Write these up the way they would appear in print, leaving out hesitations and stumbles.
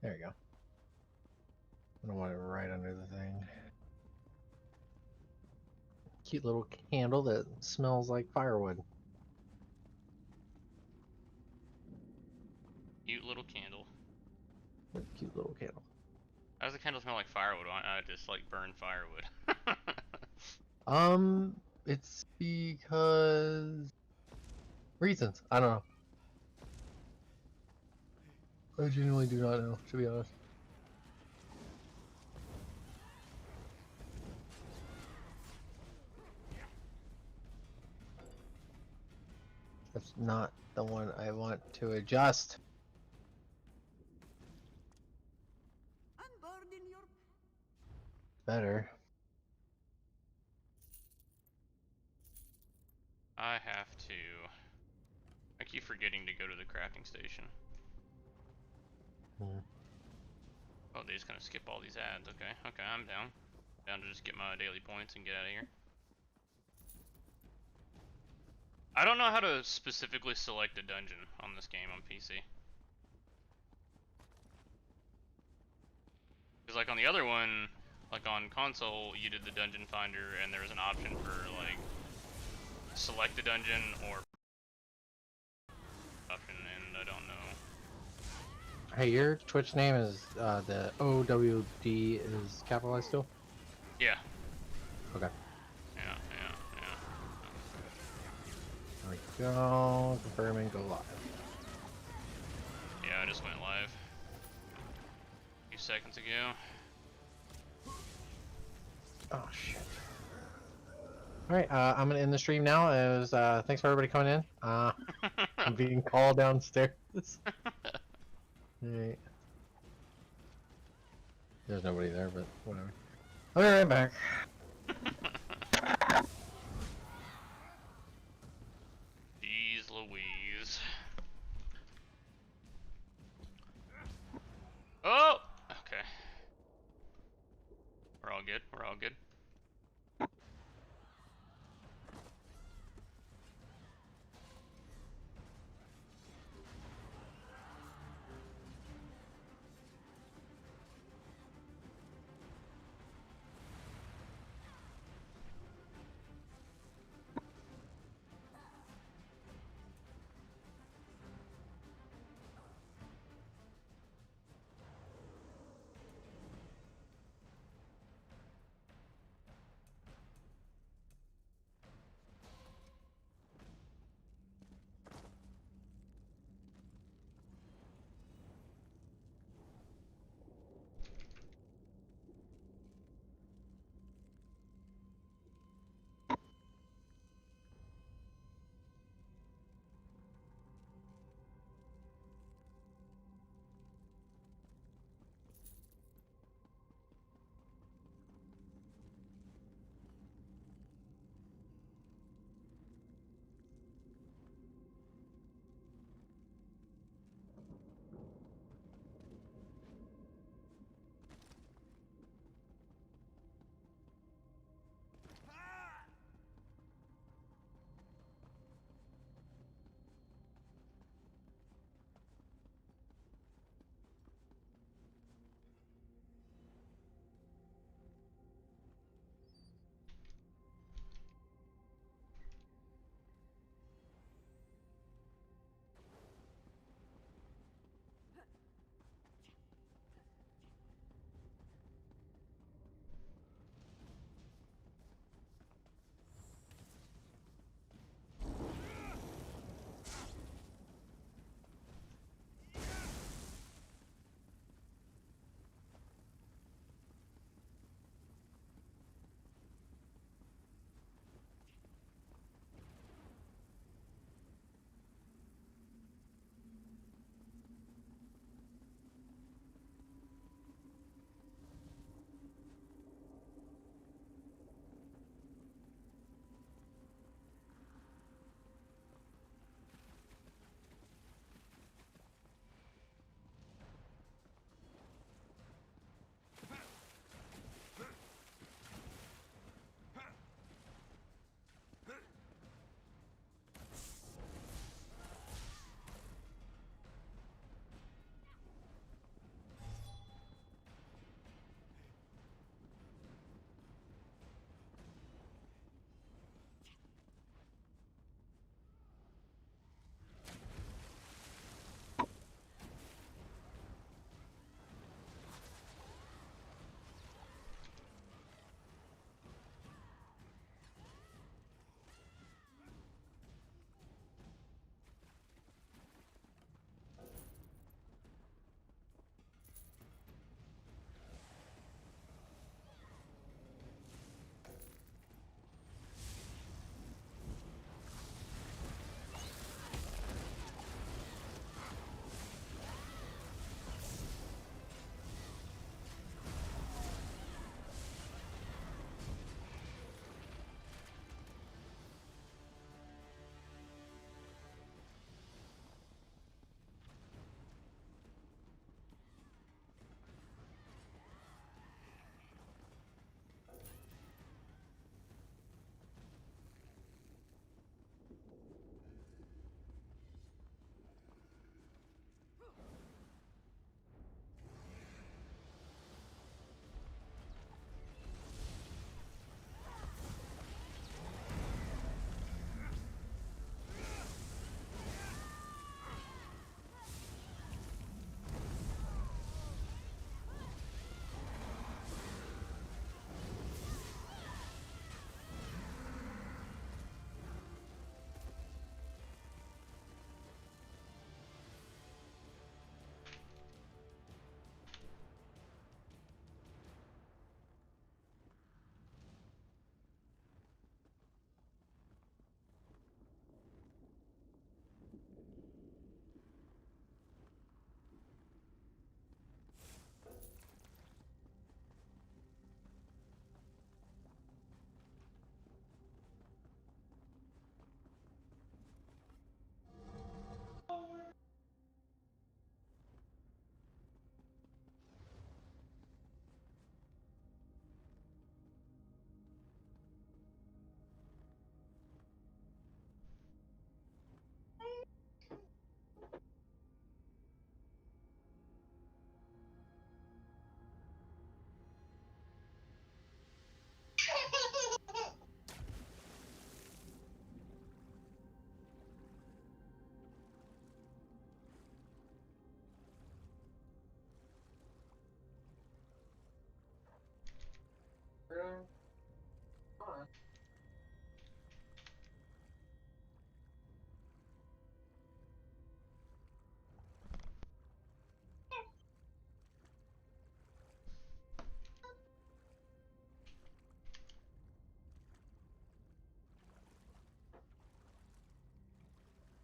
There you go. I don't want it right under the thing. Cute little candle that smells like firewood. Cute little candle. Cute little candle. How does the candle smell like firewood? I just like burn firewood. It's because reasons. I don't know. I genuinely do not know, to be honest. That's not the one I want to adjust. Better. I have to. I keep forgetting to go to the crafting station. Oh, they just kind of skip all these ads. Okay, okay, I'm down. Down to just get my daily points and get out of here. I don't know how to specifically select a dungeon on this game on PC. Because like on the other one, like on console, you did the dungeon finder and there was an option for like select a dungeon or option, and I don't know. Hey, your Twitch name is the OWD is capitalized still? Yeah. Okay. Yeah. There we go. Confirm and go live. Yeah, I just went live a few seconds ago. Oh shit. Alright, I'm gonna end the stream now. It was, thanks for everybody coming in. I'm being called downstairs. Alright. There's nobody there, but whatever. I'll be right back. Jeez Louise. Oh! Okay. We're all good. We're all good.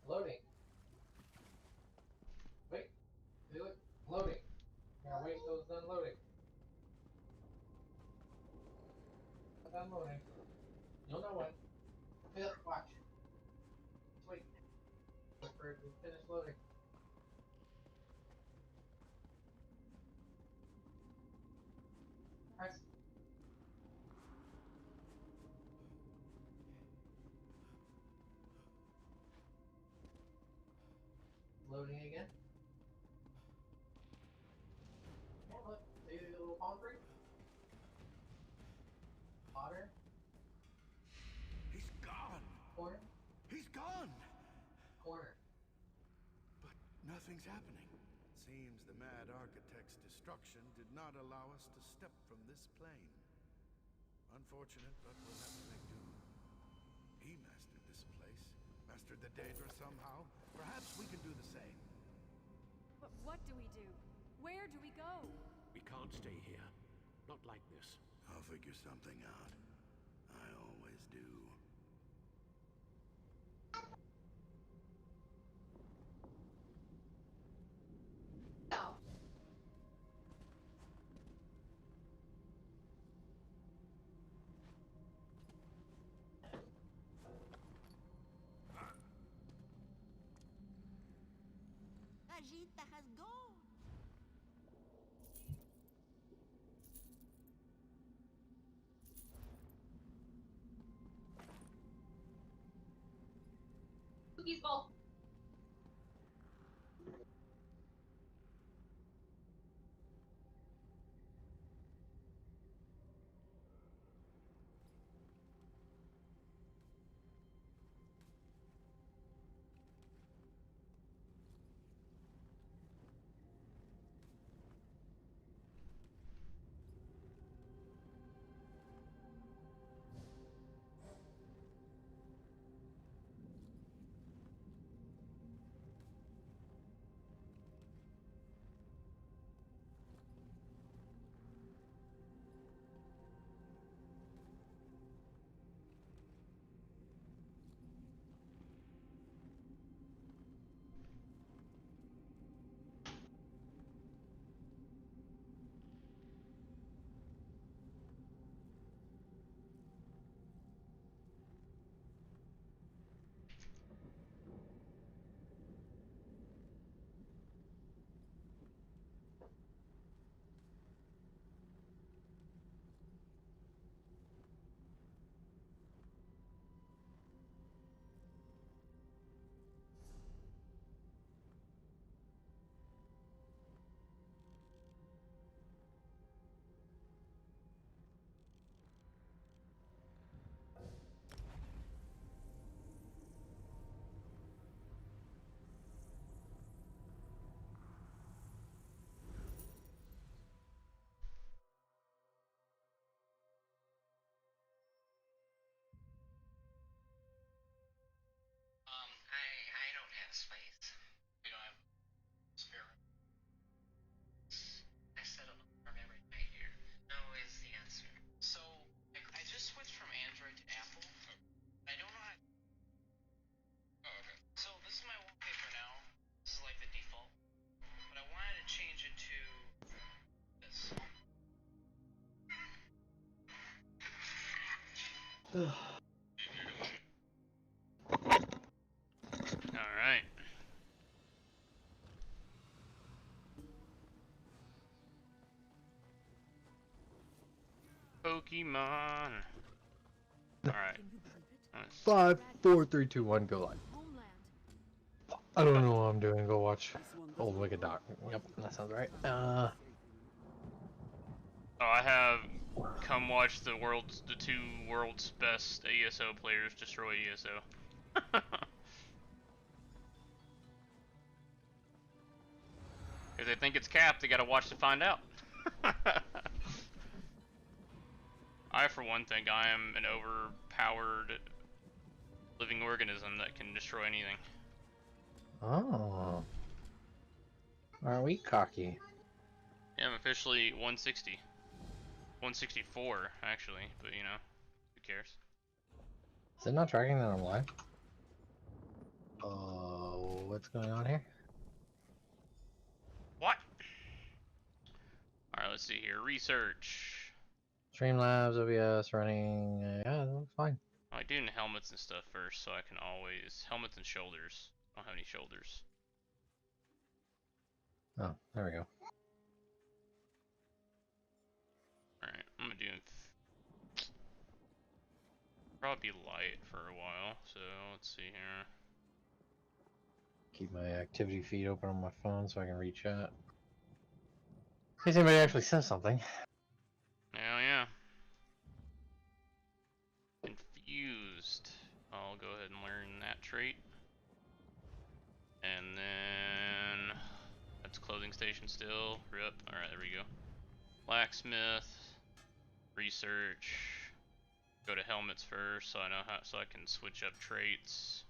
Loading. Wait. Do it. Loading. Now wait till it's done loading. Done loading. You'll know when. Watch. Wait. Wait for it to finish loading. Press. Loading again. Yeah, look. See the little palm tree? Otter. He's gone! Corner. He's gone! Corner. But nothing's happening. Seems the mad architect's destruction did not allow us to step from this plane. Unfortunate, but we'll have to make do. He mastered this place, mastered the Daedra somehow. Perhaps we can do the same. But what do we do? Where do we go? We can't stay here. Not like this. I'll figure something out. I always do. Agita has gone. Cookies bowl. I don't have space. We don't have spare room. I set an alarm every night here. No is the answer. So, I just switched from Android to Apple. I don't know how. Oh, okay. So, this is my wallpaper now. This is like the default. But I wanted to change it to this. Alright. Pokemon. Alright. Can you believe it? 5, 4, 3, 2, 1, go live. Homeland. I don't know what I'm doing. Go watch This one Old doesn't Wicked look Doc. like Yep, that sounds right. Oh, I have come watch the two world's best ESO players destroy ESO. If they think it's capped, they gotta watch to find out. I, for one, think I am an overpowered living organism that can destroy anything. Oh. Aren't we cocky? Yeah, I'm officially 160. 164, actually, but you know, who cares? Is it not tracking that I'm live? Oh, what's going on here? What? Alright, let's see here. Research. Streamlabs, OBS, running. Yeah, that looks fine. I like doing helmets and stuff first, so I can always... Helmets and shoulders. I don't have any shoulders. Oh, there we go. Alright, I'm gonna do... Probably be light for a while, so let's see here. Keep my activity feed open on my phone so I can read chat. In case anybody actually says something. Hell yeah. Confused. I'll go ahead and learn that trait. And then... That's clothing station still. Rip. Alright, there we go. Blacksmith. Research. Go to helmets first so I know how, so I can switch up traits.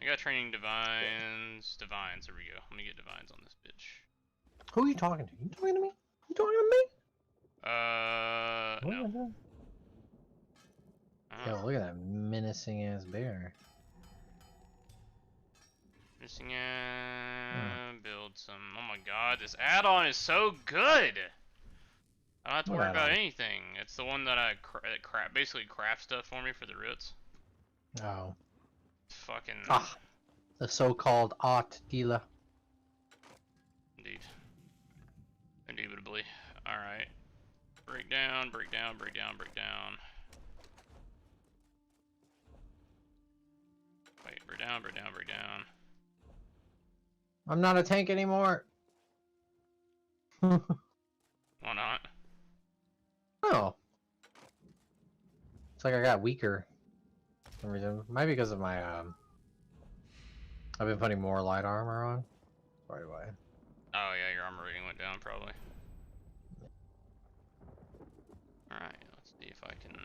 I got training divines. Divines, there we go. Let me get divines on this bitch. Who are you talking to? You talking to me? You talking to me? No. Yo, look at that menacing ass bear. Missing build some. Oh my god, this add-on is so good! I don't have to What worry about add-on? anything. It's the one that I basically craft stuff for me for the roots. Oh. Fucking. Ah. The so-called art dealer. Indeed. Indubitably. Alright. Break down, break down, break down, break down. Wait, break down, break down, break down. I'm not a tank anymore. Why not? Oh. It's like I got weaker. For some reason. Might be because of my I've been putting more light armor on. Right away. Oh yeah, your armor rating went down probably. Alright, let's see if I can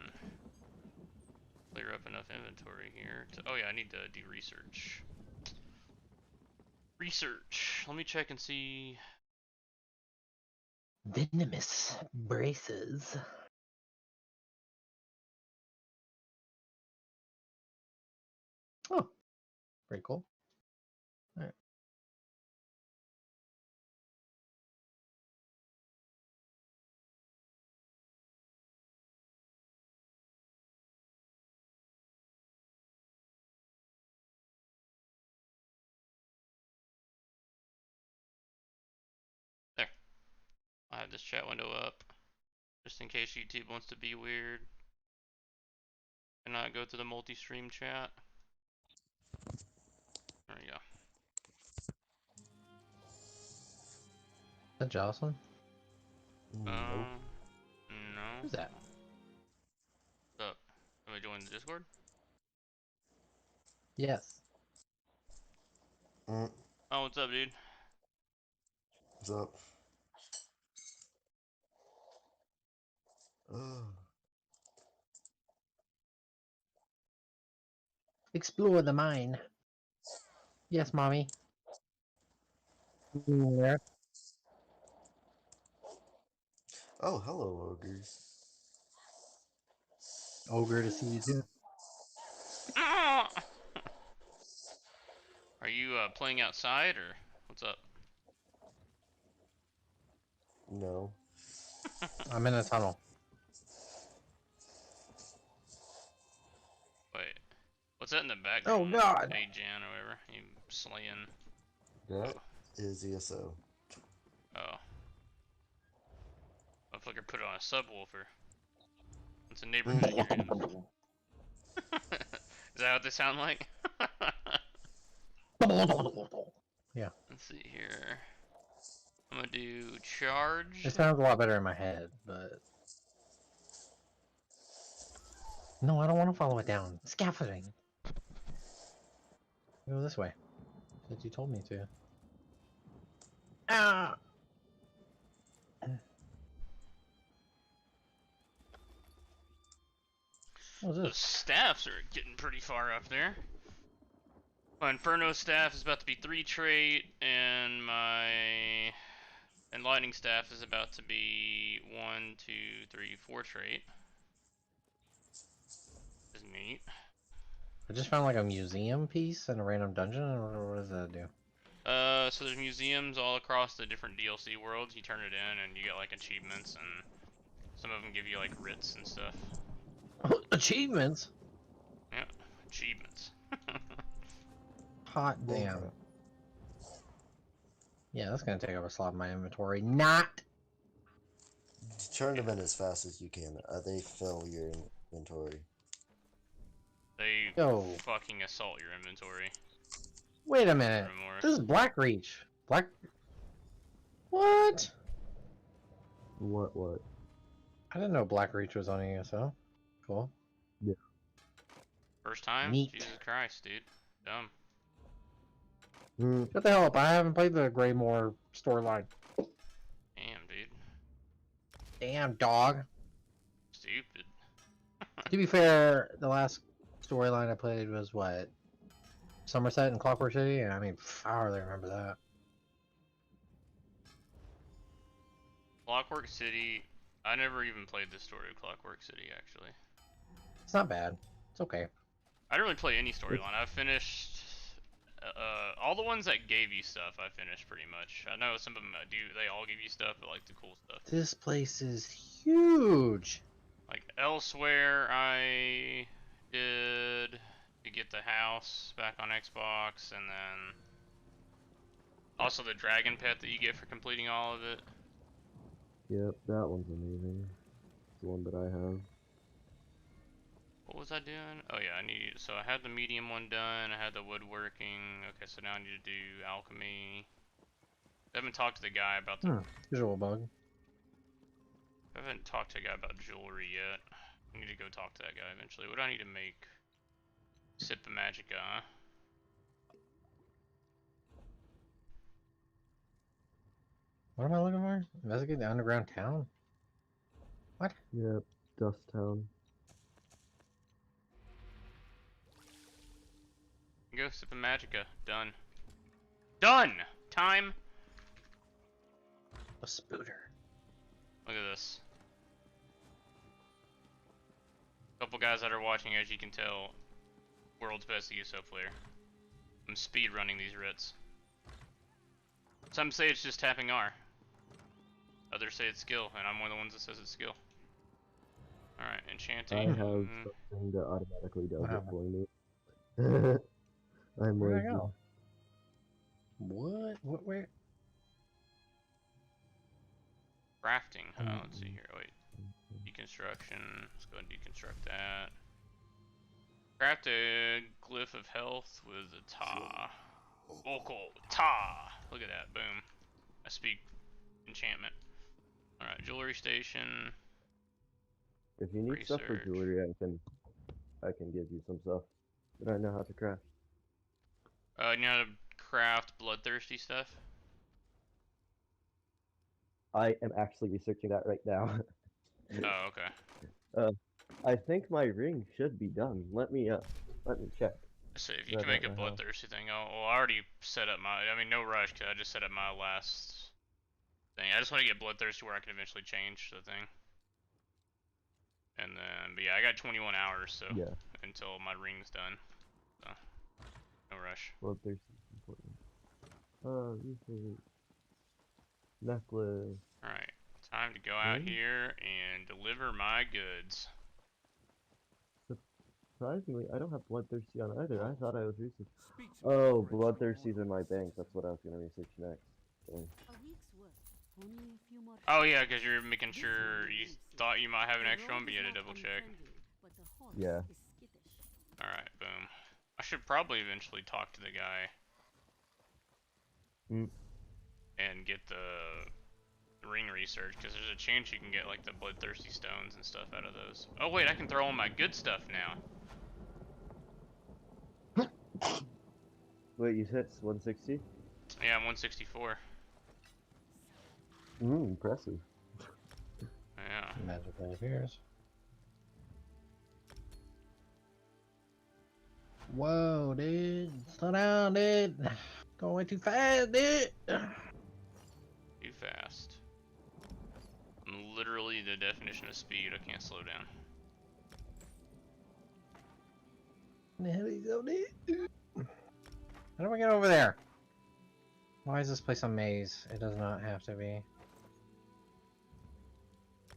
clear up enough inventory here to... Oh yeah, I need to do research. Research. Let me check and see... Venomous braces. Oh. Pretty cool. Alright. There. I have this chat window up. Just in case YouTube wants to be weird. And not go to the multi-stream chat. There we go. Is that Jocelyn? No. Who's that? What's up? Can we join the Discord? Yes. Oh, what's up, dude? What's up? Explore the mine. Yes, mommy. Yeah. Oh, hello, ogres. Ogre to see you too. Are you playing outside or what's up? No. I'm in a tunnel. Wait, what's that in the background? Oh god! Hey Jan or whatever. You slaying. That is ESO. Oh. Motherfucker put it on a subwoofer. It's a neighborhood you're in. Is that what they sound like? Yeah. Let's see here. I'm gonna do charge. It sounds a lot better in my head, but No, I don't want to follow it down. Scaffolding. Go this way. Since you told me to. Ah! What is The this? staffs are getting pretty far up there. My Inferno staff is about to be 3 trait, and my Enlightening staff is about to be 1, 2, 3, 4 trait. Is neat. I just found like a museum piece in a random dungeon. What does that do? So there's museums all across the different DLC worlds. You turn it in, and you get like achievements, and some of them give you like writs and stuff. Achievements? Yeah, achievements. Hot damn. Yeah, that's gonna take up a slot in my inventory. Not! Turn them in as fast as you can. They fill your inventory. They Yo. fucking assault your inventory. Wait a minute. Remorse. This is Blackreach. What? What? I didn't know Blackreach was on ESO. Cool. Yeah. First time? Neat. Jesus Christ, dude. Dumb. Shut the hell up. I haven't played the Greymore storyline. Damn, dude. Damn, dog. Stupid. To be fair, the last storyline I played was what? Somerset and Clockwork City? And I mean, I hardly remember that. Clockwork City. I never even played the story of Clockwork City, actually. It's not bad. It's okay. I didn't really play any storyline. I finished all the ones that gave you stuff. I finished pretty much. I know some of them do. They all give you stuff, but like the cool stuff. This place is huge. Like Elsewhere, I did to get the house back on Xbox, and then also the dragon pet that you get for completing all of it. Yep, that one's amazing. It's the one that I have. What was I doing? Oh yeah, so I had the medium one done, I had the woodworking. Okay, so now I need to do alchemy. I haven't talked to the guy about the... Visual bug. I haven't talked to the guy about jewelry yet. I need to go talk to that guy eventually. What do I need to make? Sip of Magica, huh? What am I looking for? Investigate the underground town? What? Yep, Dust Town. Go, Sip of Magica. Done. Done! Time! A spooter. Look at this. Couple guys that are watching, as you can tell, world's best ESO player. I'm speed running these writs. Some say it's just tapping R. Others say it's skill, and I'm one of the ones that says it's skill. Alright, enchanting. I have something that automatically does it for me. I'm Where'd I lazy. go? What? Where? Crafting, huh? Let's see here. Wait. Deconstruction. Let's go and deconstruct that. Craft a glyph of health with a ta. Vocal ta. Look at that. Boom. I speak enchantment. Alright, jewelry station. If you need stuff for jewelry, I can give you some stuff that I know how to craft. You know how to craft bloodthirsty stuff? I am actually researching that right now. Oh, okay. I think my ring should be done. Let me check. So if you can make a bloodthirsty thing, well, I already set up my. I mean, no rush, cause I just set up my last thing. I just want to get bloodthirsty where I can eventually change the thing. And then, but yeah, I got 21 hours, so yeah, until my ring's done. So no rush. Bloodthirsty is important. Research. Necklace. All right, time to go out here and deliver my goods. Surprisingly, I don't have bloodthirsty on either. I thought I was researching. Oh, bloodthirsty's in my bank. That's what I was gonna research next. So. Oh yeah, because you're making sure you thought you might have an extra one, but you had to double check. Yeah. All right, boom. I should probably eventually talk to the guy and get the ring research because there's a chance you can get like the bloodthirsty stones and stuff out of those. Oh wait, I can throw on my good stuff now. Wait, you said it's 160? Yeah, I'm 164. Impressive. Yeah. Magically appears. Whoa, dude. Slow down, dude. Going way too fast, dude. Too fast. I'm literally the definition of speed. I can't slow down. The hell is so dude? How do I get over there? Why is this place a maze? It does not have to be.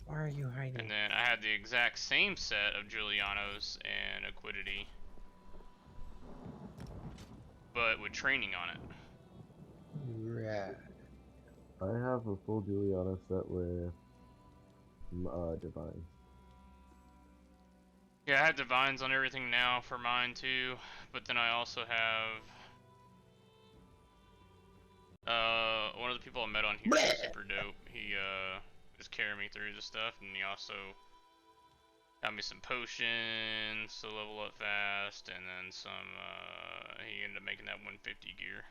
Why are you hiding? And then I had the exact same set of Giuliano's and Equidity, but with training on it. Right. I have a full Juliana set with Divine. Yeah, I had Divines on everything now for mine too, but then I also have one of the people I met on here is super dope. He just carried me through the stuff, and he also got me some potions to level up fast, and then some he ended up making that 150 gear.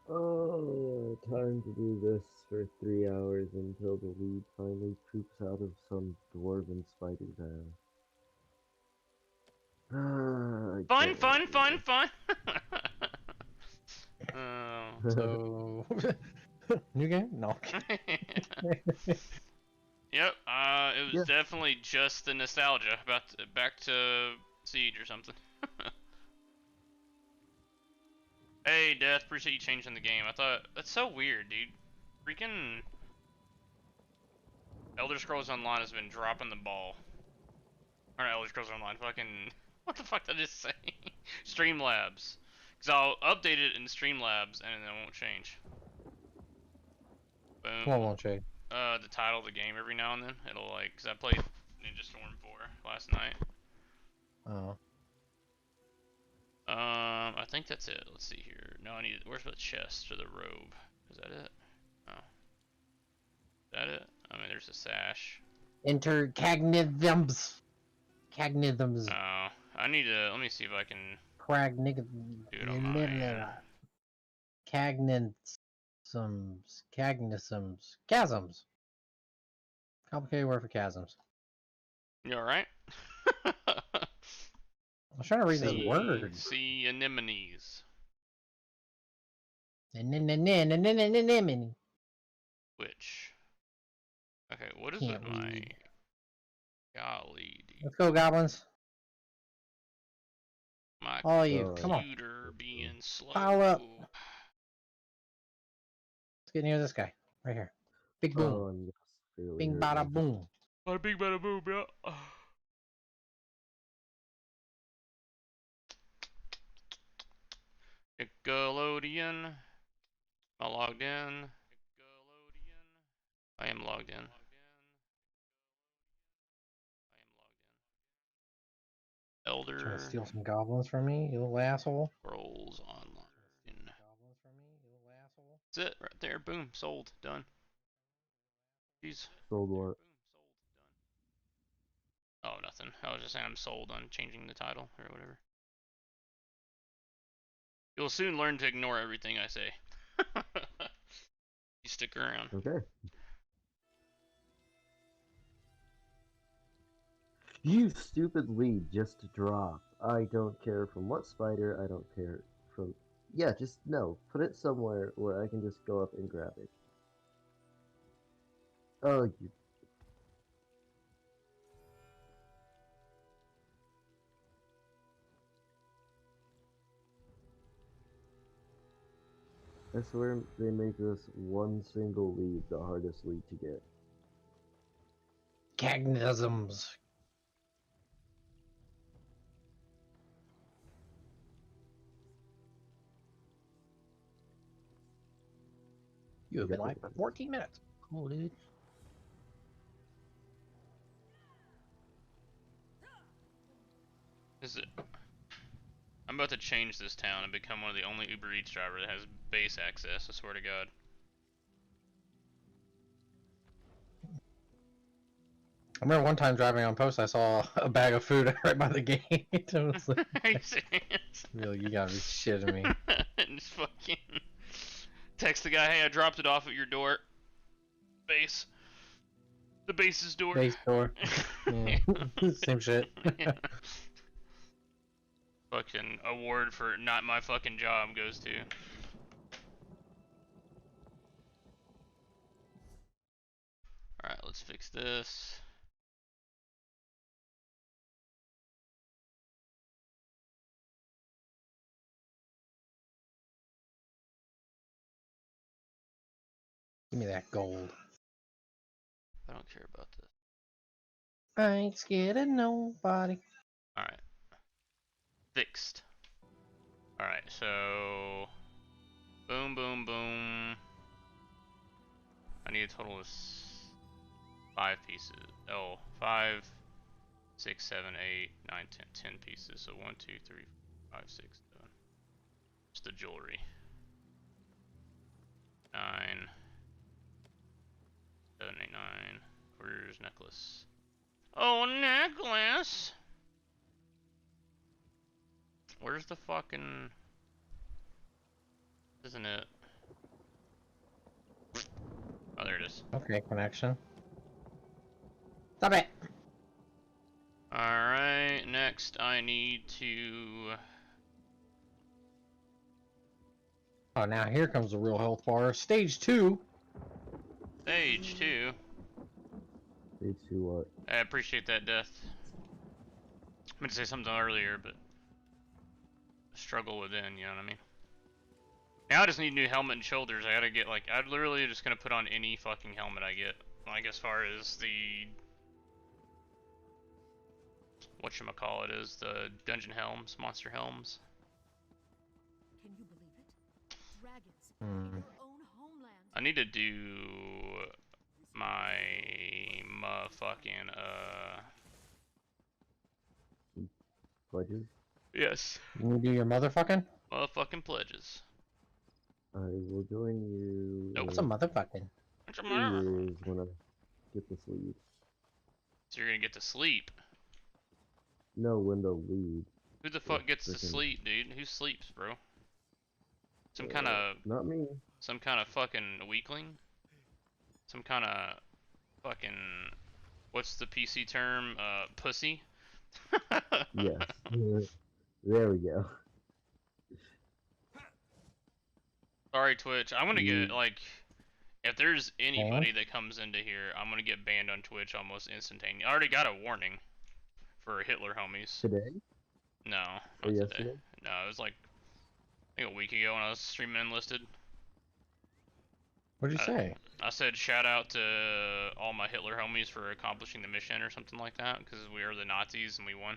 Oh, time to do this for 3 hours until the lead finally poops out of some dwarven spider's ass. Fun, fun, fun, fun! So, new game? No. Yep, it was definitely just the nostalgia. Back to Siege or something. Hey, Death, appreciate you changing the game. I thought, that's so weird, dude. Freaking Elder Scrolls Online has been dropping the ball. Or not Elder Scrolls Online, fucking, what the fuck did I just say? Streamlabs. Because I'll update it in Streamlabs and it won't change. Boom. What won't change? The title of the game every now and then. It'll like, because I played Ninja Storm 4 last night. Oh. I think that's it. Let's see here. No, I need, where's the chest or the robe? Is that it? Oh. Is that it? I mean, there's a sash. Enter Cagnithms. Cagnithms. Oh, I need to, let me see if I can do it on mine. Cagnisms. Chasms. Complicated word for chasms. You alright? I was trying to read this word. Sea anemones. Anemone. Which? Okay, what is Can't it? My read. golly, dude. Let's go, goblins. My All you, come on. computer being slow. Pile up. Let's get near this guy. Right here. Big boom. Oh, and yes, Bing bada boom. Bada bing bada boom, yeah. Nickelodeon. Am I logged in? I am logged in. Elder Trying to steal some goblins from me, you little asshole. Scrolls Online. That's it, right there. Boom, sold, done. Jeez. Sold what? Oh, nothing. I was just saying I'm sold on changing the title or whatever. You'll soon learn to ignore everything I say. You stick around. Okay. You stupid lead just drop. I don't care from what spider, I don't care from... Yeah, just no. Put it somewhere where I can just go up and grab it. Oh, you... I swear they make this one single lead the hardest lead to get. Cagnisms. You have been live for 14 minutes. Cool, dude. Is it? I'm about to change this town and become one of the only Uber Eats driver that has base access, I swear to God. I remember one time driving on post, I saw a bag of food right by the gate. I was like, Are you serious? really, you gotta be shitting me. And just fucking text the guy, hey, I dropped it off at your door. Base. The base's door. Base door. Yeah. Same shit. Yeah. Fucking award for not my fucking job goes to. Alright, let's fix this. Give me that gold. I don't care about this. I ain't scared of nobody. Alright. Fixed. Alright, so... Boom, boom, boom. I need a total of 5 pieces. Oh, 5, 6, 7, 8, 9, 10 pieces. So 1, 2, 3, 4, 5, 6, 7. Just the jewelry. 9, 7, 8, 9. Where's necklace? Oh, necklace! Where's the fucking... Isn't it? Oh, there it is. Okay, connection. Stop it! Alright, next I need to... Oh, now here comes the real health bar. Stage 2. Stage 2. Stage 2 what? I appreciate that, Death. I meant to say something earlier, but... struggle within, you know what I mean? Now I just need a new helmet and shoulders. I gotta get, like... I'm literally just gonna put on any fucking helmet I get. Like, as far as the... whatchamacallit is, the dungeon helms, monster helms. Can you believe it? Dragons Hmm. in your own homeland. I need to do my motherfucking Pledges? yes, You need to do your motherfucking? motherfucking pledges. I will join you. Nope. What's a motherfucking? What's your in mother- 2 years when I get the sleeve. So you're gonna get to sleep. No, when the lead. Who the fuck gets to freaking- sleep, dude? Who sleeps, bro? Some kind of Not me. fucking weakling? Some kind of fucking what's the PC term? Pussy? Yes. There we go. Sorry, Twitch. I'm gonna get Mm. like, if there's anybody that comes into here, I'm gonna get banned on Twitch almost instantaneously. I already got a warning for Hitler homies. Today? No, Or not yesterday? today. No, it was like I think a week ago when I was streaming Enlisted. What'd you say? I said shout out to all my Hitler homies for accomplishing the mission or something like that because we are the Nazis and we won.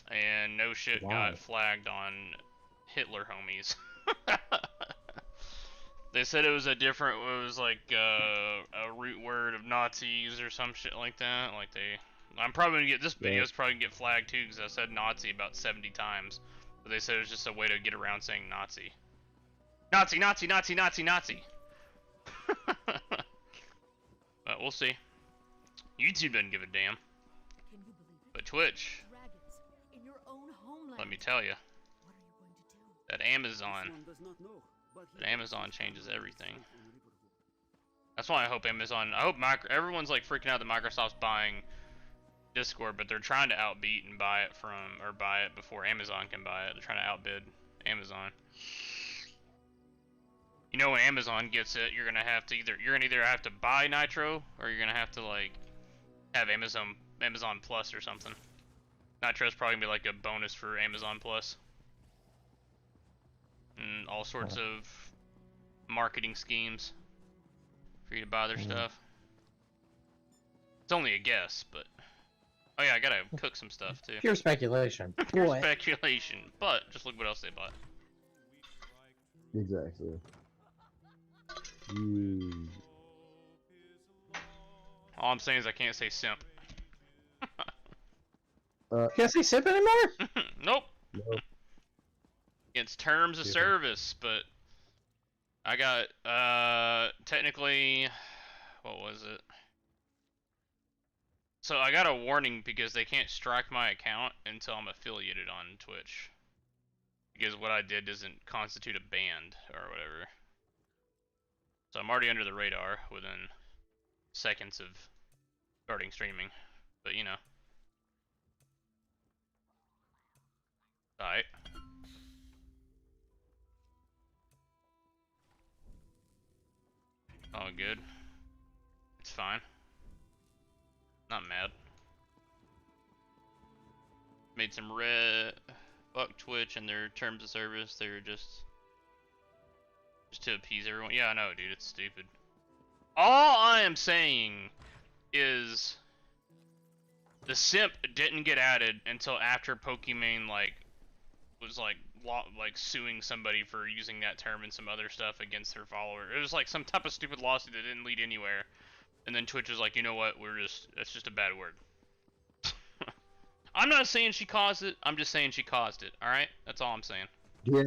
And no shit Wow. got flagged on Hitler homies. They said it was a different, it was like a root word of Nazis or some shit like that. Like I'm probably gonna get, this video's probably gonna get flagged too because I said Nazi about 70 times. But they said it was just a way to get around saying Nazi. Nazi, Nazi, Nazi, Nazi, Nazi. But we'll see. YouTube doesn't give a damn. Can you believe it? But Twitch, Dragons in your own homeland. let me tell you, What are you going to do? that Amazon changes everything. That's why I hope Amazon, everyone's like freaking out that Microsoft's buying Discord, but they're trying to outbeat and buy it before Amazon can buy it. They're trying to outbid Amazon. You know, when Amazon gets it, you're gonna either have to buy Nitro or you're gonna have to like have Amazon Plus or something. Nitro's probably gonna be like a bonus for Amazon Plus. And all sorts of marketing schemes for you to buy their stuff. It's only a guess, but oh yeah, I gotta cook some stuff too. Pure speculation. Pure Boy. speculation, but just look what else they bought. Exactly. All I'm saying is I can't say simp. You can't say sip anymore? Nope. Nope. It's terms of Stupid. service, but I got technically, what was it? So I got a warning because they can't strike my account until I'm affiliated on Twitch. Because what I did doesn't constitute a ban or whatever. So I'm already under the radar within seconds of starting streaming. But you know. Alright. All good. It's fine. Not mad. Made some red. Fuck Twitch and their terms of service. They're just to appease everyone. Yeah, I know, dude. It's stupid. All I am saying is the simp didn't get added until after Pokimane was suing somebody for using that term and some other stuff against her follower. It was like some type of stupid lawsuit that didn't lead anywhere. And then Twitch was like, you know what? That's just a bad word. I'm not saying she caused it. I'm just saying she caused it. All right? That's all I'm saying. Yeah.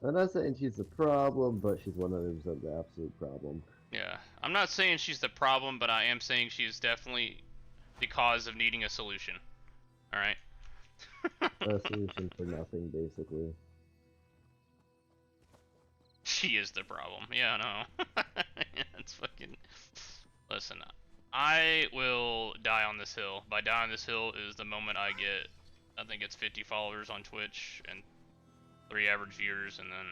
I'm not saying she's the problem, but she's 100% the absolute problem. Yeah. I'm not saying she's the problem, but I am saying she is definitely the cause of needing a solution. All right? A solution for nothing, basically. She is the problem. Yeah, I know. It's fucking... Listen, I will die on this hill. By die on this hill is the moment I get, I think it's 50 followers on Twitch and 3 average viewers, and then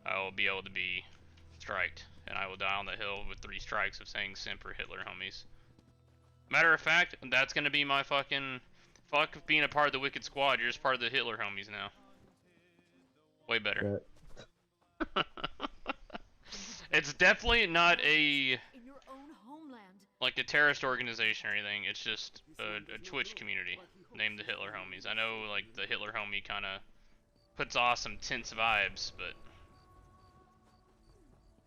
I will be able to be striked. And I will die on the hill with 3 strikes of saying simp or Hitler homies. Matter of fact, that's gonna be my fucking... Fuck being a part of the Wicked Squad, you're just part of the Hitler homies now. Way better. It's definitely not a... In your own homeland. like a terrorist organization or anything. It's just a Twitch community named the Hitler Homies. I know like the Hitler Homie kind of puts off some tense vibes, but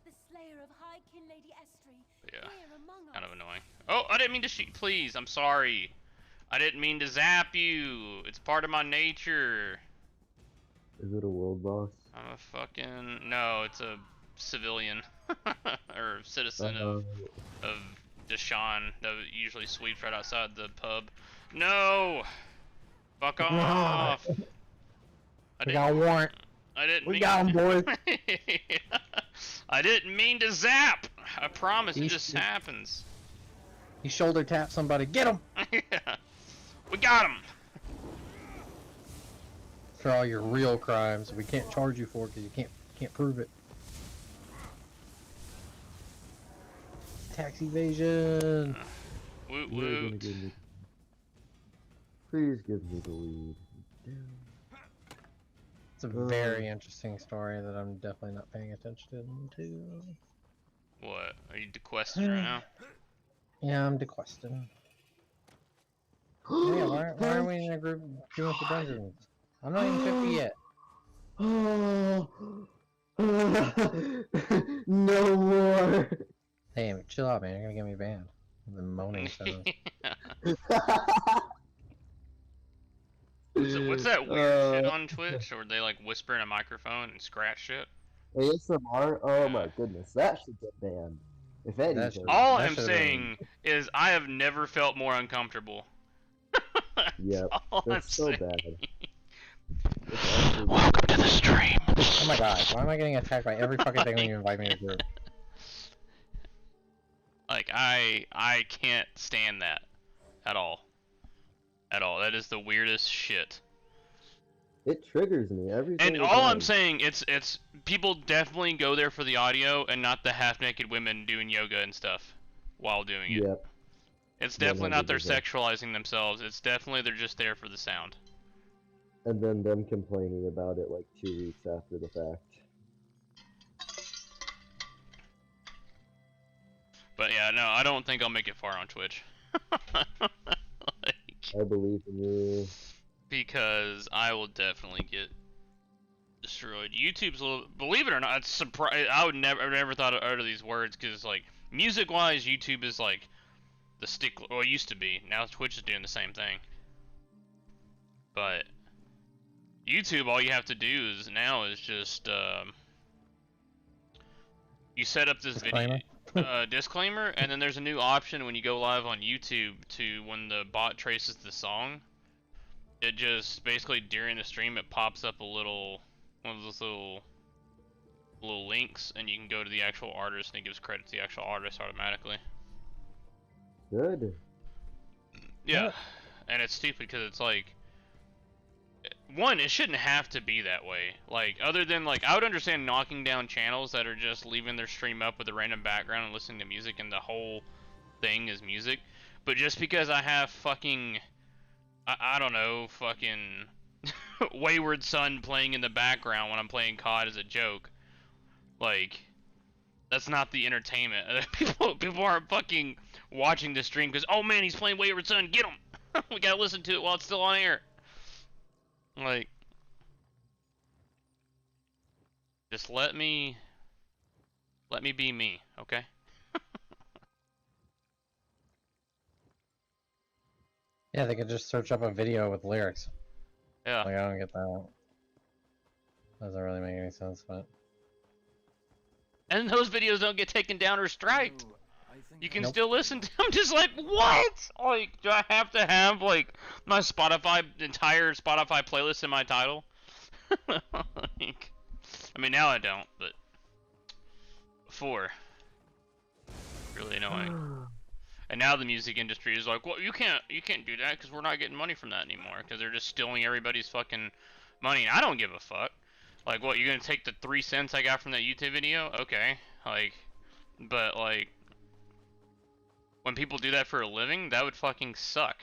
The slayer of High Kin Lady Estrie, yeah, here among us. kind of annoying. Oh, I didn't mean to shoot. Please, I'm sorry. I didn't mean to zap you. It's part of my nature. Is it a world boss? I'm a fucking... No, it's a civilian. or citizen of Deshaun that usually sweeps right outside the pub. No! Fuck off! We got a warrant. I didn't We mean got him, boys. I didn't mean to zap! I promise, it He's- just happens. He shoulder tapped somebody. Get him! Yeah. We got him! For all your real crimes, we can't charge you for because you can't prove it. Tax evasion. Woot You're gonna woot. give me... Please give me the lead. Damn. It's a very interesting story that I'm definitely not paying attention to. What? Are you questing right now? Yeah, I'm dequesting. Yeah, why are we in a group doing for dungeons? I'm not even 50 yet. No more. Hey, chill out, man. You're gonna get me banned. The moaning sounds. So what's that weird shit on Twitch? Or they like whisper in a microphone and scratch shit? ASMR? Oh my goodness, that should get banned. If anything. All That I'm should've saying is I have never felt more uncomfortable. Yep, all I'm that's so saying. bad. It's actually- Welcome to the stream. Oh my god, why am I getting attacked by every fucking thing when you invite me to the group? Like I can't stand that at all. At all. That is the weirdest shit. It triggers me every And single all time. I'm saying, it's people definitely go there for the audio and not the half-naked women doing yoga and stuff while doing it. Yep. It's definitely not they're 100%. sexualizing themselves. It's definitely they're just there for the sound. And then them complaining about it like 2 weeks after the fact. But yeah, no, I don't think I'll make it far on Twitch. I believe in you. Because I will definitely get destroyed. YouTube's a little, believe it or not, it's surprised. I never thought of utter these words because like music-wise, YouTube is like the stick. Well, it used to be. Now Twitch is doing the same thing. But YouTube, all you have to do is now is just you set up this Disclaimer? video disclaimer, and then there's a new option when you go live on YouTube to when the bot traces the song. It just basically during the stream it pops up a little one of those little links, and you can go to the actual artist, and it gives credit to the actual artist automatically. Good. Yeah, and it's stupid because it's like, one, it shouldn't have to be that way. Like, other than, like, I would understand knocking down channels that are just leaving their stream up with a random background and listening to music and the whole thing is music. But just because I have fucking, I don't know, fucking Wayward Son playing in the background when I'm playing COD as a joke, like, that's not the entertainment. People aren't fucking watching the stream because, oh man, he's playing Wayward Son, get him! We gotta listen to it while it's still on air. Like, just let me be me, okay? Yeah, they could just search up a video with lyrics. Yeah. Like, I don't get that. Doesn't really make any sense, but... And those videos don't get taken down or striked. You can still listen to them. I'm just like, what? Like, do I have to have, like, my entire Spotify playlist in my title? Like, I mean, now I don't, but before, really annoying. And now the music industry is like, well, you can't do that because we're not getting money from that anymore because they're just stealing everybody's fucking money. And I don't give a fuck. Like, what, you're gonna take the 3 cents I got from that YouTube video? Okay, like, but like, when people do that for a living, that would fucking suck.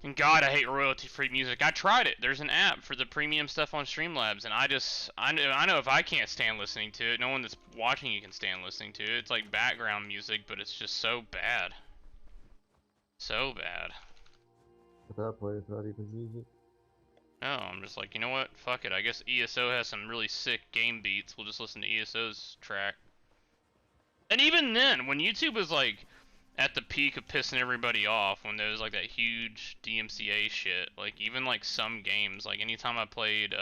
And God, I hate royalty-free music. I tried it. There's an app for the premium stuff on Streamlabs, and I know if I can't stand listening to it, no one that's watching you can stand listening to it. It's like background music, but it's just so bad. So bad. At that point, it's not even music. No, I'm just like, you know what? Fuck it. I guess ESO has some really sick game beats. We'll just listen to ESO's track. And even then, when YouTube was like at the peak of pissing everybody off, when there was like that huge DMCA shit, like even like some games, like anytime I played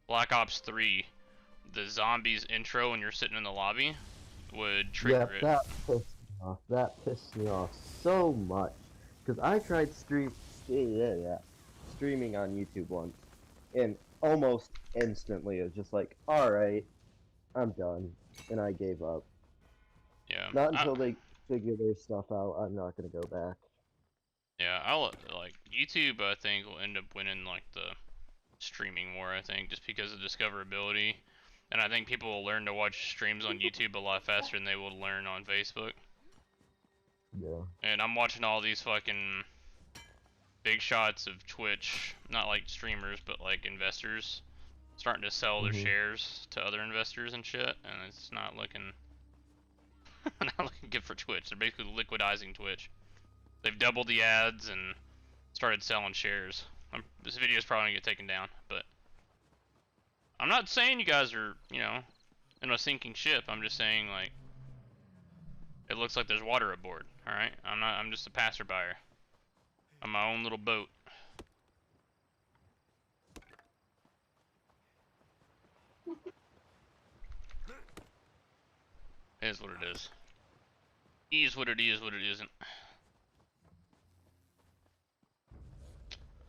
Black Ops 3, the zombies intro when you're sitting in the lobby would trigger it. Yeah, that pissed me off. That pissed me off so much. Because I tried streaming on YouTube once, and almost instantly it was just like, alright, I'm done, and I gave up. Yeah. Not until they figure their stuff out, I'm not gonna go back. Yeah, like YouTube, I think, will end up winning like the streaming war, I think, just because of discoverability. And I think people will learn to watch streams on YouTube a lot faster than they will learn on Facebook. Yeah. And I'm watching all these fucking big shots of Twitch, not like streamers, but like investors, starting to sell their shares to other investors and shit, and it's not looking not looking good for Twitch. They're basically liquidizing Twitch. They've doubled the ads and started selling shares. This video is probably gonna get taken down, but I'm not saying you guys are, you know, in a sinking ship. I'm just saying, like, it looks like there's water aboard. All right, I'm just a passerby on my own little boat. It is what it is. Is what it is, what it isn't.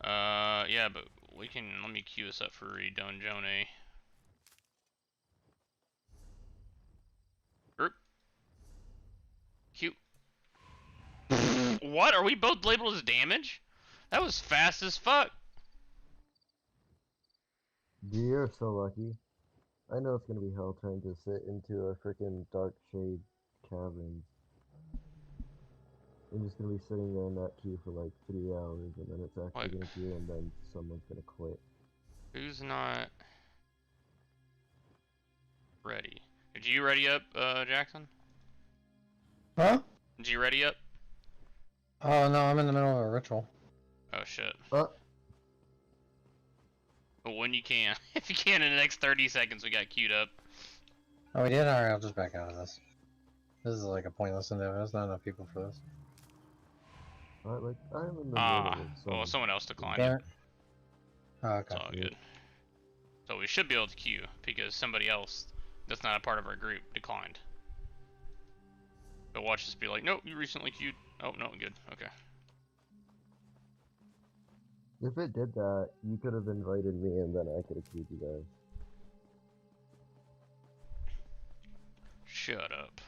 Yeah, but we can, let me queue us up for Redonjone. Group. Queue. What? Are we both labeled as damage? That was fast as fuck. You're so lucky. I know it's gonna be hell trying to sit into a freaking dark shade cavern. I'm just gonna be sitting there in that queue for like 3 hours, and then it's actually gonna queue, and then someone's gonna quit. Who's not ready? Did you ready up, Jackson? Huh? Did you ready up? Oh no, I'm in the middle of a ritual. Oh shit. What? But when you can. If you can in the next 30 seconds, we got queued up. Oh, we did? Alright, I'll just back out of this. This is like a pointless endeavor. There's not enough people for this. Like, I'm in the middle Ah, of well, some. someone else declined Darn. it. Oh, It's okay. all good. So we should be able to queue because somebody else that's not a part of our group declined. But watch this be like, nope, you recently queued. Oh, no, good. Okay. If it did that, you could have invited me and then I could have queued you guys. Shut up.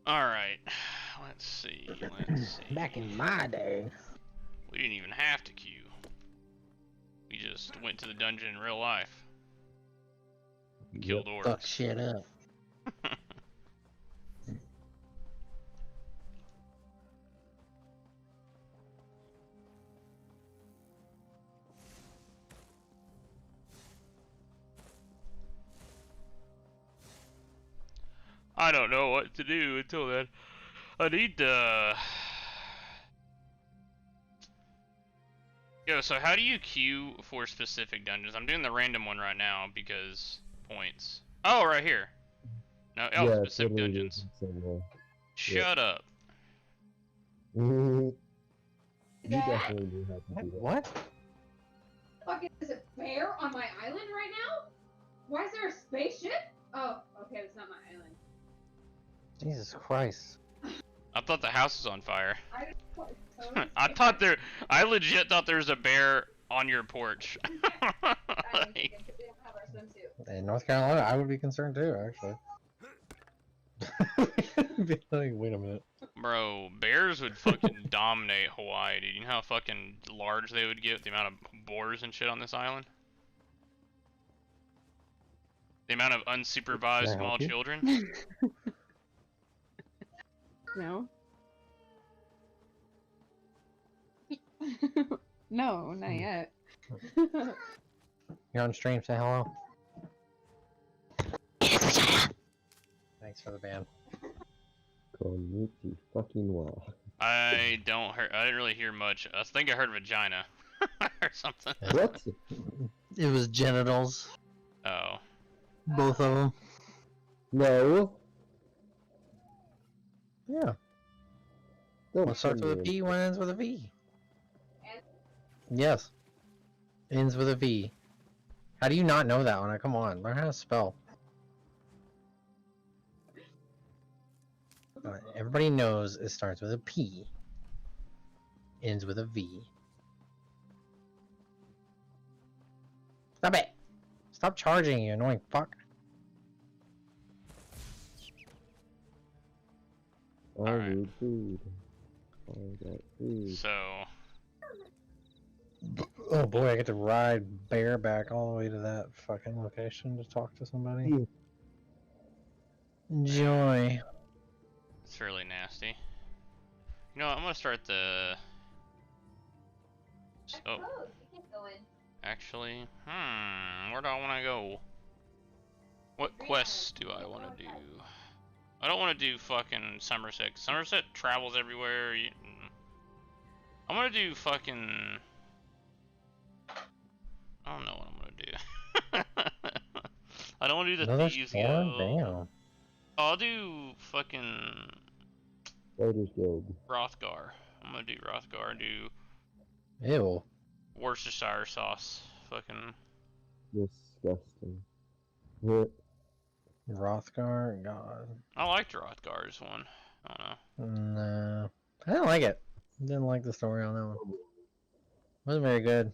Alright. Let's see. Let's see. Back in my day. We didn't even have to queue. We just went to the dungeon in real life. Killed orcs. Fuck shit up. I don't know what to do until then. I need to... Yo, so how do you queue for specific dungeons? I'm doing the random one right now because points. Oh, right here. No, oh, Yeah, specific totally dungeons. the same way. Shut up. You definitely knew how to do that. What? Fucking is a bear on my island right now? Why is there a spaceship? Oh, okay, that's not my island. Jesus Christ. I thought the house was on fire. I I legit thought there was a bear on your porch. Like, we don't have our swimsuit. In North Carolina, I would be concerned too, actually. Be like, wait a minute. bro, bears would fucking dominate Hawaii, dude. You know how fucking large they would get? The amount of boars and shit on this island? The amount of unsupervised Can I small help you? children? No. No, not yet. You're on stream, say hello. Thanks for the ban. Konnichi fucking wa. I didn't really hear much. I think I heard vagina or something. What? It was genitals. Oh. Both of them. No. Yeah. Don't One starts send with a me P, in. one ends with a V. Yes. Ends with a V. How do you not know that one? Come on, learn how to spell. Everybody knows it starts with a P. Ends with a V. Stop it! Stop charging, you annoying fuck. I Alright. need food. I got food. So, Oh boy, I get to ride bareback all the way to that fucking location to talk to somebody. Yeah. Enjoy. it's really nasty. You know what, I'm gonna start the... Oh, actually, where do I want to go? What quests do I want to do? I don't want to do fucking Somerset. Somerset travels everywhere. I'm gonna do fucking... I don't know what I'm gonna do. I don't want to do the Another Thieves storm? Guild. Damn. I'll do fucking Raiders Guild. Rothgar. I'm gonna do Rothgar and do Ew. Worcestershire sauce. Fucking... Disgusting. What? Rothgar? God. I liked Rothgar's one. I don't know. No. I didn't like it. Didn't like the story on that one. Wasn't very good.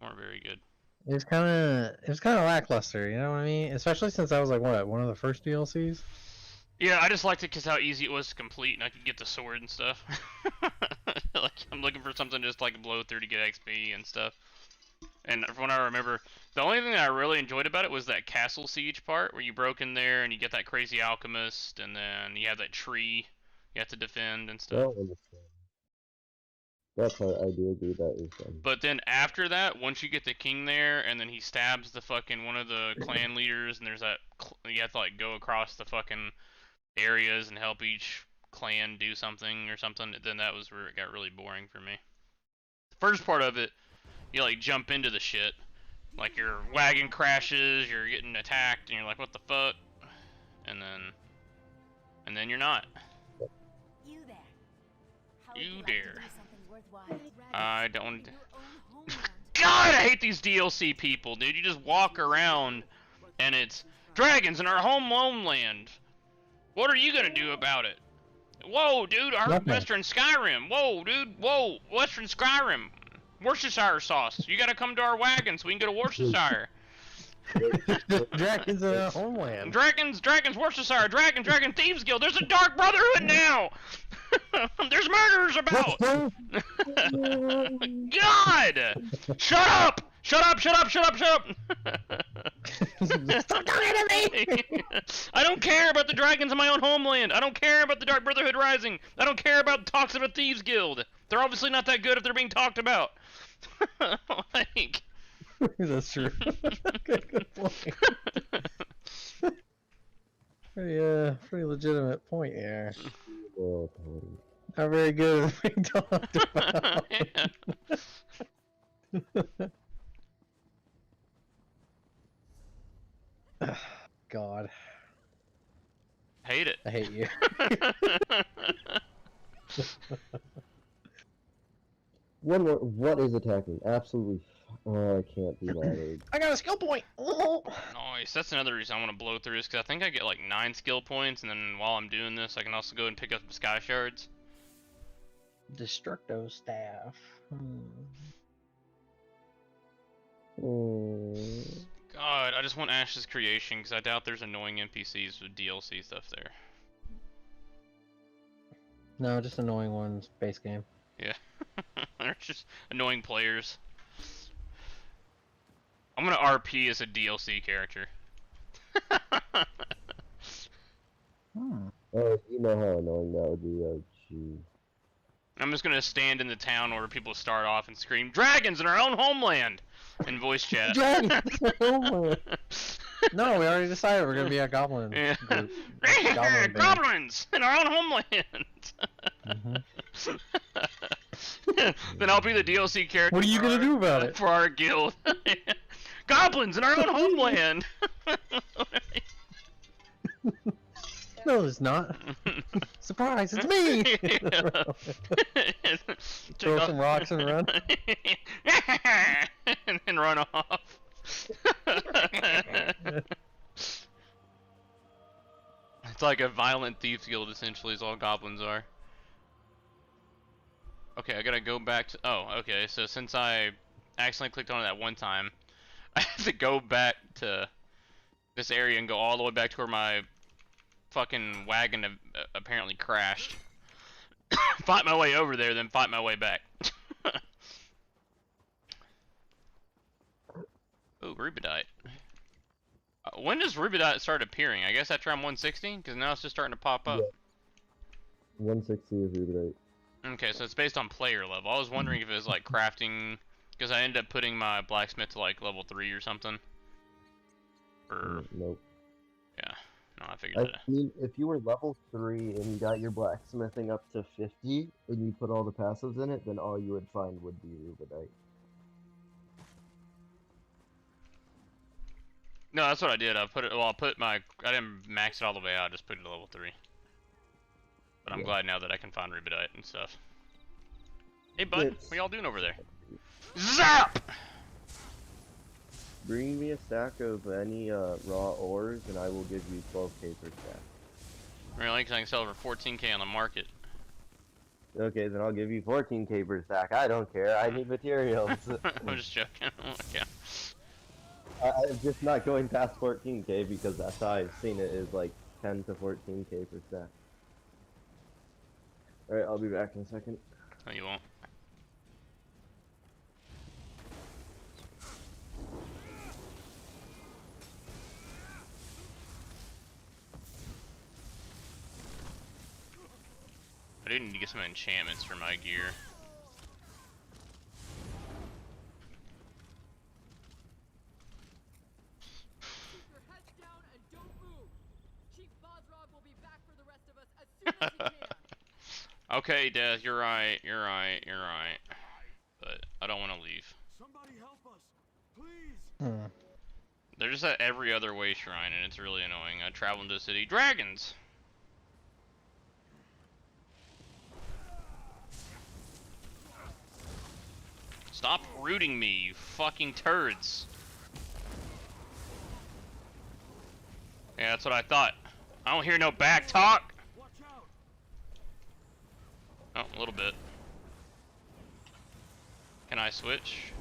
Weren't very good. It was kind of lackluster, you know what I mean? Especially since that was like what, one of the first DLCs? Yeah, I just liked it because how easy it was to complete, and I could get the sword and stuff. Like, I'm looking for something just like blow through to get XP and stuff. And from what I remember, the only thing that I really enjoyed about it was that castle siege part, where you broke in there and you get that crazy alchemist, and then you have that tree you have to defend and stuff. That one is fun. That part I do agree that is fun. But then after that, once you get the king there, and then he stabs the fucking one of the clan leaders, and there's that you have to like go across the fucking areas and help each clan do something or something. Then that was where it got really boring for me. The first part of it, you like jump into the shit, like your wagon crashes, you're getting attacked, and you're like, what the fuck? And then and then you're not. You there. How would You you like dare. to do something worthwhile? I don't. In your own homeland. God, I hate these DLC people, dude. You just walk around, and it's dragons in our homeland. What are you gonna do about it? Whoa, dude, our Nothing. Western Skyrim. Whoa, dude, whoa, Western Skyrim. Worcestershire sauce. You gotta come to our wagon so we can go to Worcestershire. The dragons in our homeland. Dragons, Worcestershire, Dragon Thieves Guild. There's a Dark Brotherhood now. There's murderers about. God! Shut up! Shut up! I don't care about the dragons in my own homeland. I don't care about the Dark Brotherhood Rising. I don't care about talks of a Thieves Guild. They're obviously not that good if they're being talked about. Like... That's true. Good point. Pretty legitimate point here. Oh, Tony. Not very good at being talked about. God. Hate it. I hate you. What is attacking? Absolutely. Oh, I can't be bothered. I got a skill point. Oh. Nice. That's another reason I want to blow through this, because I think I get like 9 skill points, and then while I'm doing this, I can also go and pick up sky shards. Destructo staff. God, I just want Ash's creation, because I doubt there's annoying NPCs with DLC stuff there. No, just annoying ones. Base game. Yeah. They're just annoying players. I'm gonna RP as a DLC character. Oh, you know how annoying that would be. Oh, jeez. I'm just gonna stand in the town where people start off and scream, "Dragons in our own homeland!" in voice chat. Dragons in our homeland. No, we already decided we're gonna be a goblin Yeah. group. Goblin band. Goblins in our own homeland! Then I'll be the DLC character. What are you gonna do about it? For our guild. Goblins in our own homeland! No, it's not. Surprise, it's me! Throw some rocks and run. And then run off. It's like a violent thieves guild, essentially, is all goblins are. Okay, I gotta go back to... Oh, okay, so since I accidentally clicked on it that one time, I have to go back to this area and go all the way back to where my fucking wagon apparently crashed. Fight my way over there, then fight my way back. Oh, Rubidite. When does Rubidite start appearing? I guess after I'm 160? Because now it's just starting to pop up. Yeah. 160 is Rubidite. Okay, so it's based on player level. I was wondering if it was like crafting, because I ended up putting my blacksmith to like level 3 or something. Or... Nope. Yeah, no, I figured that. I mean, if you were level 3 and you got your blacksmithing up to 50, and you put all the passives in it, then all you would find would be Rubidite. No, that's what I did. I put it. Well, I didn't max it all the way out. I just put it to level 3. But I'm glad now that I can find Rubidite and stuff. Hey, bud, what y'all doing over there? Zap! Bring me a stack of any raw ores, and I will give you 12k per stack. Really? Because I can sell over 14k on the market. Okay, then I'll give you 14k per stack. I don't care. I need materials. I'm just joking. Okay. I'm just not going past 14k because that's how I've seen it, is like 10 to 14k per stack. Alright, I'll be back in a second. No, you won't. I do need to get some enchantments for my gear. Okay, Death, you're right. But I don't want to leave. Somebody help us, please. They're just at every other way shrine, and it's really annoying. I travel into the city. Dragons! Stop rooting me, you fucking turds. Yeah, that's what I thought. I don't hear no back talk. Oh, a little bit. Can I switch?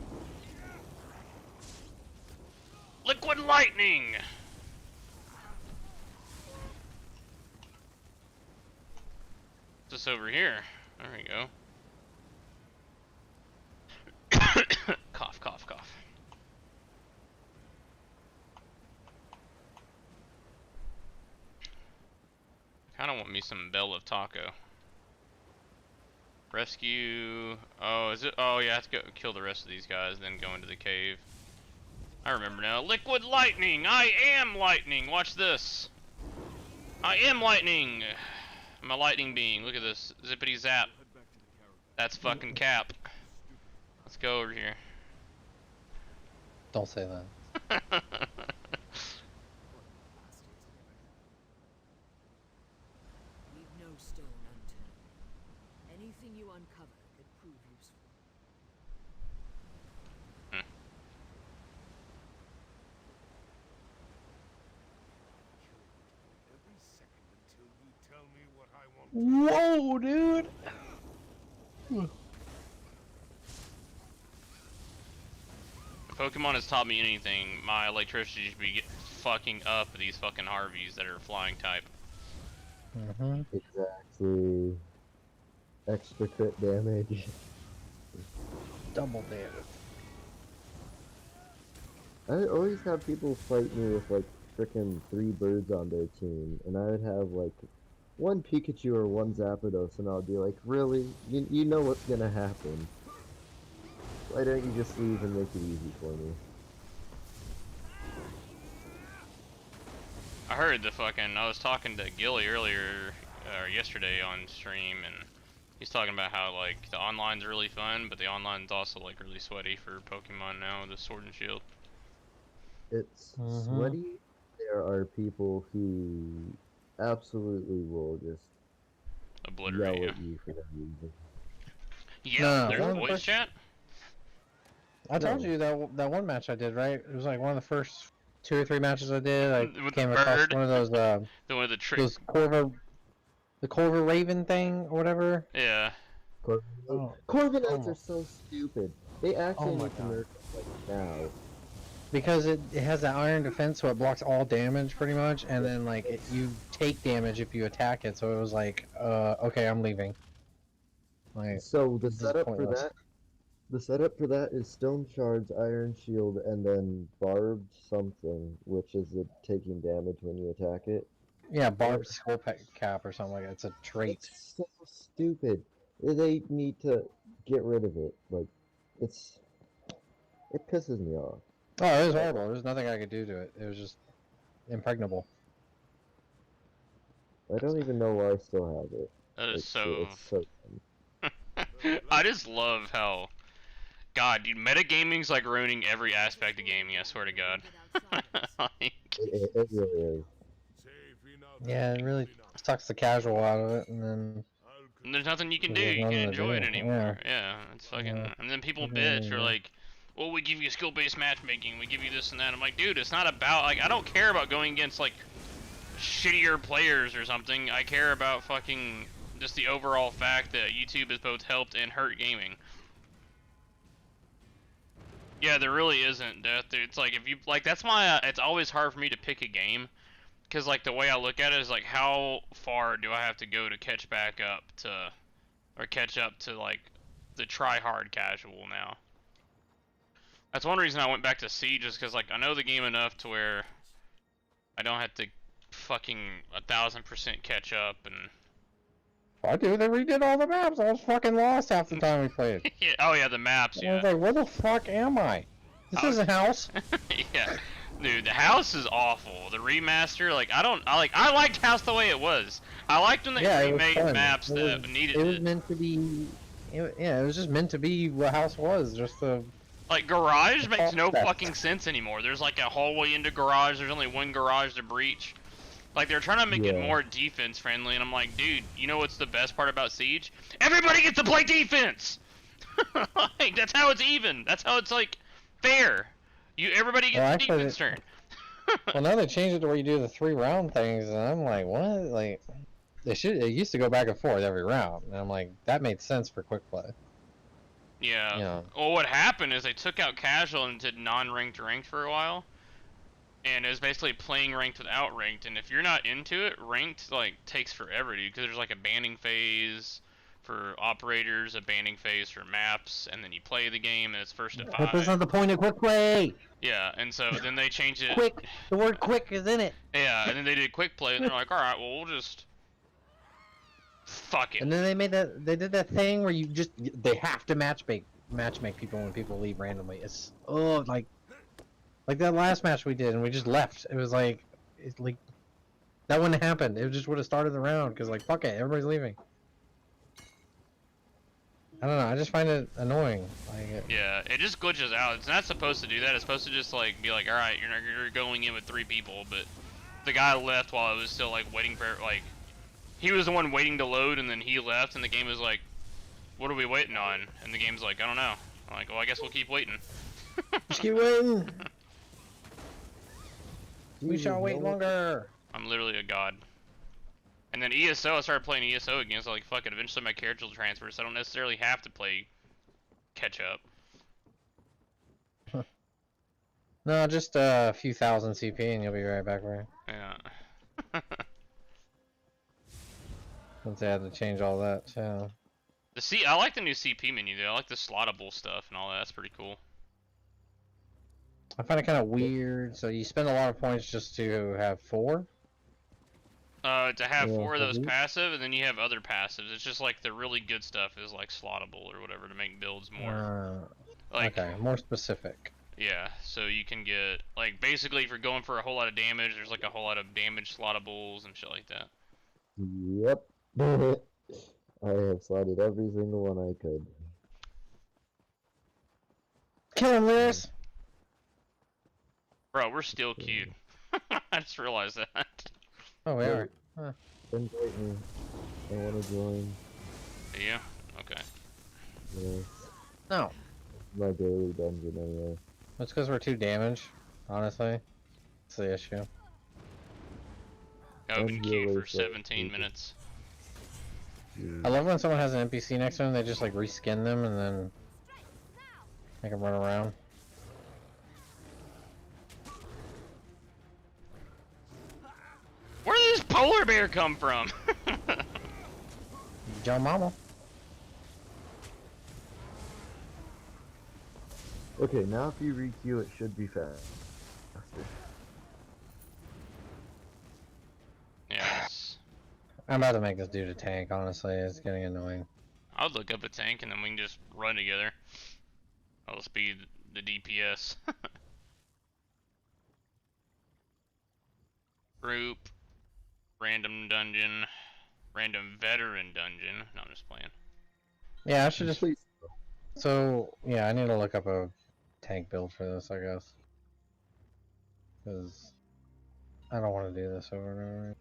Liquid lightning! Just over here. There we go. Cough, cough, cough. Kinda want me some Bell of Taco. Rescue. Oh, is it? Oh, yeah, I have to go kill the rest of these guys, then go into the cave. I remember now. Liquid lightning! I am lightning! Watch this! I am lightning! I'm a lightning being. Look at this. Zippity zap. That's fucking Cap. Let's go over here. Don't say that. Leave no stone unturned. Anything you uncover could prove useful. Every second until you tell me what I want. Whoa, dude! If Pokemon has taught me anything, my electricity should be fucking up these fucking Harveys that are flying type. Mm-hmm. Exactly. Extra crit damage. Double damage. I always have people fight me with like frickin' 3 birds on their team, and I would have like 1 Pikachu or 1 Zapdos, and I'll be like, really? You know what's gonna happen. Why don't you just leave and make it easy for me? I heard the fucking. I was talking to Gilly earlier, or yesterday on stream, and he's talking about how like the online's really fun, but the online's also like really sweaty for Pokemon now with the Sword and Shield. It's sweaty. There are people who absolutely will just Obliterate yell you. at you for that reason. Yeah, No, there's one of the voice first- chat. I told No. you that one match I did, right? It was like one of the first 2 or 3 matches I did. I With came the across bird. one of those The one with the trick. the Corver Raven thing or whatever. Yeah. Corviknights Oh. are so stupid. They actually my need to God. nerf them, like now. Because it has that iron defense, so it blocks all damage pretty much, and then like you take damage if you attack it. So it was like, okay, I'm leaving. Like, So the this is setup for pointless. that is Stone Shards, Iron Shield, and then Barbed something, which is it taking damage when you attack it. Yeah, barbed skull cap or something like that. It's a trait. It's so stupid. They need to get rid of it. Like, it pisses me off. Oh, it was horrible. There's nothing I could do to it. It was just impregnable. I don't even know why I still have it. That is It's so. so dumb. I just love how. God, dude, metagaming's like ruining every aspect of gaming. I swear to God. Like, It really is. Yeah, it really sucks the casual out of it, and then and there's nothing you can do. There's You nothing can't to enjoy do, it anymore. Yeah, it's fucking. Yeah. And then people Yeah, bitch or yeah. like, well, we give you skill-based matchmaking. We give you this and that. I'm like, dude, it's not about like. I don't care about going against like shittier players or something. I care about fucking just the overall fact that YouTube has both helped and hurt gaming. Yeah, there really isn't, Death. It's like if you like, that's why it's always hard for me to pick a game, because like the way I look at it is like, how far do I have to go to catch back up to, or catch up to like the try-hard casual now. That's one reason I went back to Siege, is because like I know the game enough to where I don't have to fucking 1000% catch up and. I do. They redid all the maps. I was fucking lost half the time we played. Yeah, oh yeah, the maps. I Yeah. was like, where the fuck am I? This isn't house. Yeah, dude, the house is awful. The remaster, like I liked House the way it was. I liked when they It was remade fun. maps It that was- needed It was it. meant to be. Yeah, it was just meant to be what house was. Just a. Like Garage the makes no concept. fucking sense anymore. There's like a hallway into Garage. There's only one garage to breach. Like they're trying to make it Yeah. more defense friendly, and I'm like, dude, you know what's the best part about Siege? Everybody gets to play defense. Like, that's how it's even. That's how it's like fair. Everybody Well, gets a actually, defense turn. well, now they changed it to where you do the 3-round things, and I'm like, what? Like, it used to go back and forth every round, and I'm like, that made sense for quick play. Yeah. You know. Well, what happened is they took out casual and did non-ranked ranked for a while. And it was basically playing ranked without ranked, and if you're not into it, ranked like takes forever, dude, because there's like a banning phase for operators, a banning phase for maps, and then you play the game and it's first to 5. That's not the point of quick play. Yeah, and so then they changed it. Quick, the word quick is in it. Yeah, and then they did quick play, and they're like, all right, well, we'll just fuck it. And then they did that thing where they have to matchmake people when people leave randomly. It's like that last match we did, and we just left. It was like, that wouldn't have happened. It just would have started the round, because like, fuck it, everybody's leaving. I don't know, I just find it annoying. Yeah, it just glitches out. It's not supposed to do that. It's supposed to just like be like, all right, you're going in with 3 people, but the guy left while it was still like waiting for like, he was the one waiting to load, and then he left, and the game was like, what are we waiting on? And the game's like, I don't know. I'm like, well, I guess we'll keep waiting. Just keep waiting. We shall wait longer. I'm literally a god. And then ESO, I started playing ESO again, so like, fuck it, eventually my character will transfer, so I don't necessarily have to play catch up. No, just a few thousand CP and you'll be right back where. Yeah. Since they had to change all that, too. I like the new CP menu though. I like the slottable stuff and all that. That's pretty cool. I find it kind of weird. So you spend a lot of points just to have 4? To have 4 of those passive, and then you have other passives. It's just like the really good stuff is like slottable or whatever to make builds more. Okay, more specific. Yeah, so you can get, like, basically if you're going for a whole lot of damage, there's like a whole lot of damage slottables and shit like that. Yep. I have slotted every single one I could. Kill him, Liz! Bro, we're still queued. I just realized that. Oh, we are. Huh. Invite me. I want to join. Yeah? Okay. Yeah. No. My daily dungeon anyway. That's because we're too damaged, honestly. That's the issue. I've been queued for 17 minutes. I love when someone has an NPC next to them, they just like reskin them and then make them run around. Where did this polar bear come from? Joe Mama. Okay, now if you re-queue, it should be faster. Yes. I'm about to make this dude a tank, honestly. It's getting annoying. I'll look up a tank and then we can just run together. I'll just be the DPS. Group. Random dungeon. Random veteran dungeon. No, I'm just playing. Yeah, I should just... So, yeah, I need to look up a tank build for this, I guess. Because I don't want to do this over and over.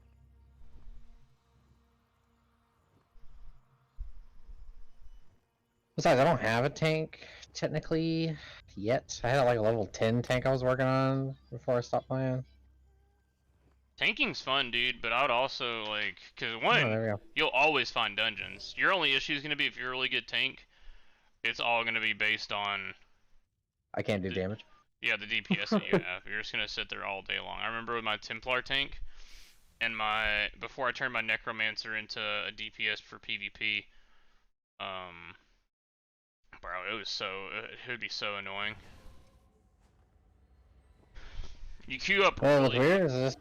Besides, I don't have a tank, technically, yet. I had like a level 10 tank I was working on before I stopped playing. Tanking's fun, dude, but I would also, like, because one, you'll always find dungeons. Your only issue is going to be if you're a really good tank, it's all going to be based on... I can't do damage? Yeah, the DPS that you have. You're just going to sit there all day long. I remember with my Templar tank, and before I turned my Necromancer into a DPS for PvP, bro, it would be so annoying. You queue up Well, really... what's weird is this...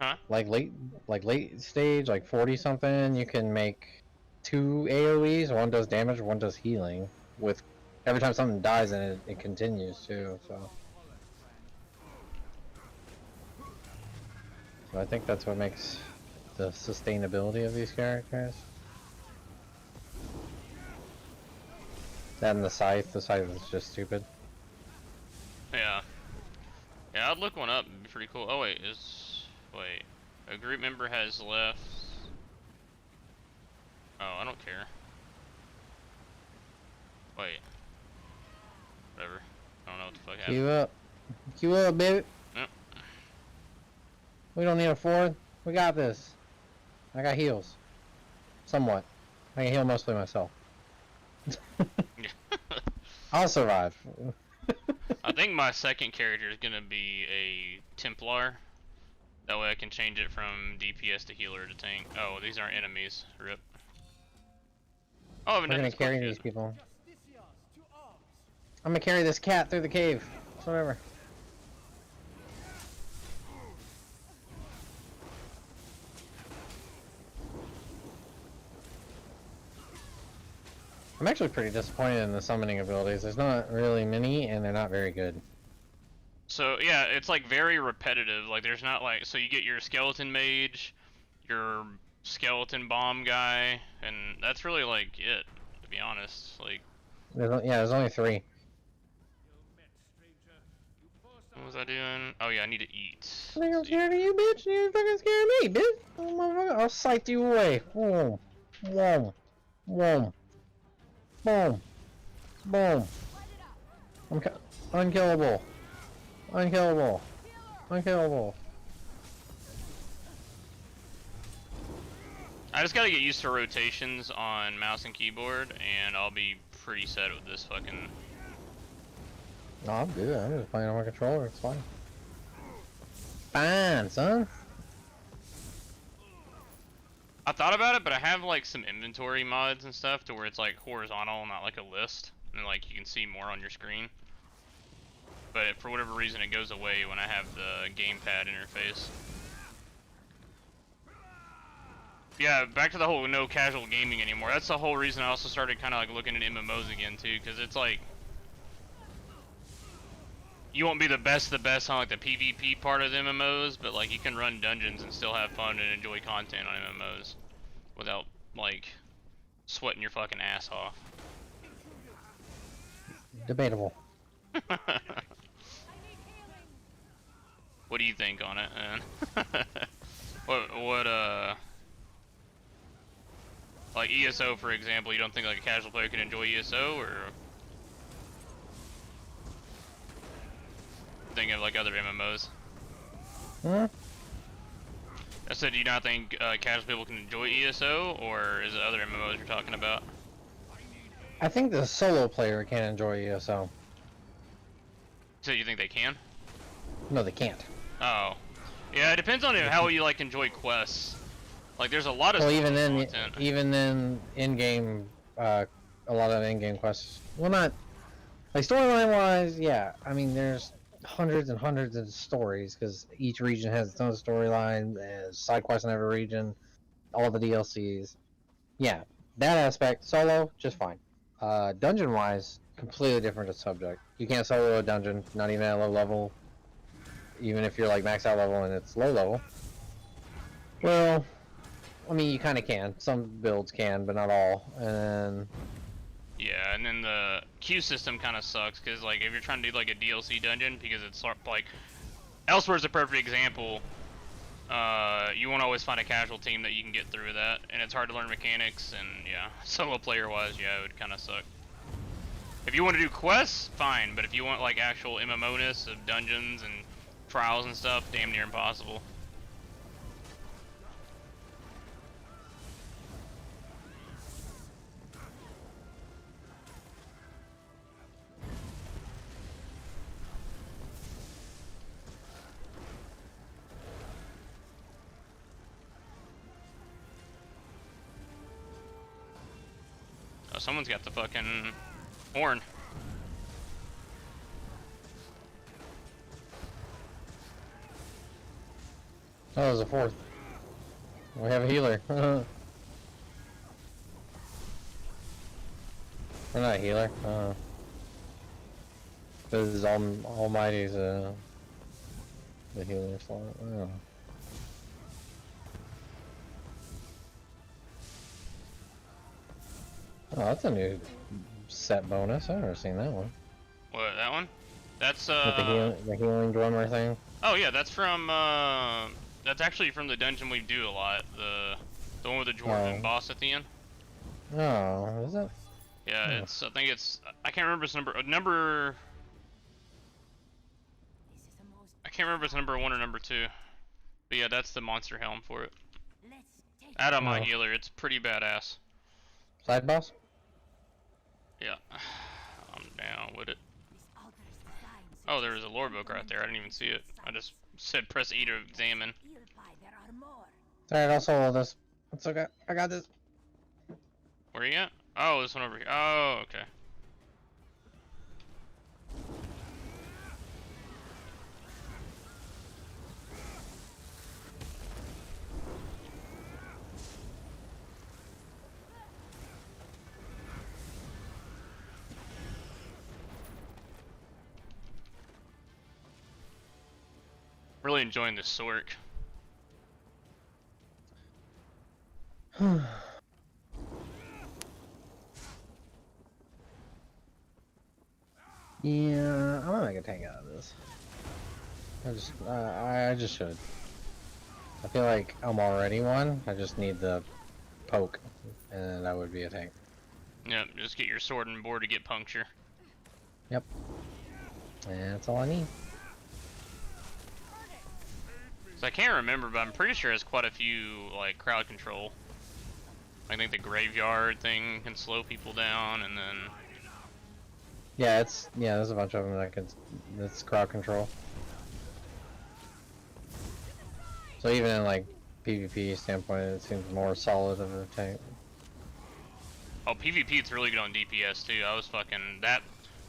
Huh? Like late stage, like 40 something, you can make 2 AoEs. One does damage, one does healing. With every time something dies in it, it continues too. So I think that's what makes the sustainability of these characters. That and the scythe is just stupid. Yeah. Yeah, I'd look one up. It'd be pretty cool. Oh wait, wait. A group member has left. Oh, I don't care. Wait. Whatever. I don't know what the fuck Queue happened. up. Queue up, baby. Yep. We don't need a fourth. We got this. I got heals. Somewhat. I can heal mostly myself. I'll survive. I think my second character is gonna be a Templar. That way I can change it from DPS to healer to tank. Oh, these aren't enemies. Rip. Oh, We're gonna carry good. these people. I'm gonna carry this cat through the cave. It's whatever. I'm actually pretty disappointed in the summoning abilities. There's not really many, and they're not very good. So yeah, it's like very repetitive. Like there's not like, so you get your skeleton mage, your skeleton bomb guy, and that's really like it, to be honest. Like, There's only 3. what was I doing? Oh yeah, I need to eat. I think I'm scared of you, bitch. You're fucking scared of me, bitch. Oh, motherfucker. I'll sight you away. Boom. Boom. Boom. Boom. Boom. I'm unkillable. Unkillable. Unkillable. I just gotta get used to rotations on mouse and keyboard, and I'll be pretty set with this fucking... No, I'm good. I'm just playing on my controller. It's fine. Fine, son. I thought about it, but I have like some inventory mods and stuff to where it's like horizontal, not like a list, and like you can see more on your screen. But for whatever reason, it goes away when I have the gamepad interface. Yeah, back to the whole no casual gaming anymore. That's the whole reason I also started kind of like looking at MMOs again too, because it's like you won't be the best on like the PvP part of the MMOs, but like you can run dungeons and still have fun and enjoy content on MMOs without like sweating your fucking ass off. Debatable. What do you think on it, man? Like ESO for example, you don't think like a casual player can enjoy ESO, or think of like other MMOs? Hmm? I said, do you not think casual people can enjoy ESO, or is it other MMOs you're talking about? I think the solo player can enjoy ESO. So you think they can? No, they can't. Oh. Yeah, it depends on how you like enjoy quests. Like there's a lot of Well, content. even then, in-game, a lot of in-game quests. Well, not like storyline-wise. Yeah, I mean, there's hundreds and hundreds of stories because each region has its own storyline, side quests in every region, all the DLCs. Yeah, that aspect solo just fine. Dungeon-wise, completely different subject. You can't solo a dungeon, not even at low level. Even if you're like max out level and it's low level. Well, I mean, you kind of can. Some builds can, but not all. And Yeah, and then the queue system kind of sucks because like if you're trying to do like a DLC dungeon, because it's like Elsewhere's a perfect example. You won't always find a casual team that you can get through that, and it's hard to learn mechanics. And yeah, solo player wise, yeah, it would kind of suck. If you want to do quests, fine, but if you want like actual MMO-ness of dungeons and trials and stuff, damn near impossible. Oh, someone's got the fucking horn. oh, there's a fourth. We have a healer. We're not a healer. This is Almighty's the healer slot. Oh. Oh, that's a new set bonus. I've never seen that one. What, that one? That's With the healing drummer thing. Oh yeah, that's from that's actually from the dungeon we do a lot. The one with the dwarven boss at the end. Oh, is it? Yeah, Oh. it's I think it's I can't remember its number. Number can't remember if it's number 1 or number 2. But yeah, that's the monster helm for it. Let's take Add on my Oh. healer, it's pretty badass. Side boss? Yeah, I'm down with it. this altar's design. Oh, there was a lore book right there. I didn't even see it. I just said press E to examine. There are more. Alright, I'll solo this. It's okay. I got this. Where you at? Oh, this one over here. Oh, okay. Really enjoying this Sork. Yeah, I'm gonna make a tank out of this. I just should. I feel like I'm already one. I just need the poke, and that would be a tank. Yep, just get your sword and board to get puncture. Yep. And that's all I need. So I can't remember, but I'm pretty sure it has quite a few, like, crowd control. I think the graveyard thing can slow people down, and then... Yeah, there's a bunch of them that can, that's crowd control. So even in, like, PvP standpoint, it seems more solid of a tank. Oh, PvP, it's really good on DPS, too. I was fucking... That...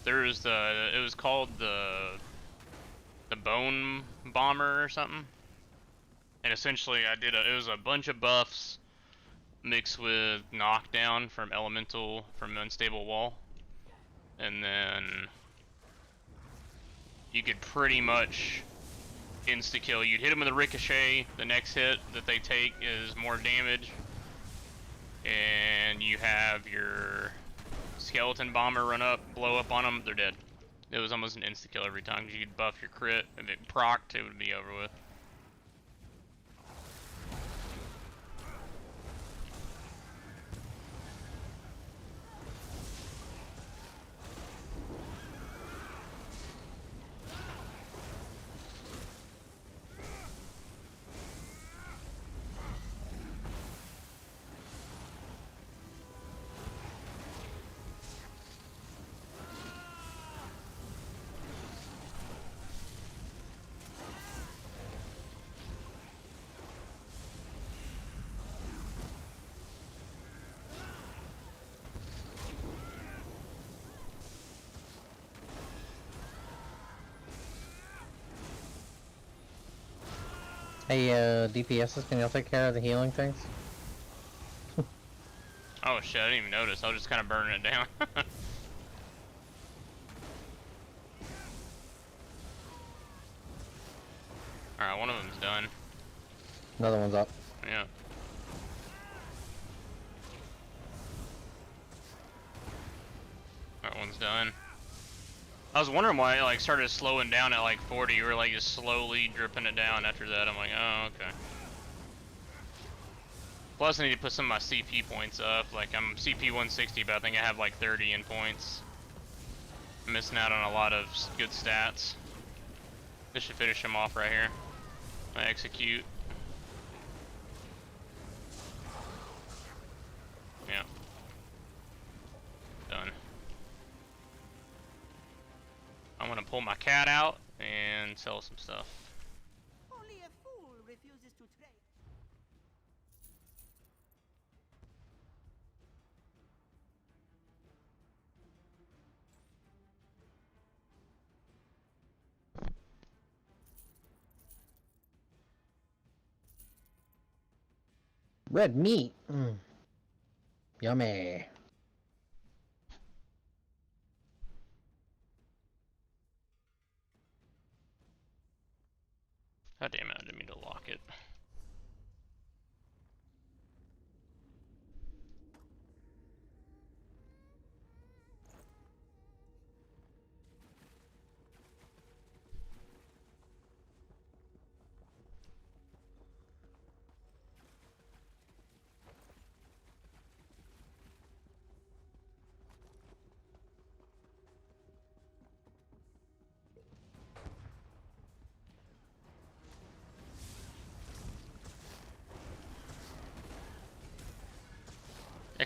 There's the... It was called the Bone Bomber or something. And essentially, it was a bunch of buffs mixed with knockdown from elemental, from unstable wall. And then you could pretty much insta-kill. You'd hit them with a ricochet, the next hit that they take is more damage. And you have your skeleton bomber run up, blow up on them, they're dead. It was almost an insta-kill every time, because you could buff your crit. If it procced, it would be over with. Hey, DPSs, can y'all take care of the healing things? Oh shit, I didn't even notice. I was just kind of burning it down. Alright, one of them's done. Another one's up. Yeah. That one's done. I was wondering why it like started slowing down at like 40. You were like just slowly dripping it down after that. I'm like, oh, okay. Plus I need to put some of my CP points up. Like I'm CP 160, but I think I have like 30 in points. I'm missing out on a lot of good stats. This should finish him off right here. I execute. Yeah. Done. I'm gonna pull my cat out and sell some stuff. Only a fool refuses to trade. Red meat. Yummy. God damn it, I didn't mean to lock it.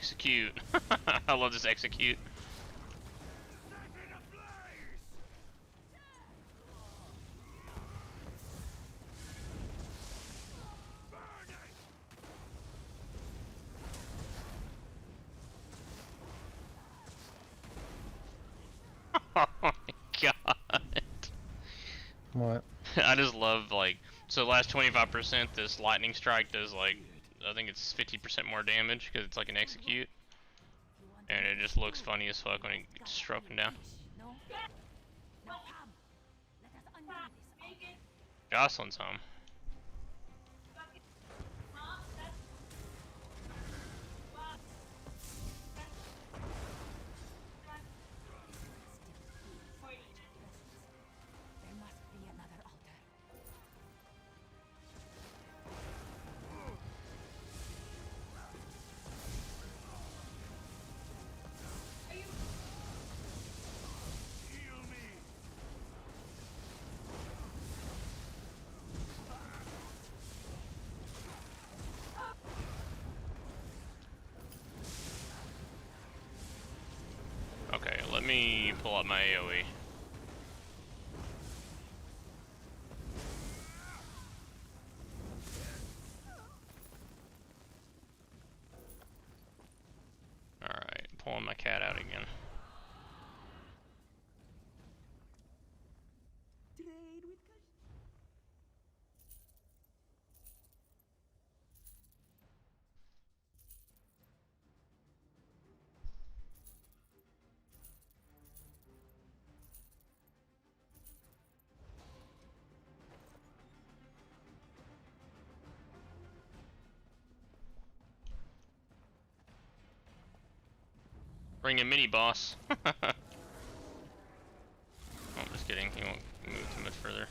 execute. I love this execute. Oh my god. What? I just love, like, so last 25%, this lightning strike does, like, I think it's 50% more damage because it's like an execute. And it just looks funny as fuck when it gets struck down. No? Now come. Let us undo this altar. Jocelyn's home. There must be another altar. Okay, let me pull up my AoE. Alright, pulling my cat out again. Trade with Kush. Bring a mini boss. Oh, I'm just kidding. He won't move too much further.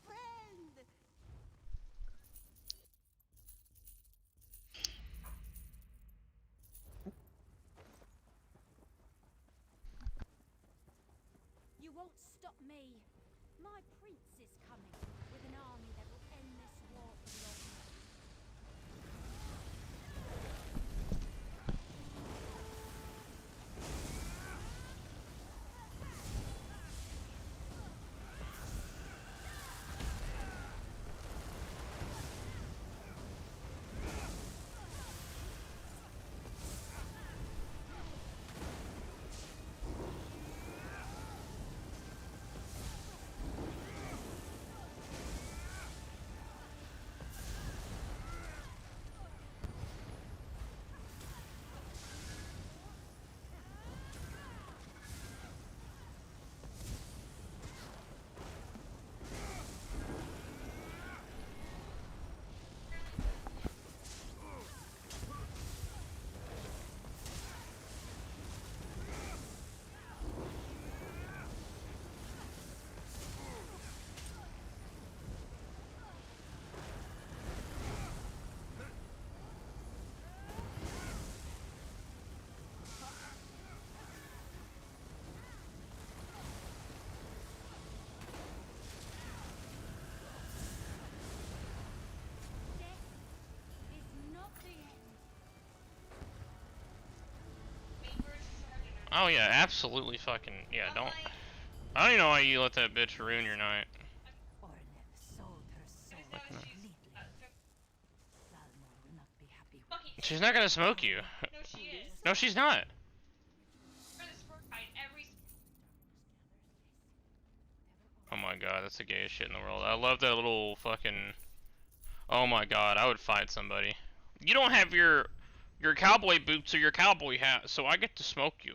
Friend! You won't stop me. My prince is coming with an army that will end this war for the old man. Death is not the end. Oh yeah, absolutely fucking, yeah, don't. I don't even know why you let that bitch ruin your night. Orlev sold her soul Like, completely. She's not gonna smoke you. No, she is. No, she's not. For the sport fight, every. Oh my god, that's the gayest shit in the world. I love that little fucking. Oh my god, I would fight somebody. You don't have your cowboy boots or your cowboy hat, so I get to smoke you.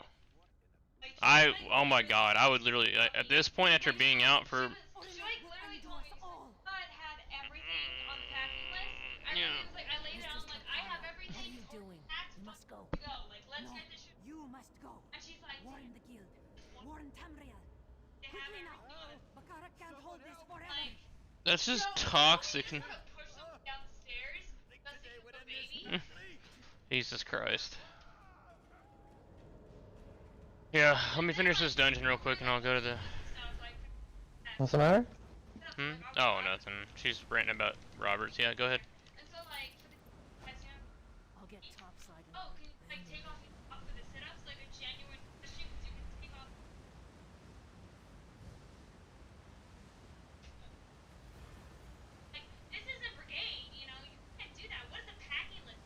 Oh my god, I would literally at this point after being out for. She like literally told me I had everything on the packing list. I literally was like, I laid it out. I'm like, I have everything. What are you doing? You must go. Go. Like, let's No, get this shit. you must go. And she's like, Warn the guild. Warn Tamriel. they have Quickly now. everything. Bakara can't hold this forever. Like, That's just no, toxic. you just gotta push someone down the stairs because they kill the baby. Jesus Christ. Yeah, let me finish this dungeon real quick and I'll go to the. What's the matter? Hmm? Oh, nothing. She's ranting about Roberts. Yeah, go ahead. And so like, I'll get topside. oh, can you like take off your top for the sit-ups like a genuine question? Because you can take off. Like, this isn't brigade, you know, you can't do that. What is a packing list?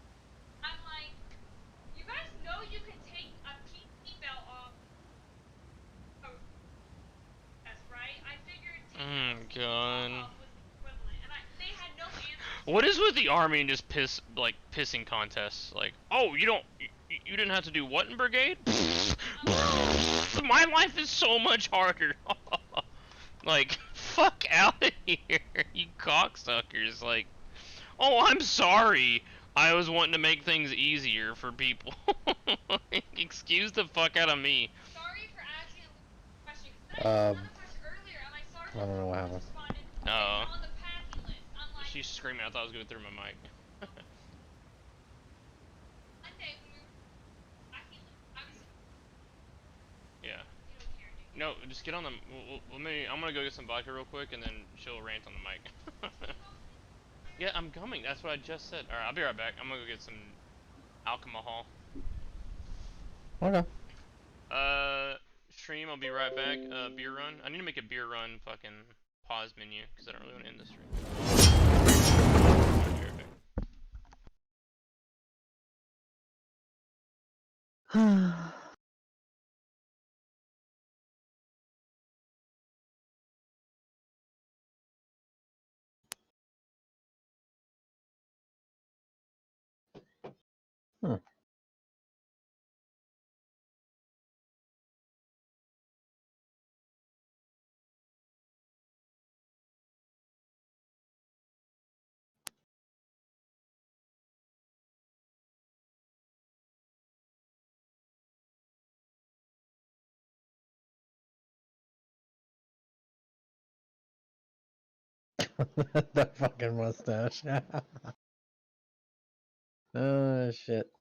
I'm like, you guys know you can take a PT belt off. Oh, that's right. I figured taking God. off was the equivalent, and they had no answers. What is with the army and just pissing contests? Like, oh, you didn't have to do what in brigade? My life is so much harder. Like, fuck out of here, you cocksuckers. Like, oh, I'm sorry. I was wanting to make things easier for people. Excuse the fuck out of me. Sorry for asking a question. 'Cause I asked another question earlier, and I saw I don't know what happened. responded. Oh. It's on the packing list. I'm like, She's screaming. I thought I was going through my mic. Monday when we were packing list, I was. Yeah. You don't care, dude. No, just get on the. I'm gonna go get some vodka real quick, and then she'll rant on the mic. Yeah, I'm coming. That's what I just said. All right, I'll be right back. I'm gonna go get some alcohol. Okay. Stream. I'll be right back. Beer run. I need to make a beer run fucking pause menu because I don't really want to end the stream. I'll be right back. Hmm. That fucking mustache. Oh shit.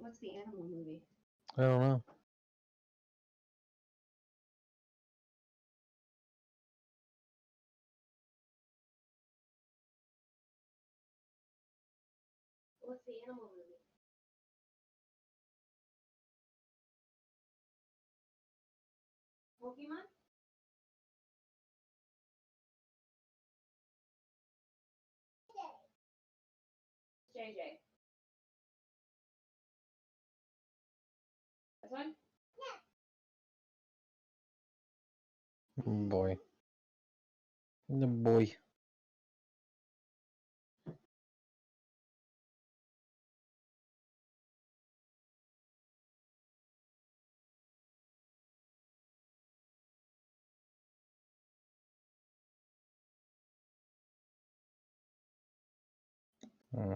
What's the animal movie? I don't know. What's the animal movie? Pokemon? JJ. This one? Boy. The boy. Hmm.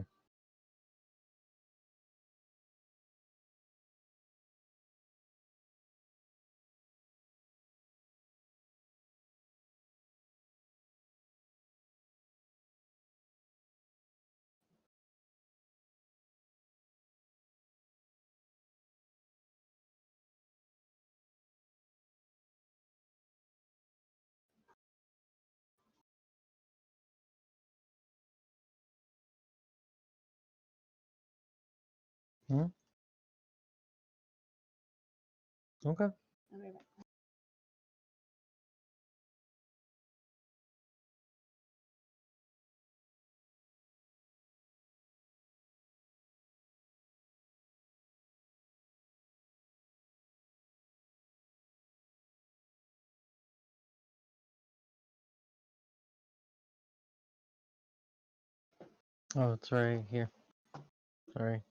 Hmm? Okay. I'll be right back. Oh, it's right here. Sorry.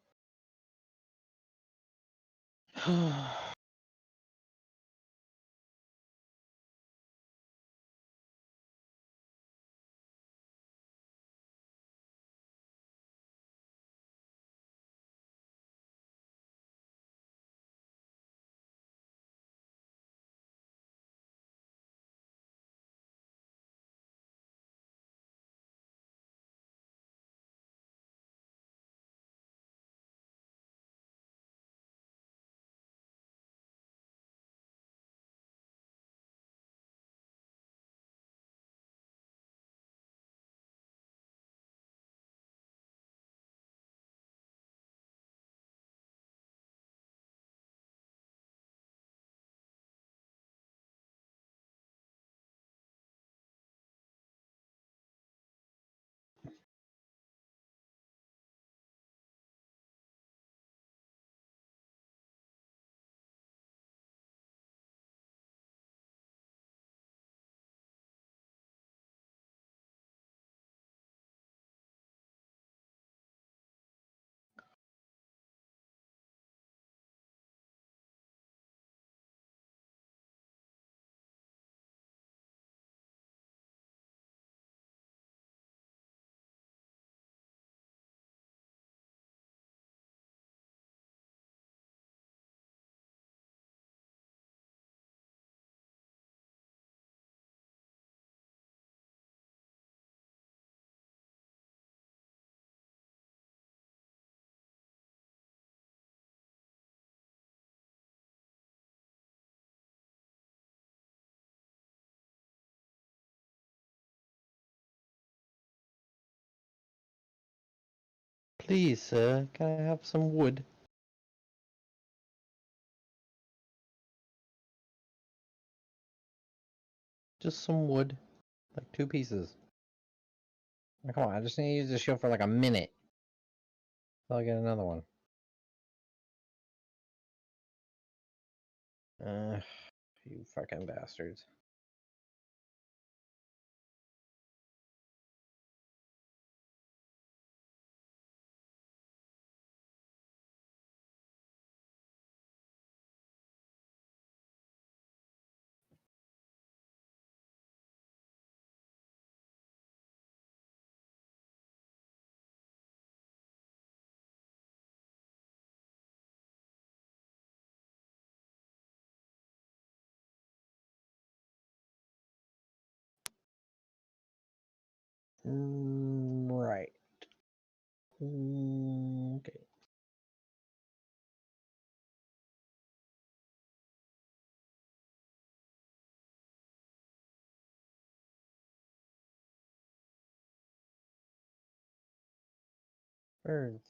Please, sir, can I have some wood? Just some wood. Like 2 pieces. Like, come on, I just need to use the shield for like a minute. So I'll get another one. You fucking bastards. Right. Okay. Birds.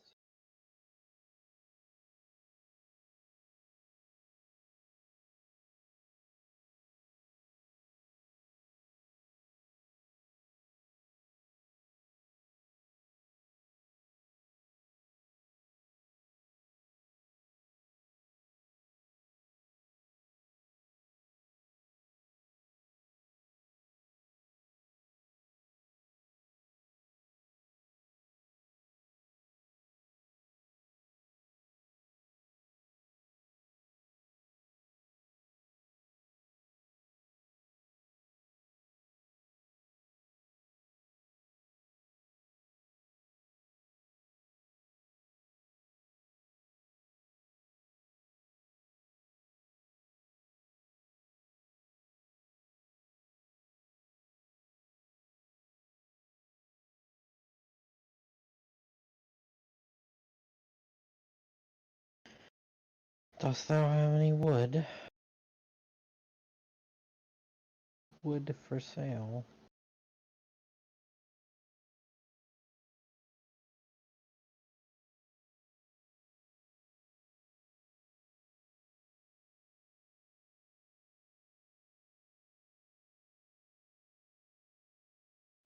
Dost thou have any wood? Wood for sale.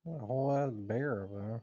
What a whole lot of bear over there.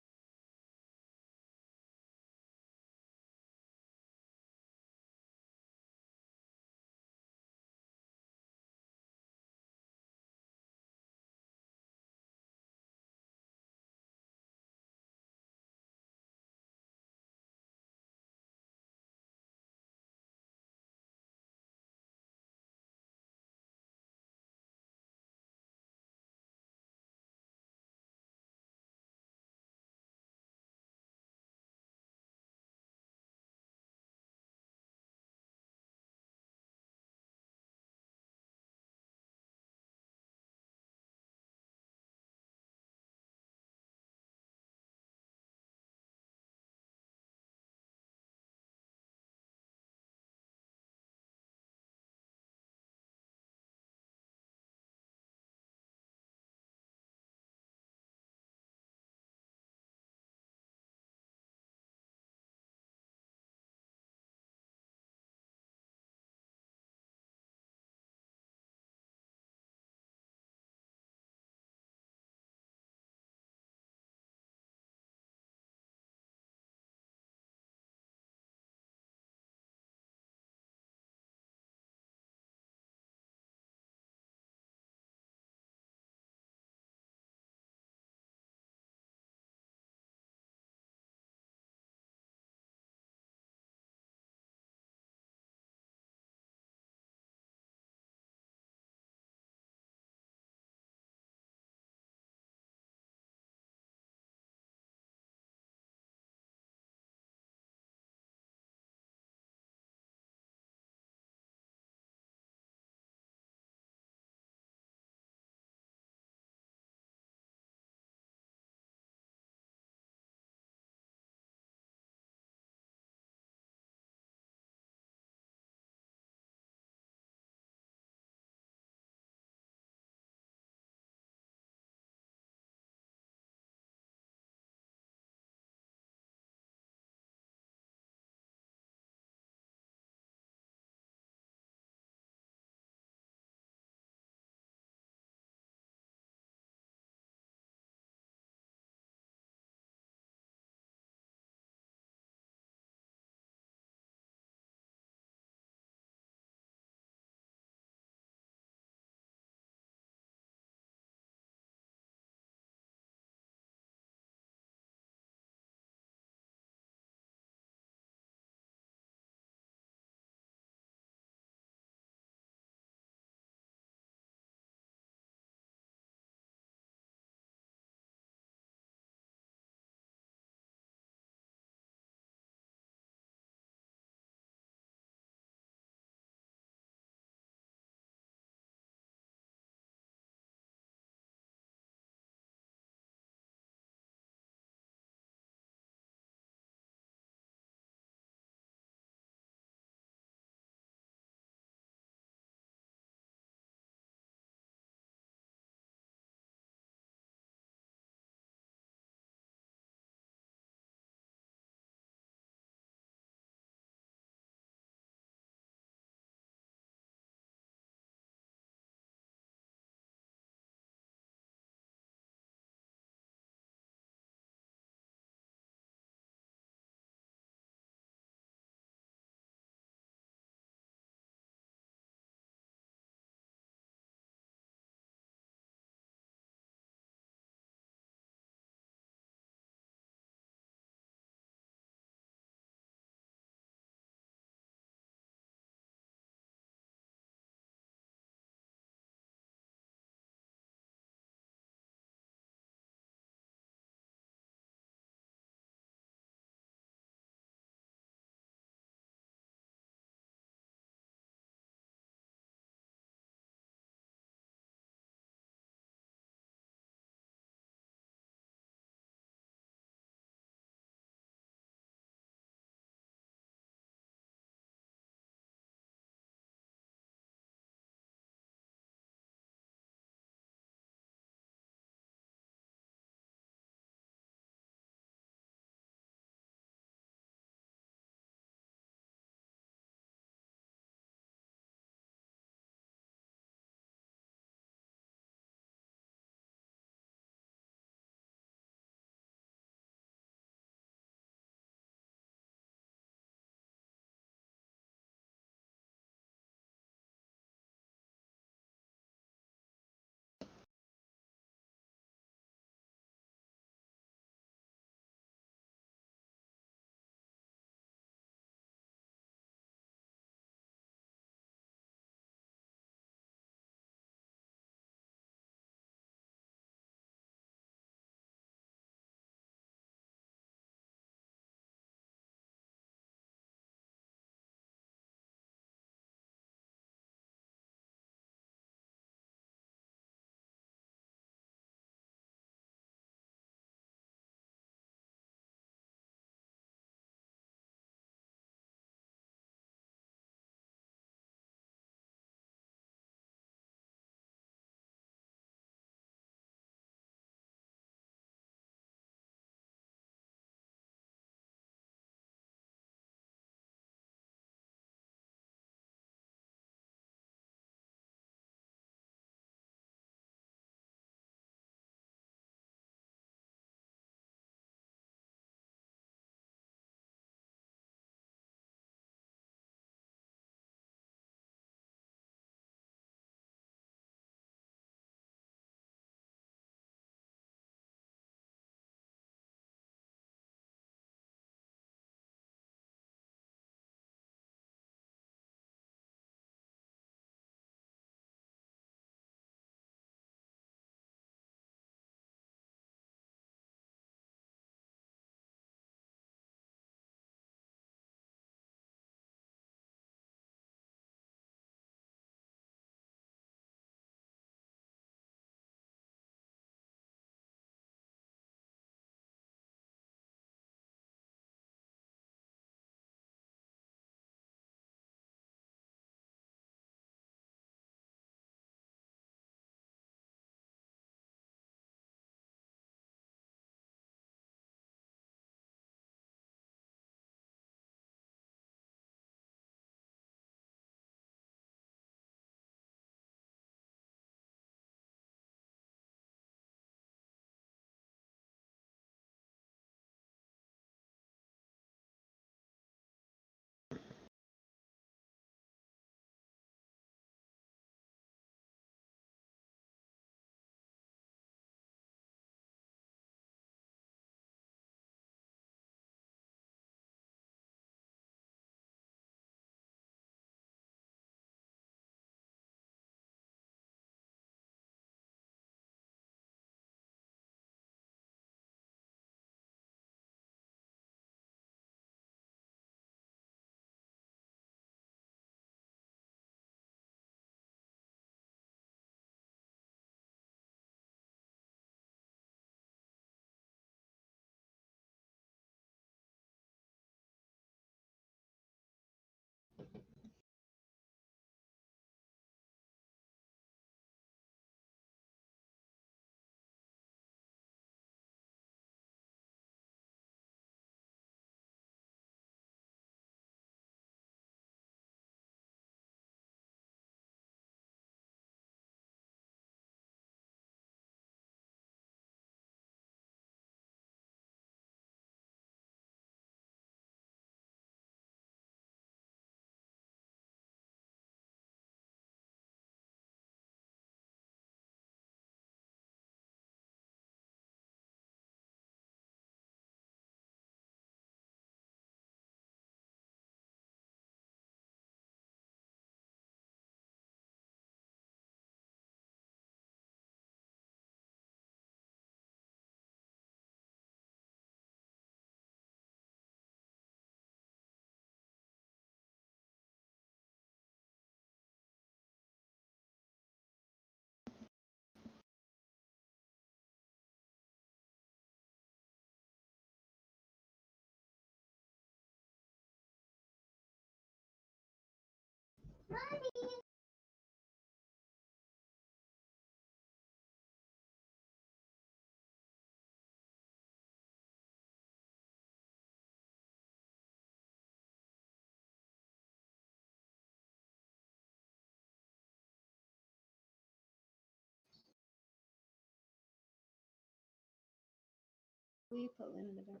Will you put Lynn in the back?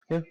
Yeah.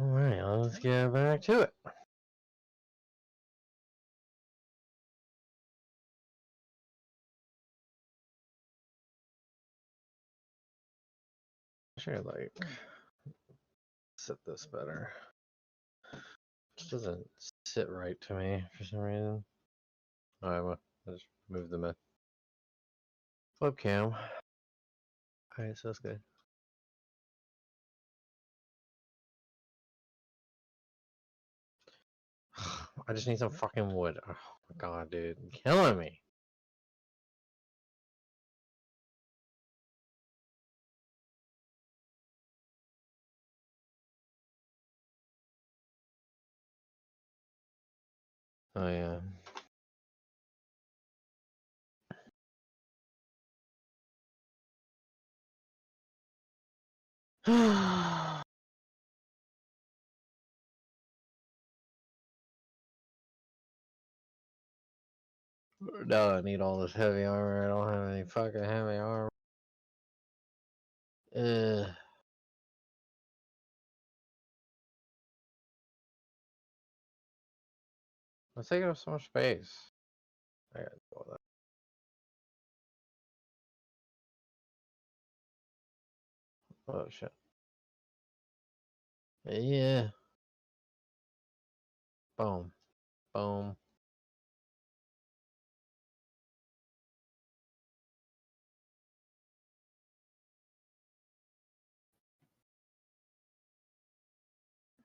Alright, let's get back to it. Should like set this better. It doesn't sit right to me for some reason. Alright, well, I'll just move the webcam. Alright, so that's good. I just need some fucking wood. Oh my god, dude. You're killing me. Oh yeah. No, I need all this heavy armor. I don't have any fucking heavy armor. Ugh. Let's take up so much space. I gotta do all that. Oh shit. Yeah. Boom. Boom.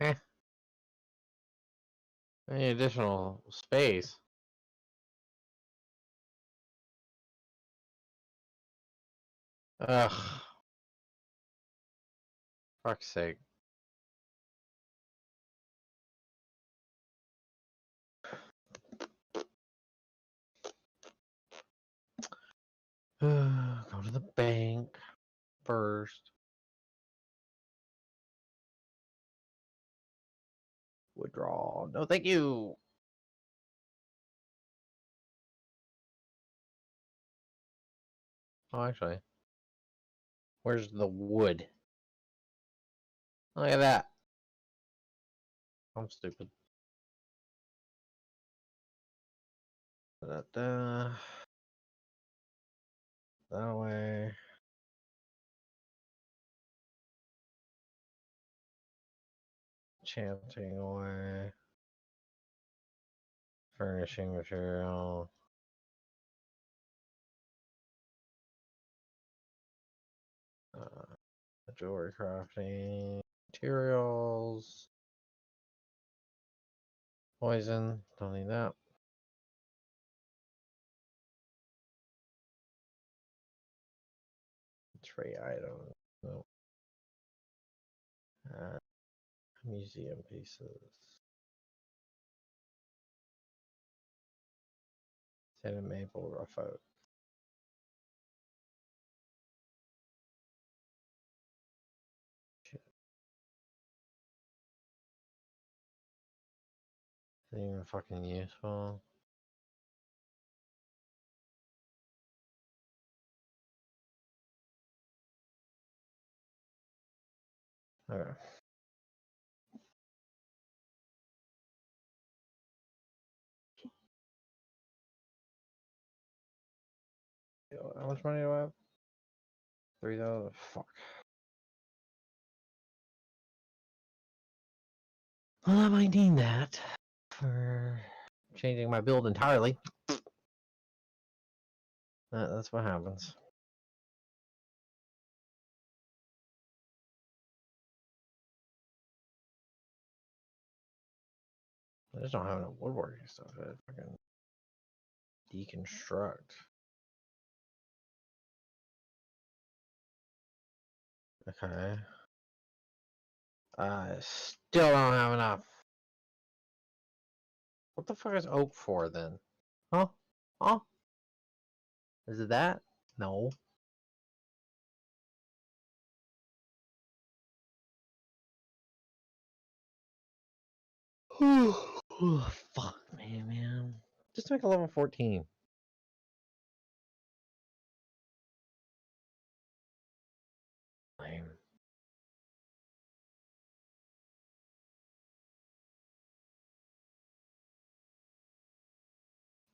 Eh. Any additional space? Ugh. Fuck's sake. Go to the bank first. Withdraw. No, thank you. Oh, actually, where's the wood? Look at that. I'm stupid. Da-da. That way. Chanting away. Furnishing material. Jewelry crafting. Materials. Poison. Don't need that. Trade item. No. Museum pieces. Tin and maple rough oak. Isn't even fucking useful. Okay. How much money do I have? 3,000. Fuck. Well, I might need that for changing my build entirely. That's what happens. I just don't have enough woodworking stuff to fucking deconstruct. Okay. I still don't have enough. What the fuck is oak for then? Huh? Huh? Is it that? No. Oh, fuck me, man. Just make a level 14. Lame.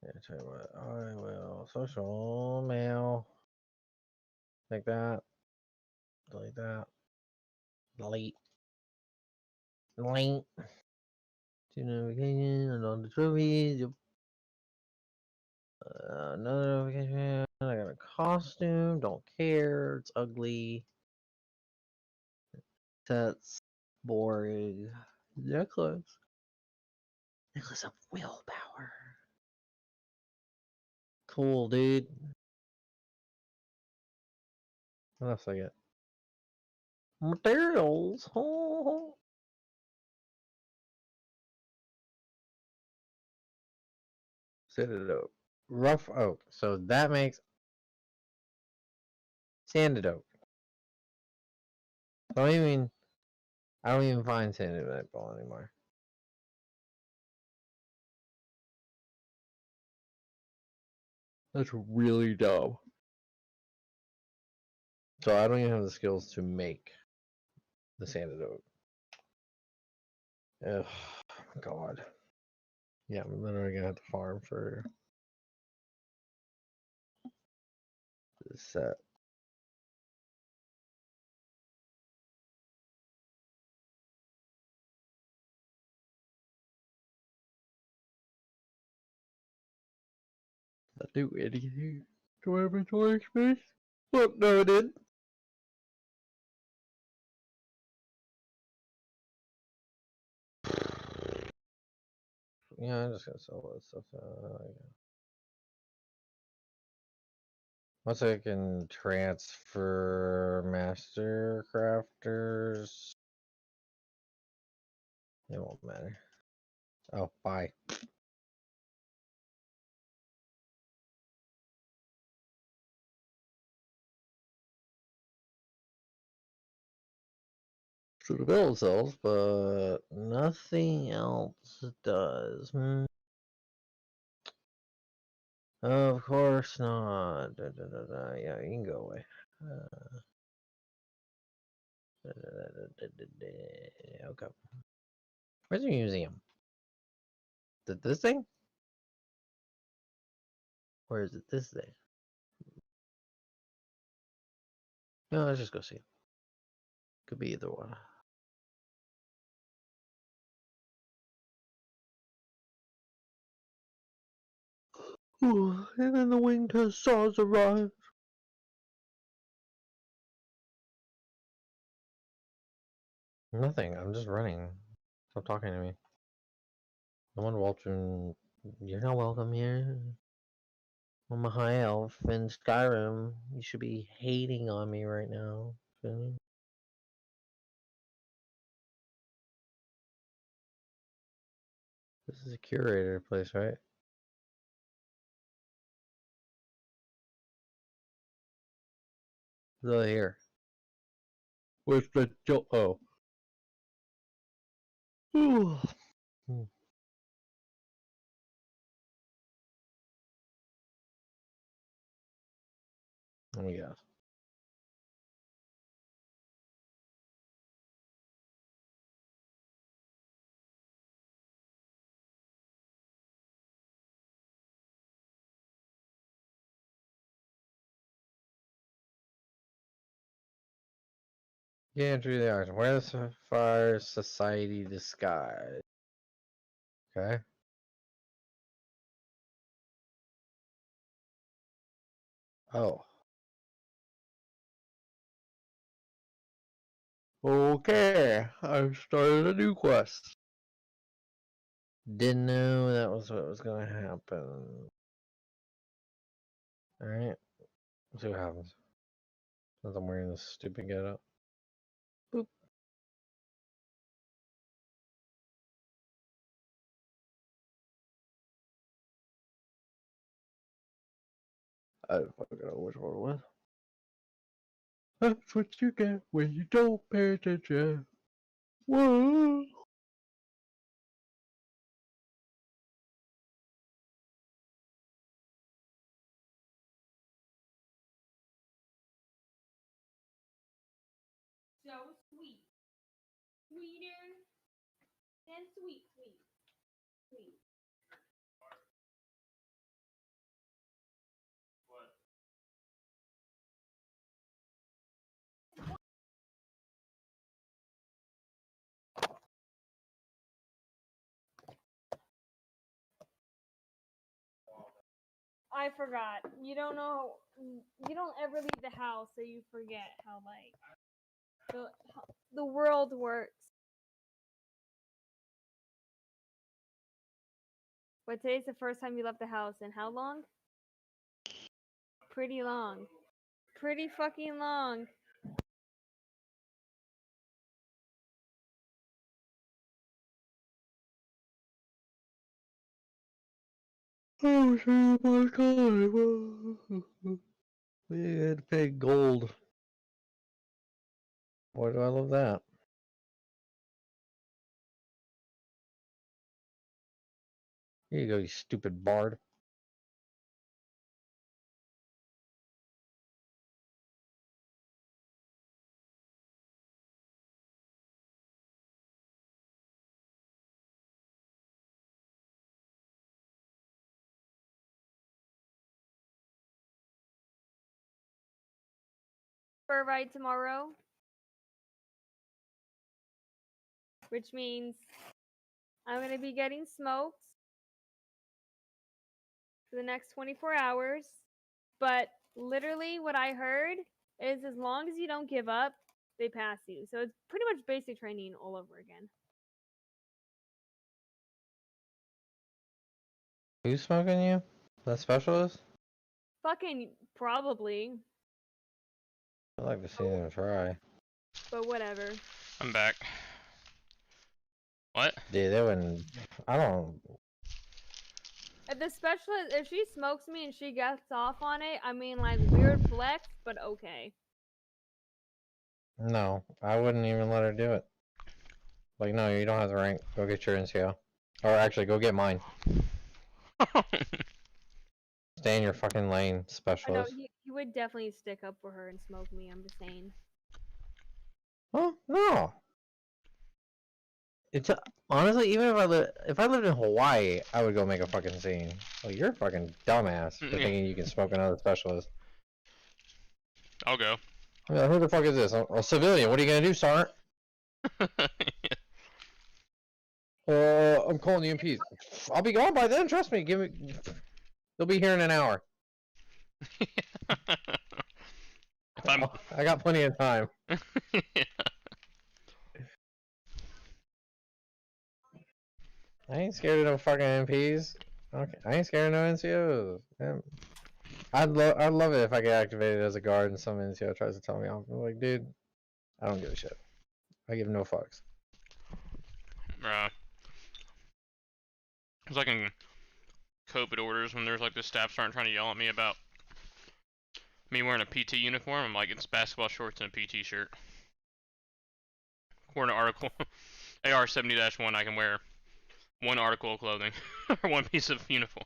Yeah, tell you what, I will social mail. Like that. Delete that. Delete. Delete. To notification and on the trophies. Another notification. I got a costume. Don't care. It's ugly. That's boring. Necklace. Necklace of willpower. Cool, dude. What else I get? Materials. Oh. Sanded oak. Rough oak. So that makes sanded oak. I don't even find sanded maple anymore. That's really dumb. So I don't even have the skills to make the sanded oak. Ugh, God. Yeah, I'm literally gonna have to farm for this set. Does that do anything to my inventory space? Oh, no, it did. Yeah, I'm just gonna sell that stuff. Once I can transfer master crafters, it won't matter. Oh, bye. So the build sells, but nothing else does. Of course not. Yeah, you can go away. Okay. Where's the museum? This thing? Or is it this thing? No, let's just go see. Could be either one. Ooh, and then the winter saws arrive. Nothing. I'm just running. Stop talking to me. No one, Walton. You're not welcome here. I'm a high elf in Skyrim. You should be hating on me right now. Feel This is a curator place, right? It's here. Where's the oh? Ooh. Let me guess. Yeah, Andrew the Auction. Where's the Fire Society disguise? Okay. Oh. Okay. I've started a new quest. Didn't know that was what was gonna happen. Alright. Let's see what happens. Since I'm wearing this stupid getup. Boop. I don't fucking know which one it was. That's what you get when you don't pay attention. Whoa. So sweet. Sweeter than sweet. Sweet. I forgot. You don't know. You don't ever leave the house, so you forget how the world works. But today's the first time you left the house, and how long? Pretty long. Pretty fucking long. Oh my god. We had to pay gold. Why do I love that? Here you go, you stupid bard. For a ride tomorrow. Which means I'm gonna be getting smoked for the next 24 hours. But literally what I heard is as long as you don't give up, they pass you. So it's pretty much basic training all over again. Who's smoking you? That specialist? Fucking probably. I'd like to see them try. But whatever. I'm back. What? Dude, they wouldn't. I don't. If the specialist, if she smokes me and she gets off on it, I mean, like, weird flex, but okay. No, I wouldn't even let her do it. Like, no, you don't have the rank. Go get your NCO. Or actually, go get mine. Stay in your fucking lane, I know, specialist. he would definitely stick up for her and smoke me, I'm just saying. Oh, no. It's honestly, even if I lived in Hawaii, I would go make a fucking scene. Like, you're a fucking dumbass for thinking you can smoke another specialist. I'll go. I mean, who the fuck is this? A civilian. What are you gonna do, Sergeant? I'm calling the MPs. I'll be gone by then. Trust me. They'll be here in an hour. I got plenty of time. I ain't scared of no fucking MPs. Okay, I ain't scared of no NCOs. Man. I'd love it if I get activated as a guard and some NCO tries to tell me off. I'm like, dude, I don't give a shit. I give no fucks. It's like in COVID orders when there's like the staff sergeant trying to yell at me about me wearing a PT uniform. I'm like, it's basketball shorts and a PT shirt. According to article AR 70-1, I can wear one article of clothing or one piece of uniform.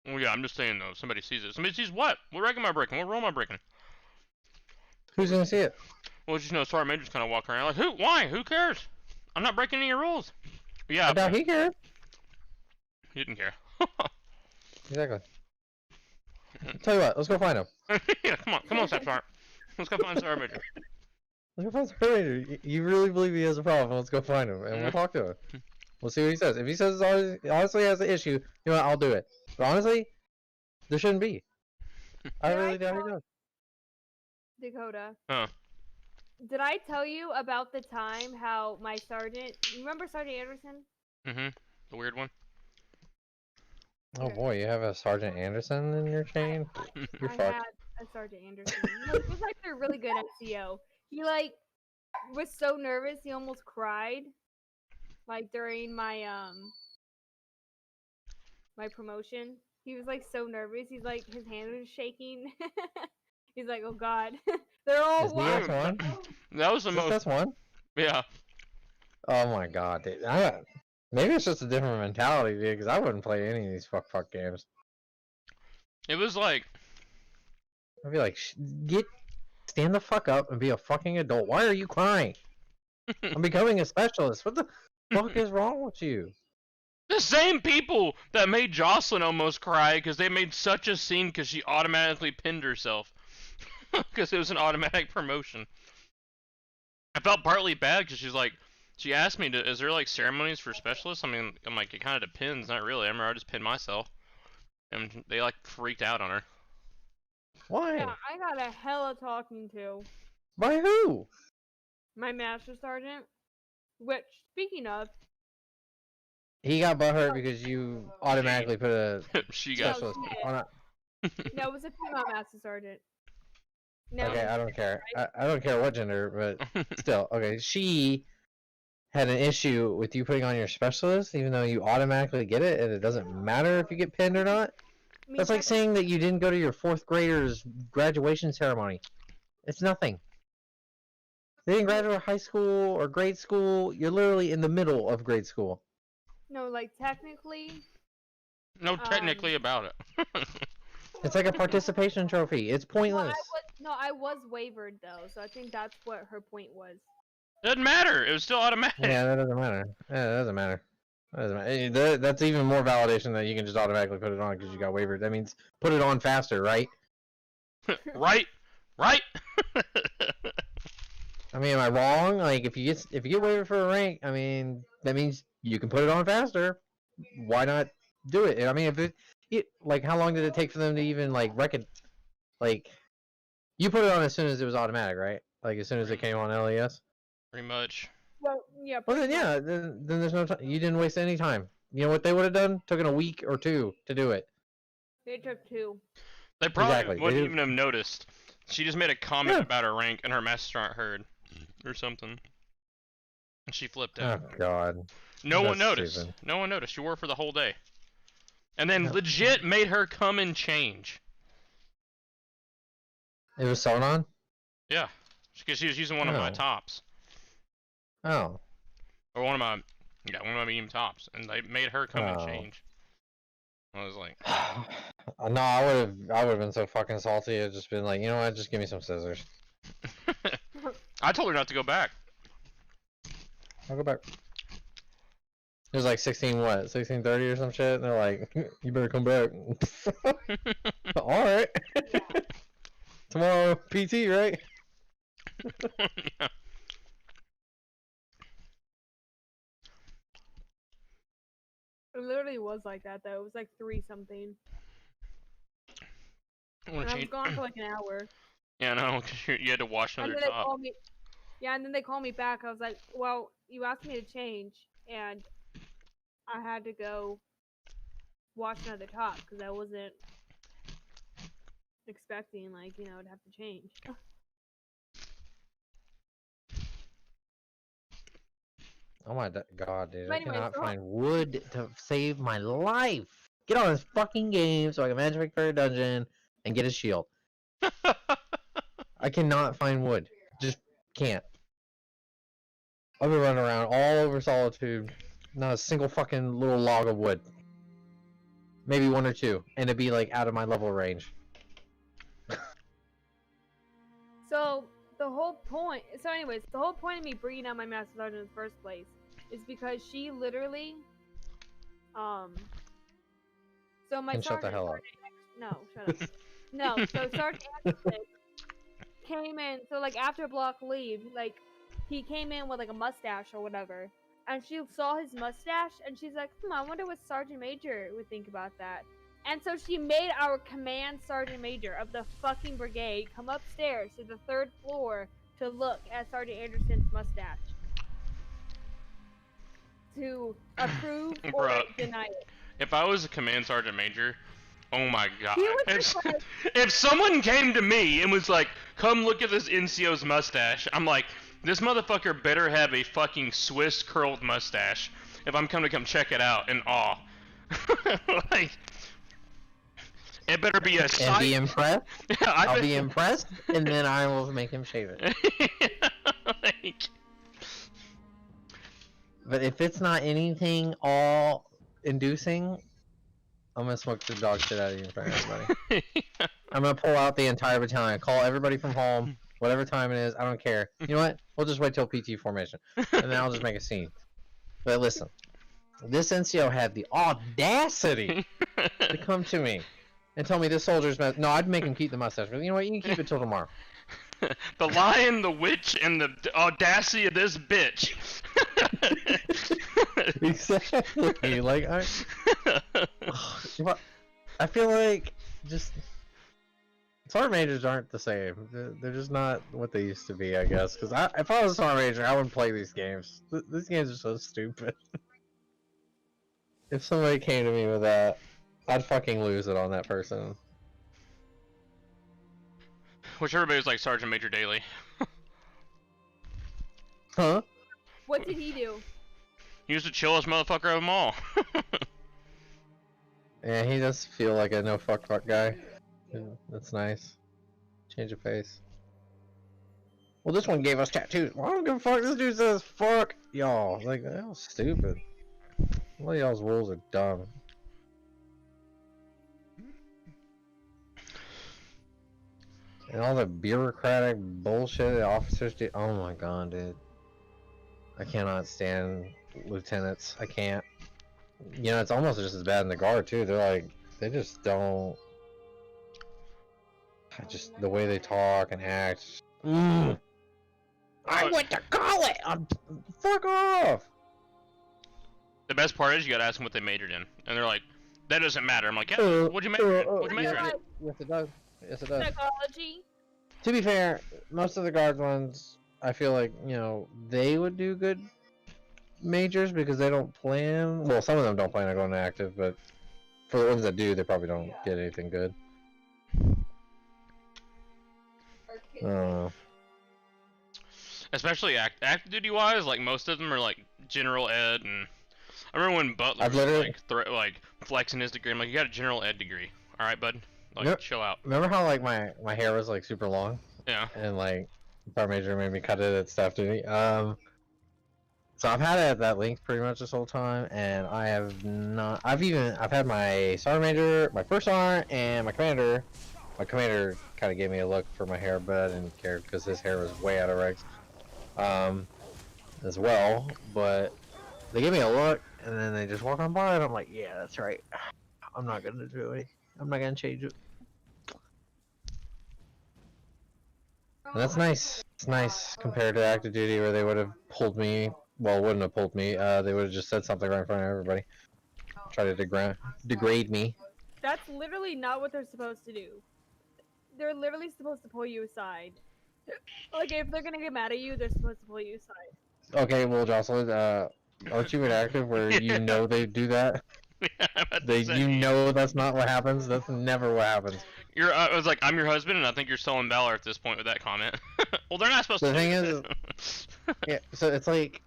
Well, yeah, I'm just saying though. If somebody sees it. Somebody sees what? What rank am I breaking? What rule am I breaking? Who's gonna see it? Well, just Sergeant Major's kind of walking around like, who? Why? Who cares? I'm not breaking any rules. But yeah. I doubt he cared. He didn't care. Exactly. Tell you what, let's go find him. Yeah, come on, Staff Sergeant. Let's go find Sergeant Major. Let's go find Sergeant Major. You really believe he has a problem? Let's go find him, and we'll talk to him. We'll see what he says. If he says honestly has an issue, you know what? I'll do it. But honestly, there shouldn't be. I really doubt he does. Dakota. Huh. Did I tell you about the time how my sergeant, you remember Sergeant Anderson? Mm-hmm. The weird one. Oh boy, you have a Sergeant Anderson in your chain? You're I fucked. had a Sergeant Anderson. He was like a really good NCO. He like was so nervous he almost cried. Like during my my promotion. He was like so nervous. He's like his hand was shaking. He's like, oh god. They're all Is one. DS1? That was the most. DS1? Yeah. Oh my god, dude. Maybe it's just a different mentality, dude, because I wouldn't play any of these fuck games. It was like. I'd be like, stand the fuck up and be a fucking adult. Why are you crying? I'm becoming a specialist. What the fuck is wrong with you? The same people that made Jocelyn almost cry because they made such a scene because she automatically pinned herself. Because it was an automatic promotion. I felt partly bad because she's like, she asked me, is there like ceremonies for specialists? I mean, I'm like, it kind of depends. Not really. I remember I just pinned myself. And they like freaked out on her. Why? Yeah, I got a hella talking to. By who? My master sergeant. Which, speaking of, He got butthurt because you automatically put a She got. specialist she did. on a. no, it was a female master sergeant. No, Okay, I don't care. I don't care what gender, but She still, okay. She had an issue with you putting on your specialist, even though you automatically get it, and it doesn't matter if you get pinned or not. I mean, That's like technically- saying that you didn't go to your 4th grader's graduation ceremony. It's nothing. They didn't graduate high school or grade school. You're literally in the middle of grade school. No, like technically, no, technically about it. It's like a participation trophy. It's pointless. I was wavered though, so I think that's what her point was. Doesn't matter. It was still automatic. Yeah, that doesn't matter. Yeah, that doesn't matter. That doesn't matter. That's even more validation that you can just automatically put it on because you got wavered. That means put it on faster, right? Right? Right? I mean, am I wrong? Like, if you get wavered for a rank, I mean, that means you can put it on faster. Why not do it? I mean, like, how long did it take for them to even like like, you put it on as soon as it was automatic, right? Like as soon as it came on LES. Pretty much. Well, yeah. Well, then yeah, then there's no time. You didn't waste any time. You know what they would have done? Took a week or 2 to do it. They took 2. They probably Exactly. wouldn't They- even have noticed. She just made a comment Yeah. about her rank, and her master sergeant heard, or something. And she flipped out. Oh God. No one That's noticed. stupid. No one noticed. She wore it for the whole day. And then Yep. legit made her come and change. It was sewn on. Yeah. Because she was using one of my Oh. tops. Oh. Or one of my medium tops. And they made her come and Oh. change. I was like, No, I would have been so fucking salty. I'd just been like, you know what? Just give me some scissors. I told her not to go back. I'll go back. It was like 16:30 or some shit. And they're like, you better come back. All right. Tomorrow PT, right? Yeah. It literally was like that though. It was like 3 something. I wanna And I was change- gone for like an hour. Yeah, no, because you had to wash And another then they top. called me. Yeah, and then they called me back. I was like, well, you asked me to change, and I had to go wash another top because I wasn't expecting, like, to have to change. Oh my God, dude. But I anyway, cannot so- find wood to save my life. Get on this fucking game so I can magic for a dungeon and get a shield. I cannot find wood. Just can't. I've been running around all over Solitude. Not a single fucking little log of wood. Maybe 1 or 2. And it'd be like out of my level range. So the whole point. So, anyways, the whole point of me bringing out my master sergeant in the first place is because she literally, So my And shut the sergeant. hell up. No, shut up. No, so Sergeant Anderson came in. So like after block leave, like he came in with like a mustache or whatever, and she saw his mustache and she's like, I wonder what Sergeant Major would think about that. And so she made our command sergeant major of the fucking brigade come upstairs to the 3rd floor to look at Sergeant Anderson's mustache to approve or Bruh. deny it. If I was a command sergeant major, oh my god. He was just like, If someone came to me and was like, come look at this NCO's mustache, I'm like, this motherfucker better have a fucking Swiss curled mustache if I'm come check it out in awe. Like, it better be a And sight. be impressed. Yeah, I'll be impressed, and then I will make him shave it. Like, But if it's not anything all-inducing, I'm gonna smoke the dog shit out of you in front of everybody. I'm gonna pull out the entire battalion, call everybody from home, whatever time it is, I don't care. You know what? We'll just wait till PT formation, and then I'll just make a scene. But listen, this NCO had the audacity to come to me and tell me this soldier's no, I'd make him keep the mustache, but you know what? You can keep it till tomorrow. the lion, the witch, and the audacity of this bitch. Exactly. Like I feel like just Sergeant majors aren't the same. They're just not what they used to be, I guess. Because if I was a sergeant major, I wouldn't play these games. These games are so stupid. If somebody came to me with that, I'd fucking lose it on that person. Which everybody's like Sergeant Major Daily. Huh? What did he do? He was the chillest motherfucker of them all. Yeah, he does feel like a no fuck guy. Yeah, that's nice. Change of pace. Well, this one gave us tattoos. Well, I don't give a fuck. This dude says fuck y'all. Like, that was stupid. All y'all's rules are dumb. And all the bureaucratic bullshit the officers do. Oh my god, dude. I cannot stand lieutenants. I can't. You know, it's almost just as bad in the guard, too. They're like, they just don't. Just the way they talk and act. I went to college! Fuck off! The best part is you gotta ask them what they majored in. And they're like, that doesn't matter. I'm like, yeah, what'd you major in? What'd you major in? Yes, it does. Yes, it does. Psychology. To be fair, most of the guard ones, I feel like, you know, they would do good majors because they don't plan. Well, some of them don't plan on going to active, but for the ones that do, they probably don't get anything good. Especially active duty wise, like most of them are like general ed, and I remember when Butler I've was literally- like flexing his degree. I'm like, you got a general ed degree, all right, bud? Like, Yep. chill out. Remember how like my hair was like super long? Yeah. And like our major made me cut it at staff duty. So I've had it at that length pretty much this whole time, and I have not. I've had my sergeant major, my first sergeant, and my commander. My commander kind of gave me a look for my hair, but I didn't care because his hair was way out of regs. As well, but they gave me a look, and then they just walk on by, and I'm like, yeah, that's right. I'm not gonna do it. I'm not gonna change it. And that's nice. It's nice compared to active duty where they would have pulled me. Well, wouldn't have pulled me. They would have just said something right in front of everybody. Try to degrade me. That's literally not what they're supposed to do. They're literally supposed to pull you aside. Like, if they're gonna get mad at you, they're supposed to pull you aside. Okay, well, Jocelyn, aren't you inactive where you know they do that? You know that's not what happens. That's never what happens. I was like, I'm your husband, and I think you're stolen valor at this point with that comment. Well, they're not supposed The to. thing is, yeah. So it's like,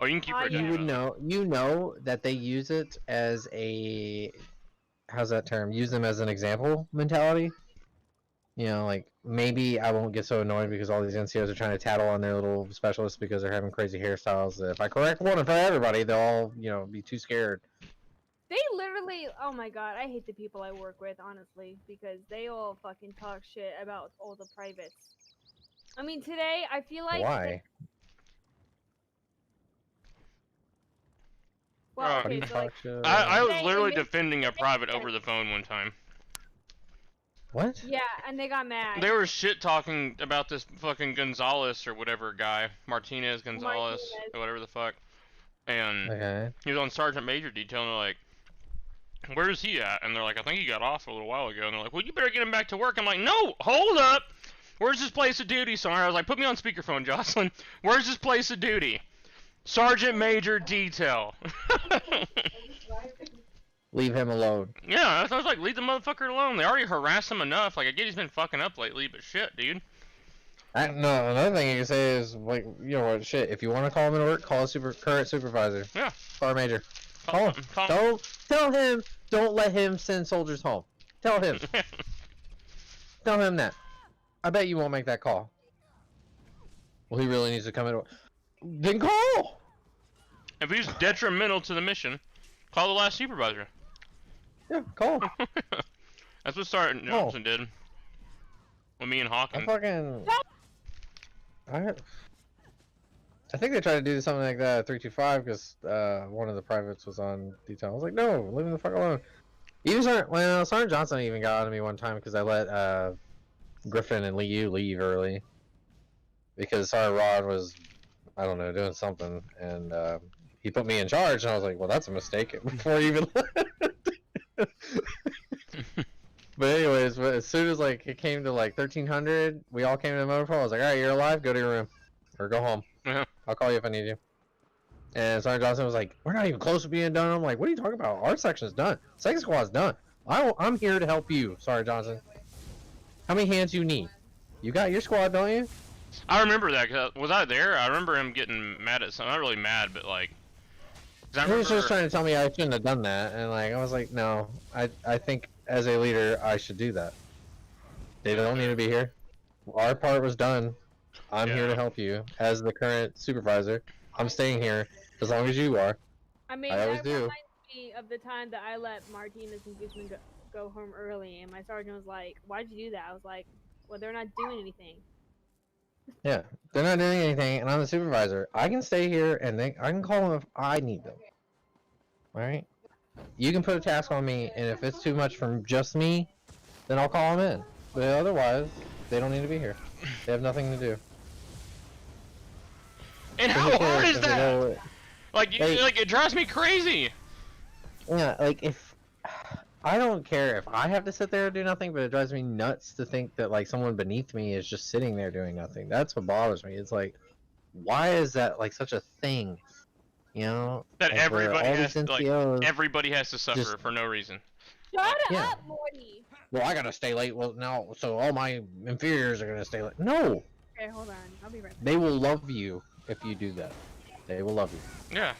oh, you can keep you would know. You know that they use it as a, how's that term? Use them as an example mentality. You know, like, maybe I won't get so annoyed because all these NCOs are trying to tattle on their little specialists because they're having crazy hairstyles. If I correct one in front of everybody, they'll all, you know, be too scared. They literally, oh my god, I hate the people I work with, honestly, because they all fucking talk shit about all the privates. I mean, today, I feel like... Why? Well, okay, so, like, I was They- literally it makes- defending a private over the phone one time. What? yeah, and they got mad. They were shit talking about this fucking Gonzalez or whatever guy, Martinez Gonzalez or whatever the fuck, and he was on Sergeant Major detail, and they're like, "Where is he at?" And they're like, "I think he got off a little while ago." And they're like, "Well, you better get him back to work." I'm like, "No, hold up. Where's his place of duty?" So I was like, "Put me on speakerphone, Jocelyn. Where's his place of duty?" Sergeant Major detail. Leave him alone. Yeah, I was like, leave the motherfucker alone. They already harassed him enough. Like, I get he's been fucking up lately, but shit, dude. No, another thing you can say is, like, you know what, shit, if you want to call him into work, call a current supervisor. Yeah. Sergeant Major. Call him. Tell him, don't let him send soldiers home. Tell him. Tell him that. I bet you won't make that call. Well, he really needs to come in. Then call! If he's detrimental to the mission, call the last supervisor. Yeah, call. That's what Sergeant Johnson did. With me and Hawkins. I think they tried to do something like that at 325 because one of the privates was on detail. I was like, no, leave him the fuck alone. Even Sergeant Johnson even got on me one time because I let Griffin and Liu leave early because Sergeant Rod was, I don't know, doing something, and he put me in charge, and I was like, well, that's a mistake before he even left. But anyways, as soon as like it came to like 1300, we all came to the motor pool. I was like, all right, you're alive. Go to your room, or go home. Yeah. I'll call you if I need you. And Sergeant Johnson was like, we're not even close to being done. I'm like, what are you talking about? Our section's done. Second squad's done. I'm here to help you, Sergeant Johnson. How many hands you need? You got your squad, don't you? I remember that. 'Cause was I there? I remember him getting mad at something. Not really mad, but like. 'Cause I He was remember. just trying to tell me I shouldn't have done that, and like I was like, no, I think as a leader I should do that. They don't need to be here. Our part was done. I'm here to help you as the current supervisor. I'm staying here as long as you are. I mean, I always that do. reminds me of the time that I let Martinez and Guzman go home early, and my sergeant was like, "Why'd you do that?" I was like, "Well, they're not doing anything." Yeah, they're not doing anything, and I'm the supervisor. I can stay here, and I can call them if I need them. All right? You can put a task on me, and if it's too much from just me, then I'll call them in. But otherwise, they don't need to be here. They have nothing to do. And So how who cares hard is if they that? go- Like, like it drives me crazy. Yeah, like if I don't care if I have to sit there and do nothing, but it drives me nuts to think that like someone beneath me is just sitting there doing nothing. That's what bothers me. It's like, why is that like such a thing? You know, That like, where everybody all has, these like, NCOs everybody has to suffer just- for no reason. Shut Yeah. up, Morty. Well, I gotta stay late. Well, now, so all my inferiors are gonna stay late. No, Okay, hold on. I'll be right back. they will love you if you do that. They will love you. Yeah.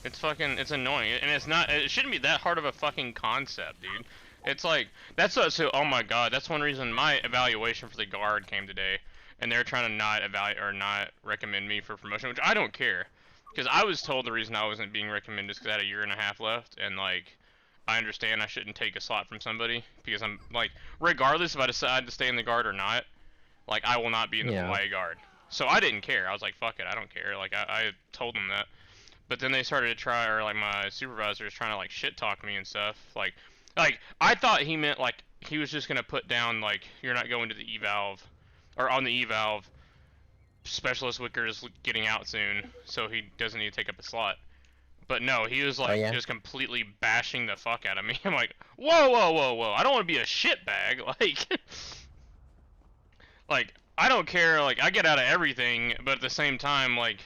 It's fucking, it's annoying, and it's not, it shouldn't be that hard of a fucking concept, dude. It's like, that's what, so, oh my god, that's one reason my evaluation for the guard came today, and they're trying to not evaluate, or not recommend me for promotion, which I don't care. Because I was told the reason I wasn't being recommended is because I had a year and a half left, and like, I understand I shouldn't take a slot from somebody, because I'm, like, regardless if I decide to stay in the guard or not, like, I will not be in the Hawaii guard. So I didn't care, I was like, fuck it, I don't care, like, I told them that. But then they started to try, or like my supervisor is trying to like shit talk me and stuff. Like I thought he meant like he was just gonna put down like you're not going to the E-valve, or on the E-valve. Specialist Wicker is getting out soon, so he doesn't need to take up a slot. But no, he was like just completely bashing the fuck out of me. I'm like, whoa, whoa, whoa, whoa! I don't want to be a shitbag. Like I don't care. Like I get out of everything, but at the same time, like.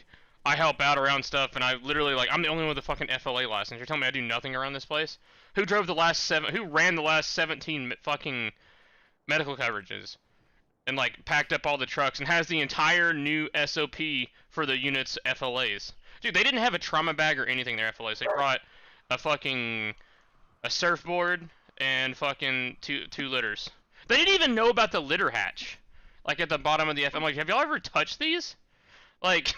I help out around stuff, and I literally, like, I'm the only one with a fucking FLA license. You're telling me I do nothing around this place? Who ran the last 17 fucking medical coverages? And, like, packed up all the trucks, and has the entire new SOP for the unit's FLAs. Dude, they didn't have a trauma bag or anything, their FLAs. They brought a surfboard, and fucking two litters. They didn't even know about the litter hatch. Like, at the bottom of the I'm like, have y'all ever touched these? Like...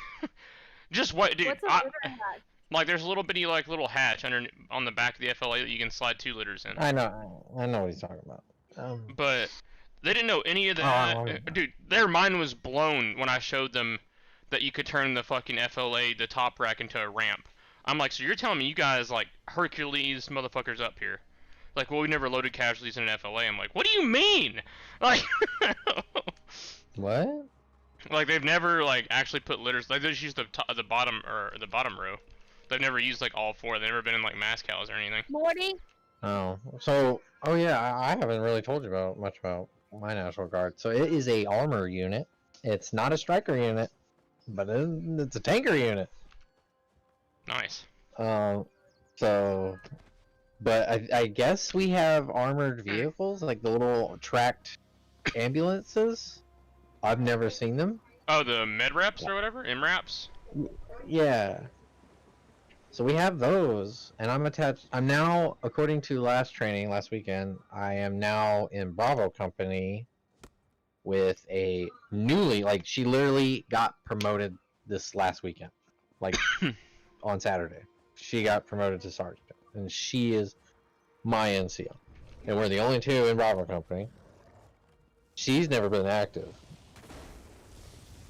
Just what, dude? What's a litter hatch? Like, there's a little bitty, like, little hatch on the back of the FLA that you can slide 2 litters in. I know what he's talking about. But they didn't know any of that. Dude, their mind was blown when I showed them that you could turn the fucking FLA, the top rack, into a ramp. I'm like, so you're telling me you guys, like, Hercules motherfuckers up here? Like, well, we never loaded casualties in an FLA. I'm like, what do you mean? Like, what? Like they've never like actually put litters. Like they just used the bottom row. They've never used like all 4. They've never been in like mass cows or anything. Morty. Oh, so yeah, I haven't really told you much about my National Guard. So it is a armor unit. It's not a striker unit, but it's a tanker unit. Nice. So, but I guess we have armored vehicles, like the little tracked ambulances. I've never seen them. Oh, the med reps or whatever? MRAPs? Yeah. So we have those, and I'm now, according to last weekend, I am now in Bravo Company with a newly, like, she literally got promoted this last weekend. Like, on Saturday. She got promoted to sergeant, and she is my NCO. And we're the only 2 in Bravo Company. She's never been active.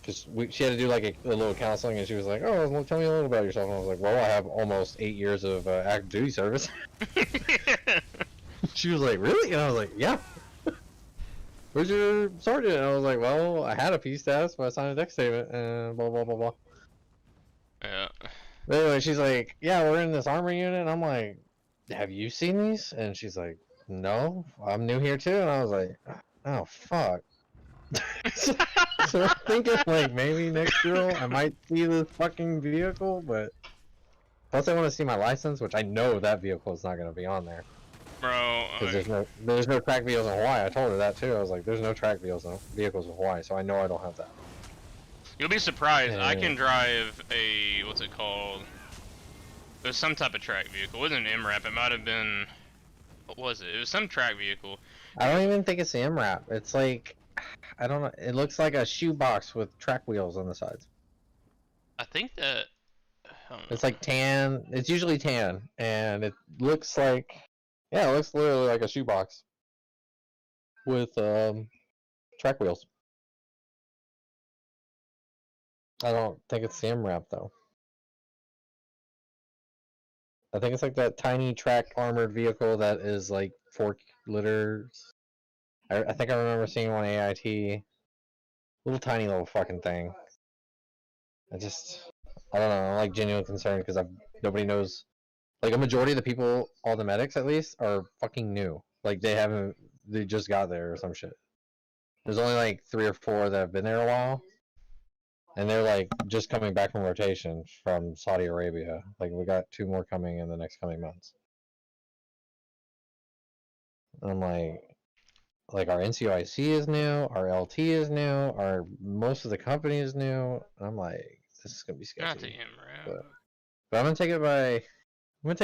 Because she had to do like a little counseling, and she was like, oh, well, tell me a little about yourself. And I was like, well, I have almost 8 years of active duty service. She was like, really? And I was like, yeah. Where's your sergeant? And I was like, well, I had a peace task, but I signed a deck statement, and blah, blah, blah, blah. Yeah. But anyway, she's like, yeah, we're in this armor unit. And I'm like, have you seen these? And she's like, no, I'm new here too, and I was like, oh fuck. so I'm thinking like maybe next year I might see this fucking vehicle, but plus I want to see my license, which I know that vehicle is not going to be on there. Bro, Because there's no track vehicles in Hawaii. I told her that too. I was like, there's no track vehicles in Hawaii, so I know I don't have that. you'll be surprised. I And can drive a, what's it called? There's some type of track vehicle. It wasn't an MRAP. It might have been, what was it? It was some track vehicle. I don't even think it's the MRAP. It's like, I don't know. It looks like a shoebox with track wheels on the sides. I think that, I don't know. It's like tan. It's usually tan, and it looks like, yeah, it looks literally like a shoebox with track wheels. I don't think it's the MRAP though. I think it's like that tiny track armored vehicle that is like 4 liters. I think I remember seeing one AIT. Little tiny little fucking thing. I don't know. I'm like genuinely concerned because nobody knows. Like a majority of the people, all the medics at least, are fucking new. Like they just got there or some shit. There's only like 3 or 4 that have been there a while. And they're like just coming back from rotation from Saudi Arabia. Like we got 2 more coming in the next coming months. I'm like our NCOIC is new, our LT is new, our most of the company is new. I'm like, this is gonna be sketchy. Not the MRAP. But I'm gonna take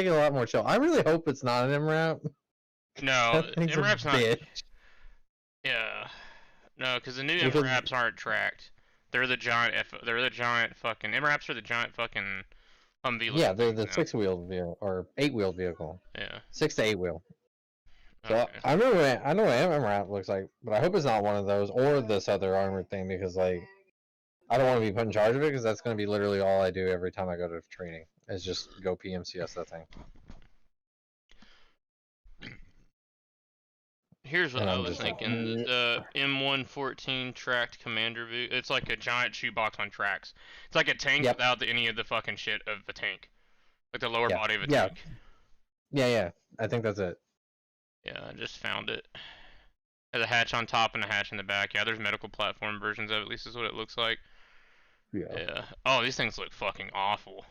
it a lot more chill. I really hope it's not an MRAP. No, That thing's a MRAP's not. bitch. Yeah. No, because the new Because- MRAPs aren't tracked. They're the giant they're the giant fucking MRAPs are the giant fucking Humvee. Yeah, they're the now. 6-wheeled vehicle or 8-wheeled vehicle. Yeah. 6 to 8 wheel. So Okay. I know what MRAP looks like, but I hope it's not one of those or this other armored thing because like I don't want to be put in charge of it because that's going to be literally all I do every time I go to training is just go PMCS that thing. Here's what And I I'm was just like, thinking. The M114 tracked commander vehicle. It's like a giant shoebox on tracks. It's like a tank Yep. without any of the fucking shit of the tank. Like the lower Yeah. body of a Yeah. tank. Yeah, I think that's it. Yeah, I just found it. Has a hatch on top and a hatch in the back. Yeah, there's medical platform versions of it, at least is what it looks like. Yeah. Oh, these things look fucking awful.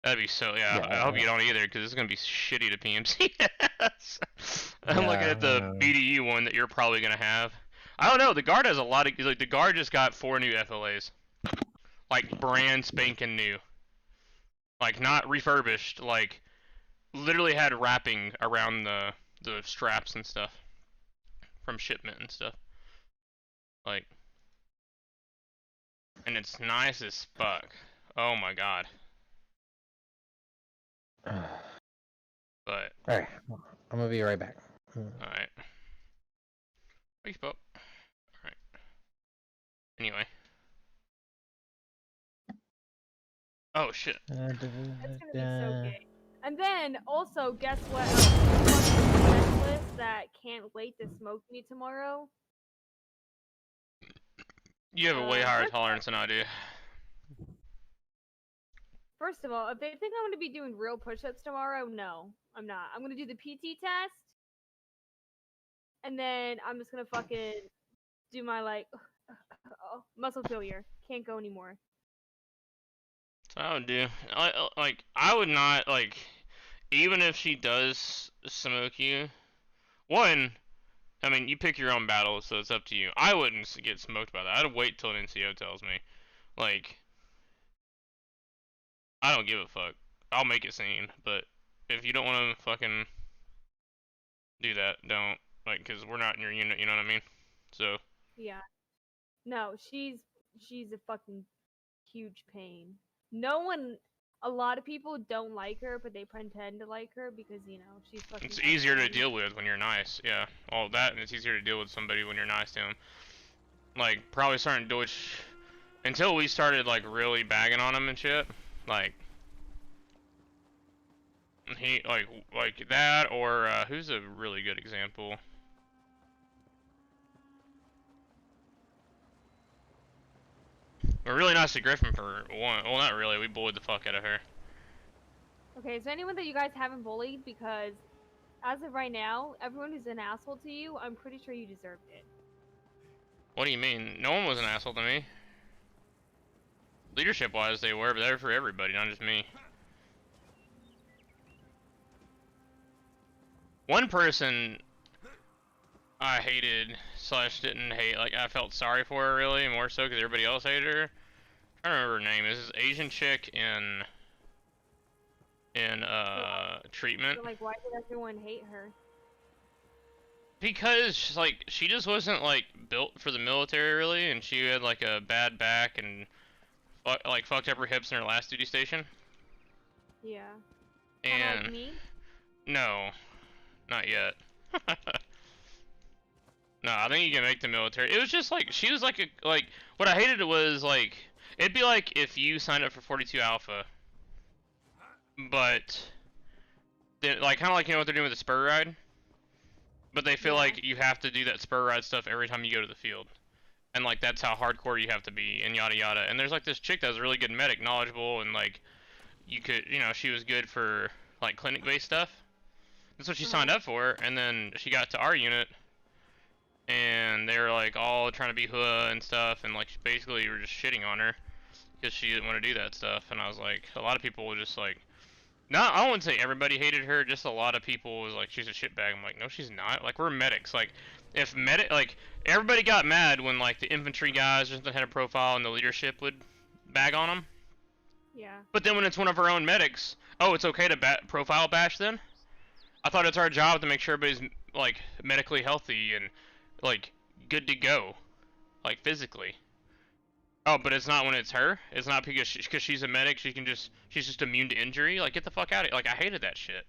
That'd be so, yeah, I hope you don't either, because it's going to be shitty to PMCS. I'm looking at the BDE one that you're probably going to have. I don't know, the Guard has a lot of, like, the Guard just got 4 new FLAs. Like, brand spanking new. Like, not refurbished, like, literally had wrapping around the straps and stuff. From shipment and stuff. Like, and it's nice as fuck. Oh my god. But Alright, I'm gonna be right back. alright. Peace, Pop. Alright. Anyway. Oh shit. That's gonna be so gay. And then also, guess what? Necklace that can't wait to smoke me tomorrow. You have a way higher tolerance than I do. First of all, if they think I'm gonna be doing real push-ups tomorrow, no, I'm not. I'm gonna do the PT test, and then I'm just gonna fucking do my like muscle failure. Can't go anymore. So I would do. I would not, like, even if she does smoke you, one, I mean, you pick your own battle, so it's up to you. I wouldn't get smoked by that. I'd wait till an NCO tells me. Like, I don't give a fuck. I'll make it scene, but if you don't want to fucking do that, don't. Like, because we're not in your unit, you know what I mean? So. Yeah. No, she's a fucking huge pain. No one, a lot of people don't like her, but they pretend to like her because, you know, she's fucking... It's easier to deal with when you're nice, yeah. All that, and it's easier to deal with somebody when you're nice to them. Like, probably starting to do it... Until we started, like, really bagging on him and shit. Like... He, like that, or, who's a really good example? We're really nice to Griffin for one. Well, not really. We bullied the fuck out of her. Okay, is there anyone that you guys haven't bullied? Because As of right now, everyone who's an asshole to you, I'm pretty sure you deserved it. What do you mean? No one was an asshole to me. Leadership-wise, they were, but they were for everybody, not just me. One person I hated / didn't hate, like I felt sorry for her really, more so because everybody else hated her. I don't remember her name. This is Asian chick in treatment. So, like, why did everyone hate her? Because like she just wasn't like built for the military really, and she had like a bad back and like fucked up her hips in her last duty station. Yeah. And like me? no, not yet. No, I think you can make the military. It was just like she was like what I hated was like it'd be like if you signed up for 42 Alpha, but then like kind of like you know what they're doing with the spur ride, but they feel like you have to do that spur ride stuff every time you go to the field, and like that's how hardcore you have to be and yada yada. And there's like this chick that was a really good medic, knowledgeable, and like you could she was good for like clinic based stuff. That's what she signed up for, and then she got to our unit. And they were like all trying to be Hua and stuff, and like basically were just shitting on her because she didn't want to do that stuff. And I was like, a lot of people were just like, I wouldn't say everybody hated her, just a lot of people was like, she's a shitbag. I'm like, no, she's not. Like we're medics. Like if like everybody got mad when like the infantry guys just had a profile and the leadership would bag on them. Yeah. But then when it's one of our own medics, oh, it's okay to profile bash then? I thought it's our job to make sure everybody's like medically healthy and like good to go, like physically. Oh, but it's not when it's her. It's not because she's a medic. She's just immune to injury. Like get the fuck out of here. Like I hated that shit.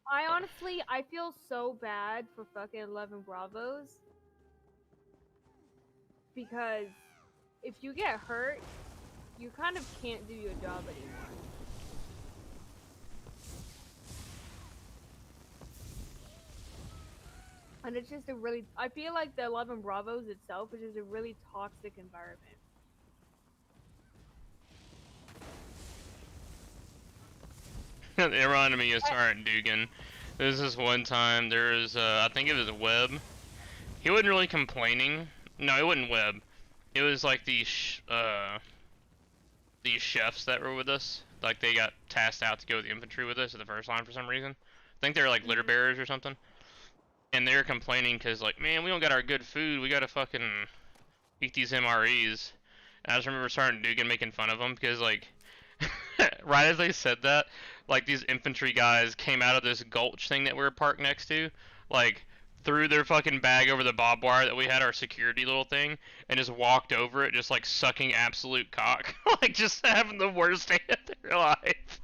I feel so bad for fucking 11 Bravos because if you get hurt, you kind of can't do your job anymore. And it's just I feel like the 11 Bravos itself is just a really toxic environment. It reminded me of Sergeant Dugan. There's this one time, there was, I think it was Webb. He wasn't really complaining. No, it wasn't Webb. It was like these chefs that were with us. Like they got tasked out to go with the infantry with us at the first line for some reason. I think they were like litter bearers or something. And they were complaining because, like, man, we don't got our good food. We gotta fucking eat these MREs. And I just remember Sergeant Dugan making fun of them because, like, right as they said that, like, these infantry guys came out of this gulch thing that we were parked next to, like, threw their fucking bag over the barbed wire that we had our security little thing, and just walked over it, just, like, sucking absolute cock. Like, just having the worst day of their life.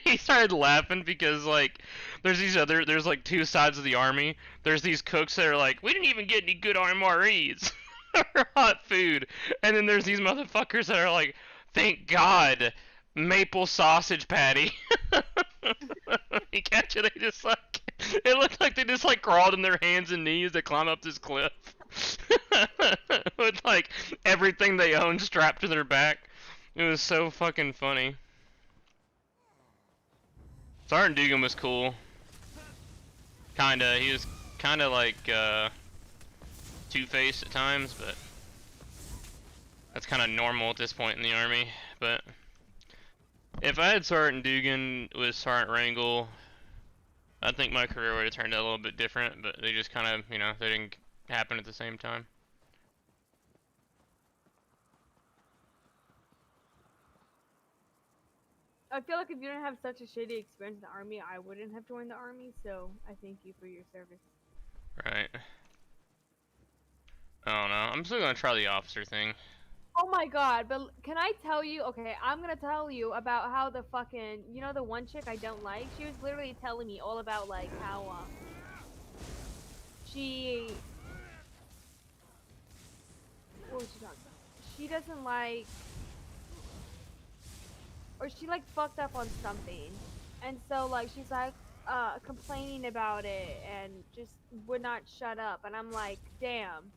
He started laughing because like there's like two sides of the army. There's these cooks that are like, we didn't even get any good MREs or hot food, and then there's these motherfuckers that are like, thank God, maple sausage patty. You catch it? They just like, it looked like they just like crawled in their hands and knees to climb up this cliff with like everything they own strapped to their back. It was so fucking funny. Sergeant Dugan was cool. He was kinda like, two-faced at times, but that's kinda normal at this point in the army. But if I had Sergeant Dugan with Sergeant Wrangle, I think my career would have turned out a little bit different, but they just kinda, they didn't happen at the same time. I feel like if you didn't have such a shitty experience in the army, I wouldn't have joined the army, so I thank you for your service. Right. I don't know. I'm still gonna try the officer thing. Oh my god, but can I tell you? Okay, I'm gonna tell you about how the fucking, the one chick I don't like? She was literally telling me all about, like, how, she... What was she talking about? She doesn't like... Or she like fucked up on something, and so like she's like complaining about it and just would not shut up, and I'm like, damn.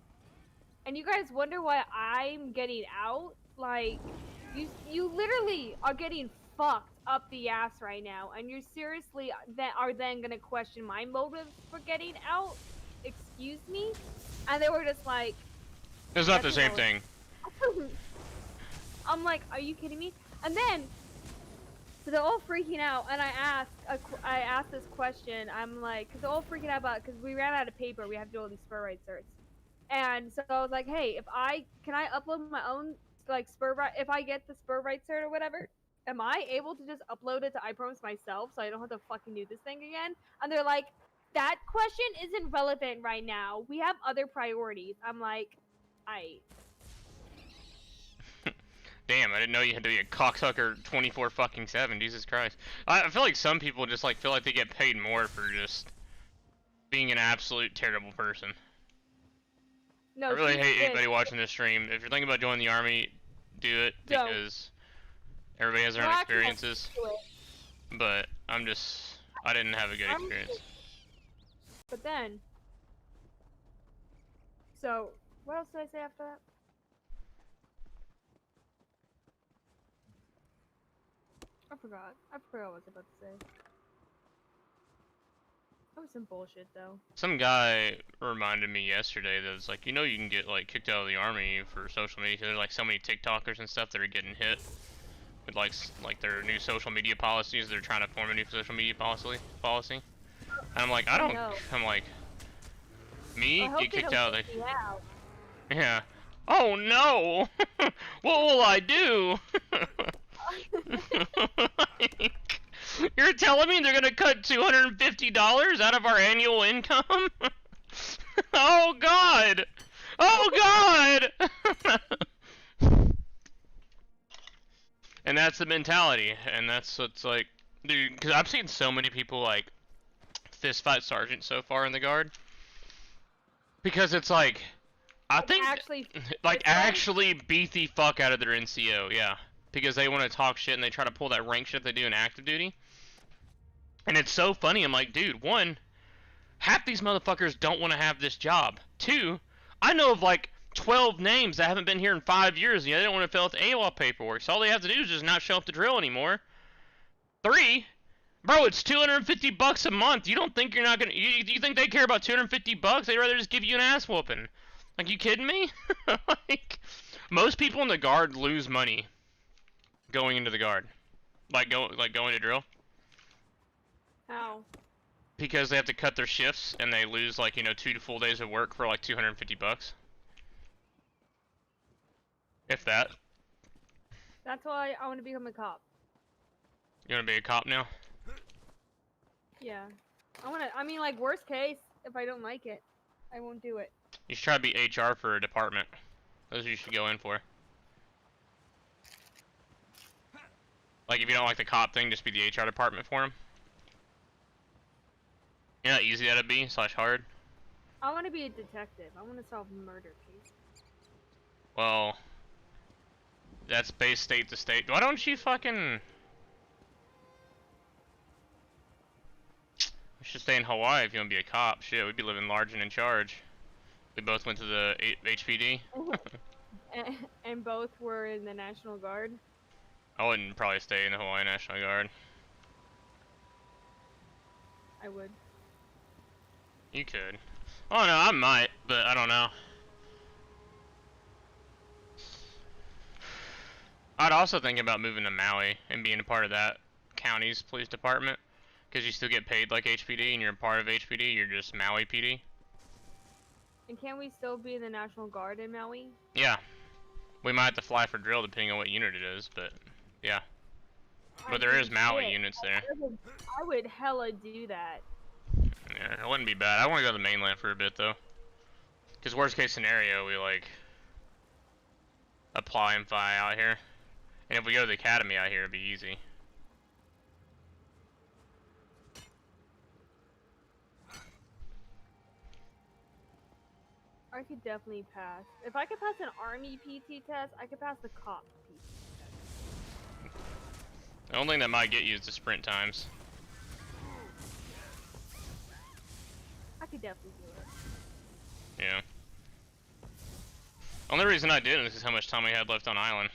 And you guys wonder why I'm getting out? Like, you literally are getting fucked up the ass right now, and you seriously that are then gonna question my motives for getting out? Excuse me? And they were just like, It's not the "That's same irrelevant." thing. I'm like, are you kidding me? And then, so they're all freaking out, and I asked this question. I'm like, because they're all freaking out about, because we ran out of paper. We have to do all these spur right certs. And so I was like, hey, can I upload my own, like, spur right, if I get the spur right cert or whatever, am I able to just upload it to iProms myself so I don't have to fucking do this thing again? And they're like, that question isn't relevant right now. We have other priorities. I'm like, Damn, I didn't know you had to be a cocksucker 24/7. Jesus Christ. I feel like some people just like feel like they get paid more for just being an absolute terrible person. no, I really she hate is. anybody watching this stream. If you're thinking about joining the army, do it Don't. because everybody has their own Well, actually, experiences. do it. But I didn't have a good experience. But then, so what else did I say after that? I forgot what I was about to say. That was some bullshit though. Some guy reminded me yesterday that it's like, you know, you can get like kicked out of the army for social media. There's like so many TikTokers and stuff that are getting hit with like their new social media policies. They're trying to form a new social media policy. And I'm like, I don't. I'm like, me get kicked out of the. Yeah. Oh no! What will I do? You're telling me they're gonna cut $250 out of our annual income? Oh god! Oh god! And that's the mentality, and that's what's like, dude. Because I've seen so many people like fist fight sergeant so far in the guard. Because it's like, I think actually beat the fuck out of their NCO, yeah. Because they want to talk shit and they try to pull that rank shit they do in active duty. And it's so funny. I'm like, dude, one, half these motherfuckers don't want to have this job. Two, I know of like 12 names that haven't been here in 5 years and they don't want to fill out the AWOL paperwork. So all they have to do is just not show up to drill anymore. Three, bro, it's $250 a month. You don't think you're not gonna? You think they care about $250? They'd rather just give you an ass whooping. Like, you kidding me? Like, most people in the guard lose money going into the guard, like going to drill. How? Because they have to cut their shifts and they lose like 2 full days of work for like $250. If that. That's why I want to become a cop. You want to be a cop now? Yeah. I mean, like, worst case, if I don't like it, I won't do it. You should try to be HR for a department. Those you should go in for. Like, if you don't like the cop thing, just be the HR department for him. You know how easy that'd be, / hard? I want to be a detective. I want to solve murder cases. Well, that's based state to state. Why don't you fucking... We should stay in Hawaii if you want to be a cop. Shit, we'd be living large and in charge. We both went to the HPD. And both were in the National Guard. I wouldn't probably stay in the Hawaii National Guard. I would. You could. Oh no, I might, but I don't know. I'd also think about moving to Maui and being a part of that county's police department. Because you still get paid like HPD and you're a part of HPD, you're just Maui PD. And can we still be in the National Guard in Maui? Yeah. We might have to fly for drill depending on what unit it is, but yeah. But there is Maui units there. I would hella do that. Yeah, it wouldn't be bad. I want to go to the mainland for a bit though. Because worst case scenario, we like apply and fly out here. And if we go to the academy out here, it'd be easy. I could definitely pass. If I could pass an Army PT test, I could pass the cop PT test. The only thing that might get you is the sprint times. I could definitely do it. Yeah. Only reason I didn't is how much time we had left on island.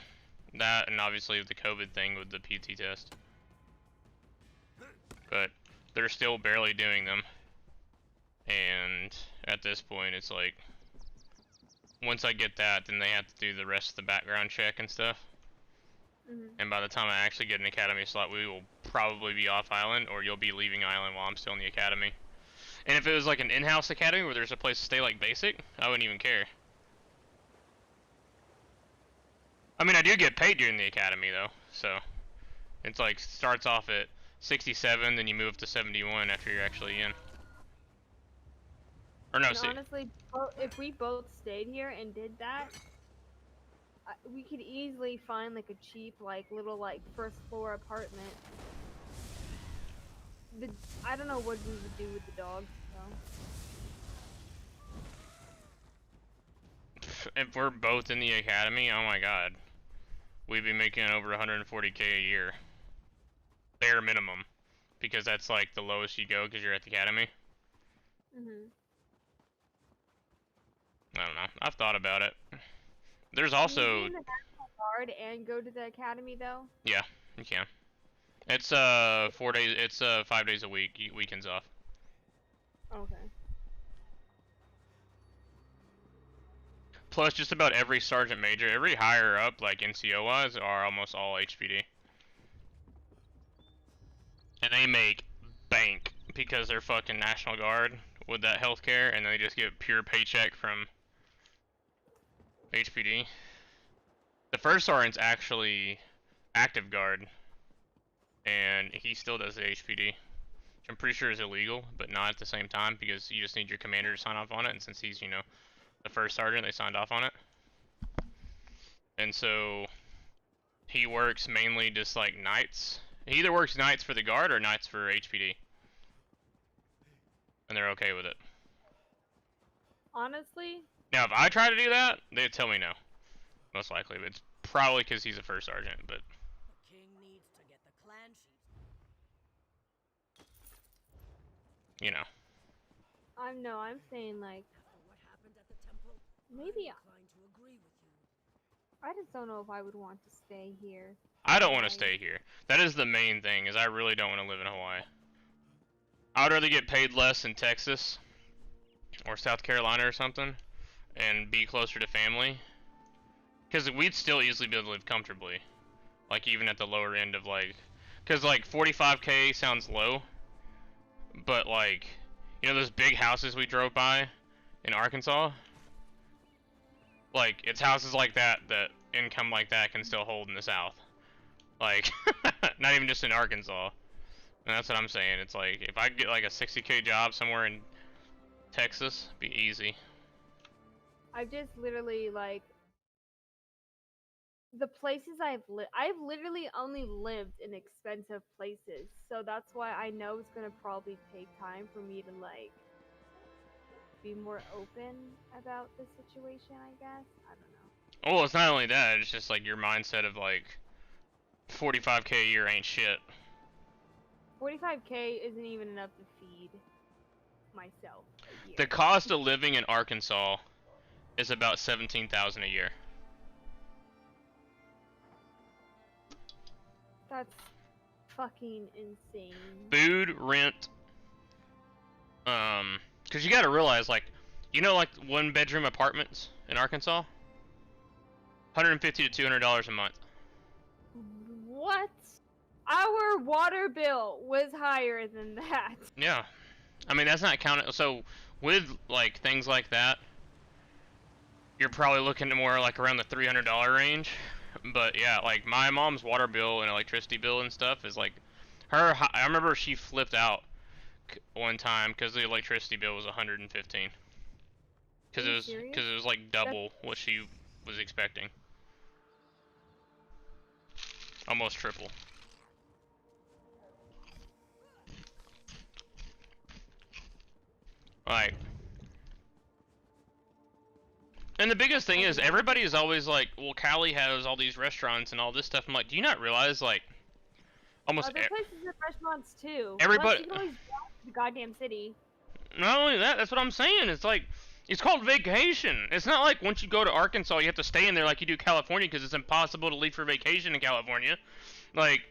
That and obviously the COVID thing with the PT test. but they're still barely doing them. And at this point, it's like, once I get that, then they have to do the rest of the background check and stuff. And by the time I actually get an academy slot, we will probably be off island, or you'll be leaving island while I'm still in the academy. And if it was like an in-house academy where there's a place to stay like basic, I wouldn't even care. I mean, I do get paid during the academy though, so it's like starts off at 67, then you move to 71 after you're actually in. Or no, And see. honestly, if we both stayed here and did that, we could easily find like a cheap, like little like first floor apartment. I don't know what we would do with the dogs, so. If we're both in the academy, oh my god, we'd be making over 140K a year, bare minimum, because that's like the lowest you go because you're at the academy. I don't know. I've thought about it. There's also. Can you be in the National Guard and go to the academy though? Yeah, you can. It's 4 days. It's 5 days a week. Weekends off. Okay. Plus, just about every sergeant major, every higher up, like NCO wise, are almost all HPD. And they make bank because they're fucking National Guard with that healthcare, and they just get pure paycheck from HPD. The first sergeant's actually active guard, and he still does the HPD. Which I'm pretty sure is illegal, but not at the same time, because you just need your commander to sign off on it, and since he's, you know, the first sergeant, they signed off on it. And so he works mainly just like nights. He either works nights for the guard or nights for HPD. And they're okay with it. Honestly? Now, if I try to do that, they'd tell me no. Most likely, but it's probably because he's a first sergeant, but. The king needs to get the clan chief. You know. I'm saying like. What happened at the temple? Maybe I'm inclined to agree with you. I just don't know if I would want to stay here. I don't want to stay here. That is the main thing, is I really don't want to live in Hawaii. I would rather get paid less in Texas or South Carolina or something and be closer to family. Because we'd still easily be able to live comfortably. Like, even at the lower end of, like. Because, like, 45K sounds low. But, like, you know those big houses we drove by in Arkansas? Like, it's houses like that income like that can still hold in the South. Like, not even just in Arkansas. And that's what I'm saying. It's like, if I could get like a 60K job somewhere in Texas, it'd be easy. I've just literally like the places I've literally only lived in expensive places, so that's why I know it's gonna probably take time for me to like be more open about the situation. I guess I don't know. Well, it's not only that; it's just like your mindset of like 45K a year ain't shit. 45K isn't even enough to feed myself a year. The cost of living in Arkansas is about $17,000 a year. That's fucking insane. Food, rent, cause you gotta realize, like, you know, like 1-bedroom apartments in Arkansas, $150 to $200 a month. What? Our water bill was higher than that. Yeah, I mean that's not counting. So with like things like that, you're probably looking at more like around the $300 range. But yeah, like my mom's water bill and electricity bill and stuff is like her. I remember she flipped out one time because the electricity bill was $115. Because it was like double what she was expecting. Almost triple. Like, and the biggest thing is everybody is always like, well, Cali has all these restaurants and all this stuff. I'm like, do you not realize like almost other places have restaurants too. Everybody. Plus, you can always drive to the goddamn city. Not only that, that's what I'm saying. It's like it's called vacation. It's not like once you go to Arkansas, you have to stay in there like you do California because it's impossible to leave for vacation in California. Like,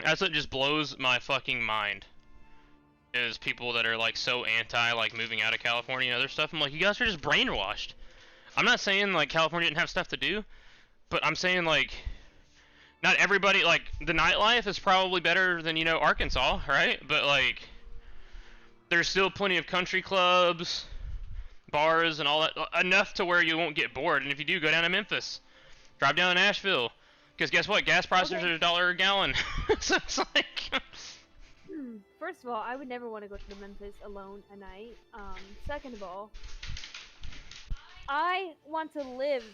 That's what just blows my fucking mind. Is people that are like so anti like moving out of California and other stuff. I'm like, you guys are just brainwashed. I'm not saying like California didn't have stuff to do, but I'm saying like not everybody, like the nightlife is probably better than, you know, Arkansas, right? But like there's still plenty of country clubs, bars and all that, enough to where you won't get bored. And if you do, go down to Memphis, drive down to Nashville, because guess what, gas prices are $1 a gallon. So it's like First of all, I would never want to go to Memphis alone at night. Second of all, I want to live.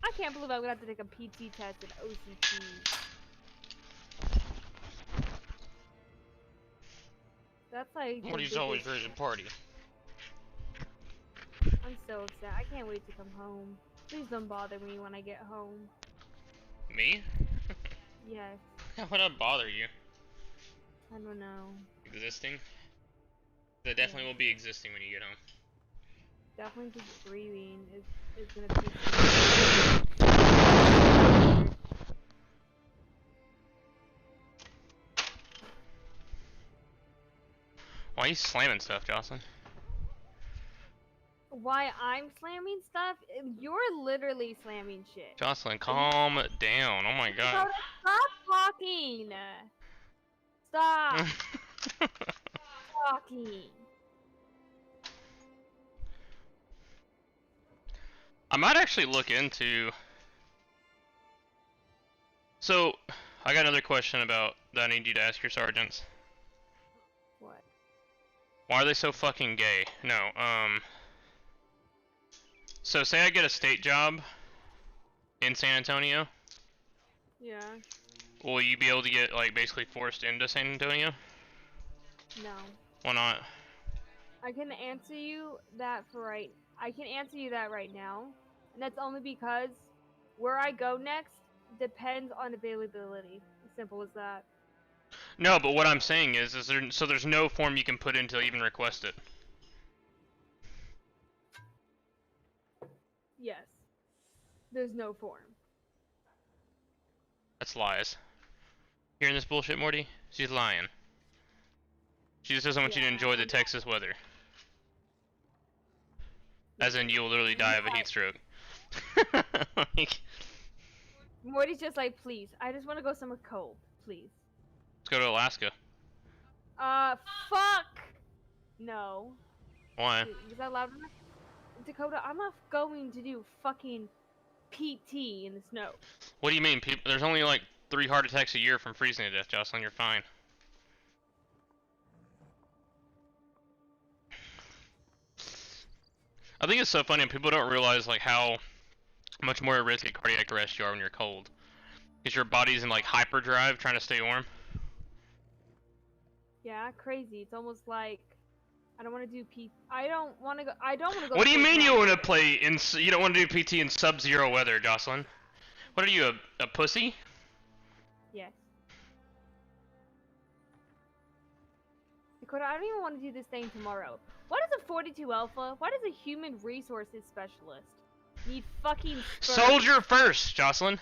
I can't believe I'm gonna have to take a PT test and OCT. That's like. Morty's always ready to party. I'm so upset. I can't wait to come home. Please don't bother me when I get home. Me? Yes. How would I bother you? I don't know. Existing? That definitely will be existing when you get home. Definitely just breathing is gonna be. Why are you slamming stuff, Jocelyn? Why I'm slamming stuff? You're literally slamming shit. Jocelyn, calm down. Oh my god. Stop talking! Stop talking! I might actually look into... So, I got another question about that I need you to ask your sergeants. What? Why are they so fucking gay? No, so say I get a state job in San Antonio. Yeah. Will you be able to get, like, basically forced into San Antonio? No. Why not? I can answer you that right now, and that's only because where I go next depends on availability. As simple as that. No, but what I'm saying is there's no form you can put in to even request it. Yes. There's no form. That's lies. Hearing this bullshit, Morty? She's lying. She just doesn't want you to enjoy the Texas weather. As in, you'll literally die of a heat stroke. Like, Morty's just like, please, I just want to go somewhere cold, please. let's go to Alaska. Fuck! No. Why? Is that loud enough? Dakota, I'm not going to do fucking PT in the snow. What do you mean? There's only like 3 heart attacks a year from freezing to death, Jocelyn. You're fine. I think it's so funny, and people don't realize like how much more at risk of cardiac arrest you are when you're cold. Because your body's in like hyperdrive trying to stay warm. Yeah, crazy. It's almost like I don't want to do PT. I don't want to go. What do you mean you want to play in? You don't want to do PT in sub-zero weather, Jocelyn? What are you, a pussy? Yes. Dakota, I don't even want to do this thing tomorrow. What is a 42 Alpha? What is a human resources specialist? Need fucking spurs. Soldier first, Jocelyn.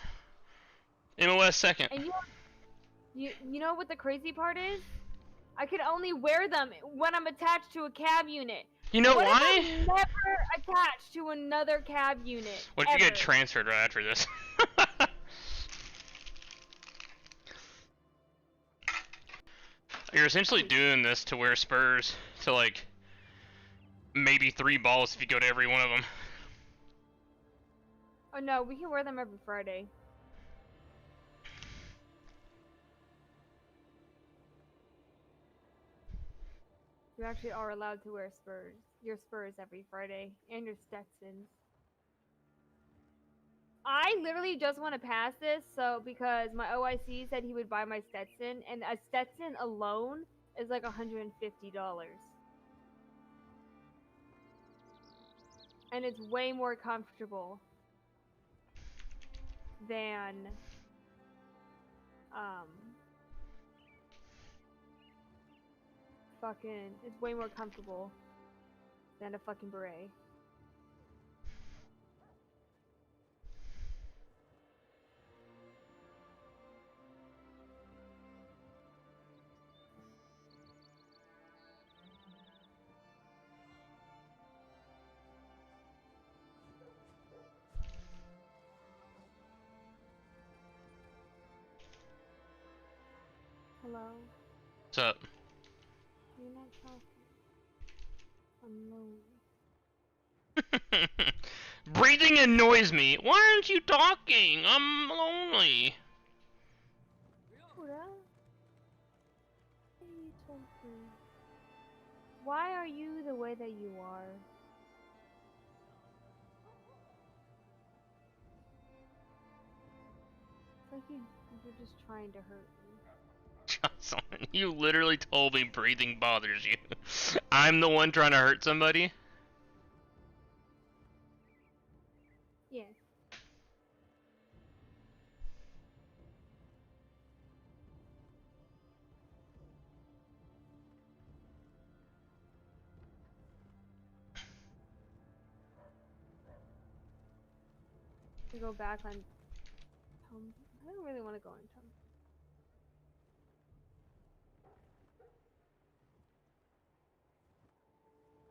MOS second. And you know what the crazy part is? I could only wear them when I'm attached to a cab unit. You know what why? If I'm never attached to another cab unit. What if you get transferred right after this? You're essentially doing this to wear spurs to like maybe 3 balls if you go to every one of them. Oh no, we can wear them every Friday. You actually are allowed to wear your spurs every Friday, and your Stetsons. I literally just want to pass this, so because my OIC said he would buy my Stetson, and a Stetson alone is like $150. And it's way more comfortable than it's way more comfortable than a fucking beret. Hello? What's up? You're not talking. I'm lonely. Breathing annoys me. Why aren't you talking? I'm lonely. Buddha? Why are you talking? Why are you the way that you are? It's like you're just trying to hurt me. Jocelyn, you literally told me breathing bothers you. I'm the one trying to hurt somebody? Yes. To go back on I don't really want to go on Tum.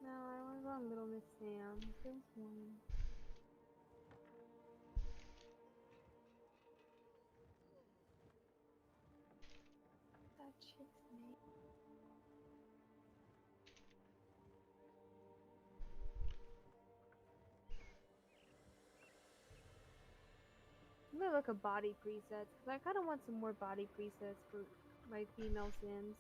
No, I want to go on Little Miss Sam. Feels warm. That chick's name. I'm gonna look at body presets because I kind of want some more body presets for my female Sims.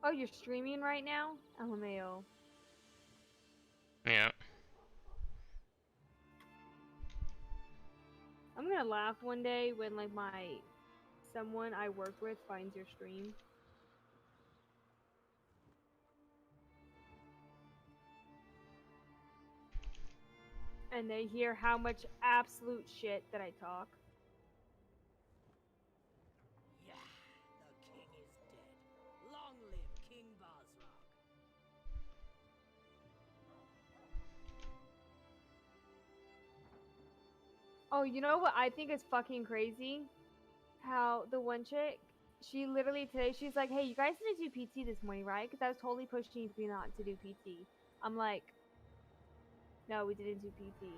Oh, you're streaming right now? LMAO. Yeah. I'm gonna laugh one day when like someone I work with finds your stream. And they hear how much absolute shit that I talk. Yeah, the king is dead. Long live King Basrak. Oh, you know what I think is fucking crazy? How the one chick, she literally today, she's like, hey, you guys didn't do PT this morning, right? Because I was totally pushing you not to do PT. I'm like, no, we didn't do PT.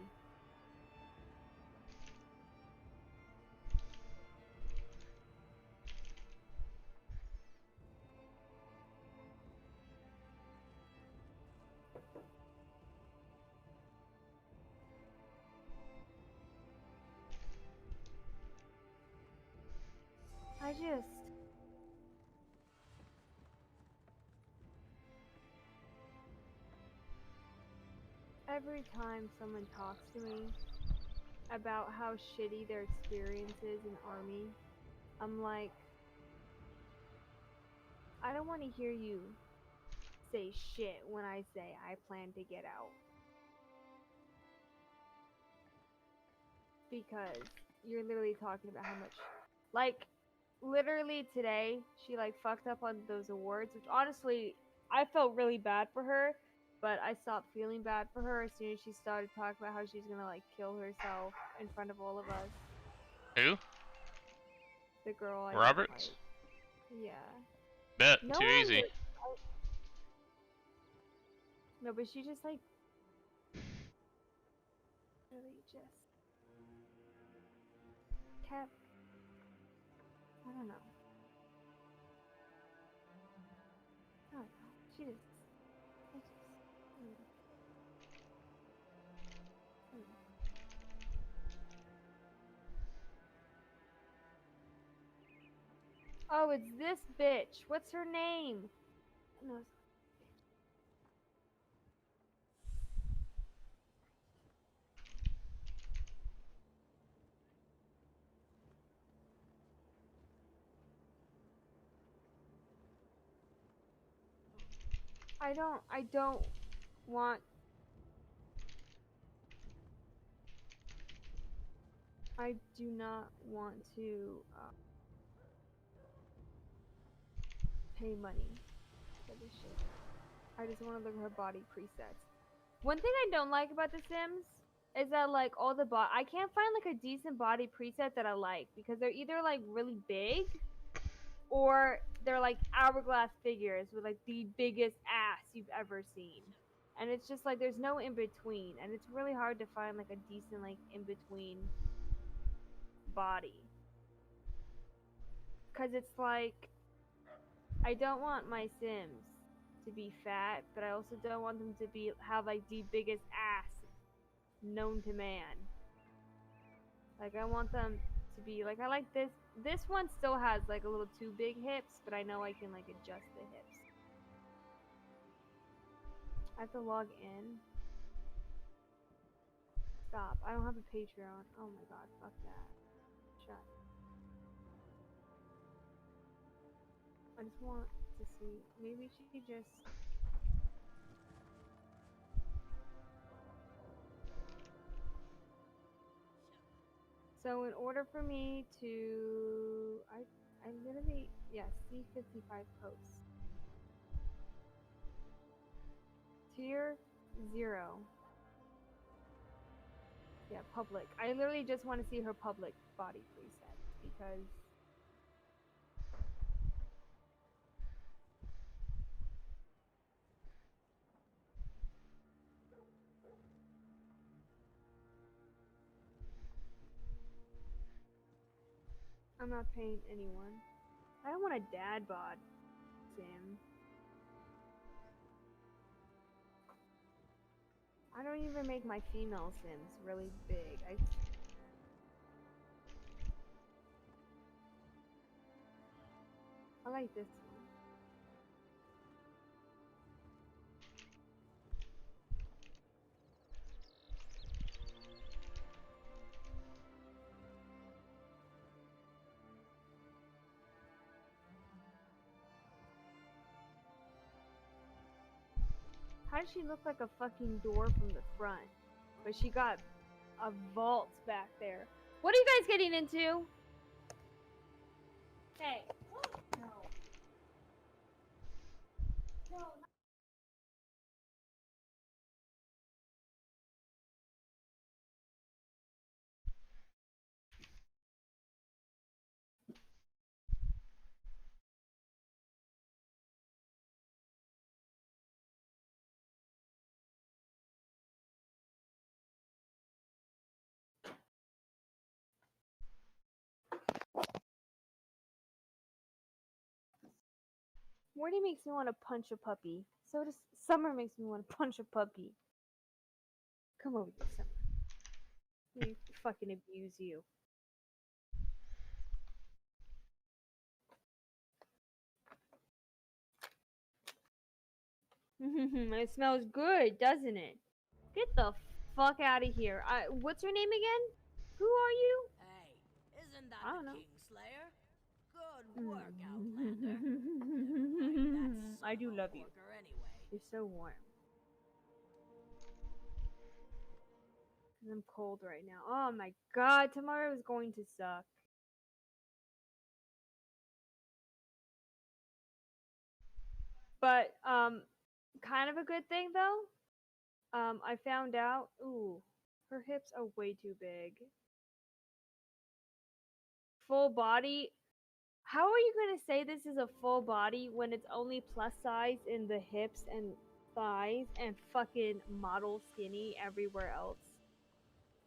I just... Every time someone talks to me about how shitty their experience is in Army, I'm like, I don't want to hear you say shit when I say I plan to get out. Because you're literally talking about how much... Like, literally today, she like fucked up on those awards, which honestly, I felt really bad for her, but I stopped feeling bad for her as soon as she started talking about how she's gonna like kill herself in front of all of us. Who? The girl I don't Roberts? like. Yeah. Bet. No Too one easy. No, but she just like really just kept, I don't know. I don't know. She just I just I don't know. Oh, it's this bitch. What's her name? No, it's I don't want I do not want to pay money for this shit. I just want to look at her body presets. One thing I don't like about The Sims is that like all the I can't find like a decent body preset that I like because they're either like really big or they're like hourglass figures with like the biggest ass you've ever seen. And it's just like there's no in between and it's really hard to find like a decent like in between body. Cause it's like, I don't want my Sims to be fat, but I also don't want them to have like the biggest ass known to man. Like I want them to be like, I like this. This one still has like a little too big hips, but I know I can like adjust the hips. I have to log in. Stop. I don't have a Patreon. Oh my god, fuck that. Shut. I just want to see. Maybe she just. So in order for me to, I literally, yeah, see 55 posts. Tier 0. Yeah, public. I literally just want to see her public body preset because I'm not paying anyone. I don't want a dad bod sim. I don't even make my female sims really big. I like this one. How does she look like a fucking door from the front? But she got a vault back there. What are you guys getting into? Hey. No. No. Morty makes me want to punch a puppy. So does Summer makes me want to punch a puppy. Come over here, Summer. Let me fucking abuse you. It smells good, doesn't it? Get the fuck out of here. What's your name again? Who are you? Hey, isn't that I don't the know. Kingslayer? Good work, Outlander. Like I do love you. anyway. You're so warm. I'm cold right now. Oh my god, tomorrow is going to suck. But kind of a good thing though. I found out. Ooh, her hips are way too big. Full body. How are you gonna say this is a full body when it's only plus size in the hips and thighs and fucking model skinny everywhere else?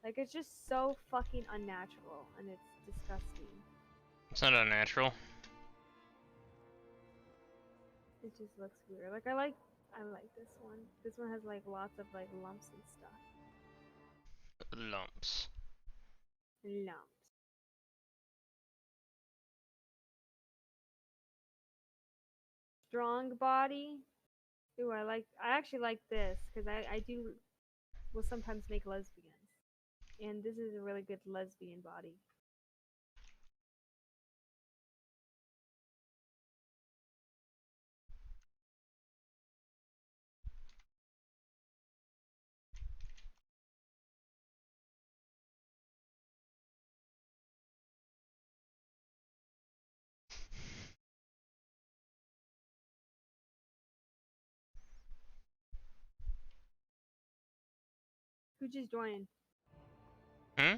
Like it's just so fucking unnatural and it's disgusting. It's not unnatural. It just looks weird. Like I like this one. This one has like lots of like lumps and stuff. Lumps. Lumps. Strong body. Ooh, I actually like this because I will sometimes make lesbians. And this is a really good lesbian body. Who just joined? Hmm?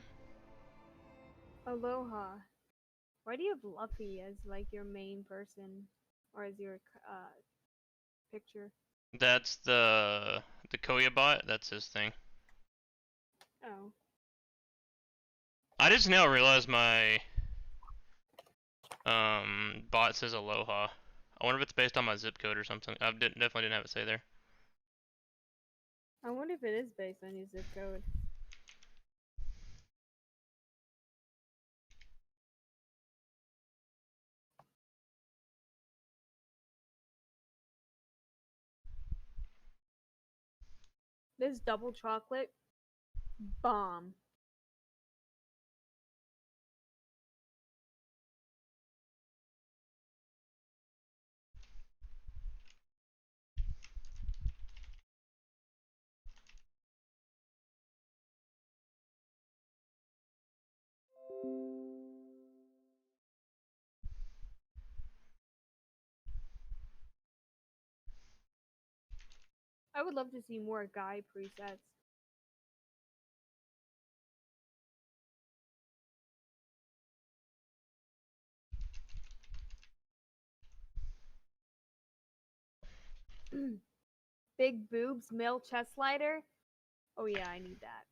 Aloha. Why do you have Luffy as like your main person or as your picture? That's the Koya bot. That's his thing. Oh. I just now realized my bot says Aloha. I wonder if it's based on my zip code or something. Definitely didn't have it say there. I wonder if it is based on your zip code. This double chocolate bomb. I would love to see more guy presets. Big boobs, male chest slider. Oh yeah, I need that.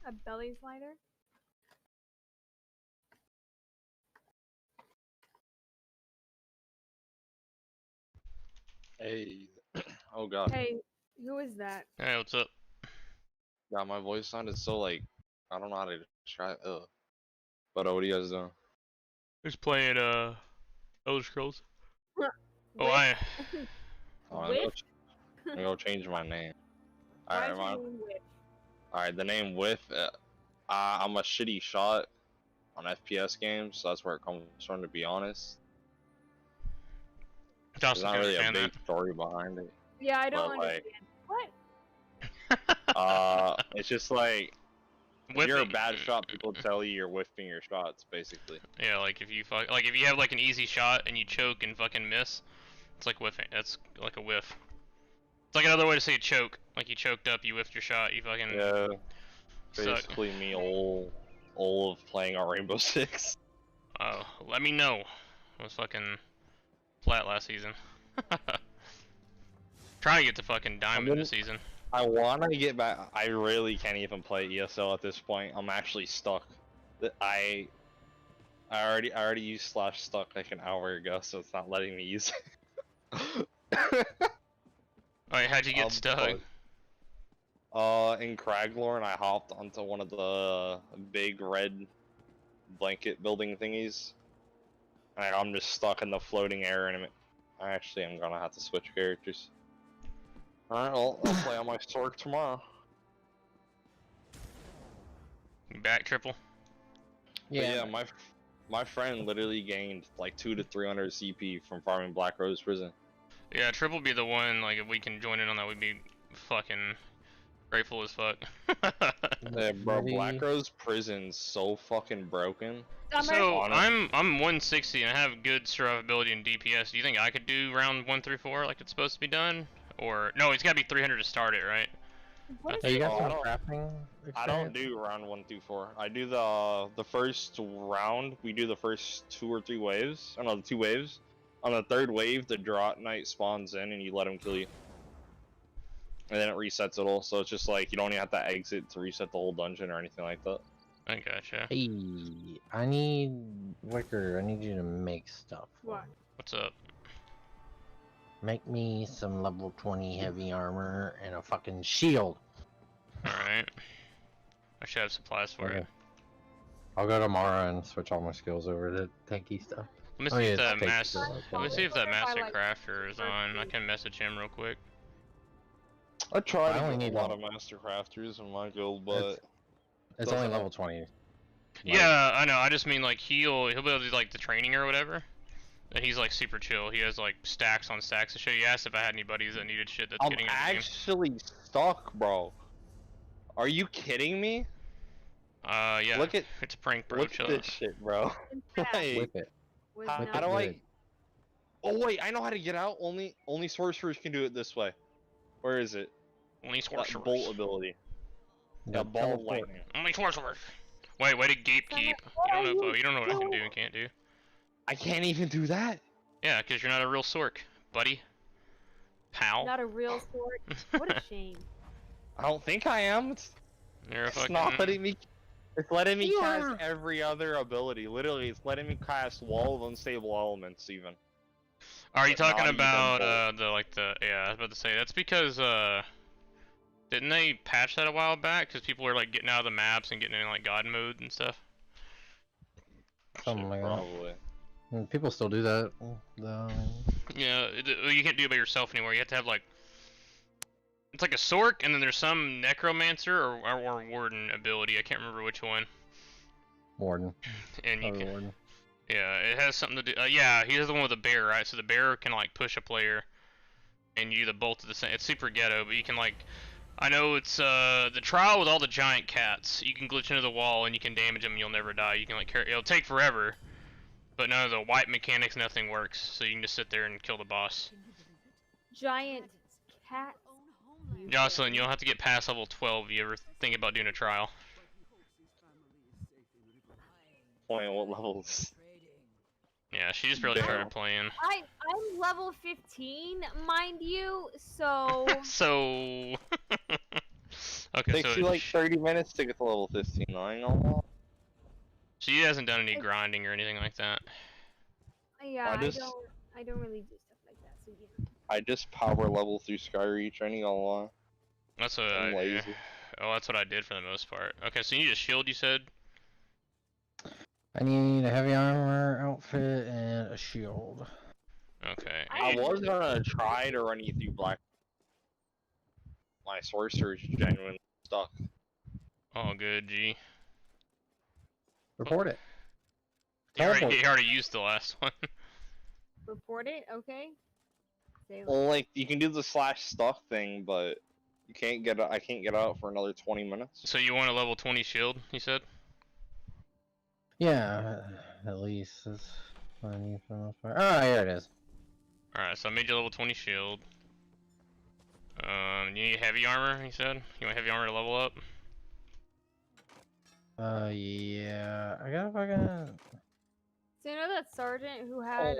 A belly slider. Hey. Oh god. Hey, who is that? Hey, what's up? God, my voice sounded so like I don't know how to describe. Ugh. But what are you guys doing? Who's playing Elder Scrolls? Oh, Whip. I. Oh, Whip? I'm gonna go change my name. Why Alright, is your name Whip? alright. The name with. I'm a shitty shot on FPS games, so that's where it comes from. To be honest, there's not really a big story behind it. Yeah, I don't But, like, understand. What? It's just like if you're a bad shot, people tell you you're whiffing your shots, basically. Yeah, like if you have like an easy shot and you choke and fucking miss, it's like whiffing. That's like a whiff. It's like another way to say choke. Like you choked up, you whiffed your shot, you fucking Yeah. suck. Basically, me old of playing on Rainbow Six. Oh, let me know. I was fucking flat last season. Trying to get to fucking diamond this season. I wanna get back. I really can't even play ESO at this point. I'm actually stuck. I already used /stuck like an hour ago, so it's not letting me use it. Alright, how'd you get stuck? In Craglorn, I hopped onto one of the big red blanket building thingies, and I'm just stuck in the floating air. And I actually am gonna have to switch characters. Alright, I'll play on my Sork tomorrow. You back, Triple? Yeah, my friend literally gained like 200 to 300 CP from farming Black Rose Prison. Yeah, Triple be the one, like if we can join in on that, we'd be fucking grateful as fuck. Yeah, bro, Black Rose Prison's so fucking broken. So, I'm 160 and I have good survivability and DPS. Do you think I could do round 1 through 4 like it's supposed to be done? Or, no, it's gotta be 300 to start it, right? You got some crafting experience? I don't do round 1 through 4. I do the first round. We do the first 2 or 3 waves. Oh no, the 2 waves. On the 3rd wave, the Drought Knight spawns in and you let him kill you. And then it resets it all, so it's just like you don't even have to exit to reset the whole dungeon or anything like that. I gotcha. Hey, I need Wicker. I need you to make stuff. What? What's up? Make me some level 20 heavy armor and a fucking shield. Alright. I should have supplies for it. I'll go tomorrow and switch all my skills over to tanky stuff. Let me see if that master crafter is on. I can message him real quick. I tried to only get need a lot of master crafters in my guild, but it's only level 20. Yeah, I know. I just mean like he'll be able to do like the training or whatever. And he's like super chill. He has like stacks on stacks of shit. You asked if I had any buddies that needed shit that's getting in the game. I'm actually stuck, bro. Are you kidding me? Yeah. Look at It's a prank, bro. look Chill at out. this shit, bro. Like, Whip it. Was how, Whip not it do I? good. Oh wait, I know how to get out. Only sorcerers can do it this way. Where is it? Only That sorcerers. bolt ability. Yeah, ball of teleport. lightning. Only sorcerers. Wait, way to gatekeep. You don't know what I can do and can't do. I can't even do that. Yeah, because you're not a real sork, buddy. Pal. not a real sword. What a shame. I don't think I am. You're a It's fucking... not letting me. It's letting me Yeah. cast every other ability. Literally, it's letting me cast Wall of Unstable Elements even. Are you but not talking even about bolt. yeah, I was about to say that's because didn't they patch that a while back? Because people were like getting out of the maps and getting in like God mode and stuff. Something like that. Probably. People still do that. Yeah, you can't do it by yourself anymore. You have to have like it's like a sork, and then there's some necromancer or warden ability. I can't remember which one. Warden. And you Probably can, Warden. yeah, it has something to do. Yeah, he's the one with the bear, right? So the bear can like push a player, and you the bolt at the same. It's super ghetto, but you can like. I know it's the trial with all the giant cats. You can glitch into the wall and you can damage them and you'll never die. You can like carry. It'll take forever, but none of the wipe mechanics, nothing works. So you can just sit there and kill the boss. Giant cat. Jocelyn, you don't have to get past level 12 if you ever think about doing a trial. Playing what levels? Yeah, she just barely started playing. I'm level 15, mind you, so So... okay, Takes so you like 30 minutes to get to level 15. I ain't gonna lie. she hasn't done any grinding or anything like that. yeah, I just- I don't really do stuff like that. So yeah. I just power level through Skyreach. I ain't gonna lie. That's what I'm I lazy. Oh, that's what I did for the most part. Okay, so you need a shield, you said? I need a heavy armor outfit and a shield. Okay. I was gonna try to run you through Black. My sorcerer's genuinely stuck. Oh, good, G. Report it. He already used the last one. Report it, okay? Say Well, like you can do the slash stuck thing, but you can't get. I can't get out for another 20 minutes. So you want a level 20 shield, you said? Yeah, at least that's what I need for the most part. Oh, here it is. Alright, so I made you a level 20 shield. You need heavy armor, you said? You want heavy armor to level up? Yeah. I gotta fucking. So you know that sergeant who had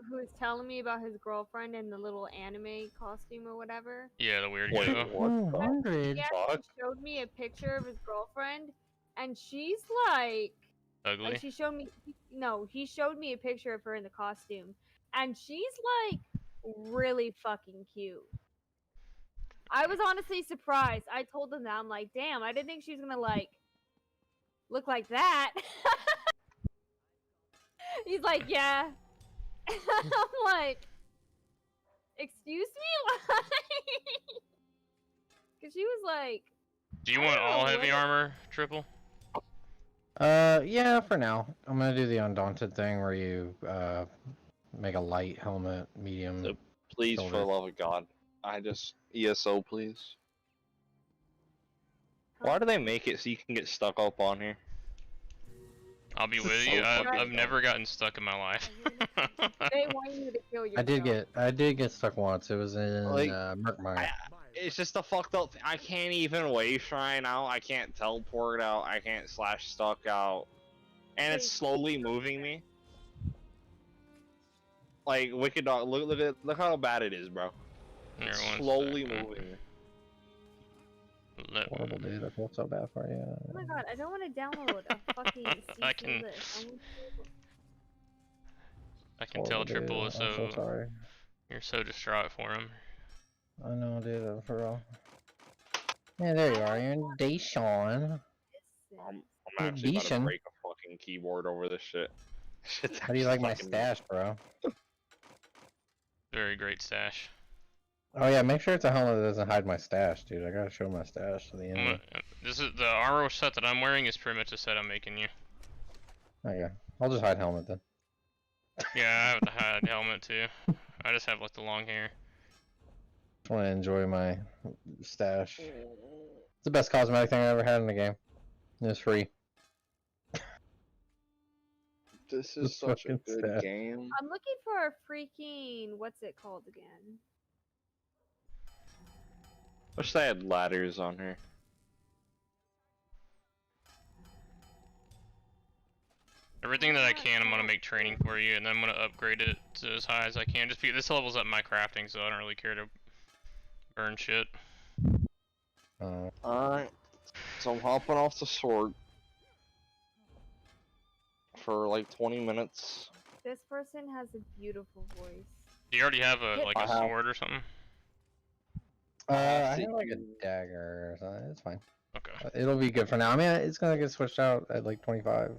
who was telling me about his girlfriend in the little anime costume or whatever? Yeah, the weird Wait, ghetto. what? 200. He actually showed me a picture of his girlfriend, and she's like Ugly? she showed me he showed me a picture of her in the costume, and she's like really fucking cute. I was honestly surprised. I told him that. I'm like, damn, I didn't think she was gonna like look like that. He's like, yeah. I'm like, excuse me? Because she was like, Do you want all heavy armor, Triple? Yeah, for now. I'm gonna do the Undaunted thing where you, make a light helmet, medium. So, please, for shoulder. the love of God, I just ESO, please. Why do they make it so you can get stuck up on here? I'll be with So you. fucking I've dumb. never gotten stuck in my life. they want you to kill yourself. I did get stuck once. It was in, Like, Merkmire. It's just a fucked up thing. I can't even wave shrine out. I can't teleport out. I can't slash stuck out. And it's slowly moving me. Like Wicked Dog, look how bad it is, bro. Here, It's one slowly second. moving me. Horrible, dude. I feel so bad for you. Oh my god, I don't want to download a fucking I cease can- and desist. I can tell Horrible, Triple dude. is I'm so so sorry. you're so distraught for him. I know, dude. For real. Yeah, there you are. You're in Deshawn. I'm actually about to Decent. break a fucking keyboard over this shit. Shit's How do you like my fucking stash, bro? Very great stash. Oh yeah, make sure it's a helmet that doesn't hide my stash, dude. I gotta show my stash to the end. This is the armor set that I'm wearing is pretty much the set I'm making you. Okay, I'll just hide helmet then. Yeah, I have the hide helmet too. I just have like the long hair. Just want to enjoy my stash. It's the best cosmetic thing I ever had in the game. It was free. This This is such a fucking good stat. game. I'm looking for a freaking what's it called again? Wish they had ladders on here. Everything that I can, I'm gonna make training for you, and then I'm gonna upgrade it to as high as I can. Just because this levels up my crafting, so I don't really care to burn shit. Alright. So I'm hopping off the sword for like 20 minutes. This person has a beautiful voice. Do you already have a Hit- like I a have- sword or something? I have have to like a use- dagger or something. It's fine. Okay. It'll be good for now. I mean, it's gonna get switched out at like 25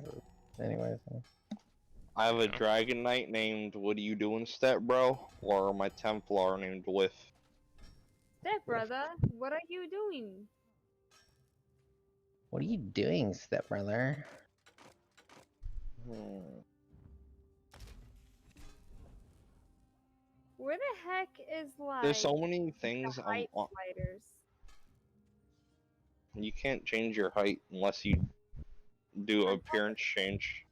anyway. So. I have a Yeah. dragon knight named What Are You Doing Step Bro, or my Templar named Whiff. Step brother, what are you doing? What are you doing, stepbrother? Where the heck is like There's so many things the height on. sliders? You can't change your height unless you do I'm appearance change.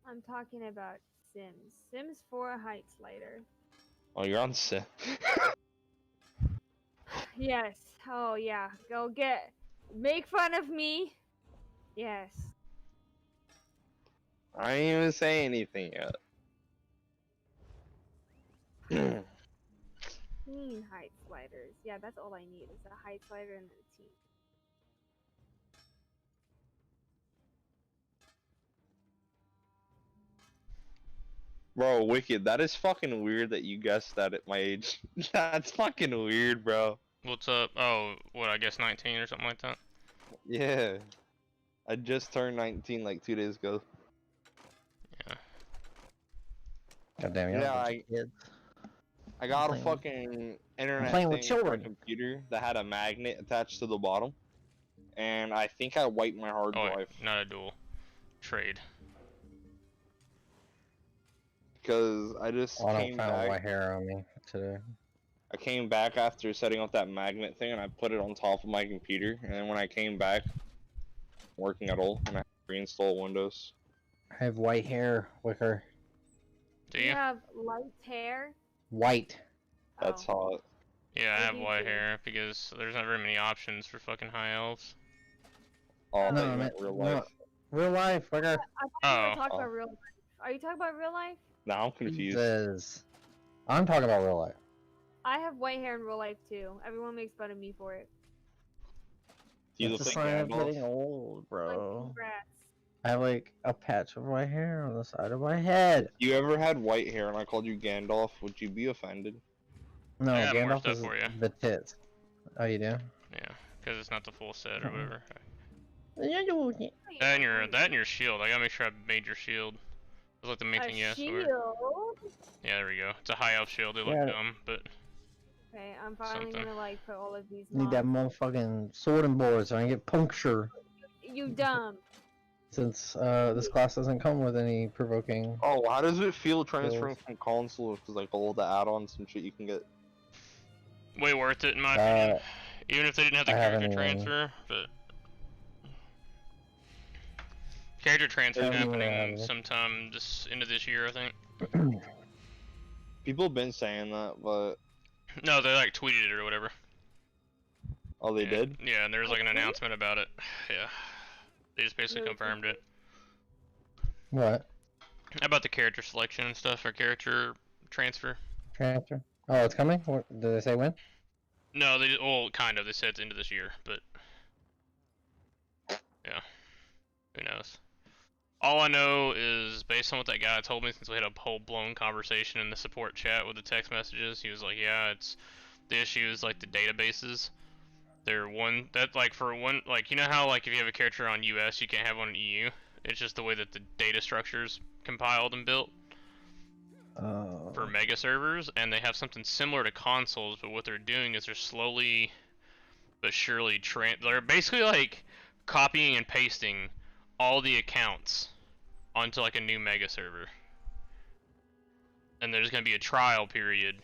I'm talking about Sims. Sims 4 height slider. Oh, you're on set. Yes. Oh yeah. Go make fun of me. Yes. I ain't even say anything yet. Teen height sliders. Yeah, that's all I need is a height slider and a teen. Bro, Wicked, that is fucking weird that you guessed that at my age. That's fucking weird, bro. What's up? Oh, what? I guess 19 or something like that. Yeah. I just turned 19 like 2 days ago. Yeah. God damn, Yeah, kids. I got a playing with- fucking internet playing with thing for my children. computer that had a magnet attached to the bottom. And I think I wiped my hard Oh, drive. wait, not a dual. Trade. Because I just Oh, I came don't found back. white hair on me today. I came back after setting up that magnet thing and I put it on top of my computer. And then when I came back, working at all, and I reinstalled Windows. I have white hair, Wicker. Do You you? have light hair. White. That's Oh. hot. Yeah, I I have do white too. hair because there's not very many options for fucking high elves. Oh, I No, thought you man, meant real no. life. Real life, Wicker. I thought you Oh. were talking Oh. about real life. Are you talking about real life? Now I'm confused. Jesus. I'm talking about real life. I have white hair in real life too. Everyone makes fun of me for it. Do you It's look a like sign of Gandalf? getting old, Like, bro. congrats. I have like a patch of white hair on the side of my head. You ever had white hair and I called you Gandalf? Would you be offended? No, I got more Gandalf stuff is for you. the tits. Oh, you do? Yeah, because it's not the full set or Mhm. whatever. Oh, yeah, That and your shield. I gotta make sure I made your shield. It's like the main thing you a asked for. shield. Yeah, there we go. It's a high elf shield. They look Yeah. dumb, but Okay, I'm finally Something. gonna like put all of these. Need that mods. motherfucking sword and board so I can get puncture. You dumb. Since this class doesn't come with any provoking. Oh, how does it feel transferring from console to like all the add-ons and shit you can get? way worth it in my opinion. Uh, Even if they didn't have the I character haven't even- transfer, but character transfer Haven't even happening had it. sometime this end of this year, I think. People have been saying that, but No, they like tweeted it or whatever. oh, they Yeah. did. Yeah, and there's like an Okay. announcement about it. Yeah, they just basically Really confirmed it What? about the character selection and stuff or character transfer. Transfer? Oh, it's coming? What, did they say when? No, they well, kind of. They said it's into this year, but yeah, who knows? All I know is based on what that guy told me, since we had a whole blown conversation in the support chat with the text messages. He was like, "Yeah, it's the issue is like the databases. They're one that like for one like you know how like if you have a character on US, you can't have one in EU. It's just the way that the data structure's compiled and built for mega servers, and they have something similar to consoles, but what they're doing is they're slowly but surely they're basically like copying and pasting all the accounts onto like a new mega server. And there's going to be a trial period,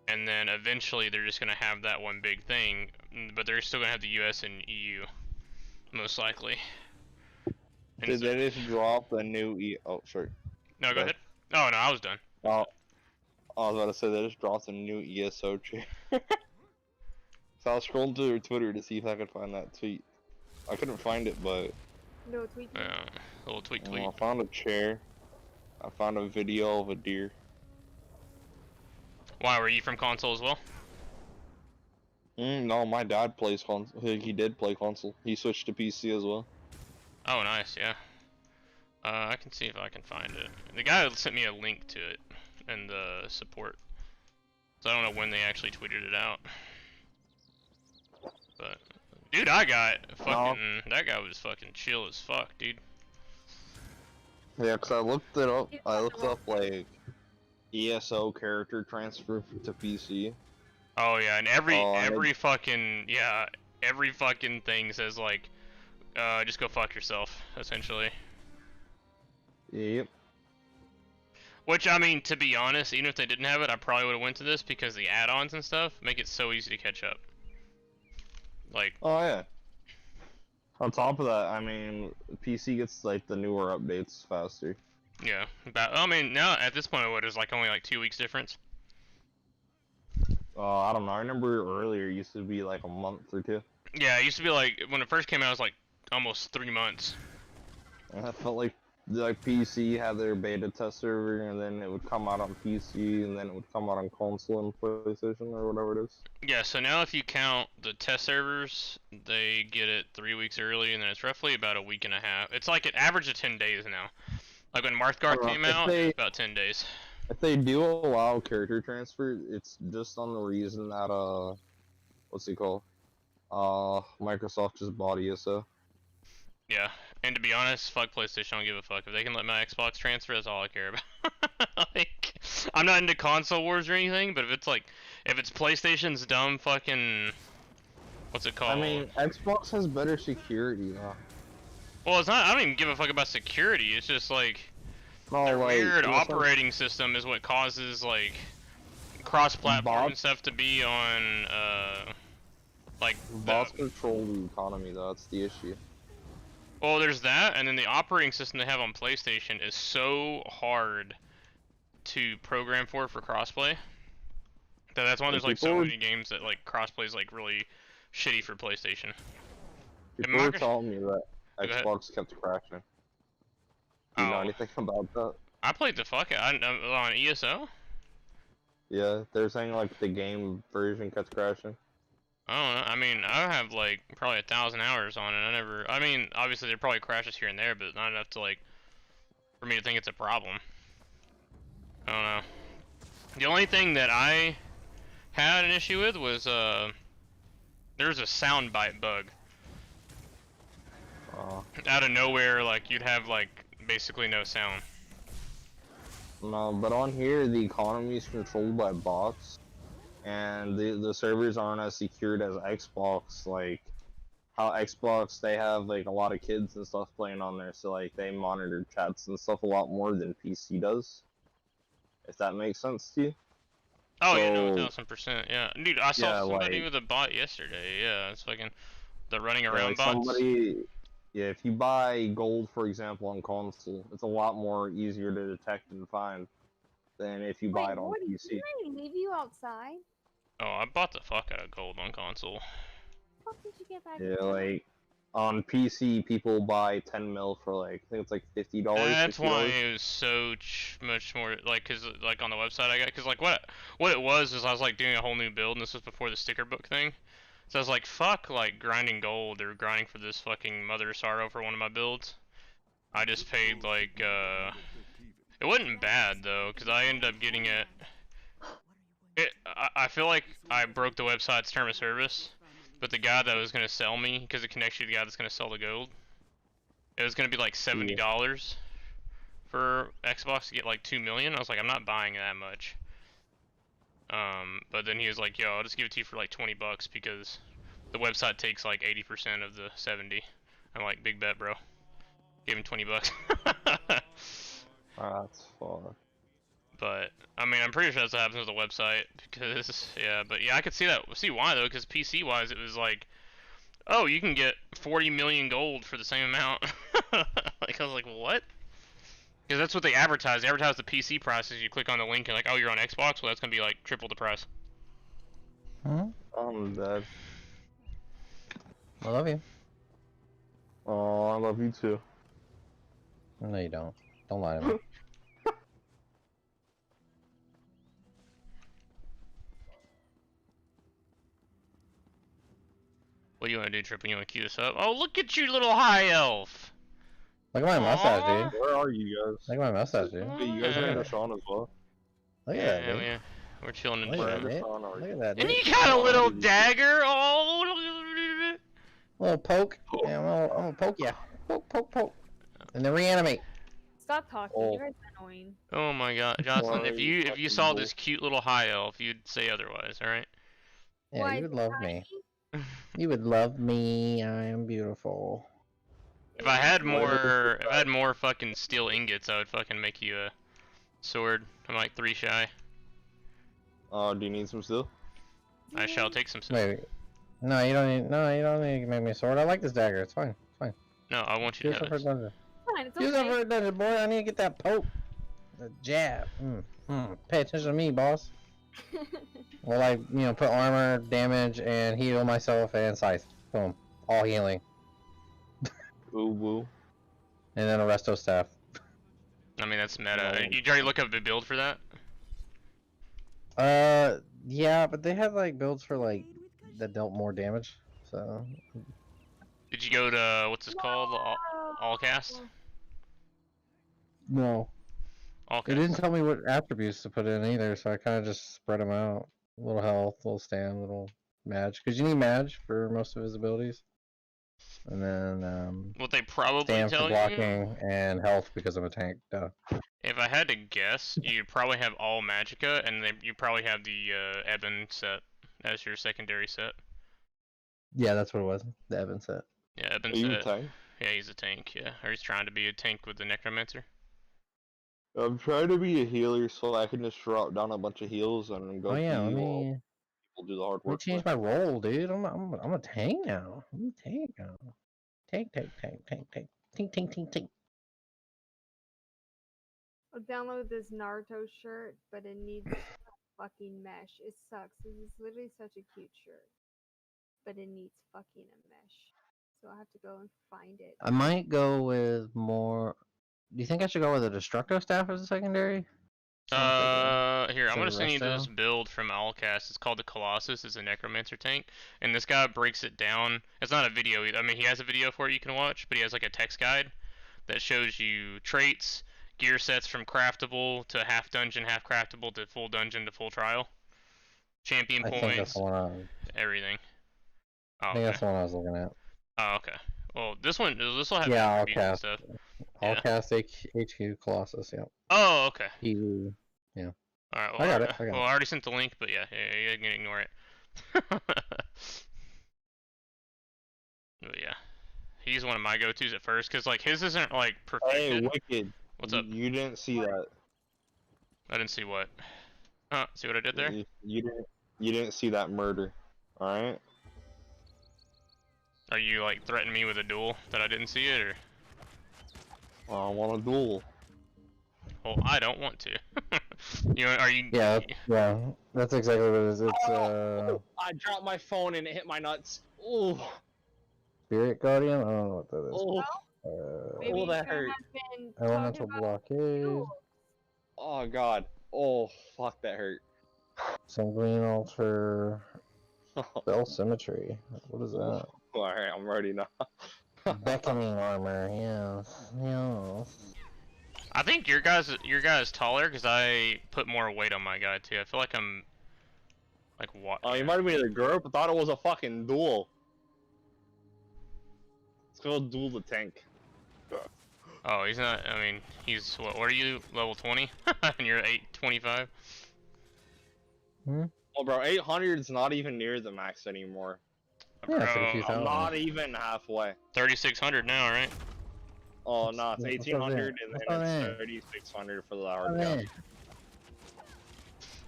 and then eventually they're just going to have that one big thing, but they're still going to have the US and EU most likely. Did they just drop a new Oh, sorry. No, go ahead. Oh no, I was done. Oh, I was about to say they just dropped a new ESO chair. So I was scrolling through their Twitter to see if I could find that tweet. I couldn't find it, but No tweet. Little tweet. I found a chair. I found a video of a deer. Why, were you from console as well? No, my dad plays console. He did play console. He switched to PC as well. Oh, nice, yeah. I can see if I can find it. The guy sent me a link to it in the support. So I don't know when they actually tweeted it out. But, dude, I got fucking, that guy was fucking chill as fuck, dude. Yeah, cause I looked it up. I looked up like ESO character transfer to PC. Oh yeah, and every fucking thing says like, just go fuck yourself, essentially. Yep. Which, I mean, to be honest, even if they didn't have it, I probably would have went to this because the add-ons and stuff make it so easy to catch up. Like. Oh yeah. On top of that, I mean, PC gets like the newer updates faster. Yeah, I mean, now at this point, what is like only like 2 weeks difference? I don't know. I remember earlier it used to be like a month or two. Yeah, it used to be like when it first came out, it was like almost 3 months. And I felt like PC had their beta test server, and then it would come out on PC, and then it would come out on console and PlayStation or whatever it is. Yeah, so now if you count the test servers, they get it 3 weeks early, and then it's roughly about a week and a half. It's like an average of 10 days now. Like when Marthguard came out, it was about 10 days. If they do allow character transfer, it's just on the reason that what's it called? Microsoft just bought ESO. Yeah, and to be honest, fuck PlayStation, I don't give a fuck. If they can let my Xbox transfer, that's all I care about. Like, I'm not into console wars or anything, but if it's PlayStation's dumb fucking, what's it called? I mean, Xbox has better security now. Well, it's not, I don't even give a fuck about security, it's just like, their like, weird operating system is what causes, like, cross-platform and stuff to be on, like... Bots control the economy, though, that's the issue. Well, there's that, and then the operating system they have on PlayStation is so hard to program for crossplay. That's why there's like so many games that like crossplay is like really shitty for PlayStation. People were telling me that Xbox kept crashing. Do you know anything about that? I played the fuck out on ESO. Yeah, they're saying like the game version kept crashing. I don't know. I mean, I have like probably 1,000 hours on it. I mean, obviously there probably crashes here and there, but not enough to like for me to think it's a problem. I don't know. The only thing that I had an issue with was there's a soundbite bug. Out of nowhere, like you'd have like basically no sound. No, but on here the economy is controlled by bots. And the servers aren't as secured as Xbox. Like how Xbox, they have like a lot of kids and stuff playing on there, so like they monitor chats and stuff a lot more than PC does. If that makes sense to you. Oh yeah, no, 1,000%. Yeah, dude, I saw somebody like, with a bot yesterday. Yeah, it's fucking the running around like bots. Yeah, if you buy gold, for example, on console, it's a lot more easier to detect and find than if you buy it on PC. Did I leave you outside? Oh, I bought the fuck out of gold on console. What did you get back? Yeah, like on PC, people buy 10 mil for like I think it's like $50. That's $60. why it was so much more like, cause like on the website I got, cause like what it was is I was like doing a whole new build, and this was before the sticker book thing. So I was like, fuck, like grinding gold or grinding for this fucking Mother of Sorrow for one of my builds. I just paid like it wasn't bad though, cause I ended up getting it. I feel like I broke the website's term of service, but the guy that was gonna sell me, because it connects you to the guy that's gonna sell the gold, it was gonna be like $70 for Xbox to get like 2 million. I was like, I'm not buying that much. But then he was like, yo, I'll just give it to you for like 20 bucks because the website takes like 80% of the 70. I'm like, big bet, bro. Gave him 20 bucks. That's far. But I mean, I'm pretty sure that's what happens with the website because yeah, but yeah, I could see why though, because PC wise it was like oh, you can get 40 million gold for the same amount. Like, I was like, what? Because that's what they advertise. They advertise the PC prices. You click on the link and like, oh, you're on Xbox? Well, that's going to be like triple the price. Huh? I'm dead. I love you. Oh, I love you too. No, you don't. Don't lie to me. What do you want to do, Triple? You want to queue this up? Oh, look at you, little high elf! Look at my mustache, dude. Where are you guys? Look at my mustache, dude. Hey, you guys are in the Sean as well? Look at that, dude. Yeah. We're chilling in the Look at Sean. that, dude. Sean are Look at that, And dude. you got a little dagger! Oh! Little poke. Yeah, I'm gonna poke ya. Poke, poke, poke. And then reanimate. Stop talking. Oh. You guys are annoying. Oh my god, Jocelyn, if you fucking saw bull. this cute little high elf, you'd say otherwise, alright? Yeah, Why, you would is it love me. tiny? You would love me. I am beautiful. If I had more fucking steel ingots, I would fucking make you a sword. I'm like 3 shy. Do you need some steel? I shall take some steel. Wait. No, you don't need. No, you don't need to make me a sword. I like this dagger. It's fine. It's fine. No, I want you Use to it have for a it. dungeon. Fine, it's Use it okay. for a dungeon, boy. I need to get that poke. The jab. Pay attention to me, boss. Or like, put armor, damage, and heal myself and scythe. Boom. All healing. Ooh woo. And then a resto staff. I mean, that's meta. You already look up the build for that? Yeah, but they had like builds for like that dealt more damage. So. Did you go to, what's this called? All cast? No. All It cast. didn't tell me what attributes to put in either, so I kind of just spread them out. A little health, little stand, little mage. Because you need mage for most of his abilities. And then, What they probably stand for tell blocking and health because I'm a tank. Duh. If I had to guess, you'd probably have all Magicka, and then you probably have the Eben set as your secondary set. Yeah, that's what it was. The Evan set. Yeah, Eben Are you a set. tank? Yeah, he's a tank, yeah. Or he's trying to be a tank with the Necromancer. I'm trying to be a healer so I can just drop down a bunch of heals and go Oh yeah, let heal while me people do the hard let me work. change my role, dude. I'm a tank now. I'm a tank now. Tank. Tink, tink, tink. I'll download this Naruto shirt, but it needs fucking mesh. It sucks. This is literally such a cute shirt, but it needs fucking a mesh. So I have to go and find it. I might go with more. Do you think I should go with a destructo staff as a secondary? Here, I'm so gonna the send you resto? this build from Allcast. It's called the Colossus. It's a Necromancer tank, and this guy breaks it down. It's not a video either. I mean, he has a video for it you can watch, but he has like a text guide that shows you traits, gear sets from craftable to half dungeon, half craftable to full dungeon to full trial, champion I think that's points, the one. everything. I Oh, think okay. that's the one I was looking at. Oh, okay. Well, this will have Yeah, attributes and Allcast. stuff. Yeah. Allcast HQ Colossus. Yep. Oh, okay. Yeah. Alright, well, I got it. well, I already sent the link, but yeah, you can ignore it. But yeah, he's one of my go-tos at first, because like his isn't like Hey, perfected. Wicked. What's up? You didn't see that. I didn't see what. See what I did there? You didn't see that murder. Alright? Are you like threatening me with a duel that I didn't see it, or? I want a duel. Well, I don't want to. Are you? Yeah. That's exactly what it is. It's I dropped my phone and it hit my nuts. Oh. Spirit Guardian. I don't know what that is. Oh. Maybe that you hurt. have been Elemental talking about blockade. duels. Oh god. Oh fuck, that hurt. Sanguine altar. Spell symmetry. What is that? Alright, I'm ready now. Beckoning armor. Yes. I think your guys taller because I put more weight on my guy too. I feel like I'm like what? Oh, you might have been the group. I thought it was a fucking duel. Let's go duel the tank. Oh, he's not. I mean, he's what? What are you? Level 20? And you're 825. Well, bro, 800 is not even near the max anymore. Yeah, Bro, it's like a few I'm thousand. not even halfway. 3600 now, right? Oh no, it's What's 1800 that? and What's then that? it's 3600 for the hard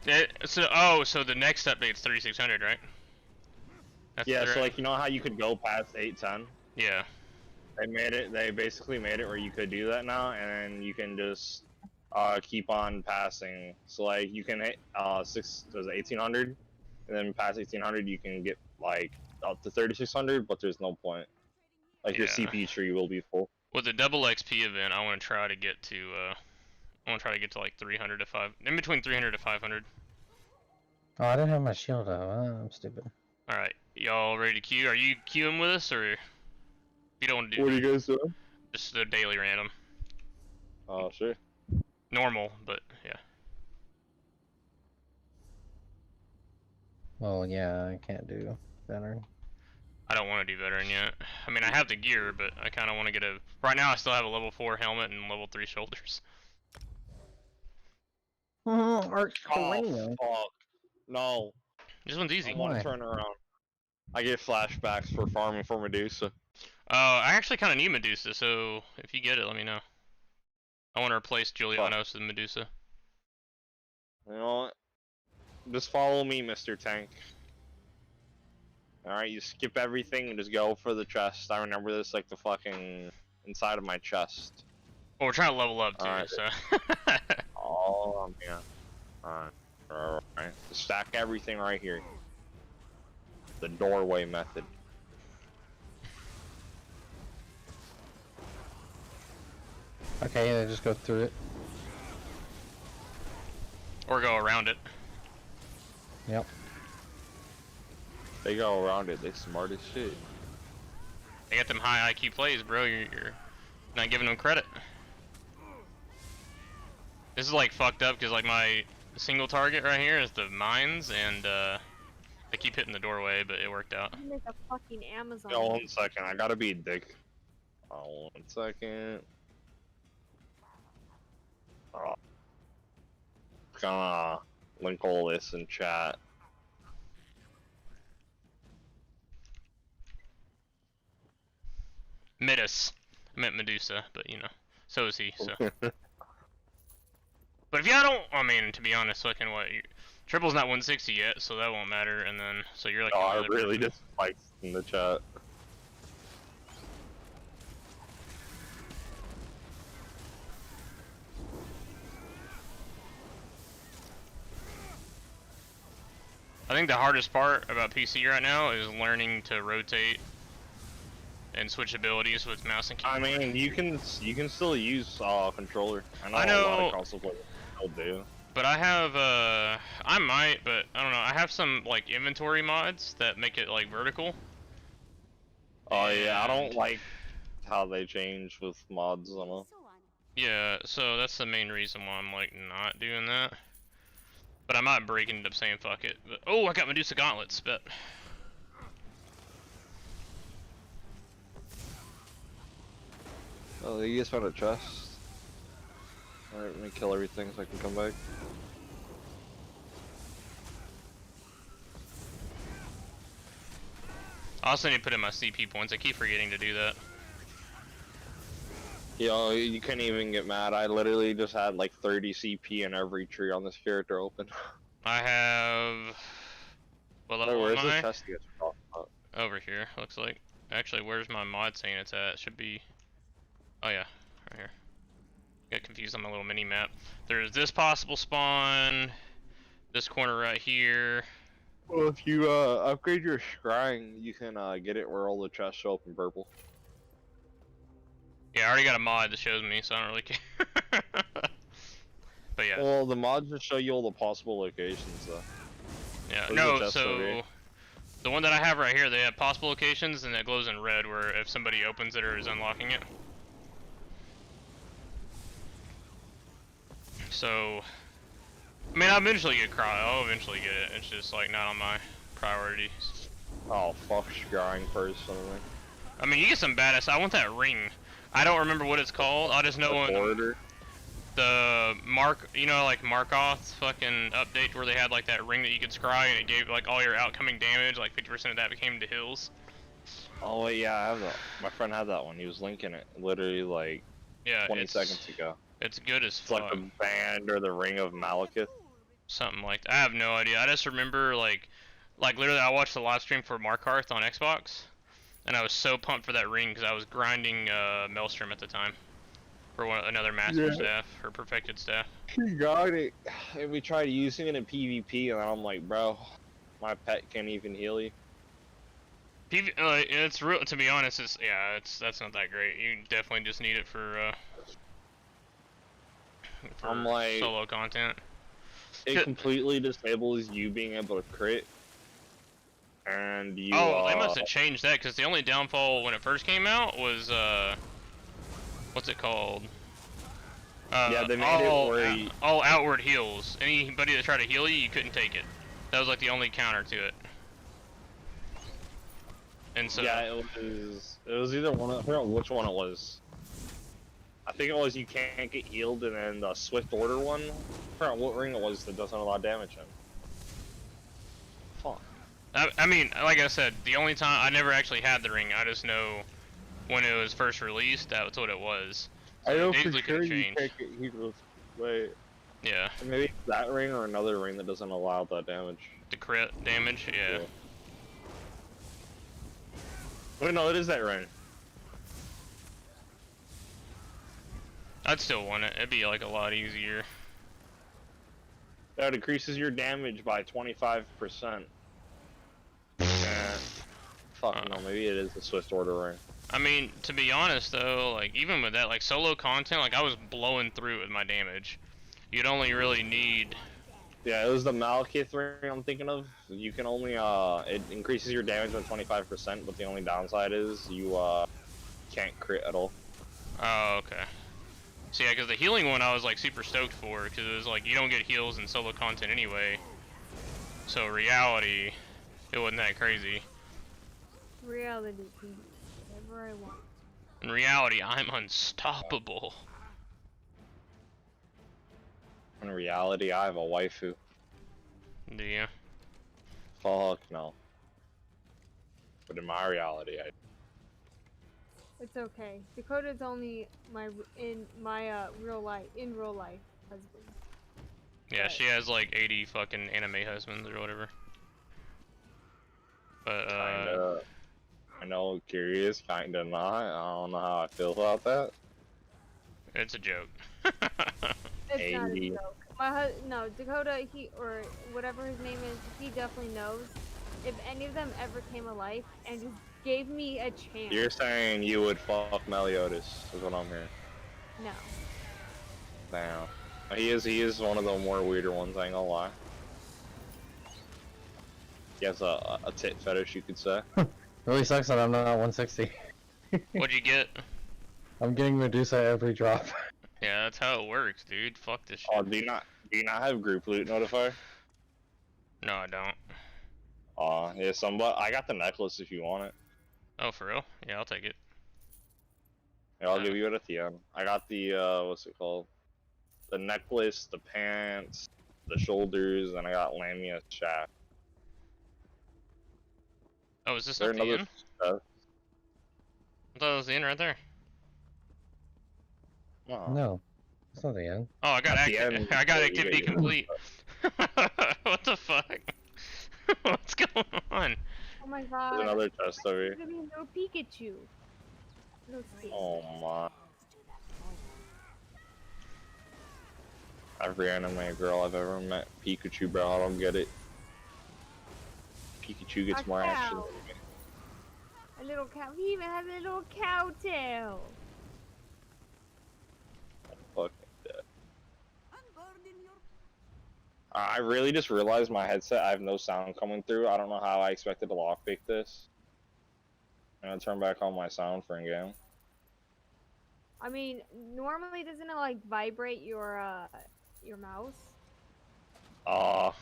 cast. So the next update's 3600, right? That's Yeah, their- so like you know how you could go past 810? Yeah. They basically made it where you could do that now, and you can just keep on passing. So like you can hit 1800, and then past 1800 you can get like up to 3600, but there's no point. Like your Yeah. CP tree will be full. With the double XP event, I want to try to get to like 300 to 5, in between 300 to 500. Oh, I didn't have my shield up. I'm stupid. All right, y'all ready to queue? Are you queuing with us, or if you don't want to do? What are you guys doing? Just a daily random. Oh, sure. Normal, but yeah. Well, yeah, I can't do better. I don't want to do veteran yet. I mean, I have the gear, but I kind of want to get a. Right now, I still have a level 4 helmet and level 3 shoulders. Arch Oh, fuck. No. This one's easy. I want to turn around. I get flashbacks for farming for Medusa. I actually kind of need Medusa, so if you get it, let me know. I want to replace Julianos with Medusa. You know what? Just follow me, Mr. Tank. Alright, you skip everything and just go for the chest. I remember this like the fucking inside of my chest. Well, we're trying to level up too, Alright. so. Oh, yeah. Alright. Stack everything right here. The doorway method. Okay, yeah, just go through it. Or go around it. Yep. They go around it, they smart as shit. They got them high IQ plays, bro. You're not giving them credit. This is like fucked up because like my single target right here is the mines, and they keep hitting the doorway, but it worked out. You make a fucking Amazon. Yo, 1 second, I gotta be a dick. Oh, 1 second. Oh. Gonna link all this in chat. Midas. I meant Medusa, but you know, so is he, so. But if y'all don't, I mean, to be honest, fucking what, triple's not 160 yet, so that won't matter, and then, so you're like. Oh, the I other really person. just spiked in the chat. I think the hardest part about PC right now is learning to rotate and switch abilities with mouse and keyboard. I mean, you can still use controller. I know. A lot of console players still do. But I have, I might, but I don't know. I have some like inventory mods that make it like vertical. Oh yeah, I don't like how they change with mods. I don't know. Yeah, so that's the main reason why I'm like not doing that. But I might break and end up saying fuck it. But oh, I got Medusa gauntlets, but. Oh, you guys found a chest. Alright, let me kill everything so I can come back. I also need to put in my CP points. I keep forgetting to do that. Yo, you couldn't even get mad. I literally just had like 30 CP in every tree on this character open. I have. What level Where's am the I? chest you guys were talking about? Over here, looks like. Actually, where's my mod saying it's at? It should be. Oh yeah, right here. Got confused on my little mini map. There's this possible spawn. This corner right here. Well, if you upgrade your scrying, you can get it where all the chests show up in purple. Yeah, I already got a mod that shows me, so I don't really care. But yeah. Well, the mods just show you all the possible locations, though. Yeah, Those are no, chests over so here. the one that I have right here, they have possible locations, and it glows in red where if somebody opens it or is unlocking it. So, I mean, I'll eventually get I'll eventually get it. It's just like not on my priorities. Oh, fuck scrying personally. I mean, you get some badass. I want that ring. I don't remember what it's called. I just know when the you know, like Markoth's fucking update where they had like that ring that you could scry and it gave like all your outcoming damage, like 50% of that became to hills. Oh wait, yeah, I have that. My friend had that one. He was linking it literally like 20 seconds ago. It's good as It's fuck. like the band or the ring of Malekith. Something like that. I have no idea. I just remember like Like literally, I watched the live stream for Markarth on Xbox, and I was so pumped for that ring because I was grinding Maelstrom at the time for another master staff or perfected staff. She got it, and we tried using it in PvP, and I'm like, bro, my pet can't even heal you. It's real. To be honest, that's not that great. You definitely just need it for I'm like, solo content. It completely disables you being able to crit, and you. Oh, they must have changed that because the only downfall when it first came out was what's it called? Yeah, they made it where all outward heals. Anybody that tried to heal you, you couldn't take it. That was like the only counter to it. And so yeah, it was either one. I forgot which one it was. I think it was you can't get healed, and then the Swift Order one. I forgot what ring it was that doesn't allow damage in. Fuck. I mean, like I said, the only time I never actually had the ring. I just know when it was first released, that's what it was. So I know it for easily sure could've you changed. can't get healed. Wait. Yeah. Maybe it's that ring or another ring that doesn't allow that damage. The crit damage, yeah. Wait, no, it is that ring. I'd still want it. It'd be like a lot easier. That decreases your damage by 25%. Fuck no, maybe it is the Swift Order ring. I mean, to be honest though, like even with that, like solo content, like I was blowing through it with my damage. You'd only really need. Yeah, it was the Malekith ring I'm thinking of. You can only it increases your damage by 25%, but the only downside is you can't crit at all. Oh, okay. So yeah, because the healing one I was like super stoked for, because it was like you don't get heals in solo content anyway. So reality, it wasn't that crazy. Reality, please. Whatever I want. In reality, I'm unstoppable. In reality, I have a waifu. Do you? Fuck no. But in my reality, I. It's okay. Dakota's only in real life husband. Yeah, she has like 80 fucking anime husbands or whatever. But Kinda. I know, curious, kinda not. I don't know how I feel about that. It's a joke. It's not a joke. No, Dakota, or whatever his name is, he definitely knows. If any of them ever came alive and just gave me a chance. You're saying you would fuck Meliodas, is what I'm hearing. No. Damn. He is one of the more weirder ones, I ain't gonna lie. He has a tit fetish, you could say. Really sucks that I'm not 160. What'd you get? I'm getting Medusa every drop. Yeah, that's how it works, dude. Fuck this shit. Oh, do you not have group loot notifier? No, I don't. Yeah, somebody. I got the necklace if you want it. Oh, for real? Yeah, I'll take it. Yeah, I'll give you it at the end. I got the what's it called? The necklace, the pants, the shoulders, and I got Lamia's shaft. Oh, is this There not the another end? stuff? I thought it was the end right there. No, it's not the end. Oh, I got At the end, I got you activity get your complete. What the fuck? What's going on? Oh my god. There's another chest over here. There's gonna be no Pikachu. No space. Oh my. Every anime girl I've ever met, Pikachu, bro, I don't get it. Pikachu gets more action cow. than me. A little cow. He even has a little cow tail. Fucking dead. I really just realized my headset, I have no sound coming through. I don't know how I expected to lockpick this. I'm gonna turn back on my sound for in-game. I mean, normally doesn't it like vibrate your mouse? I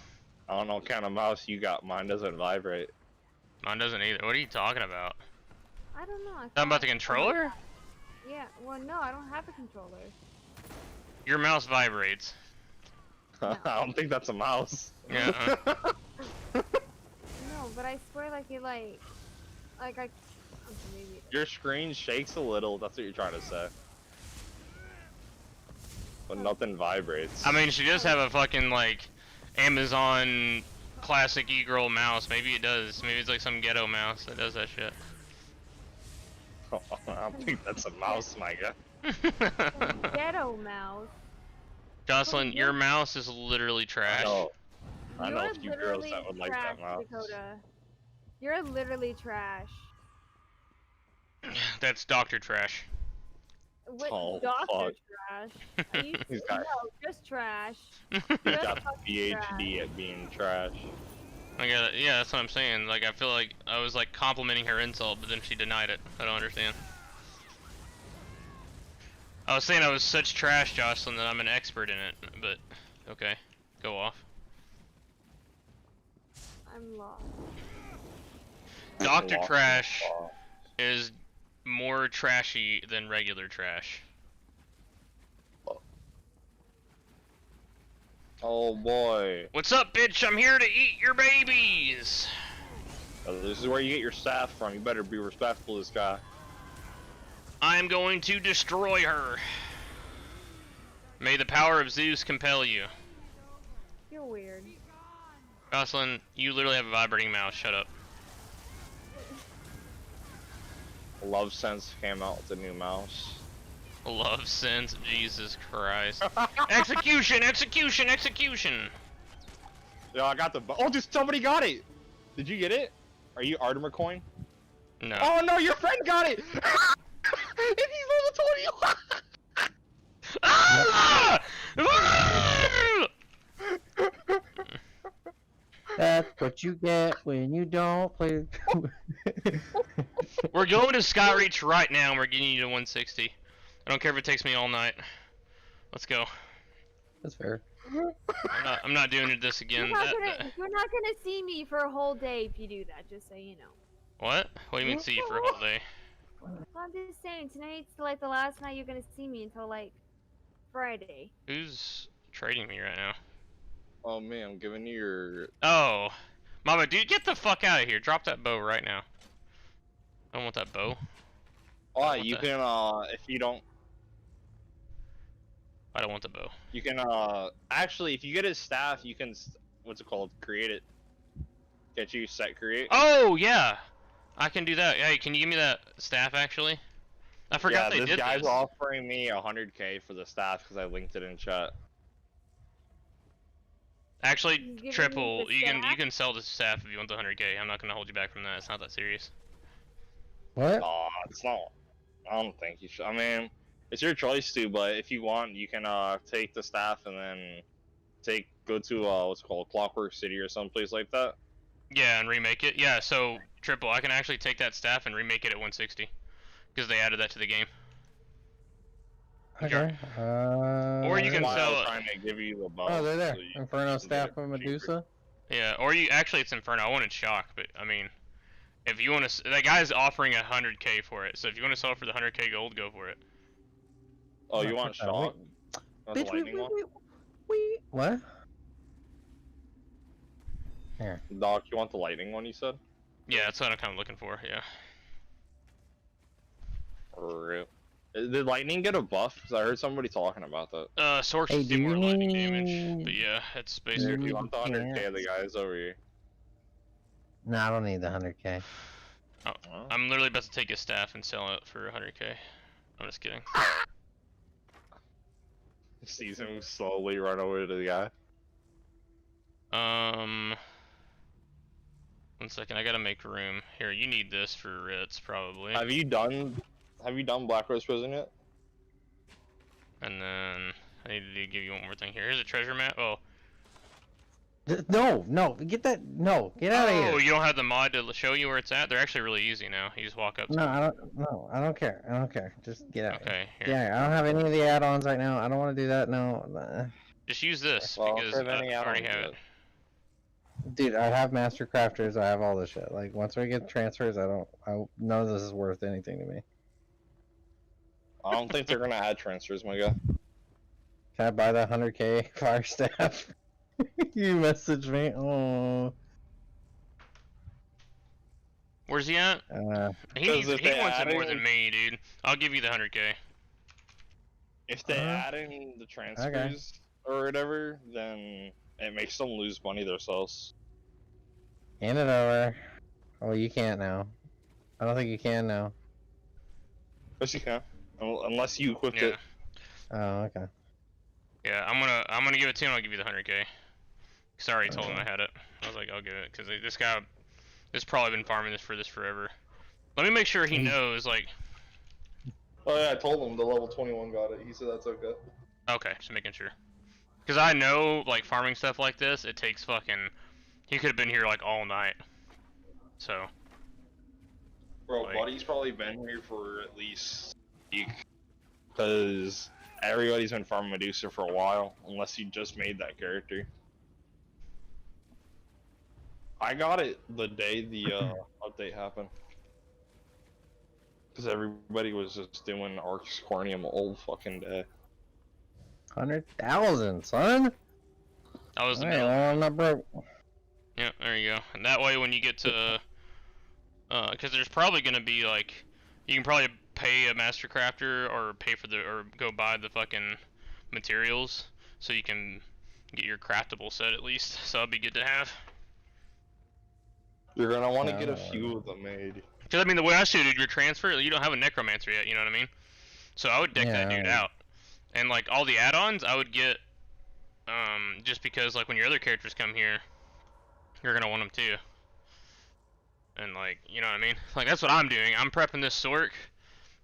don't know what kind of mouse you got. Mine doesn't vibrate. Mine doesn't either. What are you talking about? I don't know. Talking about the controller? Yeah. Well, no, I don't have a controller. Your mouse vibrates. I don't think that's a mouse. Yeah. No, but I swear, like it, like I. Okay, maybe. Your screen shakes a little. That's what you're trying to say. But nothing vibrates. I mean, she does have a fucking like Amazon classic e-girl mouse. Maybe it does. Maybe it's like some ghetto mouse that does that shit. I don't think that's a mouse, Micah. Ghetto mouse. Jocelyn, your mouse is literally trash. I know a few girls literally that would like trash, that mouse. Dakota. You're literally trash. That's Dr. Trash. What? Oh, Doctor fuck. trash? Are you, He's got, no, just trash. he's Just got fucking the trash. PhD at being trash. Yeah, that's what I'm saying. Like, I feel like I was like complimenting her insult, but then she denied it. I don't understand. I was saying I was such trash, Jocelyn, that I'm an expert in it, but okay, go off. I'm lost. Dr. Trash is more trashy than regular trash. Oh boy. What's up, bitch? I'm here to eat your babies! This is where you get your staff from. You better be respectful of this guy. I'm going to destroy her. May the power of Zeus compel you. You're weird. Jocelyn, you literally have a vibrating mouse. Shut up. Love Sense came out with a new mouse. Love sense, Jesus Christ. Execution! Execution! Execution! Yo, I got the. Oh, just somebody got it. Did you get it? Are you Artemer Coin? No. Oh no, your friend got it. And he's level 20. Ah! That's what you get when you don't play. We're going to Skyreach right now, and we're getting you to 160. I don't care if it takes me all night. Let's go. That's fair. I'm not doing this again. You're not gonna see me for a whole day if you do that, just so you know. What? What do you mean see you for a whole day? I'm just saying, tonight's like the last night you're gonna see me until like Friday. Who's trading me right now? Oh man, I'm giving you your. Oh, Mama, dude, get the fuck out of here! Drop that bow right now. I don't want that bow. Oh, you can if you don't. I don't want the bow. You can actually, if you get his staff, you can what's it called? Create it. Get you set create. Oh yeah, I can do that. Hey, can you give me that staff actually? I forgot they did this. This guy's offering me 100k for the staff because I linked it in chat. Actually, Triple, you can sell the staff if you want the 100k. I'm not gonna hold you back from that. It's not that serious. What? It's not. I don't think you should. I mean, it's your choice to, but if you want, you can take the staff and then go to what's it called Clockwork City or someplace like that. Yeah, and remake it. Yeah, so Triple, I can actually take that staff and remake it at 160 because they added that to the game. Okay. Or you can sell it. Trying to give you the bow. Oh, they're there. So Inferno staff of Medusa. Yeah, or you actually it's Inferno. I wanted Shock, but I mean, if you want to, that guy's offering 100k for it. So if you want to sell it for the 100k gold, go for it. Oh, you want Shock? Bitch, what? Here. Doc, you want the lightning one? You said. Yeah, that's what I'm kind of looking for. Yeah. Real. Did lightning get a buff? Because I heard somebody talking about that. Source do more lightning damage, but yeah, it's basically. You want the 100k of the guys over here? No, I don't need the 100k. Oh, I'm literally about to take his staff and sell it for 100k. I'm just kidding. Sees him slowly run over to the guy. 1 second, I gotta make room. Here, you need this for Ritz, probably. Have you done Black Rose Prison yet? And then I need to give you one more thing here. Here's a treasure map. Oh. No, get that. No, get out of here. Oh, you don't have the mod to show you where it's at? They're actually really easy now. You just walk up to No, them. I don't care. I don't care. Just get out. Okay, here. Yeah, I don't have any of the add-ons right now. I don't want to do that. No. Just use this Well, because if I any already add-ons have yet. it. Dude, I have Master Crafters. I have all this shit. Like once we get transfers, none of this is worth anything to me. I don't think they're gonna add transfers, my guy. Can I buy that 100k fire staff? You messaged me. Oh. Where's he at? He wants it more than me, dude. I'll give you the 100k. If they add in the transfers or whatever, then it makes them lose money themselves. Hand it over. Oh, you can't now. I don't think you can now. Yes, you can. Unless you equipped Yeah. it. Oh, okay. Yeah, I'm gonna give it to him. I'll give you the 100K. Cause I already told him I had it. I was like, I'll give it, cause this guy, this probably been farming this forever. Let me make sure he knows, like. Oh yeah, I told him the level 21 got it. He said that's okay. Okay, just making sure. Cause I know, like, farming stuff like this, it takes fucking. He could have been here like all night. So. Bro, like, Buddy's probably been here for at least a week. Cause everybody's been farming Medusa for a while, unless you just made that character. I got it the day the update happened. Cause everybody was just doing Arx Cornium all fucking day. 100,000, son. that was the Alright, build. well, I'm not broke. Yeah, there you go. And that way, when you get to, cause there's probably gonna be like, you can probably pay a master crafter or pay for or go buy the fucking materials, so you can get your craftable set at least. So that'd be good to have. You're gonna want to get a few of them made. Cause I mean, the way I shoot it, your transfer, you don't have a necromancer yet. You know what I mean? So I would deck that dude out, and like all the add-ons, I would get, just because like when your other characters come here, you're gonna want them too. And like, you know what I mean? Like that's what I'm doing. I'm prepping this Sork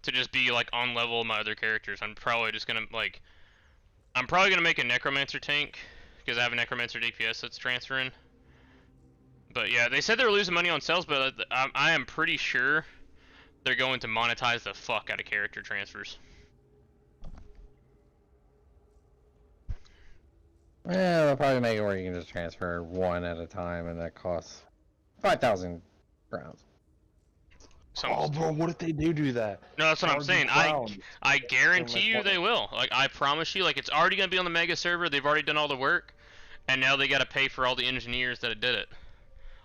to just be like on level with my other characters. I'm probably just gonna like, I'm probably gonna make a necromancer tank because I have a necromancer DPS that's transferring. But yeah, they said they were losing money on sales, but I am pretty sure they're going to monetize the fuck out of character transfers. Yeah, they'll probably make it where you can just transfer one at a time, and that costs 5,000 crowns. Oh, bro, what if they do that? No, that's what I'm saying. I guarantee you they will. Like, I promise you. Like, it's already gonna be on the mega server. They've already done all the work, and now they gotta pay for all the engineers that did it,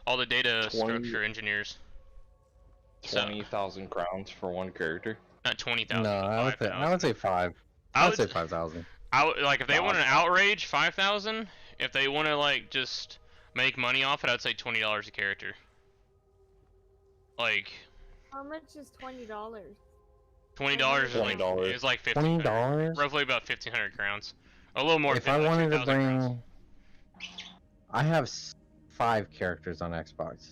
all the data structure engineers. 20,000 crowns for one character. Not 20,000. No, I would say 5. I would say 5,000. I would, like, if they want an outrage, 5,000. If they want to like just make money off it, I'd say $20 a character. Like. How much is $20? $20 is like $1,500. Roughly about 1,500 crowns. A little more. If I wanted to bring, I have 5 characters on Xbox.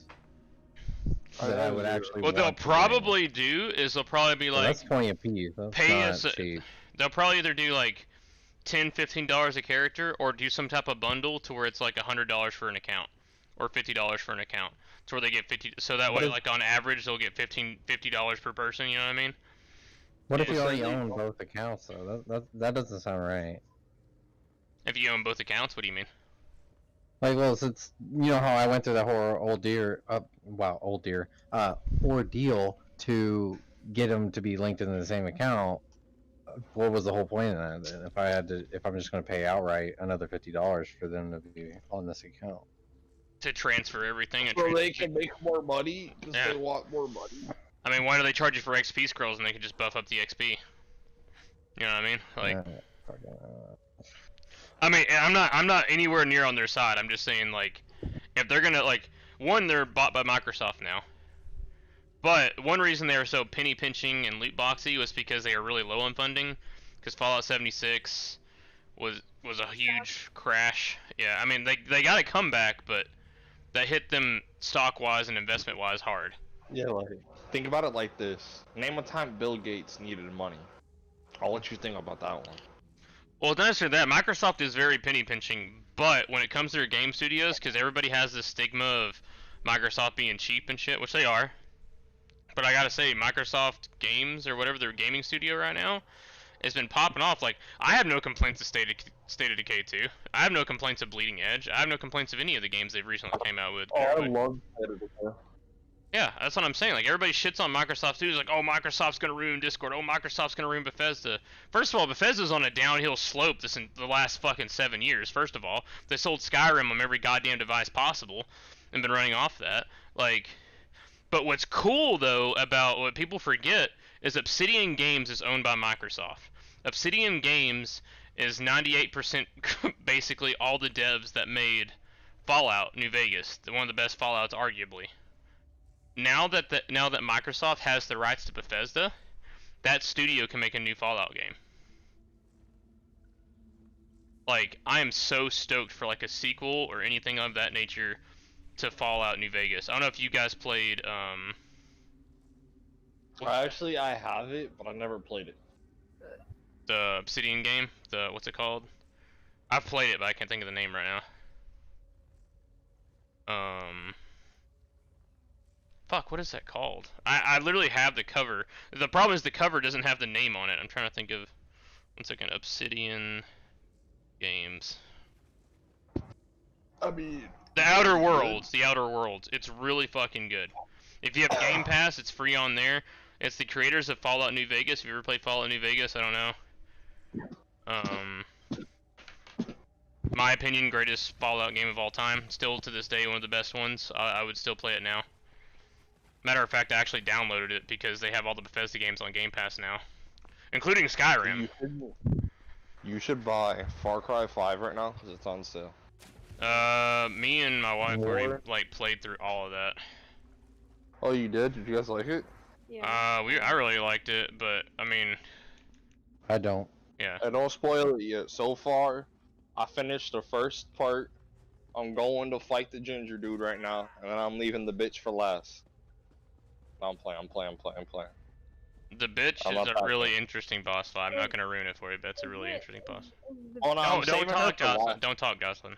That I would actually. What they'll probably do is they'll probably be like. That's 20 apiece. That's pay not us. cheap. They'll probably either do like $10, $15 a character, or do some type of bundle to where it's like $100 for an account, or $50 for an account, to where they get 50. So that way, like on average, they'll get $50 per person. You know what I mean? What if you already own both accounts though? That doesn't sound right. If you own both accounts, what do you mean? Like, well, since you know how I went through that whole ordeal to get them to be linked into the same account. What was the whole point of that? If I'm just going to pay outright another $50 for them to be on this account. To transfer everything. And so they can make more money because they want more money. I mean, why do they charge you for XP scrolls and they can just buff up the XP? You know what I mean? Like. I mean, I'm not anywhere near on their side. I'm just saying, like, if they're gonna like, one, they're bought by Microsoft now. But one reason they were so penny pinching and loot boxy was because they were really low on funding. Because Fallout 76 was a huge crash. Yeah, I mean they got a comeback, but that hit them stock wise and investment wise hard. Yeah, like think about it like this: name a time Bill Gates needed money. I'll let you think about that one. Well, not necessarily that. Microsoft is very penny pinching, but when it comes to their game studios, because everybody has this stigma of Microsoft being cheap and shit, which they are. But I gotta say, Microsoft Games, or whatever their gaming studio right now, has been popping off. Like, I have no complaints of State of Decay 2. I have no complaints of Bleeding Edge. I have no complaints of any of the games they've recently came out with. Oh, I love State of Decay. Yeah, that's what I'm saying. Like, everybody shits on Microsoft too. It's like, oh, Microsoft's gonna ruin Discord. Oh, Microsoft's gonna ruin Bethesda. First of all, Bethesda's on a downhill slope the last fucking 7 years. First of all, they sold Skyrim on every goddamn device possible, and been running off that. Like, but what's cool though about what people forget is Obsidian Games is owned by Microsoft. Obsidian Games is 98% basically all the devs that made Fallout New Vegas, one of the best Fallouts arguably. Now that Microsoft has the rights to Bethesda, that studio can make a new Fallout game. Like, I am so stoked for like a sequel or anything of that nature to Fallout New Vegas. I don't know if you guys played Actually, I have it, but I never played it. the Obsidian game, what's it called? I've played it, but I can't think of the name right now. Fuck, what is that called? I literally have the cover. The problem is the cover doesn't have the name on it. I'm trying to think of, one second, Obsidian games. I mean, The Outer Worlds. The Outer Worlds. It's really fucking good. If you have Game Pass, it's free on there. It's the creators of Fallout New Vegas. If you ever played Fallout New Vegas, I don't know. My opinion, greatest Fallout game of all time. Still to this day, one of the best ones. I would still play it now. Matter of fact, I actually downloaded it because they have all the Bethesda games on Game Pass now, including Skyrim. You should buy Far Cry 5 right now because it's on sale. Me and my wife already like played through all of that. Oh, you did? Did you guys like it? Yeah. I really liked it, but I mean, I don't. yeah. I don't spoil it yet. So far, I finished the first part. I'm going to fight the ginger dude right now, and then I'm leaving the bitch for last. I'm playing. The bitch is a really interesting boss fight. I'm not gonna ruin it for you, but it's a really interesting boss. Oh no, Don't talk, Jocelyn. Don't talk, Jocelyn.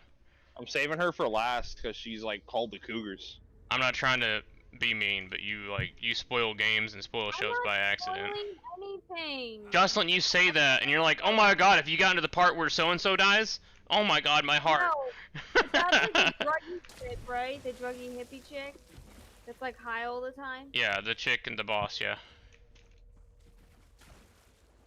I'm saving her for last because she's like called the Cougars. I'm not trying to be mean, but you spoil games and spoil shows by accident. Anything. Jocelyn, you say that, and you're like, oh my god, if you got into the part where so and so dies, oh my god, my heart. No, that's like the druggy chick, right? The druggy hippie chick. That's like high all the time. Yeah, the chick and the boss, yeah.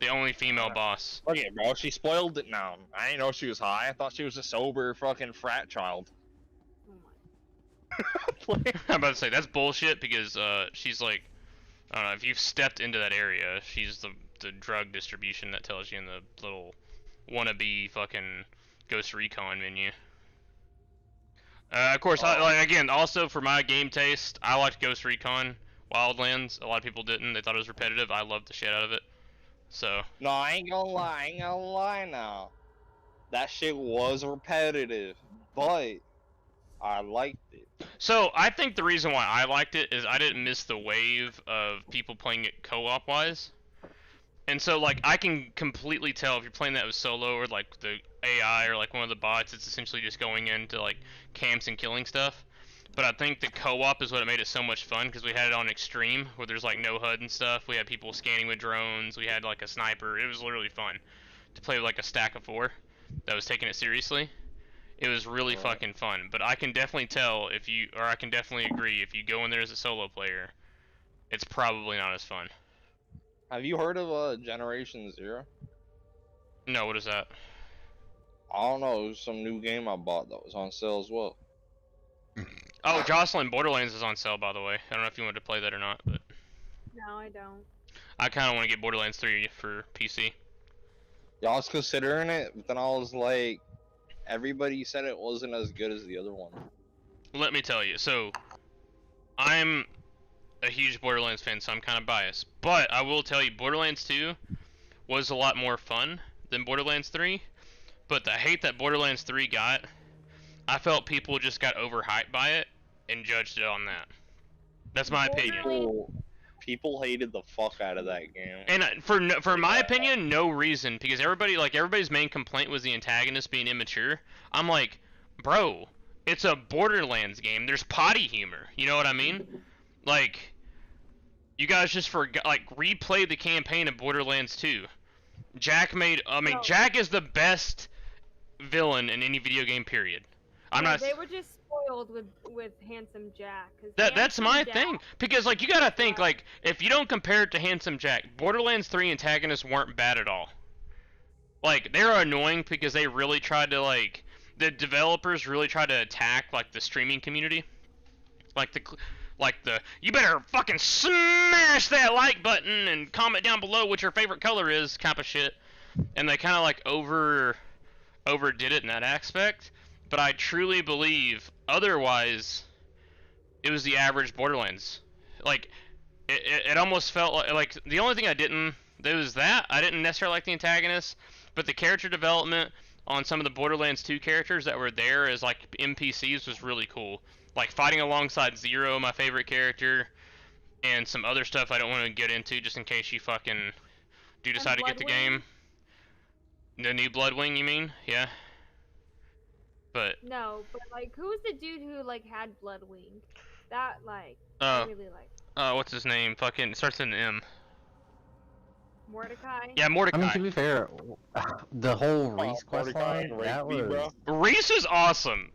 The only female boss. Okay, bro, she spoiled it now. I didn't know she was high. I thought she was a sober fucking frat child. I'm about to say, that's bullshit because she's like, I don't know, if you've stepped into that area, she's the drug distribution that tells you in the little wannabe fucking Ghost Recon menu. Of course, again, also for my game taste, I liked Ghost Recon Wildlands. A lot of people didn't. They thought it was repetitive. I loved the shit out of it. So. No, I ain't gonna lie now. That shit was repetitive, but I liked it. So, I think the reason why I liked it is I didn't miss the wave of people playing it co-op wise. And so, like, I can completely tell if you're playing that with solo or, like, the AI or, like, one of the bots, it's essentially just going into, like, camps and killing stuff. But I think the co-op is what made it so much fun, because we had it on Extreme, where there's, like, no HUD and stuff. We had people scanning with drones. We had, like, a sniper. It was literally fun to play with, like, a stack of 4 that was taking it seriously. It was really fucking fun. But I can definitely tell if you, or I can definitely agree, if you go in there as a solo player, it's probably not as fun. Have you heard of Generation Zero? No, what is that? I don't know. It was some new game I bought that was on sale as well. Oh, Jocelyn, Borderlands is on sale, by the way. I don't know if you wanted to play that or not, but No, I don't. I kind of want to get Borderlands 3 for PC. Yeah, I was considering it, but then I was like, everybody said it wasn't as good as the other one. Let me tell you. So, I'm a huge Borderlands fan, so I'm kind of biased. But I will tell you, Borderlands 2 was a lot more fun than Borderlands 3. But the hate that Borderlands 3 got, I felt people just got overhyped by it and judged it on that. That's my opinion. People hated the fuck out of that game. And for my opinion, no reason, because everybody's main complaint was the antagonist being immature. I'm like, bro, it's a Borderlands game. There's potty humor. You know what I mean? Like, you guys just forgot, like, replay the campaign of Borderlands 2. Jack is the best villain in any video game, period. They were just spoiled with Handsome Jack. That's my thing, because like you gotta think, like, if you don't compare it to Handsome Jack, Borderlands 3 antagonists weren't bad at all. Like, they're annoying because they really tried to, like, the developers really tried to attack, like, the streaming community, like the you better fucking smash that like button and comment down below what your favorite color is type of shit, and they kind of like overdid it in that aspect. but I truly believe otherwise it was the average Borderlands. Like, it almost felt like the only thing I didn't, there was that, I didn't necessarily like the antagonist, but the character development on some of the Borderlands 2 characters that were there as like NPCs was really cool. Like fighting alongside Zero, my favorite character, and some other stuff I don't want to get into just in case you fucking do decide to get the game. The new Bloodwing, you mean? Yeah. But No, but like, who was the dude who like had Bloodwing? That like, I really like. What's his name? Fucking it starts with an M. Mordecai. Yeah, Mordecai. I mean, to be fair, the whole Reese quest line, that was... Reese was awesome.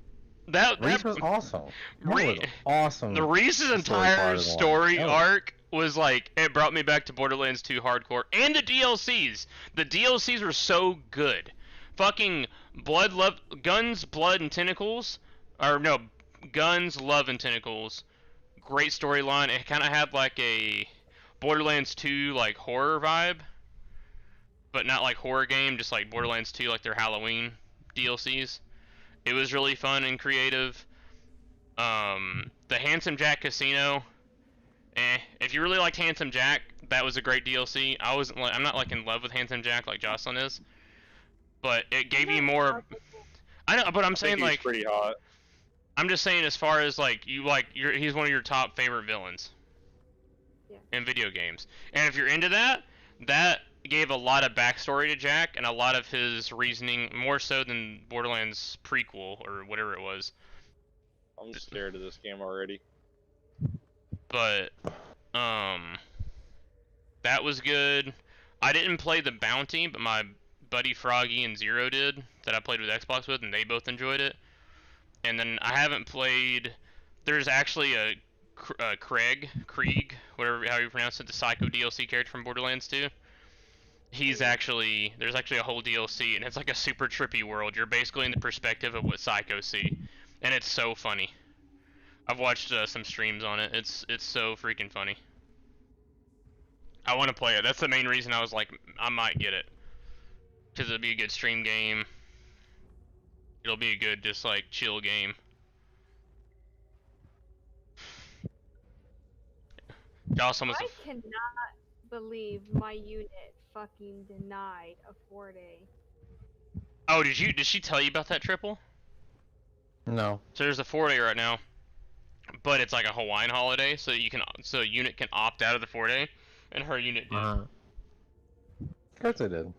Reese was awesome. That was awesome. The Reese's entire story arc was like, it brought me back to Borderlands 2 hardcore. And the DLCs. The DLCs were so good. Fucking Guns, Blood, and Tentacles. Or no, Guns, Love, and Tentacles. Great storyline. It kind of had like a Borderlands 2 like horror vibe. But not like horror game, just like Borderlands 2 like their Halloween DLCs. It was really fun and creative. The Handsome Jack Casino. If you really liked Handsome Jack, that was a great DLC. I'm not like in love with Handsome Jack like Jocelyn is, but it gave you more. I know, but I'm saying like pretty hot. I'm just saying as far as like he's one of your top favorite villains. Yeah. In video games, and if you're into that, that gave a lot of backstory to Jack and a lot of his reasoning, more so than Borderlands prequel or whatever it was. I'm scared of this game already. But that was good. I didn't play the Bounty, but my buddy Froggy and Zero did, that I played with Xbox with, and they both enjoyed it. And then I haven't played. There's actually a Krieg, whatever how you pronounce it, the Psycho DLC character from Borderlands 2. There's actually a whole DLC, and it's like a super trippy world. You're basically in the perspective of what Psychos see, and it's so funny. I've watched some streams on it. It's so freaking funny. I want to play it. That's the main reason I was like, I might get it, because it'll be a good stream game. It'll be a good, just like chill game. Jocelyn was I cannot believe my unit fucking denied a 4-day. Oh, did she tell you about that triple? No. So there's a 4-day right now, but it's like a Hawaiian holiday, so a unit can opt out of the 4-day, and her unit did. Of course I did.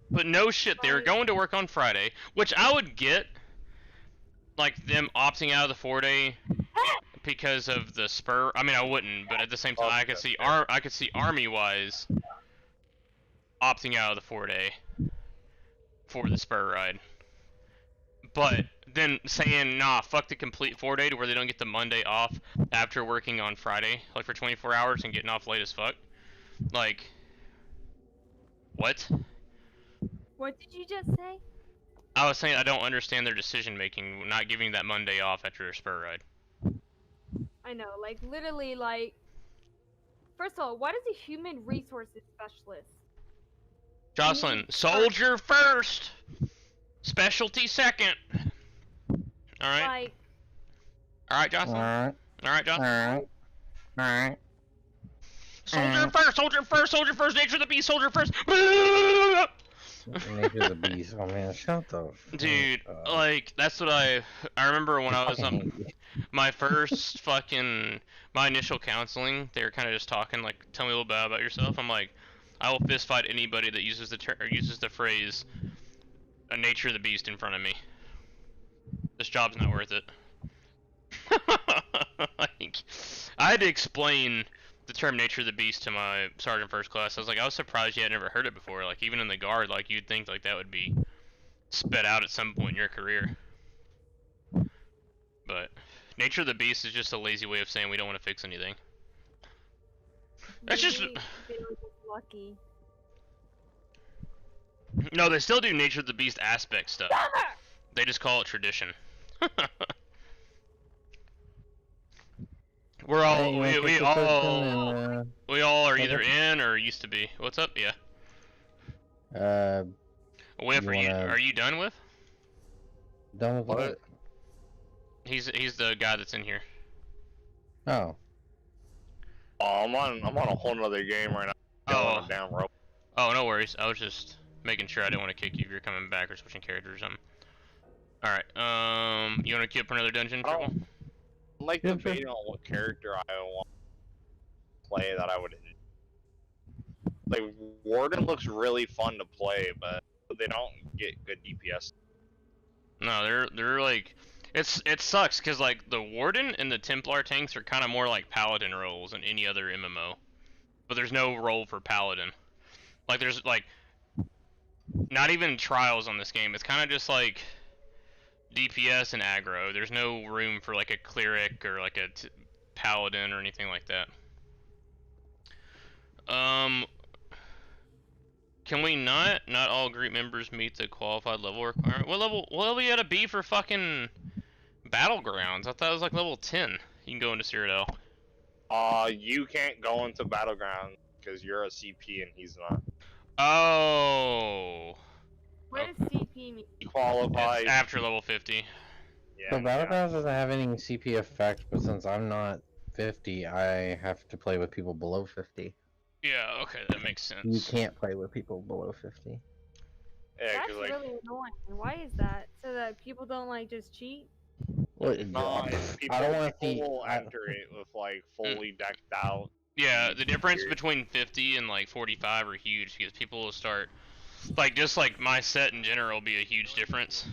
But no shit, they were going to work on Friday, which I would get, like them opting out of the 4-day because of the spur. I mean, I wouldn't, but at the same time, I could see army-wise opting out of the 4-day for the spur ride. But then saying, nah, fuck the complete 4-day to where they don't get the Monday off after working on Friday, like for 24 hours and getting off late as fuck. Like, what? What did you just say? I was saying I don't understand their decision making, not giving that Monday off after their spur ride. I know, like literally, like. First of all, what is a human resources specialist? Jocelyn, soldier first, specialty second. All right. Like. All right, Jocelyn. Alright. All right, Jocelyn. Alright. Alright. Soldier first, soldier first, soldier first. Nature of the beast, soldier first. Nature of the beast. Oh man, shut the. Dude, like that's what I remember when I was my first my initial counseling. They were kind of just talking like, tell me a little bit about yourself. I'm like, I will fist fight anybody that uses the phrase "a nature of the beast" in front of me. This job's not worth it. Like, I had to explain the term "nature of the beast" to my sergeant first class. I was like, I was surprised you had never heard it before. Like, even in the guard, like you'd think like that would be sped out at some point in your career. But nature of the beast is just a lazy way of saying we don't want to fix anything. That's just. They were just lucky. No, they still do nature of the beast aspect stuff. They just call it tradition. We're all Hey, we all are either in or used to be. What's up? Yeah. uh, Whip, you are wanna- you done with? Done with What? what? He's the guy that's in here. Oh. Oh, I'm on a whole nother game right now. Oh. On a damn rope. Oh, no worries. I was just making sure I didn't want to kick you if you're coming back or switching characters or something. Alright, you want to queue up for another dungeon, Triple? I'm like debating on what character I want to play that I would. Like, Warden looks really fun to play, but they don't get good DPS. No, they're like, it sucks because like the Warden and the Templar tanks are kind of more like Paladin roles than any other MMO, but there's no role for Paladin. Like there's like not even trials on this game. It's kind of just like DPS and aggro. There's no room for like a cleric or like a paladin or anything like that. Can we not all group members meet the qualified level requirement? What level you gotta be for fucking Battlegrounds? I thought it was like level 10. You can go into Cyrodiil. You can't go into Battleground because you're a CP and he's not. Oh. What does CP mean? He qualifies It's after level 50. Yeah. So Battlegrounds doesn't have any CP effect, but since I'm not 50, I have to play with people below 50. Yeah, okay, that makes sense. You can't play with people below 50. Yeah, That's cause like, really annoying. Why is that? So that people don't like just cheat? Well, no, people, I don't want to see. will enter it with like fully decked out. Yeah, the difference between 50 and like 45 are huge because people will start, like just like my set in general will be a huge difference.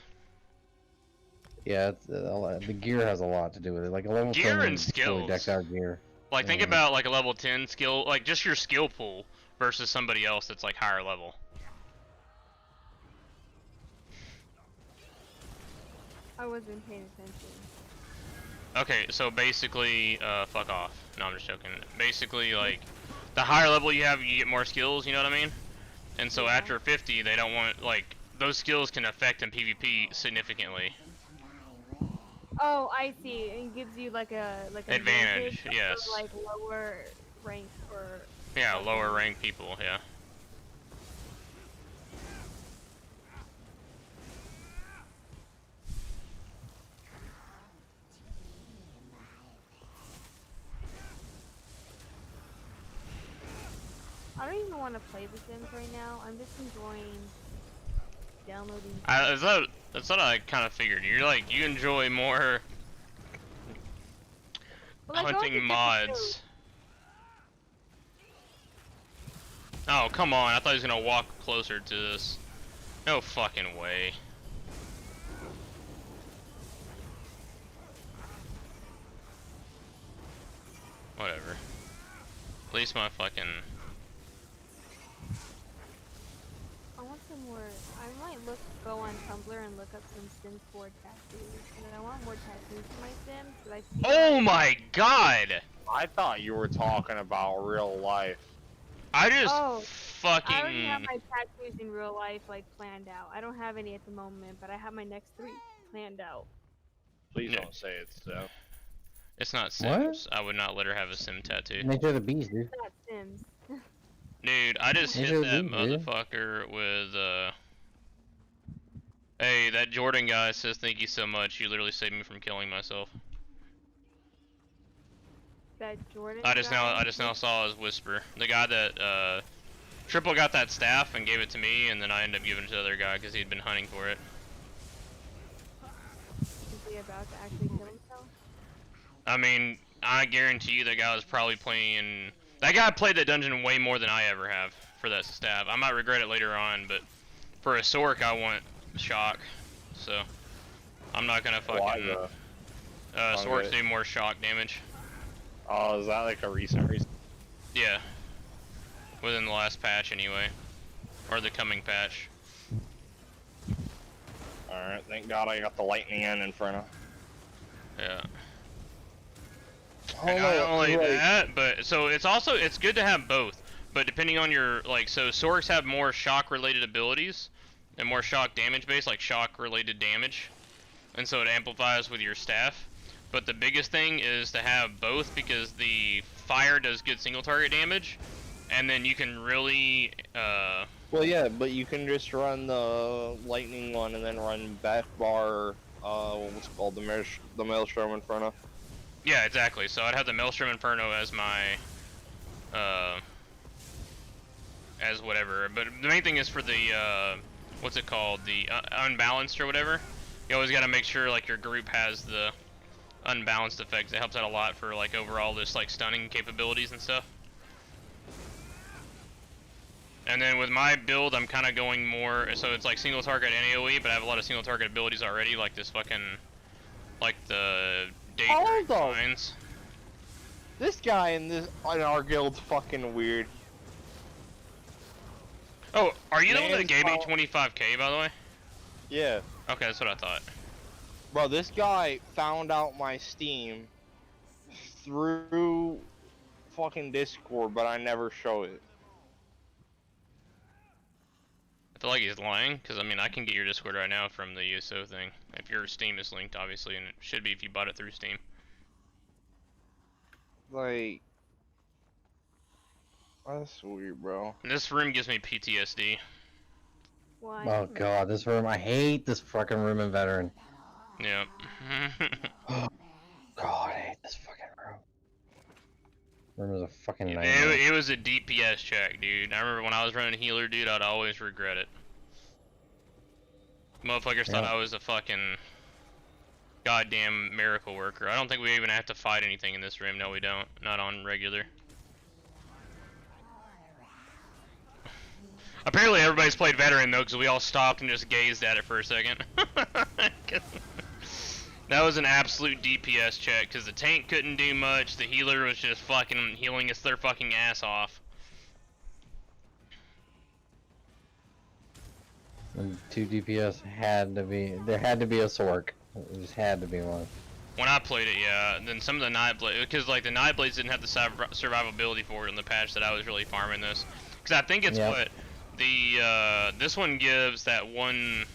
Yeah, it's, the gear has a lot to do with it. Like a level Gear 10 and skills. fully decked out gear. Like think about like a level 10 skill, like just your skill pool versus somebody else that's like higher level. I wasn't paying attention. Okay, so basically, fuck off. No, I'm just joking. Basically, like, the higher level you have, you get more skills, you know what I mean? And so after 50, they don't want, like, those skills can affect in PvP significantly. Oh, I see. It gives you like a advantage, yes. For, like lower rank or. Yeah, lower rank people, yeah. I don't even want to play The Sims right now. I'm just enjoying downloading. That's what I kind of figured. You're like, you enjoy more hunting mods. Oh, come on. I thought he was going to walk closer to this. No fucking way. Whatever. At least my fucking... I want some more. I might go on Tumblr and look up some Sims 4 tattoos. And I want more tattoos for my Sims. But I feel oh my god! I thought you were talking about real life. I just I already have my tattoos in real life like planned out. I don't have any at the moment, but I have my next 3 planned out. Please don't say it's so. It's not Sims. I would not let her have a Sim tattoo. Nature of the Beast, dude. It's not Sims. Dude, I just hit that motherfucker with, Hey, that Jordan guy says thank you so much. You literally saved me from killing myself. That Jordan I just now saw his whisper. The guy that, Triple got that staff and gave it to me, and then I ended up giving it to the other guy because he'd been hunting for it. Is he about to actually kill himself? I mean, I guarantee you that guy was probably playing... That guy played that dungeon way more than I ever have for that staff. I might regret it later on, but for a Sork, I want shock. So, I'm not gonna fucking... Sorks do more shock damage. Oh, is that like a recent? Yeah. Within the last patch, anyway. Or the coming patch. Alright, thank God I got the lightning in front of. Yeah. Oh, and not only that, but so it's good to have both. But depending on your so Sorks have more shock related abilities and more shock damage based, like shock related damage, and so it amplifies with your staff. But the biggest thing is to have both because the fire does good single target damage, and then you can really Well, yeah, but you can just run the lightning one and then run back bar what's it called, the Maelstrom Inferno. Yeah, exactly. So I'd have the Maelstrom Inferno as my, as whatever. But the main thing is for the, what's it called, the unbalanced or whatever. You always gotta make sure like your group has the unbalanced effects. It helps out a lot for like overall just like stunning capabilities and stuff. And then with my build, I'm kind of going more, so it's like single target and AoE, but I have a lot of single target abilities already, like this fucking, like the Daedric Signs. This guy in our guild's fucking weird. Oh, are you the one that Man's gave me power- 25k, by the way? Yeah. Okay, that's what I thought. Bro, this guy found out my Steam through fucking Discord, but I never show it. I feel like he's lying, because I mean, I can get your Discord right now from the ESO thing. If your Steam is linked, obviously, and it should be if you bought it through Steam. Like, that's weird, bro. This room gives me PTSD. Why? Oh god, this room. I hate this fucking room in Veteran. Yep. Oh god, I hate this fucking room. Room is a fucking it, nightmare. it was a DPS check, dude. I remember when I was running healer, dude, I'd always regret it. Motherfuckers thought I was a fucking goddamn miracle worker. I don't think we even have to fight anything in this room. No, we don't. Not on regular. Apparently everybody's played Veteran though, because we all stopped and just gazed at it for a second. That was an absolute DPS check, because the tank couldn't do much, the healer was just fucking healing us their fucking ass off. And 2 DPS had to be, there had to be a Sork. It just had to be one. When I played it, yeah. And then some of the Night Blades, because like the Night Blades didn't have the survivability for it in the patch that I was really farming this. Because I think it's what the this one gives that one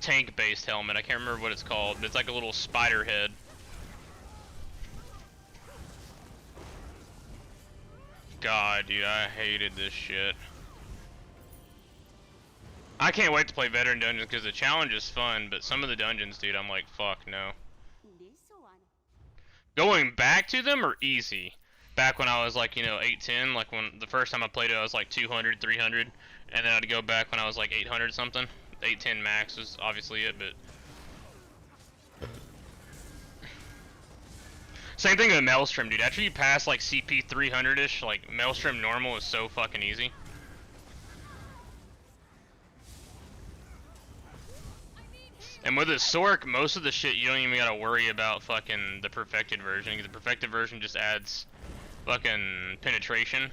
tank-based helmet. I can't remember what it's called, but it's like a little spider head. God, dude, I hated this shit. I can't wait to play Veteran Dungeons because the challenge is fun, but some of the dungeons, dude, I'm like, fuck no. Going back to them are easy. Back when I was like, you know, 810, like when the first time I played it, I was like 200, 300, and then I'd go back when I was like 800 something. 810 max was obviously it, but same thing with Maelstrom, dude. After you pass like CP 300ish, like Maelstrom normal is so fucking easy. And with the Sork, most of the shit you don't even gotta worry about fucking the perfected version. The perfected version just adds fucking penetration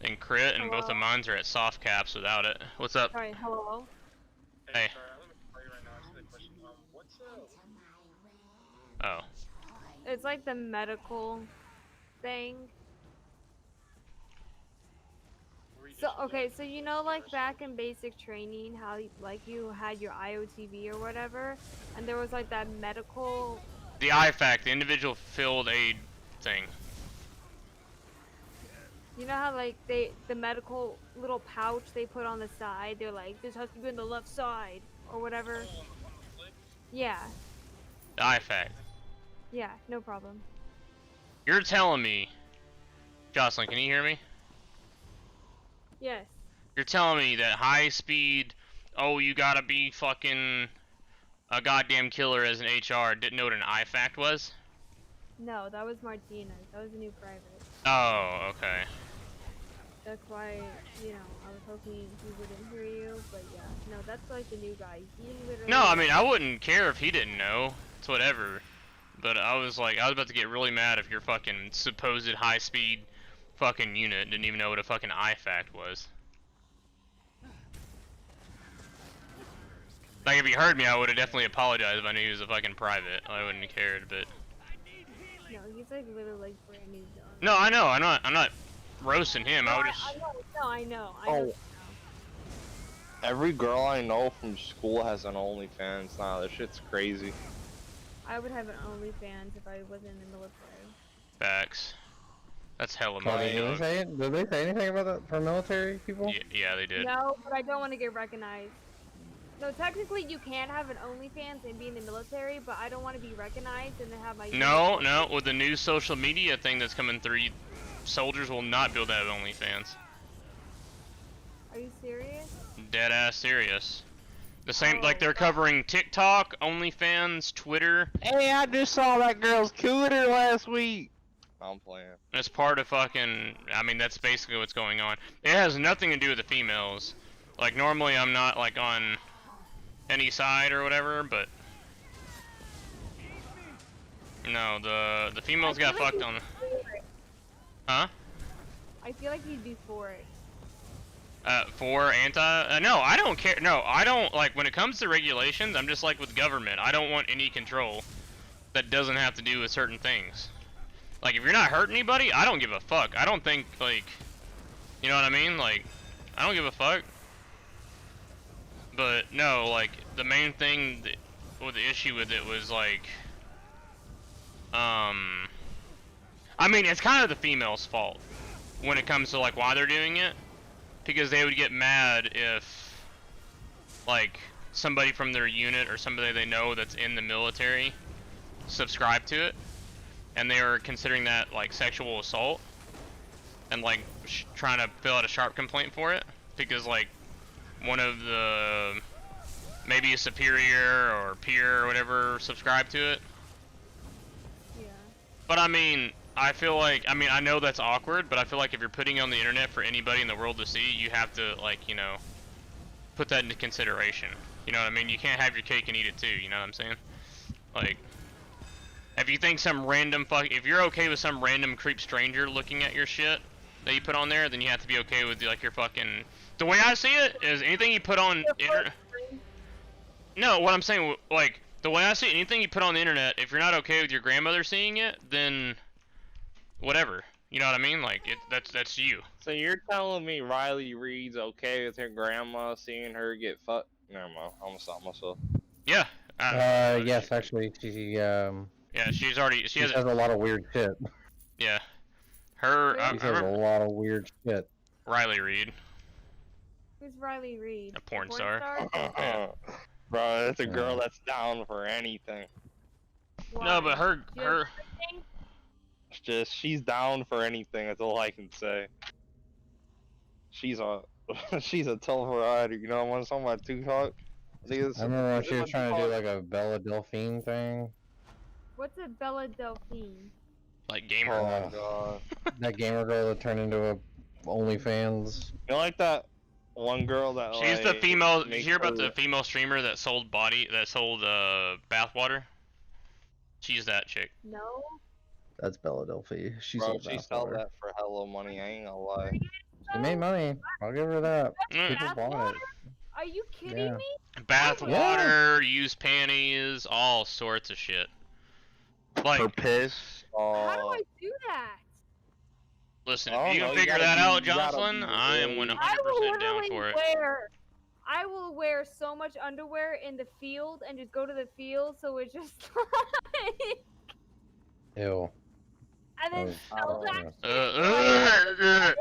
and crit, and both of mine are at soft caps without it. What's up? Sorry, hello? Hey. Oh. It's like the medical thing. So, okay, so you know like back in basic training how like you had your IOTV or whatever, and there was like that medical... The IFAC, the individual field aid thing. You know how like the medical little pouch they put on the side, they're like, this has to be on the left side, or whatever? Yeah. The IFAC. Yeah, no problem. You're telling me... Jocelyn, can you hear me? Yes. You're telling me that high speed, oh, you gotta be fucking a goddamn killer as an HR, didn't know what an IFAC was? No, that was Martinez. That was a new private. Oh, okay. That's why, you know, I was hoping he wouldn't hear you, but yeah. No, that's like the new guy. He literally... No, I mean, I wouldn't care if he didn't know. It's whatever. But I was like, I was about to get really mad if your fucking supposed high speed fucking unit didn't even know what a fucking IFAC was. Like, if he heard me, I would have definitely apologized if I knew he was a fucking private. I wouldn't have cared, but... No, he's like literally like brand new done. No, I know, I'm not roasting him, No, I would just... I know. Every girl I know from school has an OnlyFans now. That shit's crazy. I would have an OnlyFans if I wasn't in the military. Facts. That's hella Cody, money. did they say anything about that for military people? Yeah, they did. No, but I don't want to get recognized. No, technically you can have an OnlyFans and be in the military, but I don't want to be recognized and then have my. No, no. With the new social media thing that's coming through, soldiers will not be able to have OnlyFans. Are you serious? Dead ass serious. The same, Oh, like they're covering TikTok, OnlyFans, Twitter. Hey, I just saw that girl's Twitter last week. I'm playing. That's part of fucking. I mean, that's basically what's going on. It has nothing to do with the females. Like normally, I'm not like on any side or whatever, but no, the females got fucked on. Huh? I feel like you'd be for it. For anti? No, I don't care. No, I don't like when it comes to regulations. I'm just like with government. I don't want any control that doesn't have to do with certain things. Like if you're not hurting anybody, I don't give a fuck. I don't think like, you know what I mean? Like, I don't give a fuck. But no, like the main thing with the issue with it was like, I mean it's kind of the female's fault when it comes to like why they're doing it, because they would get mad if like somebody from their unit or somebody they know that's in the military subscribed to it, and they were considering that like sexual assault, and like trying to fill out a sharp complaint for it because like one of the maybe a superior or peer or whatever subscribed to it. Yeah. But I mean, I feel like, I mean, I know that's awkward, but I feel like if you're putting it on the internet for anybody in the world to see, you have to like, you know, put that into consideration. You know what I mean? You can't have your cake and eat it too, you know what I'm saying? Like, if you think some random if you're okay with some random creep stranger looking at your shit that you put on there, then you have to be okay with like your fucking. The way I see it is anything you put on internet. No, what I'm saying, like the way I see it, anything you put on the internet, if you're not okay with your grandmother seeing it, then whatever. You know what I mean? Like that's you. So you're telling me Riley Reed's okay with her grandma seeing her get fucked? Never mind, I'm gonna stop myself. Yeah. Yes, actually, she Yeah, she's already. She has a lot of weird shit. Yeah. Her. She has a lot of weird shit. Riley Reed. Who's Riley Reed? A porn star. Bro, that's a girl that's down for anything. Why? No, but her. It's just she's down for anything. That's all I can say. She's a tough rider. You know what I'm talking about? Tupac. I remember when she was trying to do like a Bella Delphine thing. What's a Bella Delphine? Like gamer. Oh my god. That gamer girl that turned into a OnlyFans. You know, like that one girl that She's like, the female. Did you makes hear about her- the female streamer that sold bathwater? She's that chick. No. That's Bella Delphine. She's Bro, all she about sold her. that for hella money. I ain't gonna lie. She made money. I'll give her that. People bought it. Are you kidding Yeah. me? Bathwater, used panties, all sorts of shit. Like, Her piss. How do I do that? listen, I if don't you know, can you figure gotta that be- out, you gotta Jocelyn, be I am really- 100% down for it. I will wear so much underwear in the field and just go to the field, so it's just like, Ew. and then sell that.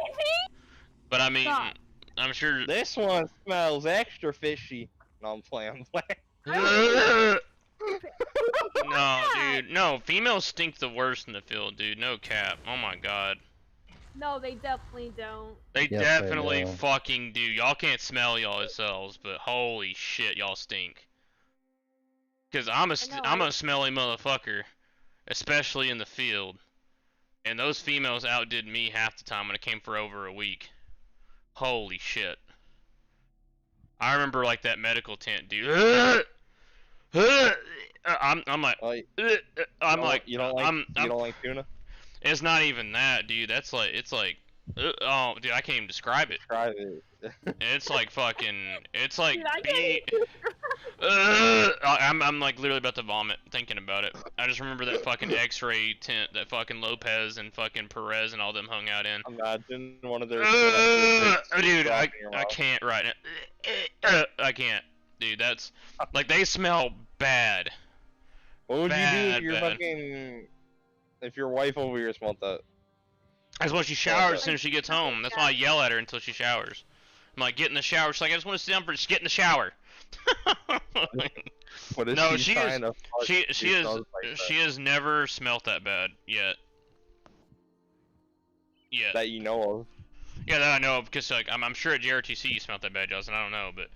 But I mean, Stop. I'm sure. This one smells extra fishy. No, I'm playing. No, dude. No, females stink the worst in the field, dude. No cap. Oh my god. No, they definitely don't. They Yes, definitely they do. fucking do. Y'all can't smell y'all yourselves, but holy shit, y'all stink. Cause I'm a smelly motherfucker, especially in the field. And those females outdid me half the time when it came for over a week. Holy shit. I remember like that medical tent, dude. I'm like, I'm like, you don't like tuna? It's not even that, dude. That's like, it's like, oh, dude, I can't even describe it. Try it. It's like fucking, it's like, Dude, I can't I'm like literally about to vomit thinking about it. I just remember that fucking X-ray tent that fucking Lopez and fucking Perez and all them hung out in. Imagine one of their. Dude, I can't right now. I can't, dude. That's like they smell bad. What would you do if Bad, your bad. fucking if your wife over here smelled that? That's why she showers as soon as she gets home. That's why I yell at her until she showers. I'm like, get in the shower. She's like, I just want to sit down for just get in the shower. What is No, she she is. trying to fuck She these is. dogs like that? She has never smelt that bad yet. Yet. That you know of. Yeah, that I know of, because like I'm sure at JRTC you smelt that bad, Justin. I don't know, but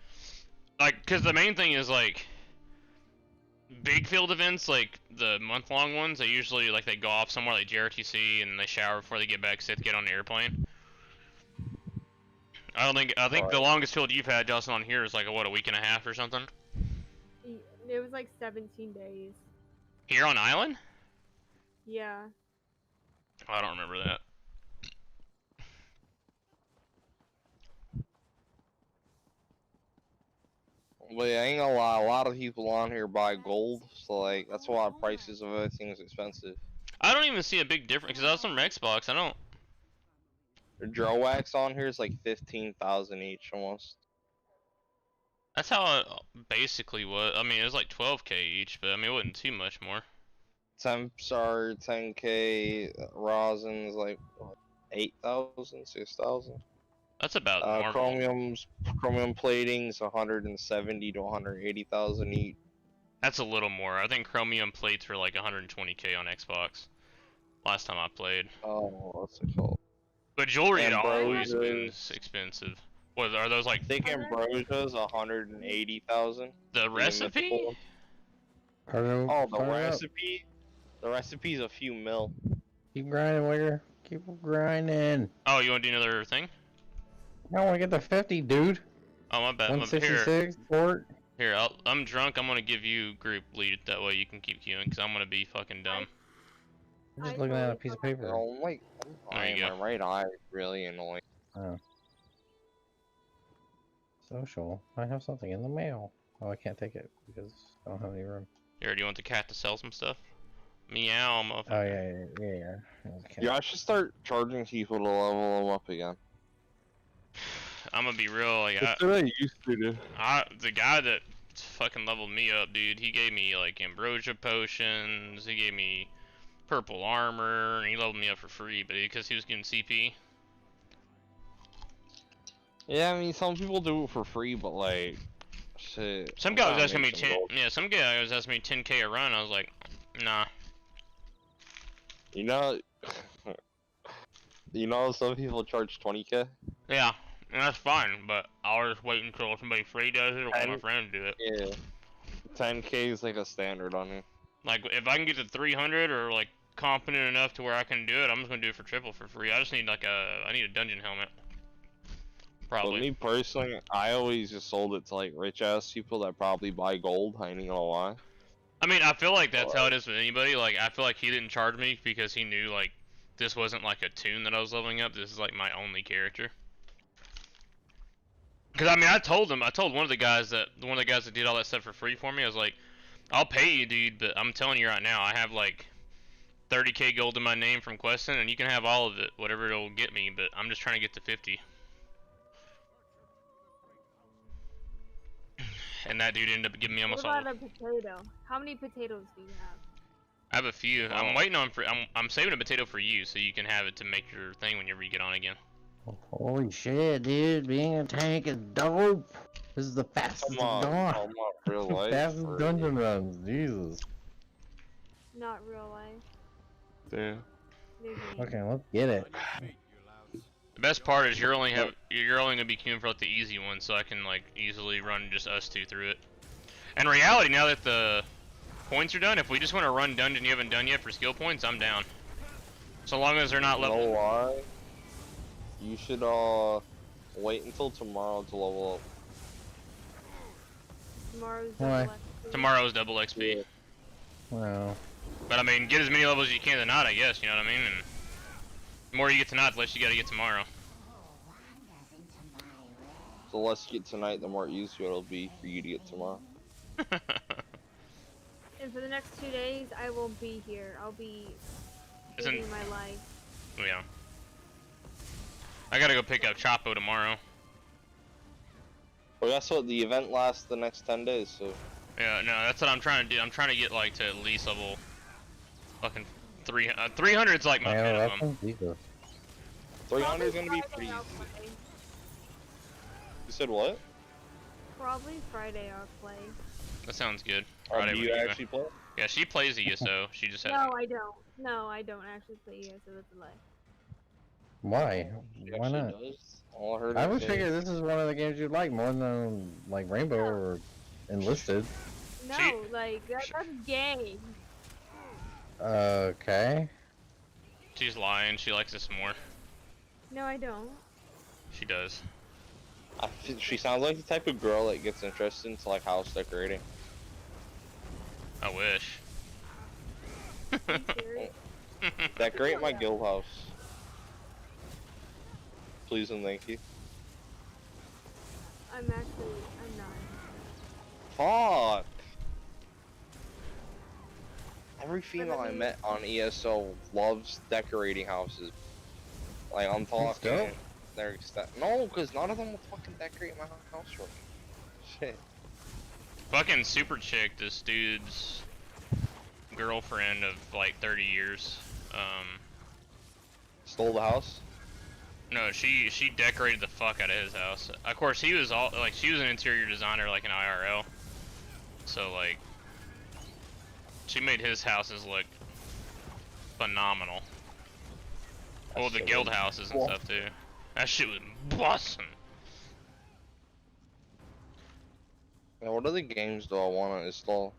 like, because the main thing is like big field events, like the month-long ones. They usually like they go off somewhere like JRTC and they shower before they get back, so they have to get on the airplane. I think the longest field you've had, Justin, on here is like what, a week and a half or something. It was like 17 days. Here on island? Yeah. Oh, I don't remember that. But yeah, I ain't gonna lie, a lot of people on here buy gold, so like that's why prices of everything is expensive. I don't even see a big difference because I was on Xbox. I don't. The Drowax on here is like 15,000 each almost. That's how it basically was. I mean, it was like 12K each, but I mean, it wasn't too much more. Temps are 10K, rosin's like what, 8,000, 6,000. That's about normal. Chromium plating's 170 to 180,000 each. That's a little more. I think chromium plates were like 120K on Xbox last time I played. Oh, what's it called? But jewelry had Ambrosia's. always been expensive. What are those like? Thick Ambrosia's 180,000. The recipe? Oh, the recipe? The recipe's a few mil. Keep grinding, Wigger. Keep grinding. Oh, you want to do another thing? I want to get the 50, dude. Oh, my bad. 166, port. Here, I'm drunk. I'm gonna give you group lead. That way you can keep queuing, because I'm gonna be fucking dumb. I'm just looking at a piece of paper. Oh, my right eye is really annoying. Oh. Social. I have something in the mail. Oh, I can't take it because I don't have any room. Here, do you want the cat to sell some stuff? Meow, motherfucker. Oh, yeah. Okay. Yeah, I should start charging people to level them up again. I'm gonna be real, like, That's what I used to do. the guy that fucking leveled me up, dude, he gave me, like, ambrosia potions, he gave me purple armor, and he leveled me up for free, but because he was getting CP. Yeah, I mean, some people do it for free, but, like, shit. Some guy was asking me some guy was asking me 10K a run, I was like, nah. You know, some people charge 20K? Yeah, and that's fine, but I'll just wait until somebody free does it or one of my friends do it. Yeah. 10K is like a standard on it. Like, if I can get to 300 or, like, confident enough to where I can do it, I'm just gonna do it for triple for free. I just need, like, I need a dungeon helmet. Probably. But me personally, I always just sold it to, like, rich-ass people that probably buy gold, I ain't gonna lie. I mean, I feel like that's how it is with anybody. Like, I feel like he didn't charge me because he knew, like, this wasn't, like, a tune that I was leveling up. This is, like, my only character. Because, I mean, I told one of the guys that did all that stuff for free for me, I was like, I'll pay you, dude, but I'm telling you right now, I have, like, 30K gold in my name from questing, and you can have all of it, whatever it'll get me, but I'm just trying to get to 50. And that dude ended up giving me almost all. What about a potato? How many potatoes do you have? I have a few. Wow. I'm waiting on I'm saving a potato for you so you can have it to make your thing whenever you get on again. Holy shit, dude! Being a tank is dope. This is the fastest gone. Real life. Fastest dungeon runs. Jesus. Not real life. Yeah. Okay, let's get it. The best part is you're only gonna be queuing for like the easy one, so I can like easily run just us two through it. In reality, now that the points are done, if we just want to run dungeon you haven't done yet for skill points, I'm down. So long as they're not level. You know why? You should wait until tomorrow to level up. Tomorrow's double XP. Yeah. Wow. But I mean, get as many levels as you can tonight, I guess. You know what I mean? And the more you get tonight, the less you gotta get tomorrow. The less you get tonight, the more easier it'll be for you to get tomorrow. And for the next 2 days, I won't be here. I'll be living my life. Yeah. I gotta go pick up Chapo tomorrow. Well, that's what the event lasts the next 10 days, so. Yeah, no, that's what I'm trying to do. I'm trying to get like to at least level fucking 300. 300 is like my minimum. 300 is gonna be pretty easy. You said what? Probably Friday I'll play. That sounds good. Or Friday do with you Eva. actually play? Yeah, she plays ESO. She just has. No, I don't. No, I don't actually play ESO. That's a lie. Why? She Why actually not? does. All I heard I her would say. figure this is one of the games you'd like more than like Rainbow or Enlisted. No, She- like that's gay. Okay. She's lying. She likes this more. No, I don't. She does. She sounds like the type of girl that gets interested into like house decorating. I wish. Are you serious? Decorate my guild house. Please and thank you. I'm not. Fuck! Every female I met on ESO loves decorating houses. Like, I'm talking. dope. No, because none of them will fucking decorate my house for me. Shit. Fucking super chick, this dude's girlfriend of like 30 years. Stole the house? No, she decorated the fuck out of his house. Of course, he was all like, she was an interior designer, like an IRL. So like, she made his houses look phenomenal. Well, the guild houses and stuff too. That shit was bussin'. Now, what other games do I want to install?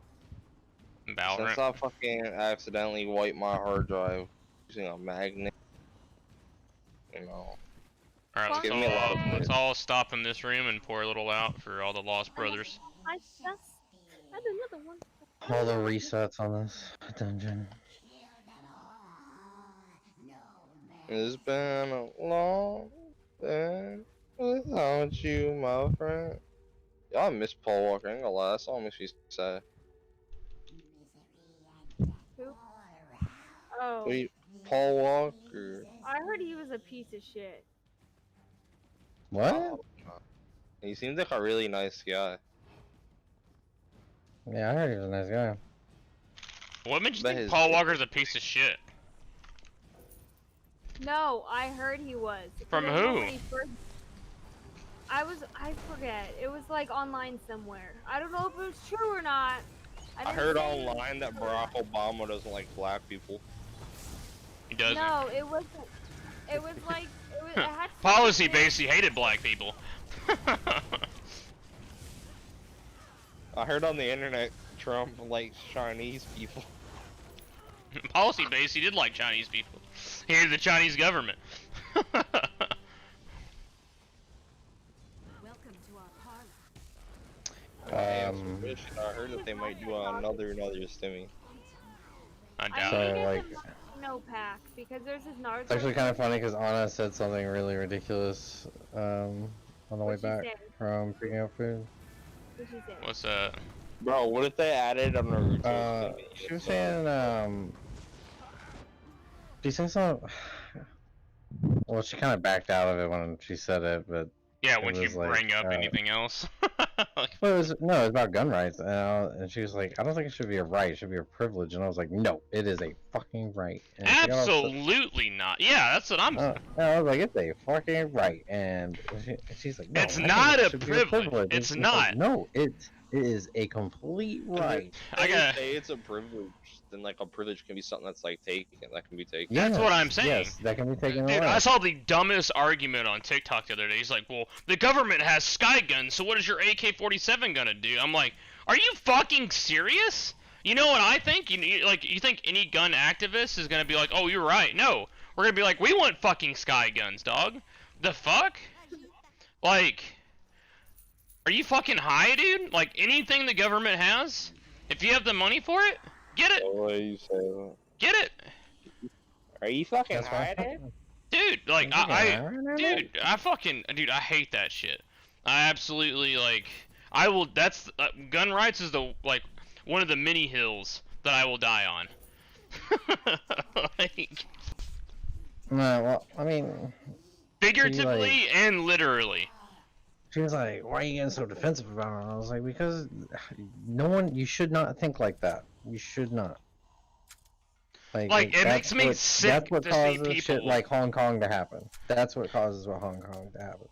Valorant. Since I fucking accidentally wiped my hard drive using a magnet, you know. Alright, Give me a lot of let's points. all stop in this room and pour a little out for all the Lost Brothers. I had another one. All the resets on this dungeon. It's been a long day without you, my friend. Y'all miss Paul Walker, I ain't gonna lie, that song makes me sad. Who? Oh. Wait, Paul Walker. I heard he was a piece of shit. What? He seems like a really nice guy. Yeah, I heard he was a nice guy. What made you Bet think his- Paul Walker's a piece of shit? No, I heard he was. From Because who? when he first- I forget. It was like online somewhere. I don't know if it was true or not. I didn't heard say online that Barack Obama doesn't like black people. He doesn't. No, it wasn't. It was like it had Policy based, he hated black people. I heard on the internet Trump likes Chinese people. Policy based, he did like Chinese people. He hated the Chinese government. Welcome to our parlor. I heard that they might do another stimmy. I I doubt So, need it. to get like- the no pack because there's this Naruto. It's actually kind of funny because Anna said something really ridiculous on the way What'd she back say? from picking up food. What'd she say? What's that? Bro, what if they added a Naruto stimmy? She was saying, she said something. Well, she kind of backed out of it when she said it, but Yeah, It once you was like, bring up anything else. well, it was about gun rights, and she was like, I don't think it should be a right, it should be a privilege, and I was like, no, it is a fucking right. And she got all upset. Absolutely not. Yeah, that's what I'm saying. And I was like, it's a fucking right, and she's like, no, It's I think not it a should be privilege. And It's like, not. no, it is a complete right. I gotta. say it's a privilege, then like a privilege can be something that's like taken, that can be taken. That's what I'm saying. Yes, that can be taken Dude, away. I saw the dumbest argument on TikTok the other day. He's like, well, the government has sky guns, so what is your AK-47 gonna do? I'm like, are you fucking serious? You know what I think? You think any gun activist is gonna be like, oh, you're right. No, we're gonna be like, we want fucking sky guns, dog. The fuck? Like, are you fucking high, dude? Like, anything the government has, if you have the money for it, get it. What do you say that? Get it. Are you fucking That's high, why- dude? Dude, like, Dude, dude, I hate that shit. I absolutely, like, that's, gun rights is like, one of the many hills that I will die on. Like, No, well, I mean, figuratively and literally. she was like, why are you getting so defensive about it? And I was like, because you should not think like that. You should not. Like, it makes me sick That's what to see causes shit people- like Hong Kong to happen. That's what causes Hong Kong to happen.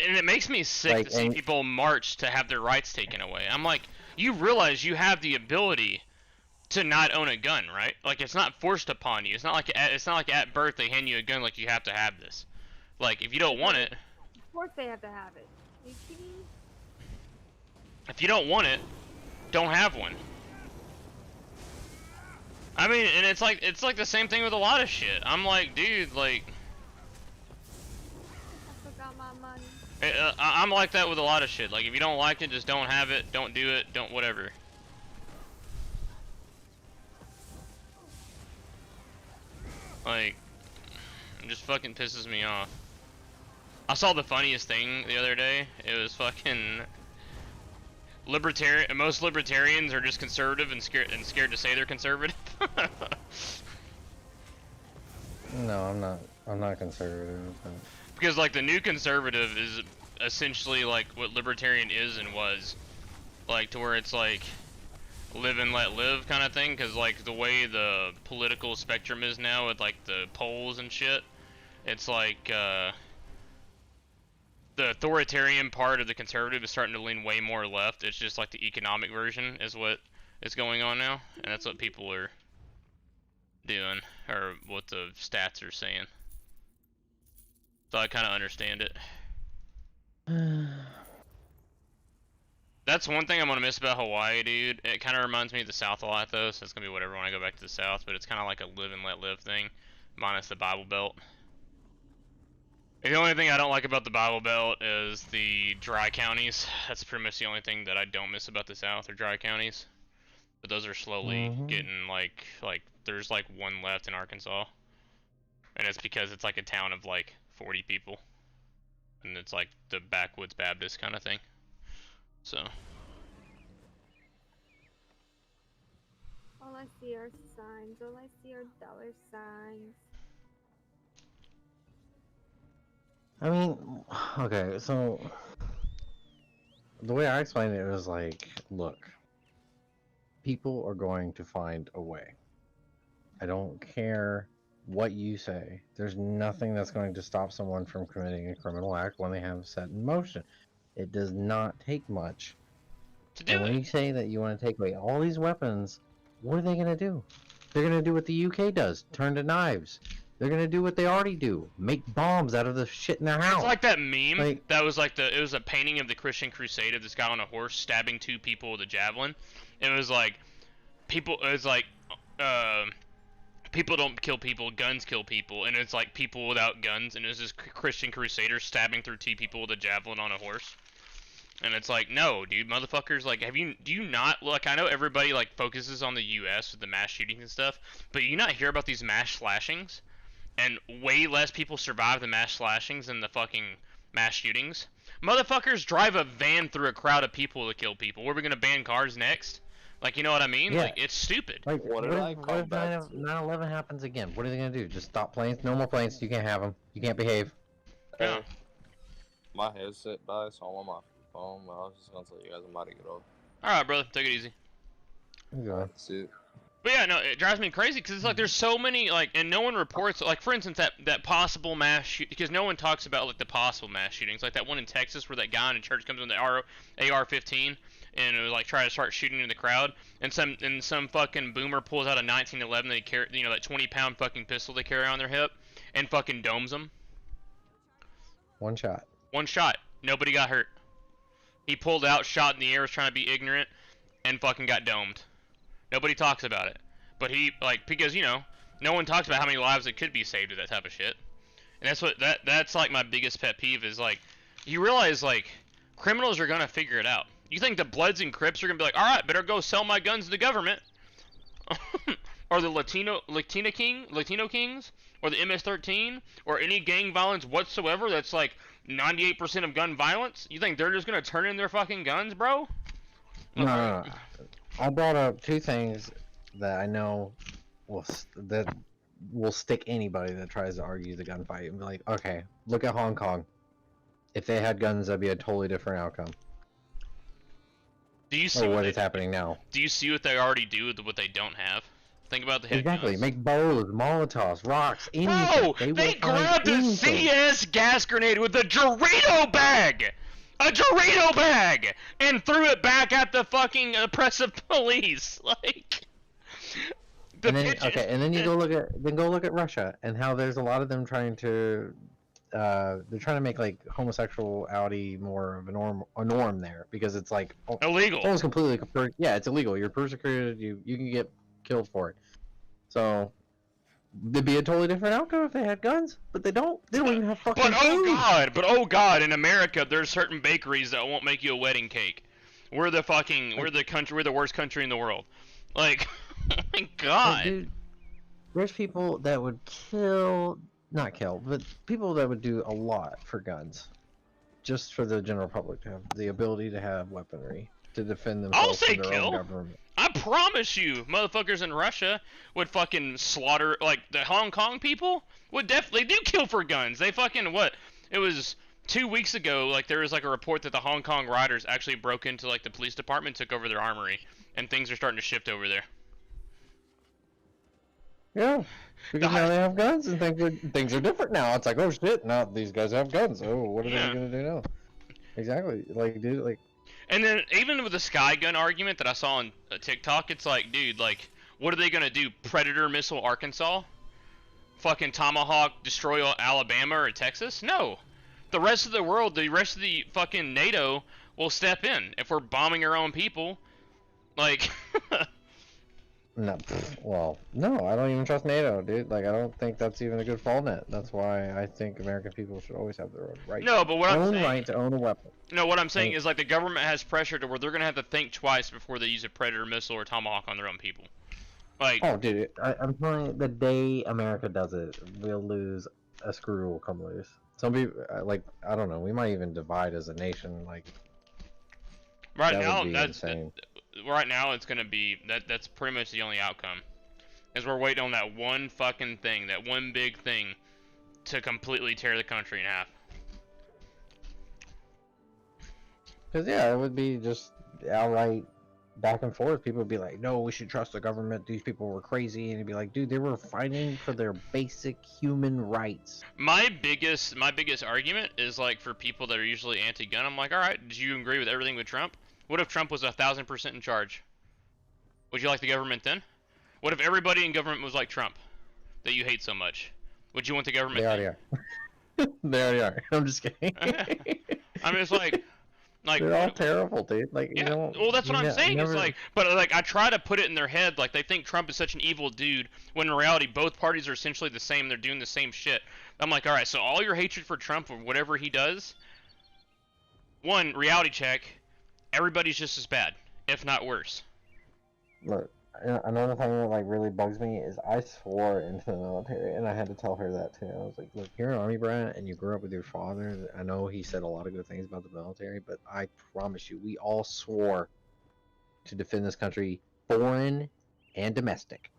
And it makes me sick Like, to see and- people march to have their rights taken away. I'm like, you realize you have the ability to not own a gun, right? Like, it's not forced upon you. It's not like at birth they hand you a gun like you have to have this. Like, if you don't want it, Of course they have to have it. Are you kidding me? if you don't want it, don't have one. I mean, and it's like the same thing with a lot of shit. I'm like, dude, like, I forgot my money. I'm like that with a lot of shit. Like, if you don't like it, just don't have it, don't do it, don't whatever. Like, it just fucking pisses me off. I saw the funniest thing the other day. It was fucking libertarian. Most libertarians are just conservative and scared to say they're conservative. No, I'm not. I'm not conservative. But... Because like the new conservative is essentially like what libertarian is and was, like to where it's like live and let live kind of thing. Because like the way the political spectrum is now with like the polls and shit, it's like the authoritarian part of the conservative is starting to lean way more left. It's just like the economic version is what is going on now, and that's what people are doing, or what the stats are saying. So I kind of understand it. That's one thing I'm gonna miss about Hawaii, dude. It kind of reminds me of the South a lot, though, so it's gonna be whatever when I go back to the South. But it's kind of like a live and let live thing, minus the Bible Belt. The only thing I don't like about the Bible Belt is the dry counties. That's pretty much the only thing that I don't miss about the South, are dry counties. But those are slowly getting like there's like one left in Arkansas, and it's because it's like a town of like 40 people, and it's like the backwoods Baptist kind of thing. So. All I see are signs. All I see are dollar signs. I mean, okay, so the way I explained it was like, look, people are going to find a way. I don't care what you say. There's nothing that's going to stop someone from committing a criminal act when they have set in motion. It does not take much. And when you say that you want to take away all these weapons, what are they going to do? They're going to do what the UK does, turn to knives. They're gonna do what they already do: make bombs out of the shit in their house. It's like that meme that was like it was a painting of the Christian Crusade of this guy on a horse stabbing two people with a javelin. It was like people. It was like people don't kill people, guns kill people, and it's like people without guns, and it was this Christian Crusader stabbing through two people with a javelin on a horse. And it's like, no, dude, motherfuckers, like, do you not, like, I know everybody, like, focuses on the U.S. with the mass shootings and stuff, but you not hear about these mass slashings? And way less people survive the mass slashings than the fucking mass shootings. Motherfuckers drive a van through a crowd of people to kill people. Were we gonna ban cars next? Like, you know what I mean? Yeah. Like, it's stupid. Like, what if 9/11 happens again? What are they gonna do? Just stop planes? No more planes. You can't have them. You can't behave. Yeah. My headset died, so I'm on my phone. But I was just gonna tell you guys I'm about to get off. All right, brother, take it easy. That's it. But yeah, no, it drives me crazy because it's like there's so many, like, and no one reports, like, for instance, that possible mass shoot, because no one talks about, like, the possible mass shootings, like that one in Texas where that guy in a church comes in the AR-15 and it was like try to start shooting in the crowd, and some fucking boomer pulls out a 1911 that he carry, you know, that 20-pound fucking pistol they carry on their hip, and fucking domes them. One shot. One shot. Nobody got hurt. He pulled out, shot in the air, was trying to be ignorant, and fucking got domed. Nobody talks about it. But he, like, because, you know, no one talks about how many lives that could be saved with that type of shit. And that's like my biggest pet peeve is, like, you realize, like, criminals are gonna figure it out. You think the Bloods and Crips are gonna be like, alright, better go sell my guns to the government. Or the Latino Kings, or the MS-13, or any gang violence whatsoever that's like 98% of gun violence? You think they're just gonna turn in their fucking guns, bro? No. I brought up two things that I know that will stick anybody that tries to argue the gunfight and be like, okay, look at Hong Kong. If they had guns, that'd be a totally different outcome. Do you see what is happening now? Do you see what they already do with what they don't have? Think about the head Exactly. guns. Make bows, Molotovs, rocks, anything. Bro, They they will find grabbed a anything. CS gas grenade with a Dorito bag! A Dorito bag! And threw it back at the fucking oppressive police. Like... And then you go look at Russia and how there's a lot of them trying to they're trying to make like homosexuality more of a norm there because it's like illegal. Almost completely it's illegal. You're persecuted. You can get killed for it. So it'd be a totally different outcome if they had guns, but they don't. They don't even have fucking food. But oh god, in America there's certain bakeries that won't make you a wedding cake. We're the worst country in the world. Like, oh my god. Like, dude, there's people that would not kill, but people that would do a lot for guns, just for the general public to have the ability to have weaponry to defend themselves from their own government. I promise you, motherfuckers in Russia would fucking slaughter, like, the Hong Kong people would definitely do kill for guns. They fucking, it was 2 weeks ago, like, there was, like, a report that the Hong Kong riders actually broke into, like, the police department, took over their armory, and things are starting to shift over there. Yeah, because now they have guns, and things are different now. It's like, oh shit, now these guys have guns. Oh, what are they gonna do now? Exactly, like, dude, like... And then, even with the sky gun argument that I saw on TikTok, it's like, dude, like, what are they gonna do? Predator missile Arkansas? Fucking Tomahawk destroy Alabama or Texas? No. The rest of the world, the rest of the fucking NATO will step in. If we're bombing our own people, like... No, well, no, I don't even trust NATO, dude. Like, I don't think that's even a good fall net. That's why I think American people should always have their own right. No, but what I'm saying... right to own a weapon. No, what I'm saying is, like, the government has pressure to where they're gonna have to think twice before they use a Predator missile or Tomahawk on their own people. Like... Oh, dude, I'm telling you, the day America does it, we'll lose. A screw will come loose. Some people, like, I don't know, we might even divide as a nation, like... Right now, right now it's gonna be that's pretty much the only outcome, is we're waiting on that one fucking thing, that one big thing, to completely tear the country in half. Cause yeah, it would be just outright back and forth. People would be like, "No, we should trust the government. These people were crazy," and it'd be like, "Dude, they were fighting for their basic human rights." My biggest argument is like for people that are usually anti-gun. I'm like, all right, do you agree with everything with Trump? What if Trump was 1,000% in charge? Would you like the government then? What if everybody in government was like Trump, that you hate so much? Would you want the government? They already are. They already are. I'm just kidding. I mean, it's like they're all terrible, dude. Like, yeah. You know, well, that's what I'm saying. Never... It's like, but like, I try to put it in their head, like they think Trump is such an evil dude, when in reality, both parties are essentially the same. They're doing the same shit. I'm like, all right, so all your hatred for Trump or whatever he does, one reality check. Everybody's just as bad, if not worse. Look, another thing that like really bugs me is I swore into the military, and I had to tell her that too. I was like, "Look, you're an army brat, and you grew up with your father. I know he said a lot of good things about the military, but I promise you, we all swore to defend this country, foreign and domestic.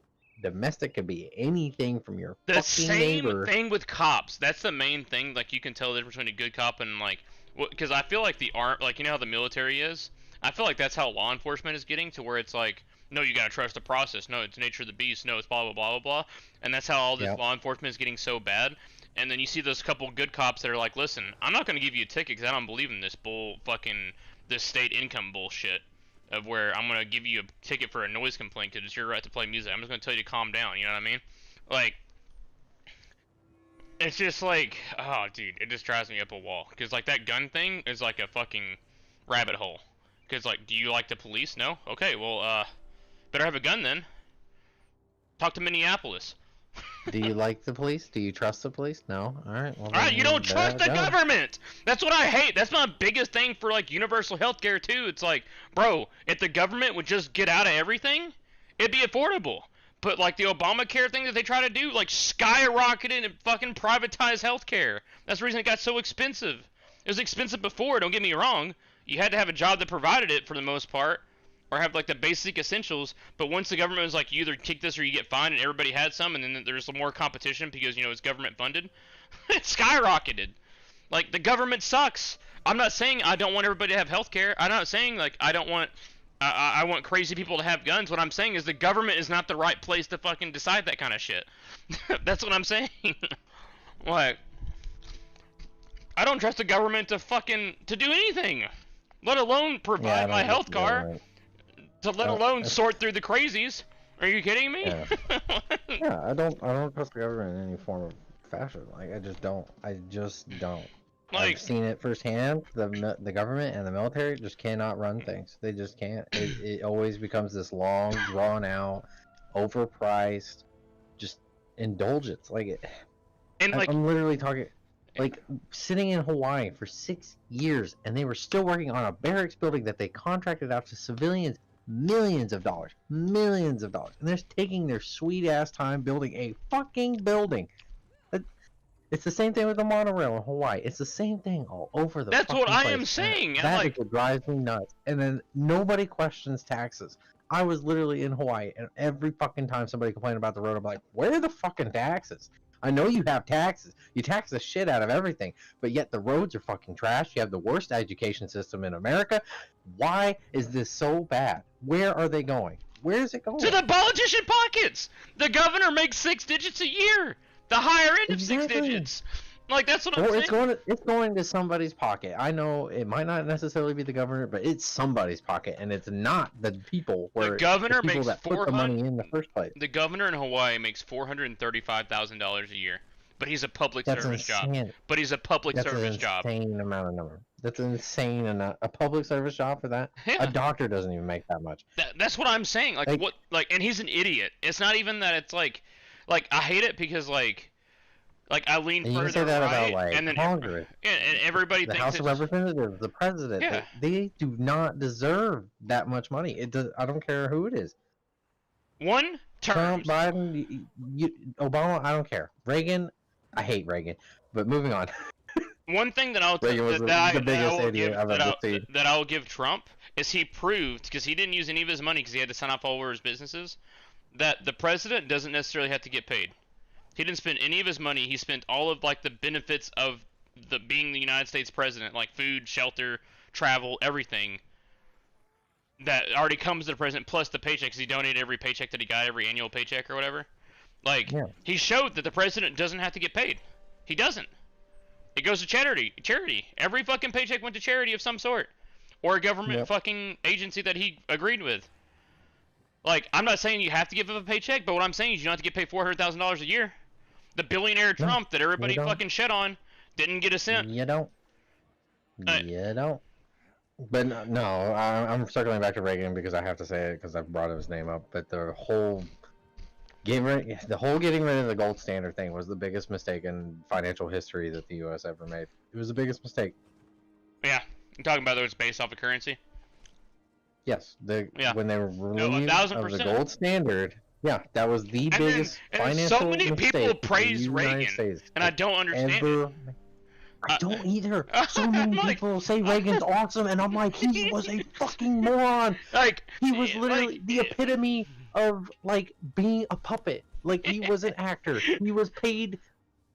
Domestic could be anything from your fucking neighbor." The same thing with cops. That's the main thing. Like, you can tell the difference between a good cop and like. Because I feel like like, you know how the military is? I feel like that's how law enforcement is getting, to where it's like, no, you gotta trust the process, no, it's nature of the beast, no, it's blah, blah, blah, blah, blah. And that's how all this law enforcement is getting so bad. And then you see those couple good cops that are like, listen, I'm not gonna give you a ticket because I don't believe in this this state income bullshit of where I'm gonna give you a ticket for a noise complaint because it's your right to play music. I'm just gonna tell you to calm down, you know what I mean? Like, it's just like, oh, dude, it just drives me up a wall. Because, like, that gun thing is like a fucking rabbit hole. Because, like, do you like the police? No? Okay, well, better have a gun then. Talk to Minneapolis. Do you like the police? Do you trust the police? No? Alright, well, alright, you don't trust the government! That's what I hate! That's my biggest thing for, like, universal healthcare, too. It's like, bro, if the government would just get out of everything, it'd be affordable. But, like, the Obamacare thing that they try to do, like, skyrocketed and fucking privatized healthcare. That's the reason it got so expensive. It was expensive before, don't get me wrong. You had to have a job that provided it for the most part, or have, like, the basic essentials. But once the government was like, you either kick this or you get fined, and everybody had some, and then there's more competition because, you know, it's government funded, it skyrocketed. Like, the government sucks. I'm not saying I don't want everybody to have healthcare. I'm not saying, like, I don't want I want crazy people to have guns. What I'm saying is the government is not the right place to fucking decide that kind of shit. That's what I'm saying. Like, I don't trust the government to do anything, let alone provide my health care, to let alone sort through the crazies. Are you kidding me? Yeah. Yeah, I don't trust the government in any form of fashion. Like, I just don't. Like, I've seen it firsthand. The government and the military just cannot run things. They just can't. It always becomes this long, drawn out, overpriced, just indulgence. I'm literally talking, like, sitting in Hawaii for 6 years, and they were still working on a barracks building that they contracted out to civilians. Millions of dollars, and they're taking their sweet ass time building a fucking building. It's the same thing with the monorail in Hawaii. It's the same thing all over the. That's what I am place. saying. That is what drives me nuts. And then nobody questions taxes. I was literally in Hawaii, and every fucking time somebody complained about the road, I'm like, where are the fucking taxes? I know you have taxes. You tax the shit out of everything, but yet the roads are fucking trash. You have the worst education system in America. Why is this so bad? Where are they going? Where is it going? To the politician pockets. The governor makes 6 digits a year. The higher end of 6 digits. Like, that's what I'm saying. It's going to somebody's pocket. I know it might not necessarily be the governor, but it's somebody's pocket, and it's not the people The governor the people makes that put the money in the first place. The governor in Hawaii makes $435,000 a year, but he's a public service job. But he's a public service job. That's an insane amount of number. That's an insane amount. A public service job for that? Yeah. A doctor doesn't even make that much. That's what I'm saying. Like what? Like, and he's an idiot. It's not even that. It's like I hate it because like I lean further you say that right, about, like, and then Congress, and everybody the thinks House of Representatives, the president. Yeah. They do not deserve that much money. It does. I don't care who it is. One term. Trump, Biden, Obama. I don't care. Reagan. I hate Reagan. But moving on. One thing that I'll Reagan was the biggest idiot I've ever seen. That I'll give Trump is he proved, because he didn't use any of his money because he had to sign off all over his businesses, that the president doesn't necessarily have to get paid. He didn't spend any of his money. He spent all of like the benefits of being the United States president, like food, shelter, travel, everything that already comes to the president, plus the paycheck, because he donated every paycheck that he got, every annual paycheck or whatever. Like, he showed that the president doesn't have to get paid. He doesn't. It goes to charity. Every fucking paycheck went to charity of some sort, or a government fucking agency that he agreed with. Like, I'm not saying you have to give him a paycheck, but what I'm saying is you don't have to get paid $400,000 a year. The billionaire Trump that everybody fucking shit on didn't get a cent. You don't. You don't. But no, I'm circling back to Reagan because I have to say it because I've brought his name up. But the whole getting rid of the gold standard thing was the biggest mistake in financial history that the U.S. ever made. It was the biggest mistake. Yeah, you're talking about that it's based off of currency. Yes, when they were relieved 1000%. of the gold standard. Yeah, that was the biggest financial so many mistake people praise in the United Reagan, States and I don't understand. I don't either. So many people say Reagan's awesome, and I'm like, he was a fucking moron. Like, he was literally the epitome of like being a puppet. Like, he was an actor. He was paid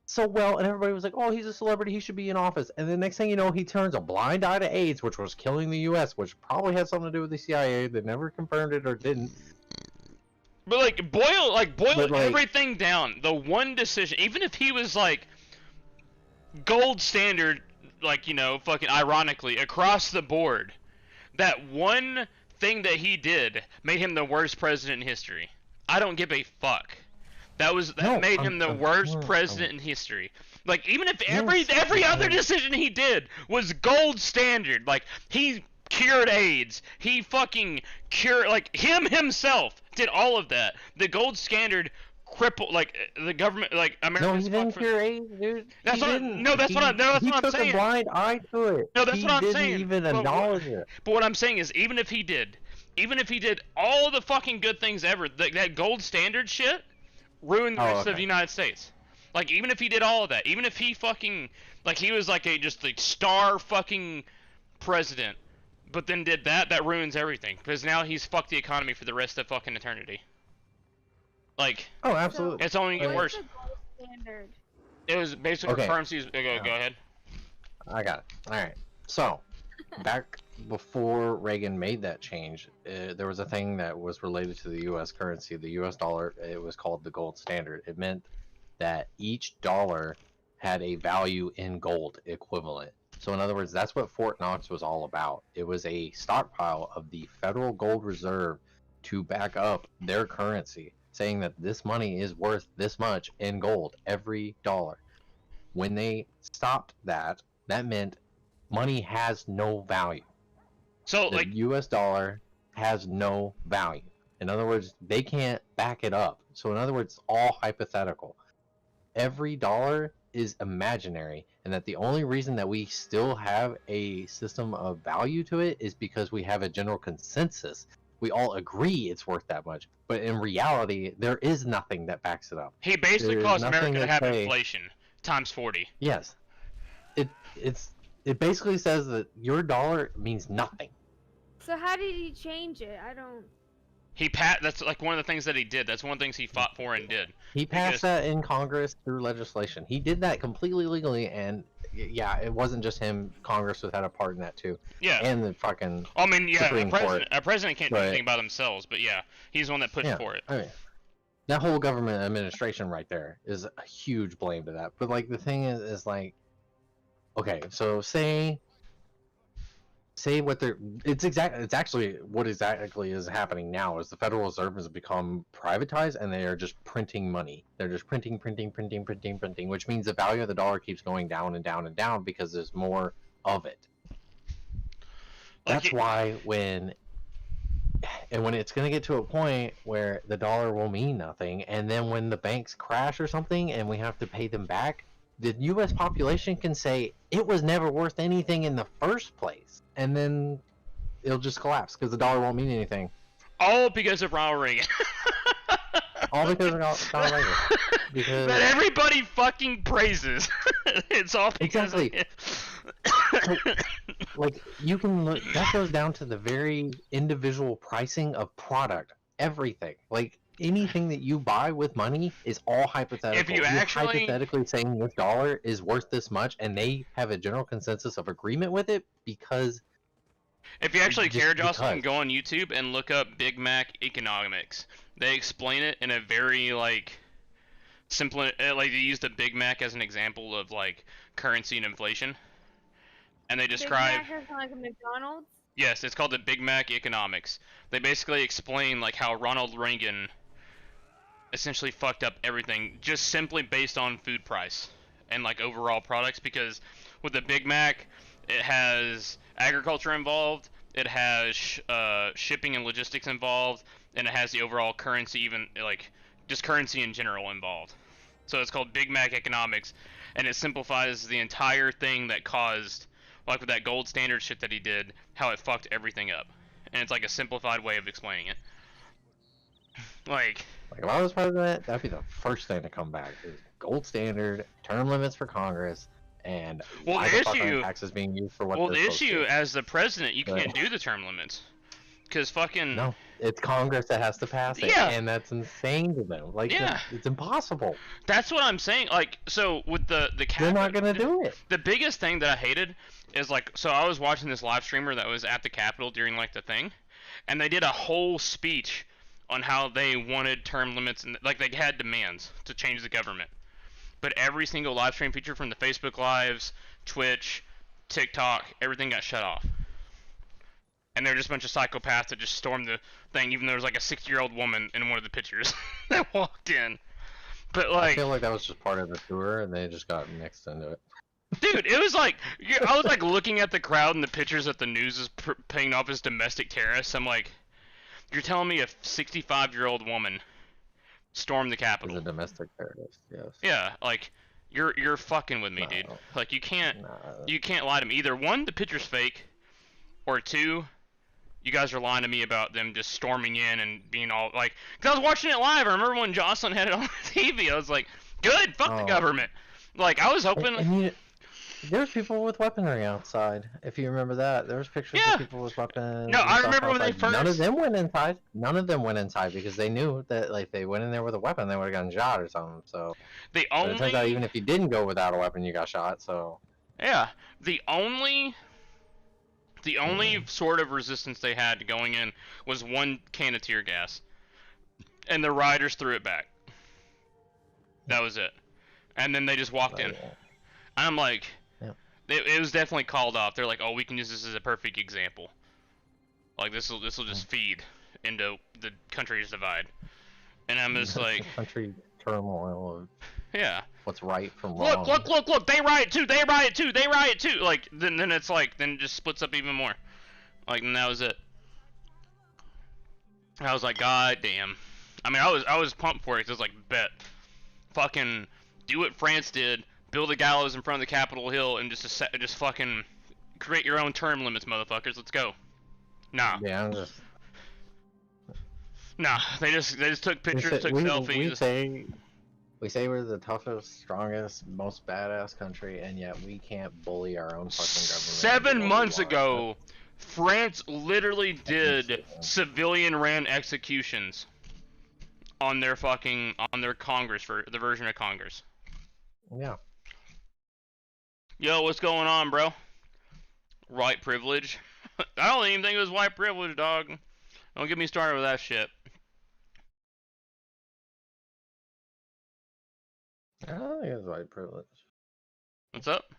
so well, and everybody was like, oh, he's a celebrity, he should be in office. And the next thing you know, he turns a blind eye to AIDS, which was killing the U.S., which probably had something to do with the CIA. They never confirmed it or didn't. But boil everything down. The one decision, even if he was like gold standard, like, you know, fucking ironically across the board, that one thing that he did made him the worst president in history. I don't give a fuck. That made him the worst president in history. Like, even if every other decision he did was gold standard, like, he cured AIDS, he fucking cured, like, him himself did all of that. The gold standard crippled, like, the government, like, America. No, he didn't cure AIDS, dude. That's what I'm saying. He took a blind eye to it. No, that's what I'm saying. He didn't even acknowledge it. But what I'm saying is, even if he did all the fucking good things ever, that gold standard shit ruined the rest of the United States. Like, even if he did all of that, even if he fucking, like, he was like just a star fucking president, but then did that ruins everything, because now he's fucked the economy for the rest of fucking eternity. Like, oh, absolutely, it's only getting worse. Standard? It was basically currencies. Go ahead. I got it. All right. So, back before Reagan made that change, there was a thing that was related to the U.S. currency, the U.S. dollar. It was called the gold standard. It meant that each dollar had a value in gold equivalent. So in other words, that's what Fort Knox was all about. It was a stockpile of the Federal Gold Reserve to back up their currency, saying that this money is worth this much in gold every dollar. When they stopped that, that meant money has no value. So, The like, US dollar has no value. In other words, they can't back it up. So in other words, all hypothetical. Every dollar is imaginary, and that the only reason that we still have a system of value to it is because we have a general consensus. We all agree it's worth that much, but in reality, there is nothing that backs it up. he basically There's caused nothing America to that have say- inflation times 40. Yes, it basically says that your dollar means nothing. So how did he change it? I don't. That's like one of the things that he did. That's one of the things he fought for and did. He passed that in Congress through legislation. He did that completely legally, and yeah, it wasn't just him. Congress had a part in that too. Yeah. And the fucking I mean, yeah, Supreme Court. a president can't do But- anything by themselves, but yeah, he's the one that pushed for it. I mean, that whole government administration right there is a huge blame to that. But like the thing is like, okay, so say what they're it's actually what exactly is happening now is the Federal Reserve has become privatized and they are just printing money. They're just printing, which means the value of the dollar keeps going down and down and down because there's more of it. That's why when it's going to get to a point where the dollar will mean nothing, and then when the banks crash or something and we have to pay them back, the U.S. population can say it was never worth anything in the first place, and then it'll just collapse because the dollar won't mean anything. All because of Ronald Reagan. All because of Ronald Reagan. Because that everybody fucking praises. It's all because of it. Like you can look, that goes down to the very individual pricing of product, everything. Like anything that you buy with money is all hypothetical. If you You're actually hypothetically saying this dollar is worth this much, and they have a general consensus of agreement with it because. If you actually just care, Jocelyn, because. can go on YouTube and look up Big Mac economics. They explain it in a very simple, like they use the Big Mac as an example of like currency and inflation, and they describe. Big Mac is like a McDonald's. Yes, it's called the Big Mac economics. They basically explain like how Ronald Reagan essentially fucked up everything just simply based on food price and like overall products, because with the Big Mac it has agriculture involved, it has shipping and logistics involved, and it has the overall currency, even like just currency in general involved. So it's called Big Mac economics, and it simplifies the entire thing that caused, like with that gold standard shit that he did, how it fucked everything up. And it's like a simplified way of explaining it. Like if I was president, that'd be the first thing to come back is gold standard, term limits for Congress, and why the fuck aren't taxes being used for what well, they're the supposed issue to? as the president, you can't do the term limits. Because fucking... No, it's Congress that has to pass it, Yeah. and that's insane to them. Like, Yeah. it's impossible. That's what I'm saying. Like, so with the They're not gonna do it. The biggest thing that I hated is like, so I was watching this live streamer that was at the Capitol during like the thing, and they did a whole speech on how they wanted term limits and like they had demands to change the government. But every single live stream feature from the Facebook Lives, Twitch, TikTok, everything got shut off. And they're just a bunch of psychopaths that just stormed the thing, even though there was like a 60-year-old woman in one of the pictures that walked in. But like, I feel like that was just part of the tour, and they just got mixed into it. dude, it was like, I was like looking at the crowd and the pictures that the news is paying off as domestic terrorists. I'm like, you're telling me a 65-year-old woman stormed the Capitol? As a domestic terrorist, yes. Yeah, like you're fucking with me, dude. Like you can't lie to me. Either one, the picture's fake, or two, you guys are lying to me about them just storming in and being all like. Cause I was watching it live. I remember when Jocelyn had it on TV. I was like, good, fuck the government. Like I was hoping. And there's people with weaponry outside. If you remember that, there was pictures of people with weapons. No, and I stuff remember when they outside. first. None of them went inside. None of them went inside because they knew that like they went in there with a weapon, they would have gotten shot or something. So. The But only. it turns out even if you didn't go without a weapon, you got shot. So. Yeah, the only The only sort of resistance they had going in was one can of tear gas, and the riders threw it back. That was it. And then they just walked in. And I'm like, it was definitely called off. They're like, oh, we can use this as a perfect example. Like this will just feed into the country's divide. And I'm just like, country turmoil of what's right from wrong. Look! They riot too! They riot too! They riot too! Like then it's like then it just splits up even more. Like and that was it. I was like, God damn. I mean, I was pumped for it. 'Cause I was like, bet, fucking do what France did, build a gallows in front of the Capitol Hill, and just fucking create your own term limits, motherfuckers. Let's go. Nah. Yeah, I'm just. Nah, they just took pictures, took selfies. We say we're the toughest, strongest, most badass country, and yet we can't bully our own fucking government. 7 months ago, France literally did civilian-ran executions on their Congress, for the version of Congress. Yeah. Yo, what's going on, bro? White privilege? I don't even think it was white privilege, dog. Don't get me started with that shit. I don't think it was white privilege. What's up?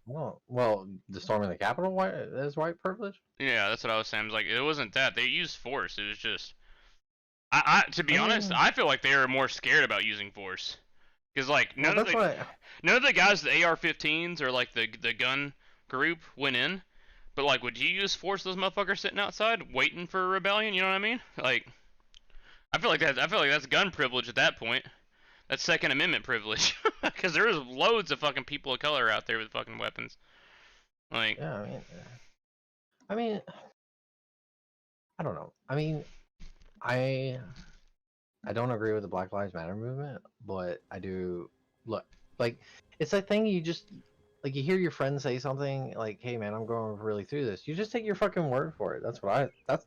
Well, the storming the Capitol is white privilege? Yeah, that's what I was saying. I was like, it wasn't that. They used force. It was just... to be honest, I feel like they were more scared about using force. Because, like, none of the guys with the AR-15s or, like, the gun group went in. But, like, would you use force those motherfuckers sitting outside waiting for a rebellion? You know what I mean? Like, I feel like that's gun privilege at that point. That's Second Amendment privilege. Because there is loads of fucking people of color out there with fucking weapons. Like, yeah, I mean, I don't know. I mean, I don't agree with the Black Lives Matter movement, but I do look like it's a thing you just like you hear your friend say something like, "Hey man, I'm going really through this." You just take your fucking word for it. That's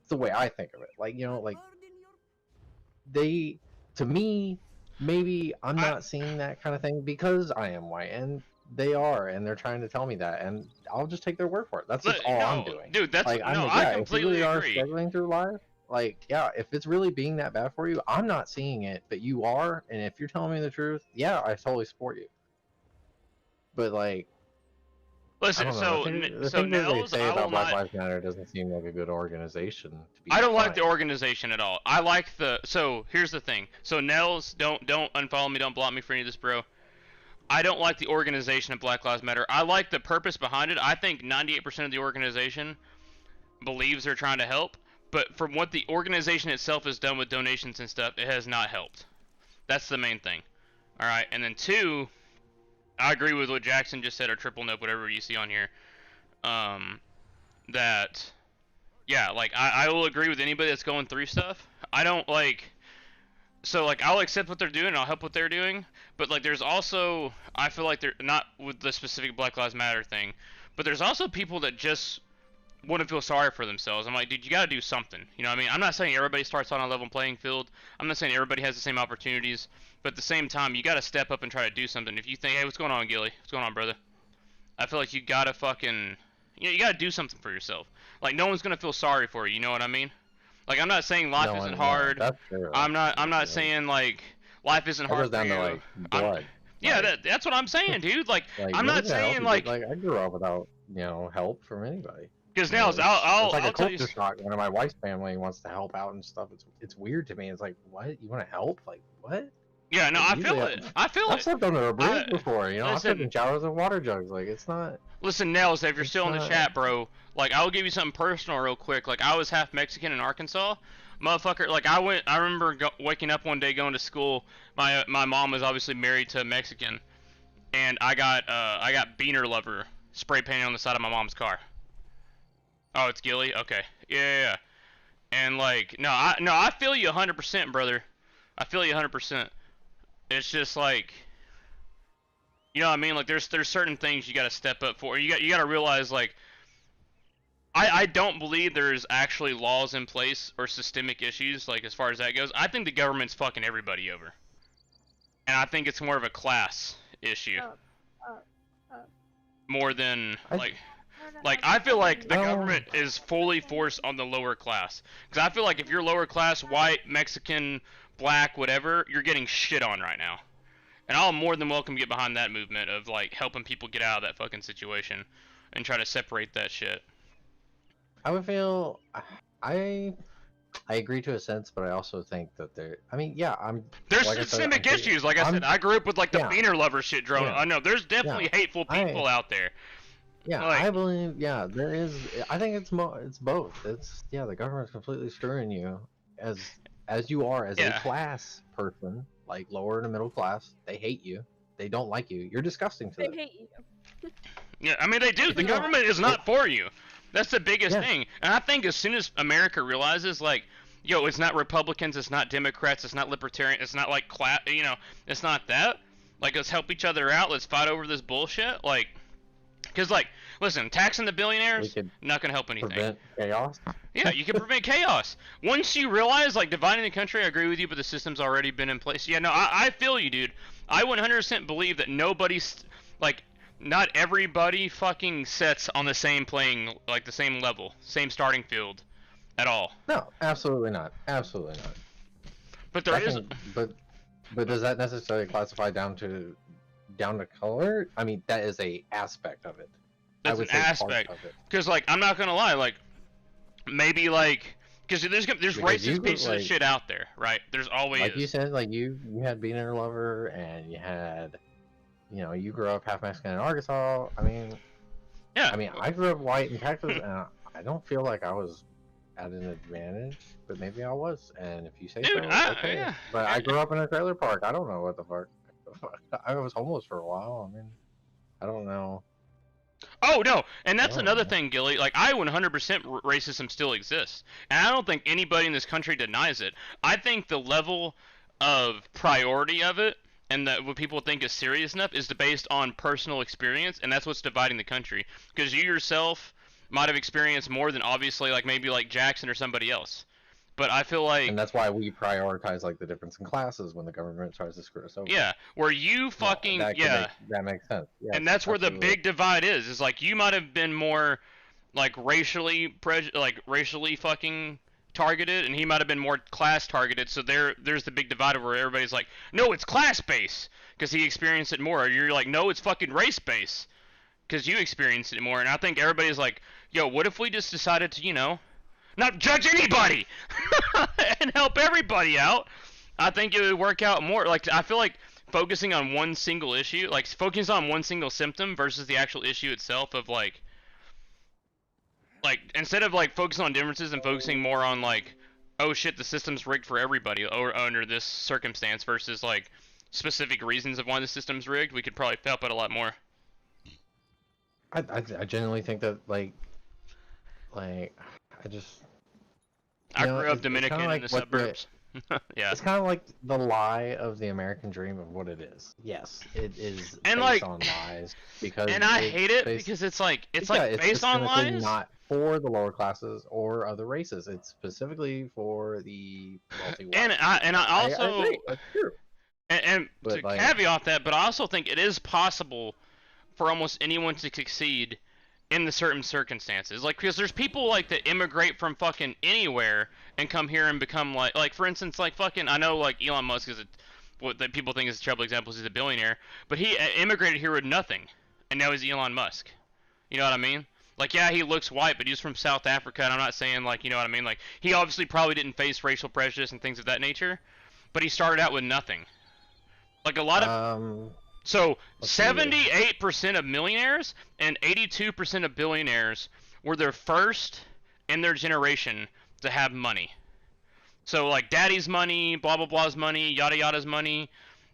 the way I think of it. Like, you know, like to me, maybe I'm not seeing that kind of thing because I am white and they are, and they're trying to tell me that, and I'll just take their word for it. That's just all I'm doing. Dude, that's like, I completely if you really agree. are struggling through life, like, yeah, if it's really being that bad for you, I'm not seeing it, but you are, and if you're telling me the truth, yeah, I totally support you. But like, listen, the thing that they say about Black Lives Matter doesn't seem like a good organization to be. I don't like the organization at all. I like so here's the thing. So Nels, don't unfollow me, don't block me for any of this, bro. I don't like the organization of Black Lives Matter. I like the purpose behind it. I think 98% of the organization believes they're trying to help, but from what the organization itself has done with donations and stuff, it has not helped. That's the main thing. All right, and then 2, I agree with what Jackson just said, or triple nope, whatever you see on here. That, yeah, like I will agree with anybody that's going through stuff. I don't like. So, like, I'll accept what they're doing, and I'll help what they're doing, but, like, there's also, I feel like they're, not with the specific Black Lives Matter thing, but there's also people that just want to feel sorry for themselves. I'm like, dude, you gotta do something, you know what I mean? I'm not saying everybody starts on a level playing field, I'm not saying everybody has the same opportunities, but at the same time, you gotta step up and try to do something. If you think, hey, what's going on, Gilly? What's going on, brother? I feel like you gotta fucking, you know, you gotta do something for yourself. Like, no one's gonna feel sorry for you, you know what I mean? Like, I'm not saying life isn't hard. That's true. I'm not saying like life isn't hard for you. Down to, like, blood. Yeah, that's what I'm saying, dude. Like I'm not saying like I grew up without, you know, help from anybody. Because now it's like a culture shock. One of my wife's family wants to help out and stuff. It's weird to me. It's like, what? You want to help? Like, what? Yeah, no, I feel it. I've slept under a bridge before, you know. I've slept in showers with water jugs. Like, it's not. Listen, Nels, if you're still in the chat, bro, like, I'll give you something personal real quick. Like, I was half Mexican in Arkansas, motherfucker. Like, I remember waking up one day going to school. My mom was obviously married to a Mexican, and I got Beaner Lover spray painted on the side of my mom's car. Oh, it's Gilly. Okay, yeah. And like, no, I feel you 100%, brother. I feel you 100%. It's just like, you know what I mean? Like, there's certain things you gotta step up for. You gotta realize, like, I don't believe there's actually laws in place or systemic issues, like, as far as that goes. I think the government's fucking everybody over. And I think it's more of a class issue. More than, like, Like, I feel like the government is fully forced on the lower class. Because I feel like if you're lower class, white, Mexican, black, whatever, you're getting shit on right now. And I'll more than welcome get behind that movement of, like, helping people get out of that fucking situation and try to separate that shit. I would feel, I agree to a sense, but I also think that There's like systemic issues. Like I said, I grew up with like the beaner lover shit drone. I know there's definitely hateful people out there. Yeah, like, I believe. Yeah, there is. I think it's both. It's the government's completely screwing you as you are as a class person, like lower to middle class. They hate you. They don't like you. You're disgusting to them. They hate you. Yeah, I mean they do. The government is not for you. That's the biggest thing. And I think as soon as America realizes, like, yo, it's not Republicans, it's not Democrats, it's not Libertarian, it's not like it's not that. Like, let's help each other out. Let's fight over this bullshit. Like, because like, listen, taxing the billionaires not gonna help anything. Prevent chaos. Yeah, you can prevent chaos. Once you realize, like, dividing the country, I agree with you, but the system's already been in place. Yeah, no, I feel you, dude. I 100% believe that nobody's, like, not everybody fucking sets on the same the same level, same starting field, at all. No, absolutely not. Absolutely not. But there is. But does that necessarily classify down to color? I mean, that is a aspect of it. That's an aspect. Because, like, I'm not gonna lie, like, maybe like, because there's racist pieces of shit out there, right? There's always. Like you said, like you had beaner lover, and you had. You grew up half Mexican in Arkansas. I mean, yeah. I mean, I grew up white in Texas, and I don't feel like I was at an advantage, but maybe I was. And if you say so, okay. Yeah. But I grew up in a trailer park. I don't know what the fuck. I was homeless for a while. I mean, I don't know. Oh no, and that's another thing, Gilly. Like, I 100% racism still exists, and I don't think anybody in this country denies it. I think the level of priority of it, and that what people think is serious enough, is based on personal experience, and that's what's dividing the country. Because you yourself might have experienced more than obviously, like, maybe like Jackson or somebody else. But I feel like, and that's why we prioritize like the difference in classes when the government tries to screw us over. Yeah, where you fucking that makes sense. Yes, and that's where the big divide is. Is like you might have been more like racially fucking targeted, and he might have been more class targeted. So there's the big divide where everybody's like, no, it's class based because he experienced it more. Or you're like, no, it's fucking race based because you experienced it more. And I think everybody's like, yo, what if we just decided to, not judge anybody and help everybody out? I think it would work out more. Like, I feel like focusing on one single issue, like focusing on one single symptom versus the actual issue itself of like instead of like focusing on differences and focusing more on like, oh shit, the system's rigged for everybody or under this circumstance versus like specific reasons of why the system's rigged, we could probably help it a lot more. I genuinely think that I grew up Dominican in the suburbs. Yeah. It's kind of like the lie of the American dream of what it is. Yes, it is and based on lies because. And I hate it because it's based on lies. Not for the lower classes or other races. It's specifically for the wealthy. And I also. I agree. That's true. And to caveat that, but I also think it is possible for almost anyone to succeed in the certain circumstances. Like, because there's people like that immigrate from fucking anywhere and come here and become like for instance, like fucking, I know like Elon Musk is what that people think is a terrible example. He's a billionaire, but he immigrated here with nothing, and now he's Elon Musk. You know what I mean? Like, yeah, he looks white, but he's from South Africa, and I'm not saying like, you know what I mean? Like, he obviously probably didn't face racial prejudice and things of that nature, but he started out with nothing. Like a lot of. So 78% of millionaires and 82% of billionaires were their first in their generation to have money. So like daddy's money, blah blah blah's money, yada yada's money.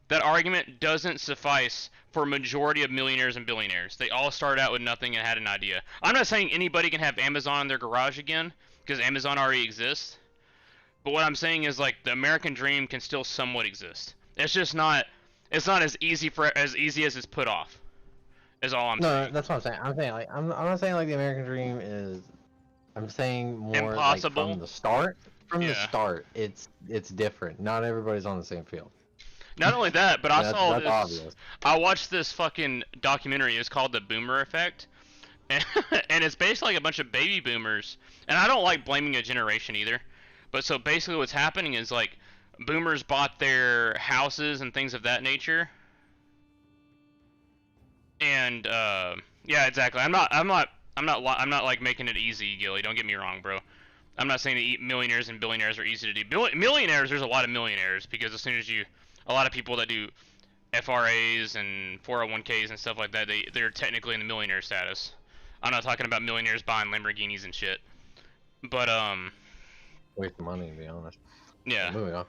That argument doesn't suffice for a majority of millionaires and billionaires. They all started out with nothing and had an idea. I'm not saying anybody can have Amazon in their garage again, because Amazon already exists. But what I'm saying is like the American dream can still somewhat exist. It's just not. It's not as easy as it's put off. Is all I'm saying. No, that's what I'm saying. I'm saying like I'm not saying like the American dream is. I'm saying more impossible. Like from the start. The start, it's different. Not everybody's on the same field. Not only that, but I saw that's this. Obvious. I watched this fucking documentary. It's called The Boomer Effect. And it's basically like a bunch of baby boomers. And I don't like blaming a generation either. But so basically what's happening is like boomers bought their houses and things of that nature. And yeah, exactly. I'm not like making it easy, Gilly. Don't get me wrong, bro. I'm not saying that millionaires and billionaires are easy to do. Millionaires, there's a lot of millionaires because as soon as a lot of people that do FRAs and 401ks and stuff like that, they're technically in the millionaire status. I'm not talking about millionaires buying Lamborghinis and shit. But waste of money, to be honest. Yeah. Moving on.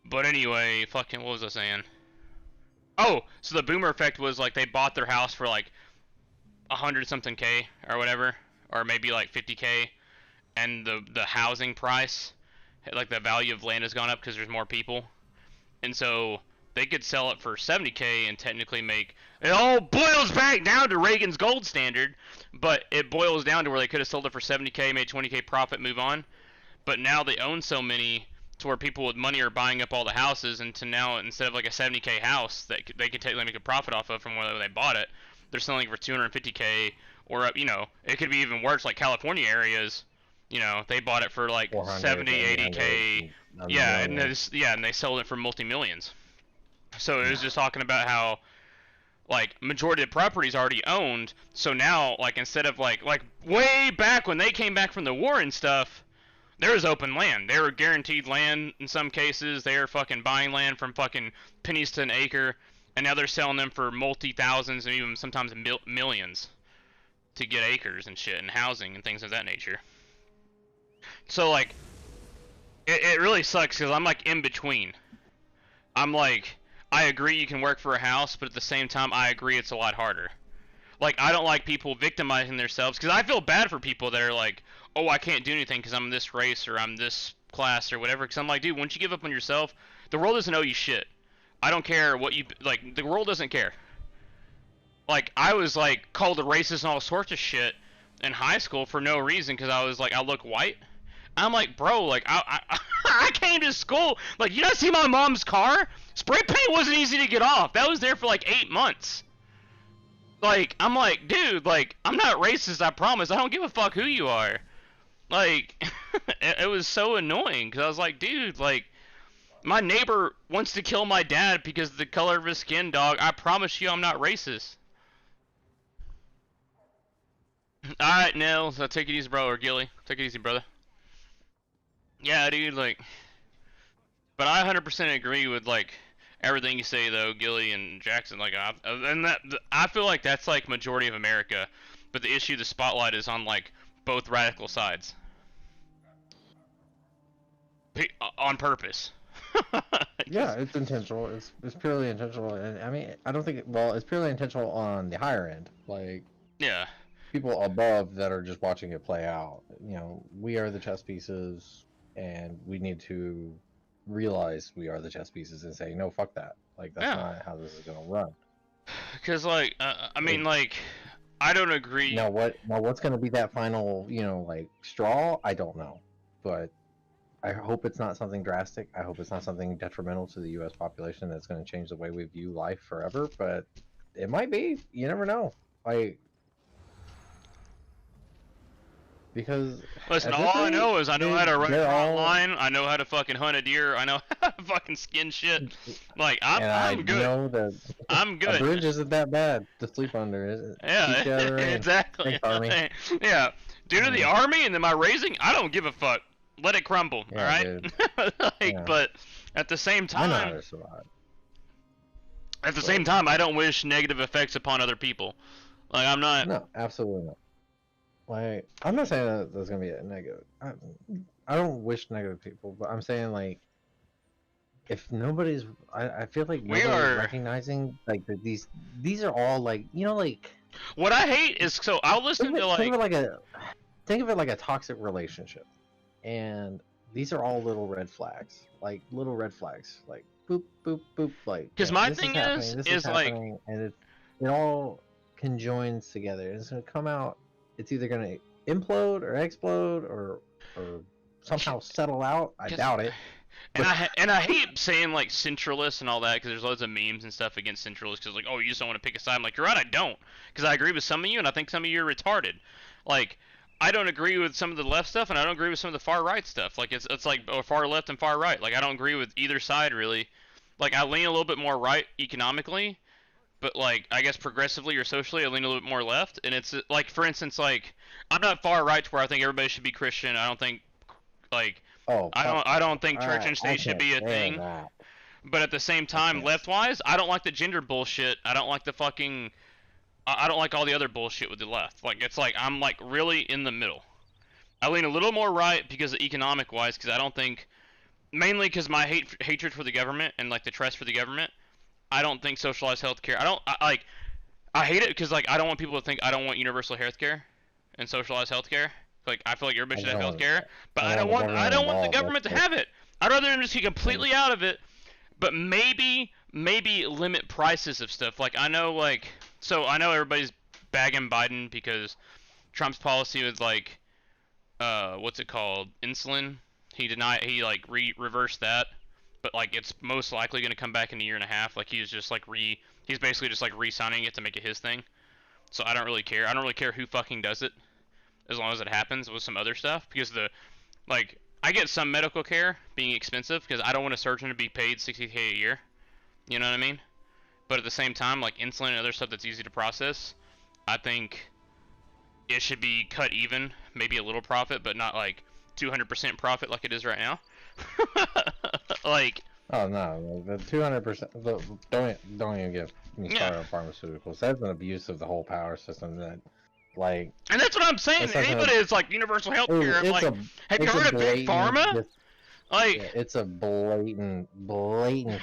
But anyway, fucking what was I saying? Oh, so the boomer effect was like they bought their house for like 100 something K or whatever, or maybe like 50K, and the housing price, like the value of land has gone up because there's more people, and so they could sell it for 70K and technically make. It all boils back down to Reagan's gold standard, but it boils down to where they could have sold it for 70K, made 20K profit, move on. But now they own so many to where people with money are buying up all the houses, and to now instead of like a 70K house that they could technically make a profit off of from where they bought it, they're selling it for 250K, or you know, it could be even worse, like California areas. You know, they bought it for like 70, 80K. Yeah, and and they sold it for multi-millions. So it was just talking about how, like, majority of the property's already owned. So now, like, instead of like way back when they came back from the war and stuff, there was open land. They were guaranteed land in some cases. They were fucking buying land from fucking pennies to an acre, and now they're selling them for multi-thousands and even sometimes millions to get acres and shit and housing and things of that nature. So like, it really sucks because I'm like in between. I'm like, I agree you can work for a house, but at the same time I agree it's a lot harder. Like, I don't like people victimizing themselves because I feel bad for people that are like, oh, I can't do anything because I'm this race or I'm this class or whatever. Because I'm like, dude, once you give up on yourself, the world doesn't owe you shit. I don't care what you like. The world doesn't care. Like, I was like called a racist and all sorts of shit in high school for no reason because I was like, I look white. I'm like, bro, like, I came to school, like, you not see my mom's car? Spray paint wasn't easy to get off. That was there for like 8 months. Like, I'm like, dude, like, I'm not racist, I promise. I don't give a fuck who you are. Like, it was so annoying because I was like, dude, like, my neighbor wants to kill my dad because of the color of his skin, dog. I promise you I'm not racist. Alright, Nels, I'll take it easy, bro, or Gilly. Take it easy, brother. Yeah, dude, like, but I 100% agree with, like, everything you say, though, Gilly and Jackson. Like, I feel like that's, like, majority of America, but the issue, the spotlight is on, like, both radical sides. On purpose. Yeah, it's intentional. It's purely intentional, and I mean, I don't think. Well, it's purely intentional on the higher end, like. Yeah. People above that are just watching it play out. You know, we are the chess pieces, and we need to realize we are the chess pieces and say, no, fuck that. Like, that's not how this is gonna run. Because, like, I mean, like, I don't agree. Now, what's gonna be that final, you know, like, straw? I don't know, but I hope it's not something drastic. I hope it's not something detrimental to the U.S. population that's going to change the way we view life forever. But it might be. You never know. Like, because listen, all I know is I know how to run a front line. I know how to fucking hunt a deer. I know how to fucking skin shit. Like, I'm good. Know that I'm good. A bridge isn't that bad to sleep under, is it? Yeah, exactly. Thanks, yeah, due to the army and then my raising, I don't give a fuck. Let it crumble, all right? Like, but at the same time, I know how to survive. At the same time, I don't wish negative effects upon other people. Like, I'm not. No, absolutely not. Like, I'm not saying that there's gonna be a negative. I don't wish negative people, but I'm saying, like, if nobody's, I feel like nobody's recognizing, like, that these are all, like, you know, like. What I hate is, so I'll listen to, like. Think of it like a toxic relationship. And these are all little red flags, like boop, boop, boop, like. Because my thing is like, and it all conjoins together. It's gonna come out. It's either gonna implode or explode or somehow settle out. I doubt it. And I hate saying like centralists and all that because there's loads of memes and stuff against centralists because like, oh, you just don't want to pick a side. I'm like, you're right, I don't, because I agree with some of you and I think some of you are retarded. Like, I don't agree with some of the left stuff and I don't agree with some of the far right stuff. Like it's like far left and far right. Like I don't agree with either side really. Like I lean a little bit more right economically, but like I guess progressively or socially I lean a little bit more left. And it's like, for instance, like I'm not far right to where I think everybody should be Christian. I don't think like I don't think church and state should be a thing. But at the same time, left-wise, I don't like the gender bullshit. I don't like the fucking I don't like all the other bullshit with the left. Like it's like I'm like really in the middle. I lean a little more right because of economic-wise, because I don't think, mainly because my hatred for the government and like the trust for the government. I don't think socialized healthcare. I hate it because like I don't want people to think I don't want universal healthcare and socialized healthcare. Like I feel like everybody should have healthcare, but I don't want the government to have it. I'd rather them just be completely out of it, but maybe limit prices of stuff. Like I know everybody's bagging Biden because Trump's policy was like what's it called, insulin. He reversed that, but like it's most likely going to come back in a year and a half. Like he's basically just like re-signing it to make it his thing. So I don't really care. I don't really care who fucking does it, as long as it happens with some other stuff. Because I get some medical care being expensive because I don't want a surgeon to be paid $60K a year. You know what I mean? But at the same time, like insulin and other stuff that's easy to process, I think it should be cut even, maybe a little profit, but not like 200% profit like it is right now. Like. Oh no, the 200%. Don't even get me started on pharmaceuticals. That's an abuse of the whole power system. That, like. And that's what I'm saying. Anybody that's like universal health care, I'm like, have you heard of Big Pharma? Like, yeah, it's a blatant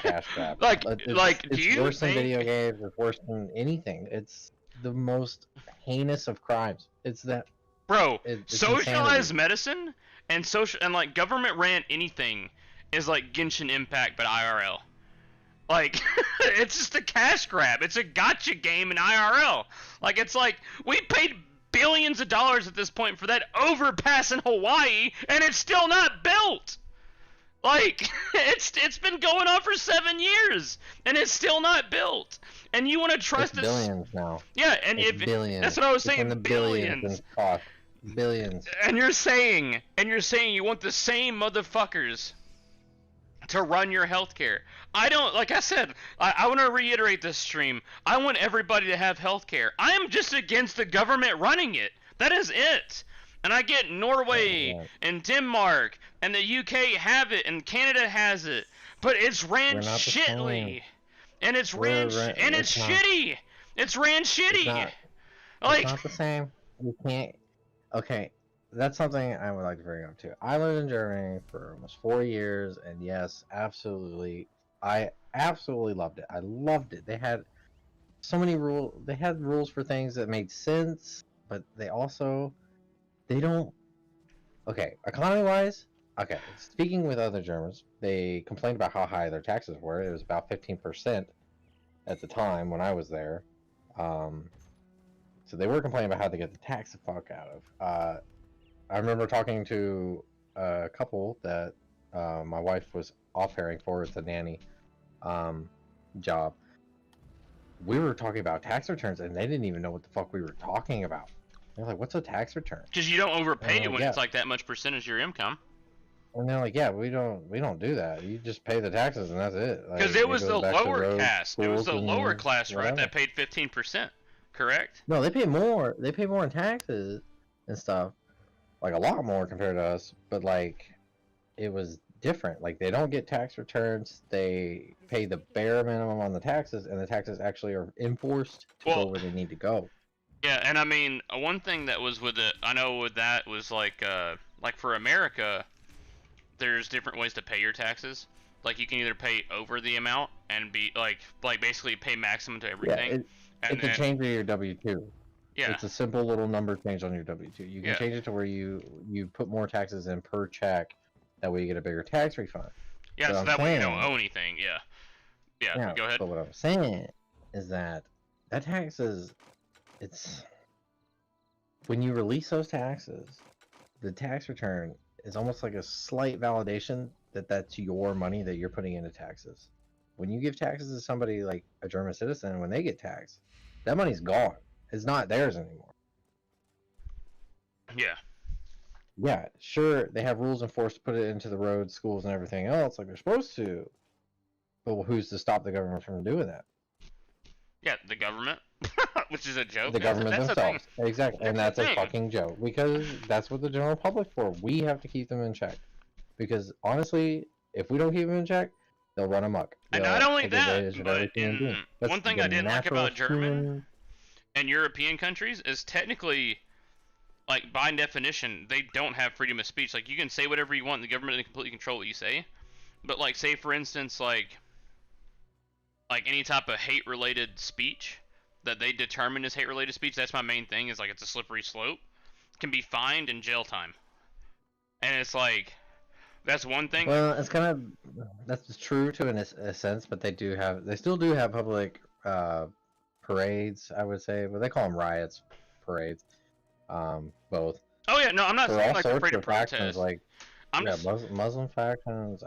cash grab. It's worse than video games. It's worse than anything. It's the most heinous of crimes. It's that. Bro, it's socialized medicine and like government ran anything is like Genshin Impact but IRL. Like it's just a cash grab. It's a gotcha game in IRL. Like it's like we paid billions of dollars at this point for that overpass in Hawaii and it's still not built. Like it's been going on for 7 years and it's still not built. And you want to trust us? Billions now. Yeah, and it's billions. That's what I was saying. The billions. Billions. And you're saying you want the same motherfuckers to run your healthcare. I don't, like I said, I want to reiterate this stream. I want everybody to have healthcare. I am just against the government running it. That is it. And I get Norway and Denmark and the UK have it and Canada has it, but it's ran shittily. And it's shitty. It's ran shitty. It's not the same. You can't. Okay, that's something I would like to bring up too. I lived in Germany for almost 4 years, and yes, absolutely, I absolutely loved it. I loved it. They had so many rules. They had rules for things that made sense, but they don't. Okay, economy-wise. Okay, speaking with other Germans, they complained about how high their taxes were. It was about 15% at the time when I was there. So they were complaining about how to get the tax the fuck out of. I remember talking to a couple that my wife was off-airing for. It's a nanny job. We were talking about tax returns, and they didn't even know what the fuck we were talking about. They're like, "What's a tax return?" Because you don't overpay when it's like that much percentage of your income. And they're like, "Yeah, we don't do that. You just pay the taxes, and that's it." Because it was the lower caste. It was the lower class, right? That paid 15%. Correct? No, they pay more. They pay more in taxes and stuff, like a lot more compared to us. But like, it was different. Like they don't get tax returns. They pay the bare minimum on the taxes, and the taxes actually are enforced to go where they need to go. Yeah, and I mean, one thing that was with it, I know with that was like for America, there's different ways to pay your taxes. Like you can either pay over the amount and be like basically pay maximum to everything. Yeah, it's a change of your W-2. Yeah. It's a simple little number change on your W-2. You can change it to where you put more taxes in per check. That way you get a bigger tax refund. Yeah, so that way you don't owe anything. Yeah. Yeah, go ahead. But what I'm saying is that taxes, it's... When you release those taxes, the tax return is almost like a slight validation that that's your money that you're putting into taxes. When you give taxes to somebody like a German citizen, when they get taxed, that money's gone. It's not theirs anymore. Yeah. Yeah, sure, they have rules enforced to put it into the roads, schools, and everything else like they're supposed to. But who's to stop the government from doing that? Yeah, the government, which is a joke. The government that's themselves, exactly, and that's the a thing. fucking joke because that's what the general public for. We have to keep them in check because honestly, if we don't keep them in check, they'll run amok. And They'll not only take that, advantage of but every human being. That's one thing the I didn't like natural about German human- and European countries is technically, like by definition, they don't have freedom of speech. Like you can say whatever you want, the government can completely control what you say. But like, say for instance, like any type of hate-related speech that they determine as hate-related speech, that's my main thing. Is like it's a slippery slope. Can be fined and jail time. And it's like, that's one thing. Well, it's kind of that's true to a sense, but they still do have public parades. I would say, well, they call them riots, parades, both. Oh yeah, no, I'm not For saying all like sorts freedom of of factions, protest. like I'm yeah, just, Muslim factions,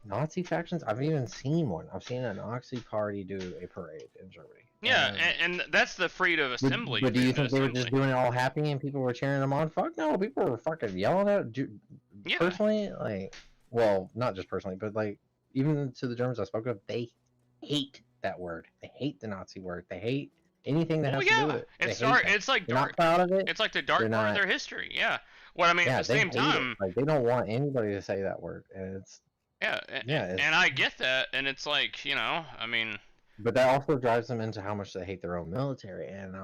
Nazi factions. I've even seen one. I've seen a Nazi party do a parade in Germany. yeah, and that's the freedom of assembly. But do you freedom of think they were just assembly. doing it all happy and people were cheering them on? Fuck no, people were fucking yelling at. Yeah. Personally, like, well, not just personally, but like, even to the Germans I spoke of, they hate that word. They hate the Nazi word. They hate anything that Well, has to do yeah, with it. They it's hate dark. that. It's like They're dark. not proud of it. It's like the dark They're part of not- their history. Yeah. Well, I mean, Yeah, at the they same hate it. time, Like they don't want anybody to say that word, and it's yeah, yeah, it's- and I get that, and it's like, I mean, but that also drives them into how much they hate their own military, and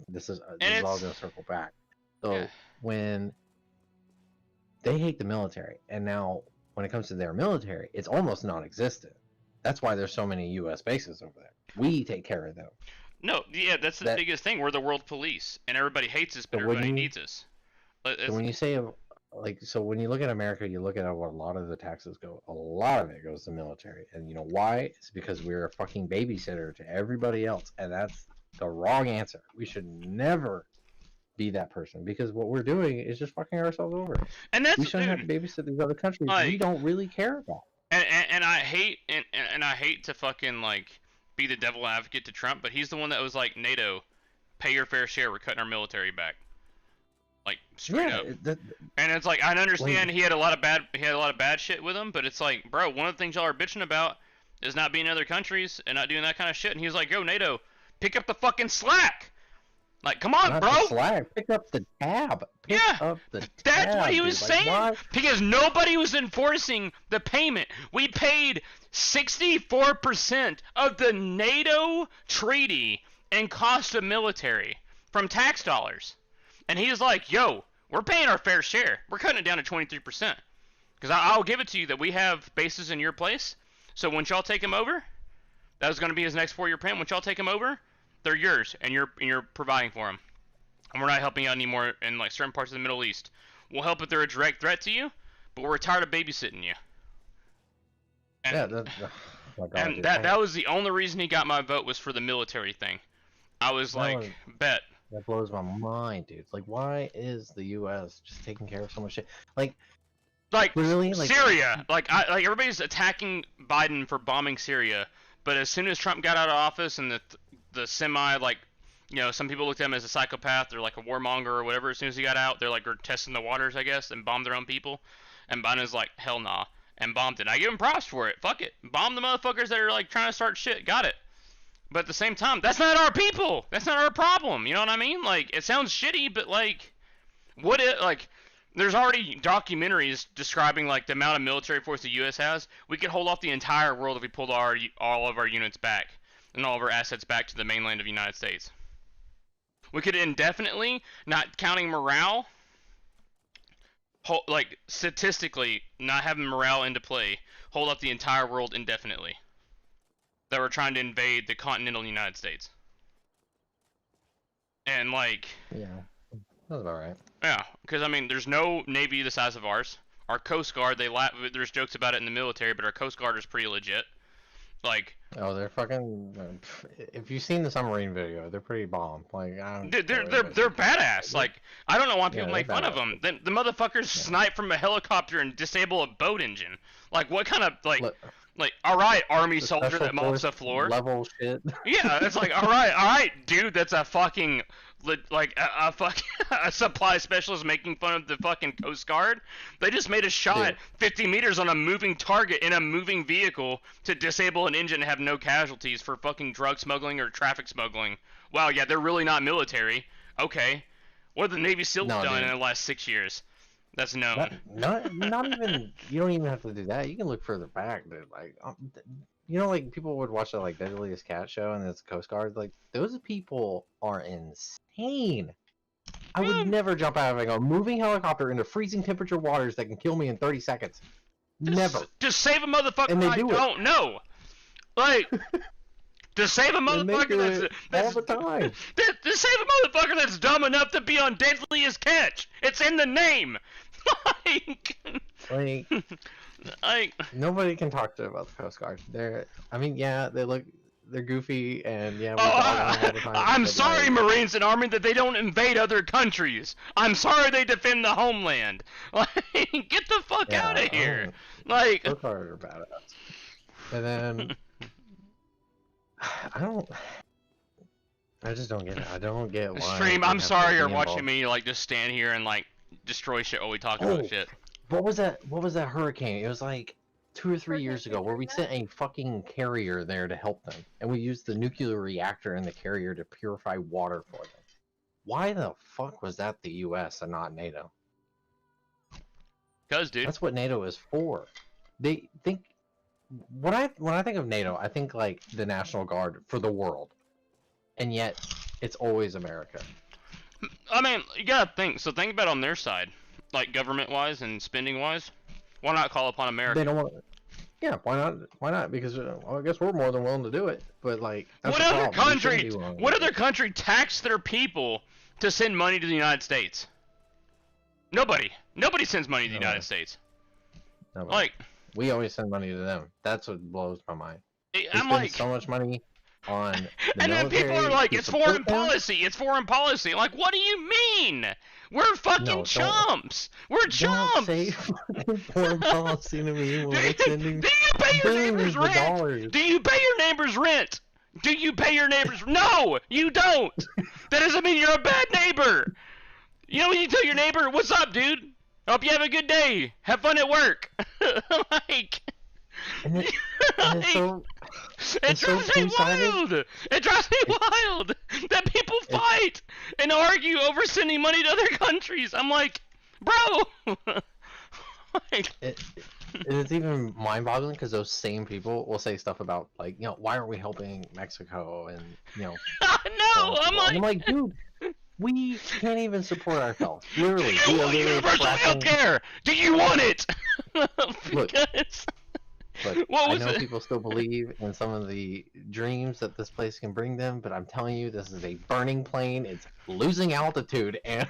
this is all it's- going to circle back. So Yeah. when they hate the military, and now when it comes to their military, it's almost non-existent. That's why there's so many U.S. bases over there. We take care of them. no, yeah, that's the biggest thing. We're the world police, and everybody hates us, but So when everybody you- needs us. So when you say so when you look at America, you look at what a lot of the taxes go. A lot of it goes to military, and you know why? It's because we're a fucking babysitter to everybody else, and that's the wrong answer. We should never be that person because what we're doing is just fucking ourselves over. And that's we shouldn't dude, have to babysit these other countries we like- don't really care about. And I hate and I hate to fucking like be the devil advocate to Trump, but he's the one that was like, NATO, pay your fair share. We're cutting our military back, like straight up. And it's like, I understand he had a lot of bad shit with him, but it's like, bro, one of the things y'all are bitching about is not being in other countries and not doing that kind of shit. And he was like, yo, NATO, pick up the fucking slack. Like, come on, Not bro. the flag. Pick up the tab. Pick up the That's tab, what he dude. was Like, saying. why- Because nobody was enforcing the payment. We paid 64% of the NATO treaty and cost of military from tax dollars. And he's like, yo, we're paying our fair share. We're cutting it down to 23%. Because I'll give it to you that we have bases in your place. So once y'all take them over, that was going to be his next 4-year plan. Once y'all take them over, they're yours, and you're providing for them. And we're not helping out anymore in like certain parts of the Middle East. We'll help if they're a direct threat to you, but we're tired of babysitting you. And, Yeah, oh my God, and dude. that was the only reason he got my vote, was for the military thing. I was That like, was- bet. That blows my mind, dude. It's like, why is the U.S. just taking care of so much shit? Like really, like Syria, like everybody's attacking Biden for bombing Syria, but as soon as Trump got out of office and the semi, like, some people looked at him as a psychopath or like a warmonger or whatever. As soon as he got out, they're like, we're testing the waters, I guess, and bombed their own people. And Biden's like, hell nah, and bombed it. I give him props for it. Fuck it, bomb the motherfuckers that are like trying to start shit. Got it. But at the same time, that's not our people. That's not our problem. You know what I mean? Like, it sounds shitty, but like, there's already documentaries describing like the amount of military force the U.S. has. We could hold off the entire world if we pulled all of our units back and all of our assets back to the mainland of the United States. We could indefinitely, not counting morale, like statistically, not having morale into play, hold up the entire world indefinitely. That were trying to invade the continental United States. And like, yeah, that's about right. Yeah, because I mean, there's no navy the size of ours. Our Coast Guard, there's jokes about it in the military, but our Coast Guard is pretty legit. Like, Oh, they're fucking. If you've seen the submarine video, they're pretty bomb. Like, I don't. dude, care they're what they're anybody they're says. badass. Like, I don't know why people Yeah, make they're fun of badass. them. The motherfuckers snipe from a helicopter and disable a boat engine. Like, what kind of Look, like, all right, army the soldier special that mops the force floor. level shit. Yeah, it's like, all right, dude, that's a fucking like a fucking a supply specialist making fun of the fucking Coast Guard. They just made a shot Dude. 50 meters on a moving target in a moving vehicle to disable an engine and have no casualties for fucking drug smuggling or traffic smuggling. Wow, yeah, they're really not military. Okay, what have the Navy SEALs done in the last 6 years? That's known. Not even. You don't even have to do that. You can look further back, dude. Like, you know, like people would watch that like Deadliest Cat show, and it's Coast Guard. Like, those people are insane. I would never jump out of a moving helicopter into freezing temperature waters that can kill me in 30 seconds. Never. Just save a motherfucker And they I do it. don't know. Like, to save a And they motherfucker do it that's all the time. to save a motherfucker that's dumb enough to be on Deadliest Catch. It's in the name. Like, nobody can talk to about the Coast Guard. I mean, yeah, they're goofy, and yeah, we dog on them all the time. I'm but, sorry, like, Marines and Army, that they don't invade other countries. I'm sorry they defend the homeland. Like, get the fuck yeah, out of here. oh, Like, Coast Guard are badass. And then I just don't get it. I don't get why. Stream, we I'm have to sorry be you're involved. watching me like just stand here and like destroy shit while we talk about shit. What was that? What was that hurricane? It was like 2 or 3 years ago where we sent a fucking carrier there to help them, and we used the nuclear reactor in the carrier to purify water for them. Why the fuck was that the U.S. and not NATO? Cause, dude, that's what NATO is for. They think when I think of NATO, I think like the National Guard for the world, and yet it's always America. I mean, you gotta think. So think about on their side, like government-wise and spending-wise. Why not call upon America? They don't want. Yeah, why not? Why not? Because well, I guess we're more than willing to do it. But like, that's What the other problem. We shouldn't country? be willing to What do other it. country tax their people to send money to the United States? Nobody. Nobody sends money to the United States. No, Like, we always send money to them. That's what blows my mind. We I'm spend like, so much money on the and then people military are like, to it's support foreign them. policy. It's foreign policy. Like, what do you mean? We're fucking don't- chumps. We're Don't chumps. say fucking foreign policy to me when we're sending Do you pay your neighbor's billions of rent? dollars. Do you pay your neighbor's rent? Do you pay your neighbor's? No, you don't. That doesn't mean you're a bad neighbor. You know when you tell your neighbor, "What's up, dude? Hope you have a good day. Have fun at work." Like, And it's so, it so drives me two-sided. wild. It drives me wild that people fight and argue over sending money to other countries. I'm like, bro. Like, it's even mind-boggling because those same people will say stuff about like, you know, why aren't we helping Mexico and you know. no, I'm like, dude, we can't even support ourselves. Literally, Do we you are want literally universal tracking- health care? Do you want it? Look, Because But What I was know it? people still believe in some of the dreams that this place can bring them, but I'm telling you, this is a burning plane. It's losing altitude, and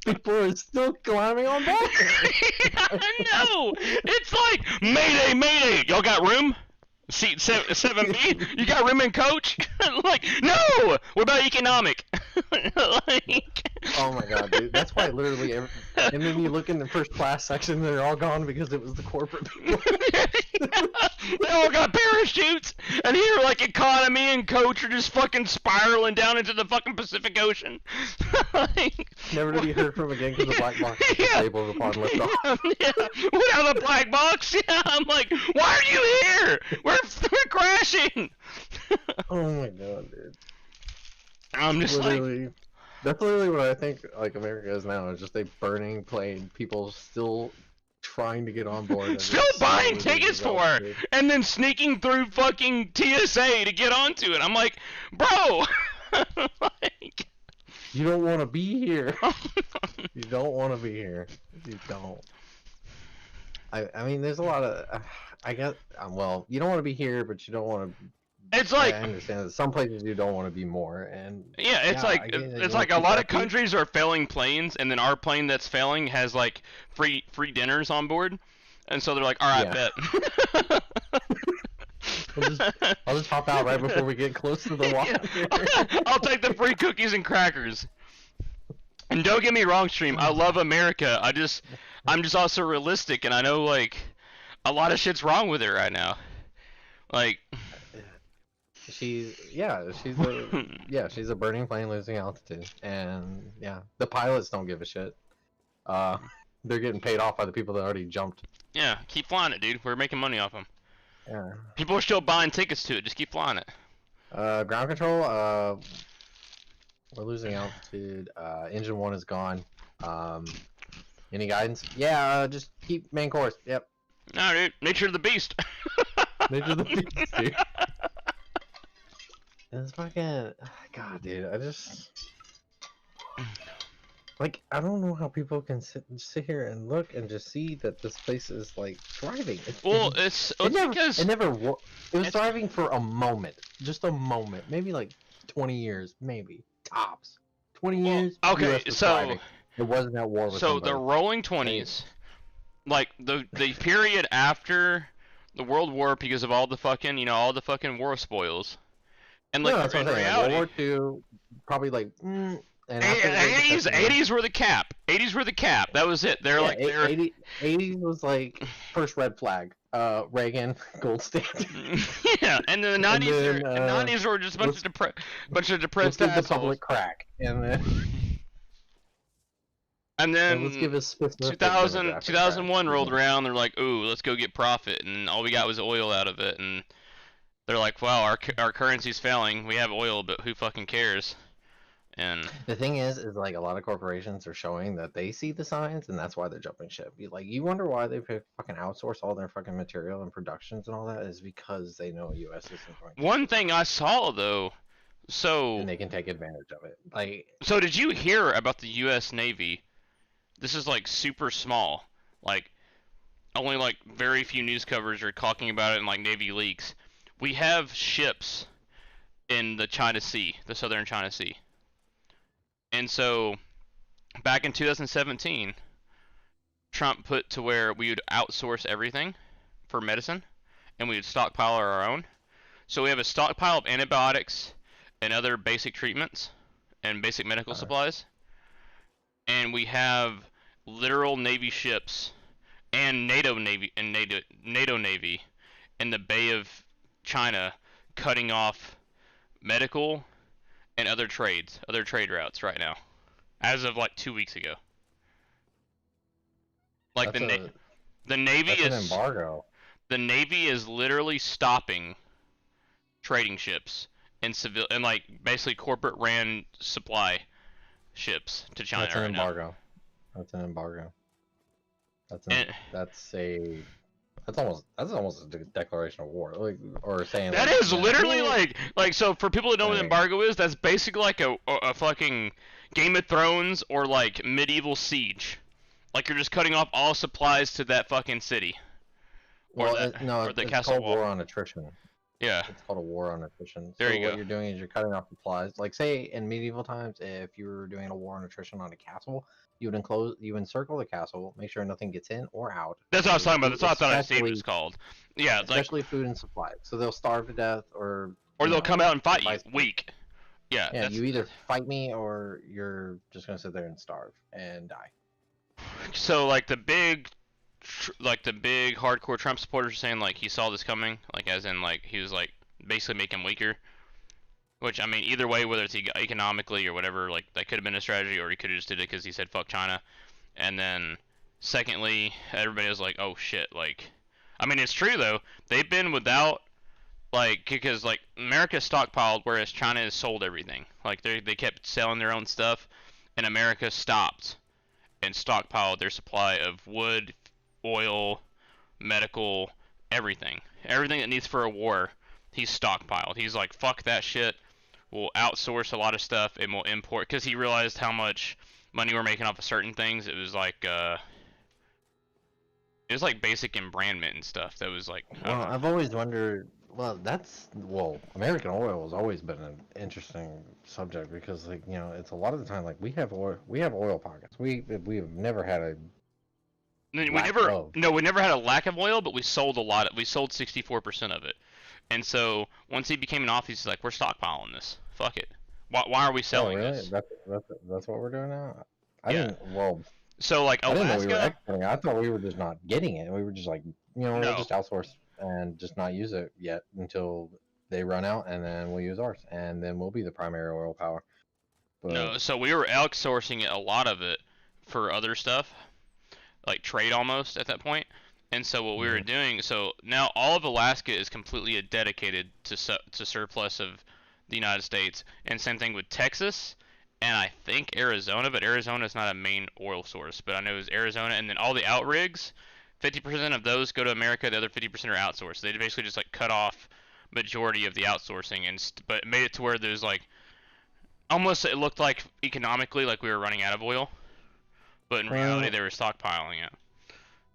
people are still climbing on board. no, it's like Mayday, Mayday. Y'all got room? Seat 7B. You got room in coach? Like, no. What about economic? Like, Oh my god, dude! That's why literally, and then you look in the first class section, they're all gone because it was the corporate people. they all got parachutes, and here like economy and coach are just fucking spiraling down into the fucking Pacific Ocean. Like, Never to be heard from again because the black box is disabled upon liftoff. yeah, without a black box. Yeah, I'm like, why are you here? We're crashing. Oh my god, dude! I'm just literally, that's literally what I think like America is now. It's just a burning plane. People still trying to get on board. and still it's buying slowly tickets for developing. it, and then sneaking through fucking TSA to get onto it. I'm like, bro. Like, You don't want to be here. You don't want to be here. You don't. I mean, there's a lot of. I guess. Well, you don't want to be here, but you don't want to. It's like, I understand that some places you don't want to be more, and yeah, it's like I get it. You it's wanna like a keep lot of happy. countries are failing planes, and then our plane that's failing has like free dinners on board, and so they're like, all right, Yeah. bet. I'll just hop out right before we get close to the water. I'll take the free cookies and crackers. And don't get me wrong, stream. I love America. I'm just also realistic, and I know like a lot of shit's wrong with it right now. Like, she's a burning plane losing altitude, and yeah, the pilots don't give a shit. They're getting paid off by the people that already jumped. yeah, keep flying it, dude. We're making money off them. Yeah. People are still buying tickets to it. Just keep flying it. Ground control. We're losing altitude. Engine 1 is gone. Any guidance? Yeah, just keep main course. Yep. No, dude. Nature of the beast. Nature of the beast, dude. It's fucking... God, dude. I just... Like, I don't know how people can sit here and look and just see that this place is, like, thriving. It was thriving for a moment. Just a moment. Maybe, like, 20 years. Maybe. Tops. 20 years. Okay, US was so... thriving. It wasn't at war with somebody. the roaring 20s, like, the period after the World War because of all the fucking, all the fucking war spoils. And, like, that's in what I'm saying. reality... World War II, probably, like... And 80s were the cap. 80s were the cap. That was it. They're like 80s was like first red flag. Reagan, gold standard. Yeah, and then the 90s. The 90s were just a bunch of depressed let's give assholes. the public crack, and then let's give us 2001 rolled around. They're like, ooh, let's go get profit, and all we got was oil out of it. And they're like, wow, our currency's failing. We have oil, but who fucking cares? And the thing is like a lot of corporations are showing that they see the signs, and that's why they're jumping ship. You wonder why they fucking outsource all their fucking material and productions and all that is because they know U.S. isn't going. One thing I saw though, and they can take advantage of it. So did you hear about the U.S. Navy? This is like super small, like only like very few news coverage are talking about it in like Navy leaks. We have ships in the China Sea, the southern China Sea. And so, back in 2017, Trump put to where we would outsource everything for medicine, and we would stockpile our own. So we have a stockpile of antibiotics and other basic treatments and basic medical supplies. And we have literal Navy ships and NATO Navy in the Bay of China cutting off medical and other trade routes right now, as of like 2 weeks ago. Like the Navy is an embargo. The Navy is literally stopping trading ships and like basically corporate ran supply ships to China. That's an embargo. That's an embargo. That's almost a declaration of war, or saying that is literally like so for people that know what an embargo is, that's basically like a fucking Game of Thrones or like medieval siege. Like you're just cutting off all supplies to that fucking city. It's called war on attrition. Yeah. It's called a war on attrition. There so you go. What you're doing is you're cutting off supplies. Like say in medieval times, if you were doing a war on attrition on a castle, you encircle the castle, make sure nothing gets in or out. That's what I was talking about. That's what I thought I see it was called. Yeah, it's especially food and supplies. So they'll starve to death, or they'll come out and fight you. Weak. Yeah. Yeah. You either fight me or you're just gonna sit there and starve and die. So like the big hardcore Trump supporters are saying like he saw this coming, like as in like he was like basically making him weaker. Which, I mean, either way, whether it's economically or whatever, like, that could have been a strategy, or he could have just did it because he said, fuck China. And then, secondly, everybody was like, oh, shit, like... I mean, it's true, though. They've been without, like, because, like, America stockpiled, whereas China has sold everything. Like, they kept selling their own stuff, and America stopped and stockpiled their supply of wood, oil, medical, everything. Everything that needs for a war, he's stockpiled. He's like, fuck that shit. We'll outsource a lot of stuff and we'll import, because he realized how much money we're making off of certain things. It was like basic embrandment and stuff. That was like. Well, I've always wondered. American oil has always been an interesting subject because, like, it's a lot of the time like we have oil pockets. We have never had a. We never had a lack of oil, but we sold a lot. We sold 64% of it. And so once he became an officer, he's like, we're stockpiling this. Fuck it. Why are we selling really? this? That's what we're doing now. I Yeah. didn't. Well, So like I didn't know we were Alaska, exporting. I thought we were just not getting it. We were just like, we'll No. just outsource and just not use it yet until they run out, and then we'll use ours, and then we'll be the primary oil power. But no, so we were outsourcing it, a lot of it, for other stuff, like trade almost at that point. And so what we were doing, so now all of Alaska is completely dedicated to surplus of the United States, and same thing with Texas, and I think Arizona, but Arizona is not a main oil source, but I know it's Arizona, and then all the outrigs, 50% of those go to America, the other 50% are outsourced. They basically just like cut off majority of the outsourcing, and but made it to where there's like almost, it looked like economically like we were running out of oil, but in reality they were stockpiling it.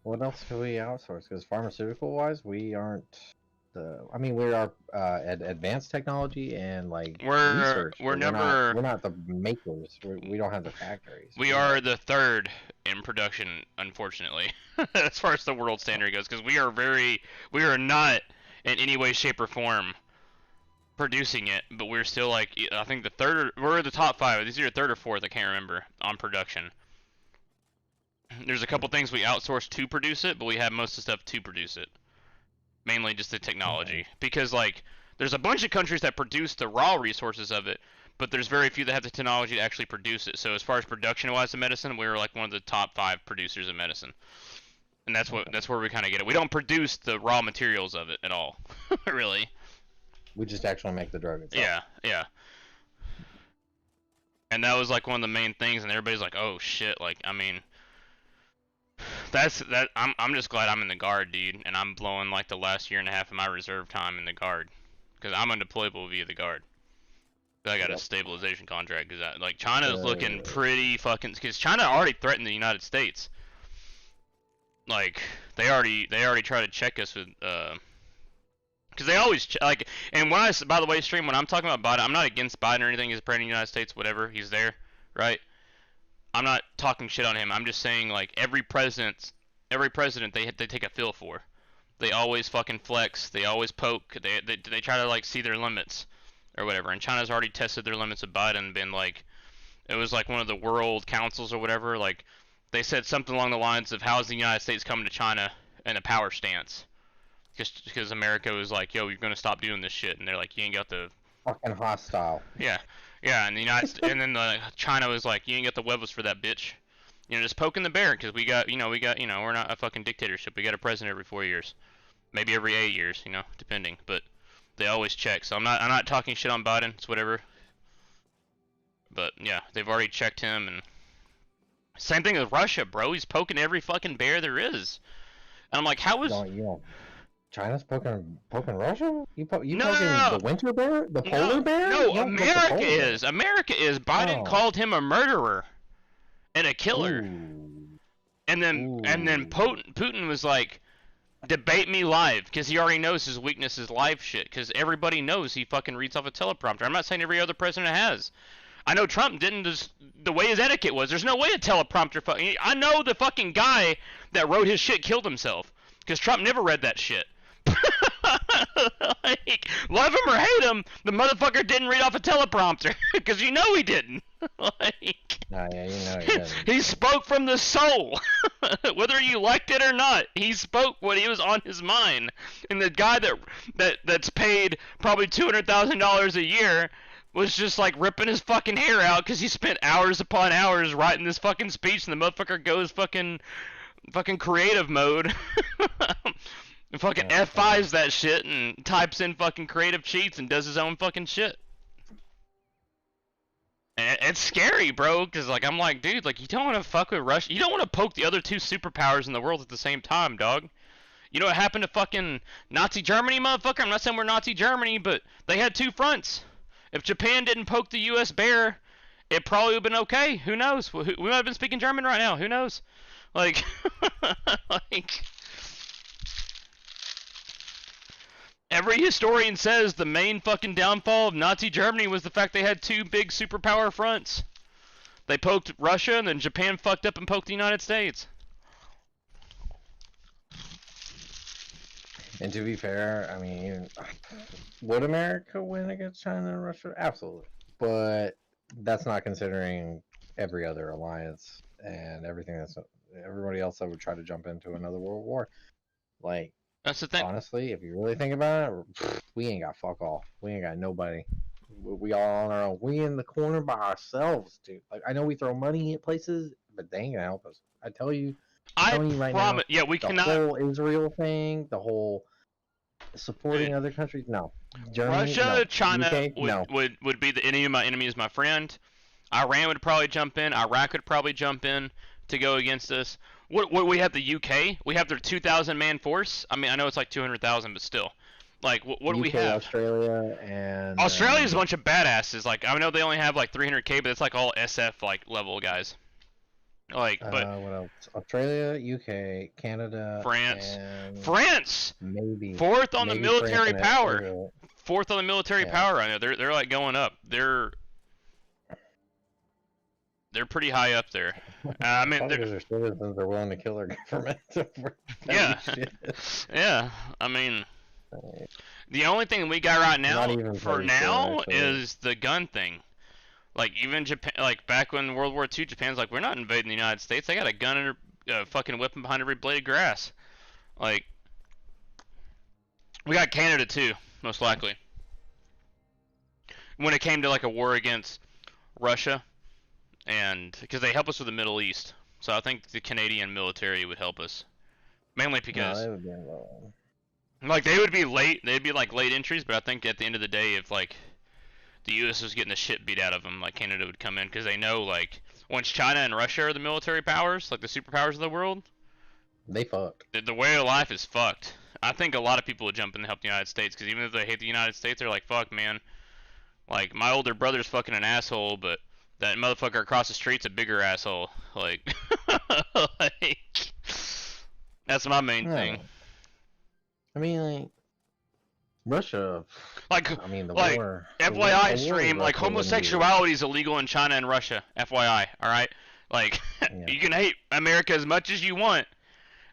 what else do we outsource? Because pharmaceutical wise, we aren't the. I mean, we are advanced technology and like research. We're but never. We're not the makers. We don't have the factories. We are the third in production, unfortunately, as far as the world standard goes, because we are not in any way, shape, or form producing it, but we're still like, I think we're the top 5. This is your third or fourth, I can't remember, on production. There's a couple things we outsource to produce it, but we have most of the stuff to produce it. Mainly just the technology. Because like, there's a bunch of countries that produce the raw resources of it, but there's very few that have the technology to actually produce it. So as far as production-wise of medicine, we were like one of the top 5 producers of medicine. And that's where we kind of get it. We don't produce the raw materials of it at all, really. We just actually make the drug itself. Yeah. And that was like one of the main things, and everybody's like, "Oh shit!" Like, I mean, I'm just glad I'm in the guard, dude, and I'm blowing like the last year and a half of my reserve time in the guard, because I'm undeployable via the guard. I got a stabilization contract, because like China's looking pretty fucking, because China already threatened the United States. Like they already tried to check us with because they always like, and when by the way, stream, when I'm talking about Biden, I'm not against Biden or anything. He's president of the United States, whatever. He's there, right? I'm not talking shit on him. I'm just saying, like, every president they take a feel for. They always fucking flex. They always poke. They try to like see their limits or whatever. And China's already tested their limits with Biden. Been like, it was like one of the world councils or whatever. Like, they said something along the lines of, "How's the United States coming to China in a power stance?" Because America was like, "Yo, you're gonna stop doing this shit," and they're like, "You ain't got the fucking hostile." Yeah, and the and then China was like, "You ain't got the huevos for that, bitch." You know, just poking the bear, because we got, we're not a fucking dictatorship. We got a president every 4 years, maybe every 8 years, depending. But they always check. So I'm not talking shit on Biden. It's whatever. But yeah, they've already checked him, and same thing with Russia, bro. He's poking every fucking bear there is. And I'm like, how is? China's poking Russia? You poking no. the winter bear? The polar bear? No, America is. America is. Biden called him a murderer and a killer. Ooh. And then Putin was like, debate me live, because he already knows his weakness is live shit, because everybody knows he fucking reads off a teleprompter. I'm not saying every other president has. I know Trump didn't, just the way his etiquette was. There's no way a teleprompter fucking... I know the fucking guy that wrote his shit killed himself, because Trump never read that shit. Like, love him or hate him, the motherfucker didn't read off a teleprompter, because you know he didn't. Like, nah, yeah, you know he didn't. He spoke from the soul. Whether you liked it or not, he spoke what he was on his mind. And the guy that's paid probably $200,000 a year was just like ripping his fucking hair out because he spent hours upon hours writing this fucking speech, and the motherfucker goes fucking creative mode. And fucking F5s that shit and types in fucking creative cheats and does his own fucking shit. And it's scary, bro, because like, I'm like, dude, like, you don't want to fuck with Russia. You don't want to poke the other 2 superpowers in the world at the same time, dog. You know what happened to fucking Nazi Germany, motherfucker? I'm not saying we're Nazi Germany, but they had 2 fronts. If Japan didn't poke the U.S. bear, it probably would have been okay. Who knows? We might have been speaking German right now. Who knows? Like, like... Every historian says the main fucking downfall of Nazi Germany was the fact they had 2 big superpower fronts. They poked Russia, and then Japan fucked up and poked the United States. And to be fair, I mean, would America win against China and Russia? Absolutely. But that's not considering every other alliance and everything that's everybody else that would try to jump into another world war. Like, That's the thing. honestly, if you really think about it, we ain't got fuck all. We ain't got nobody. We all on our own. We in the corner by ourselves, dude. Like, I know we throw money at places, but they ain't gonna help us. I tell you, I'm telling you right now. Yeah, we the cannot. whole Israel thing, the whole supporting other countries, no. Germany, Russia, no. China UK, would, no. would be the enemy of my enemy is my friend. Iran would probably jump in. Iraq would probably jump in to go against us. What we have the UK? We have their 2,000 man force. I mean, I know it's like 200,000, but still. Like, what do we UK, have? Australia, and Australia's a bunch of badasses. Like, I know they only have like 300k, but it's like all SF like level guys. Like, but what else? Australia, UK, Canada, France, and France, maybe fourth on the maybe military France and power. Israel. Fourth on the military Yeah. power. I know they're like going up. They're pretty high up there. I mean, Probably because their citizens are willing to kill their government. For yeah, shit. yeah. I mean, the only thing we got right now, Not even for petty now, shit, actually. is the gun thing. Like even Japan, like back when World War II, Japan's like, we're not invading the United States. They got a gun and a fucking weapon behind every blade of grass. Like, we got Canada too, most likely. When it came to like a war against Russia, and because they help us with the Middle East, so I think the Canadian military would help us, mainly because No, they would be involved. like they would be late, they'd be like late entries, but I think at the end of the day, if like the U.S. was getting the shit beat out of them, like Canada would come in because they know like once China and Russia are the military powers, like the superpowers of the world, they fucked. The way of life is fucked. I think a lot of people would jump in to help the United States because even if they hate the United States, they're like, fuck, man. Like, my older brother's fucking an asshole, but that motherfucker across the street's a bigger asshole. Like, like that's my main thing. I mean, like, Russia. Like, I mean, the like, war. FYI, the stream, war like, Russia wouldn't be- homosexuality is illegal in China and Russia. FYI, alright? Like, you can hate America as much as you want,